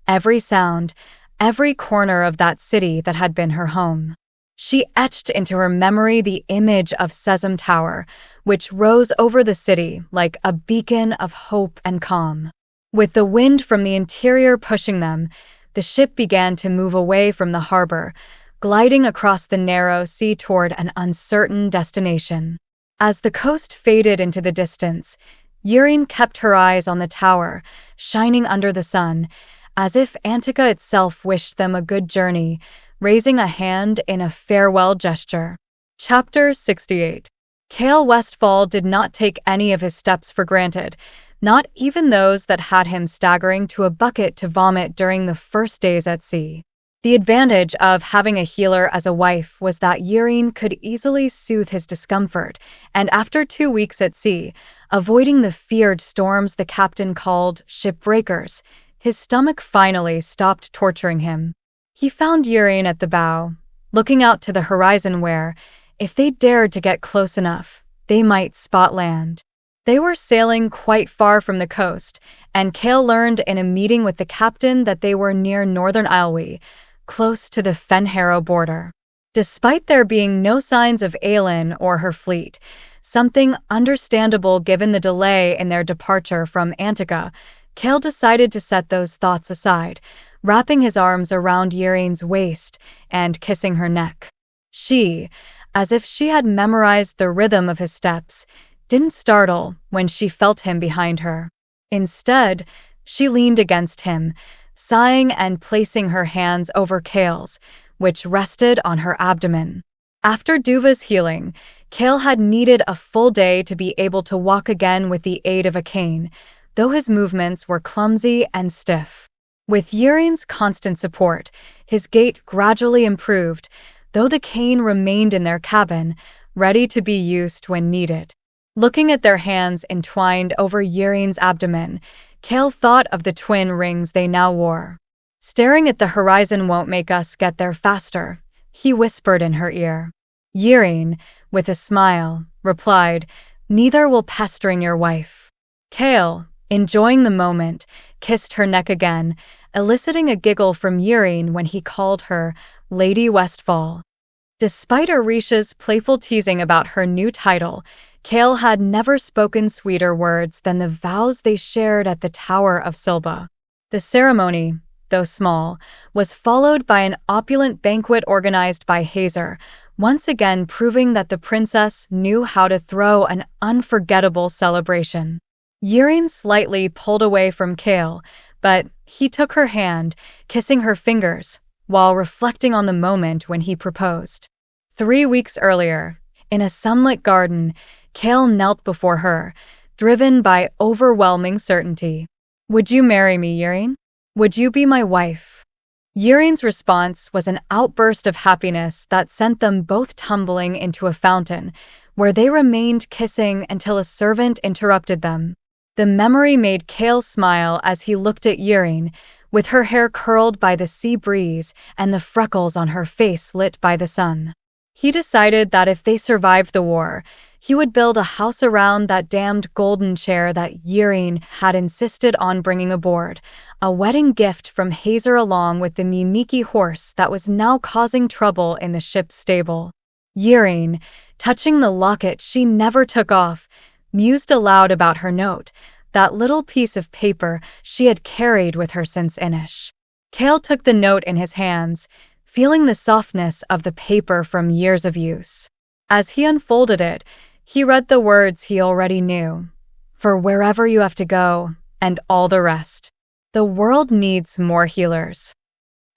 every sound, every corner of that city that had been her home. She etched into her memory the image of Cesme Tower, which rose over the city like a beacon of hope and calm. With the wind from the interior pushing them, the ship began to move away from the harbor, gliding across the narrow sea toward an uncertain destination. As the coast faded into the distance, Yrene kept her eyes on the tower, shining under the sun, as if Antica itself wished them a good journey, raising a hand in a farewell gesture. Chapter 68. Chaol Westfall did not take any of his steps for granted, not even those that had him staggering to a bucket to vomit during the first days at sea. The advantage of having a healer as a wife was that Yrene could easily soothe his discomfort, and after 2 weeks at sea, avoiding the feared storms the captain called shipbreakers, his stomach finally stopped torturing him. He found Yrene at the bow, looking out to the horizon where, If they dared to get close enough, they might spot land. They were sailing quite far from the coast, and Chaol learned in a meeting with the captain that they were near northern Aelwi, close to the Fenharrow border. Despite there being no signs of Aelin or her fleet, something understandable given the delay in their departure from Antica, Chaol decided to set those thoughts aside, wrapping his arms around Yirine's waist and kissing her neck. She, as if she had memorized the rhythm of his steps, didn't startle when she felt him behind her. Instead, she leaned against him, sighing and placing her hands over Chaol's, which rested on her abdomen. After Duva's healing, Chaol had needed a full day to be able to walk again with the aid of a cane, though his movements were clumsy and stiff. With Yirine's constant support, his gait gradually improved, though the cane remained in their cabin, ready to be used when needed. Looking at their hands entwined over Yirine's abdomen, Chaol thought of the twin rings they now wore. Staring at the horizon won't make us get there faster, he whispered in her ear. Yirine, with a smile, replied, neither will pestering your wife. Chaol, enjoying the moment, kissed her neck again, eliciting a giggle from Yirine when he called her Lady Westfall. Despite Orisha's playful teasing about her new title, Chaol had never spoken sweeter words than the vows they shared at the Tower of Cesme. The ceremony, though small, was followed by an opulent banquet organized by Heirs, once again proving that the princess knew how to throw an unforgettable celebration. Yirine slightly pulled away from Chaol, but he took her hand, kissing her fingers, while reflecting on the moment when he proposed. 3 weeks earlier, in a sunlit garden, Chaol knelt before her, driven by overwhelming certainty. Would you marry me, Yirine? Would you be my wife? Yirine's response was an outburst of happiness that sent them both tumbling into a fountain, where they remained kissing until a servant interrupted them. The memory made Chaol smile as he looked at Yirine, with her hair curled by the sea breeze and the freckles on her face lit by the sun. He decided that if they survived the war, he would build a house around that damned golden chair that Yirine had insisted on bringing aboard, a wedding gift from Heirs along with the mimiki horse that was now causing trouble in the ship's stable. Yirine, touching the locket she never took off, mused aloud about her note, that little piece of paper she had carried with her since Inish. Chaol took the note in his hands, feeling the softness of the paper from years of use. As he unfolded it, he read the words he already knew. For wherever you have to go, and all the rest. The world needs more healers.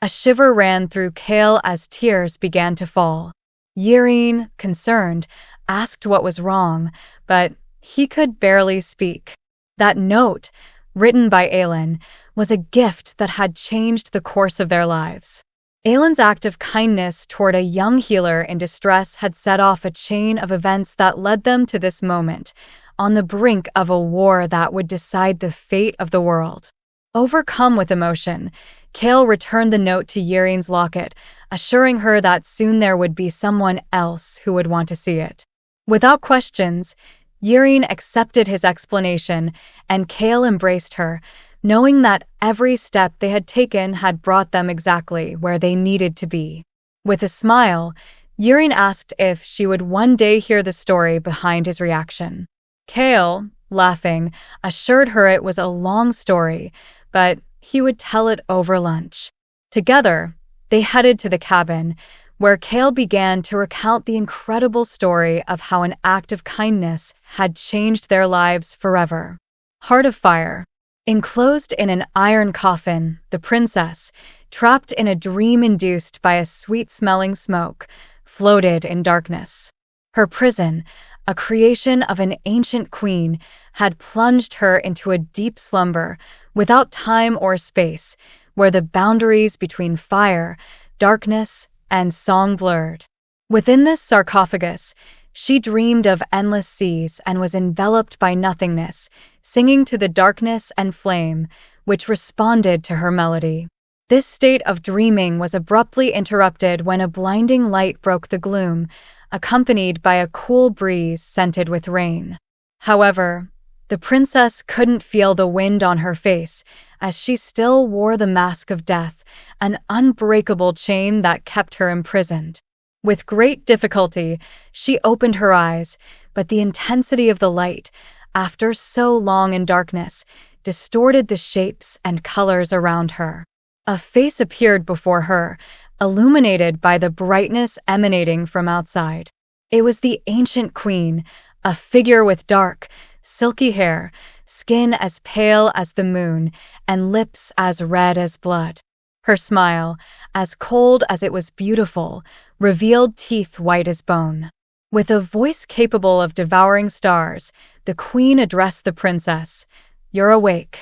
A shiver ran through Chaol as tears began to fall. Yirine, concerned, asked what was wrong, but he could barely speak. That note, written by Aelin, was a gift that had changed the course of their lives. Aelin's act of kindness toward a young healer in distress had set off a chain of events that led them to this moment, on the brink of a war that would decide the fate of the world. Overcome with emotion, Chaol returned the note to Yirine's locket, assuring her that soon there would be someone else who would want to see it. Without questions, Yirine accepted his explanation, and Chaol embraced her, knowing that every step they had taken had brought them exactly where they needed to be. With a smile, Yirine asked if she would one day hear the story behind his reaction. Chaol, laughing, assured her it was a long story, but he would tell it over lunch. Together, they headed to the cabin, where Chaol began to recount the incredible story of how an act of kindness had changed their lives forever. Heart of Fire. Enclosed in an iron coffin, the princess, trapped in a dream induced by a sweet-smelling smoke, floated in darkness. Her prison, a creation of an ancient queen, had plunged her into a deep slumber, without time or space, where the boundaries between fire, darkness, and song blurred. Within this sarcophagus, she dreamed of endless seas and was enveloped by nothingness, singing to the darkness and flame, which responded to her melody. This state of dreaming was abruptly interrupted when a blinding light broke the gloom, accompanied by a cool breeze scented with rain. However, the princess couldn't feel the wind on her face, as she still wore the mask of death, an unbreakable chain that kept her imprisoned. With great difficulty, she opened her eyes, but the intensity of the light, after so long in darkness, distorted the shapes and colors around her. A face appeared before her, illuminated by the brightness emanating from outside. It was the ancient queen, a figure with dark, silky hair, skin as pale as the moon, and lips as red as blood. Her smile, as cold as it was beautiful, revealed teeth white as bone. With a voice capable of devouring stars, the queen addressed the princess. "You're awake."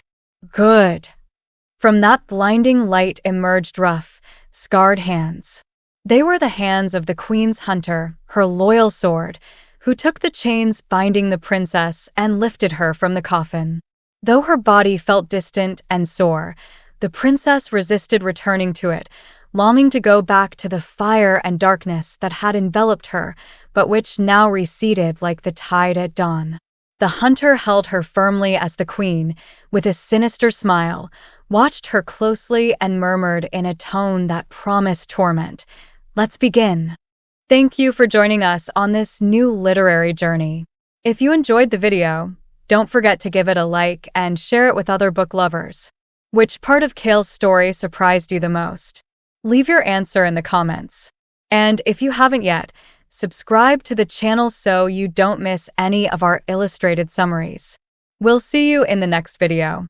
"Good." From that blinding light emerged rough, scarred hands. They were the hands of the queen's hunter, her loyal sword, who took the chains binding the princess and lifted her from the coffin. Though her body felt distant and sore, the princess resisted returning to it, longing to go back to the fire and darkness that had enveloped her, but which now receded like the tide at dawn. The hunter held her firmly as the queen, with a sinister smile, watched her closely and murmured in a tone that promised torment, "Let's begin." Thank you for joining us on this new literary journey. If you enjoyed the video, don't forget to give it a like and share it with other book lovers. Which part of Chaol's story surprised you the most? Leave your answer in the comments. And if you haven't yet, subscribe to the channel so you don't miss any of our illustrated summaries. We'll see you in the next video.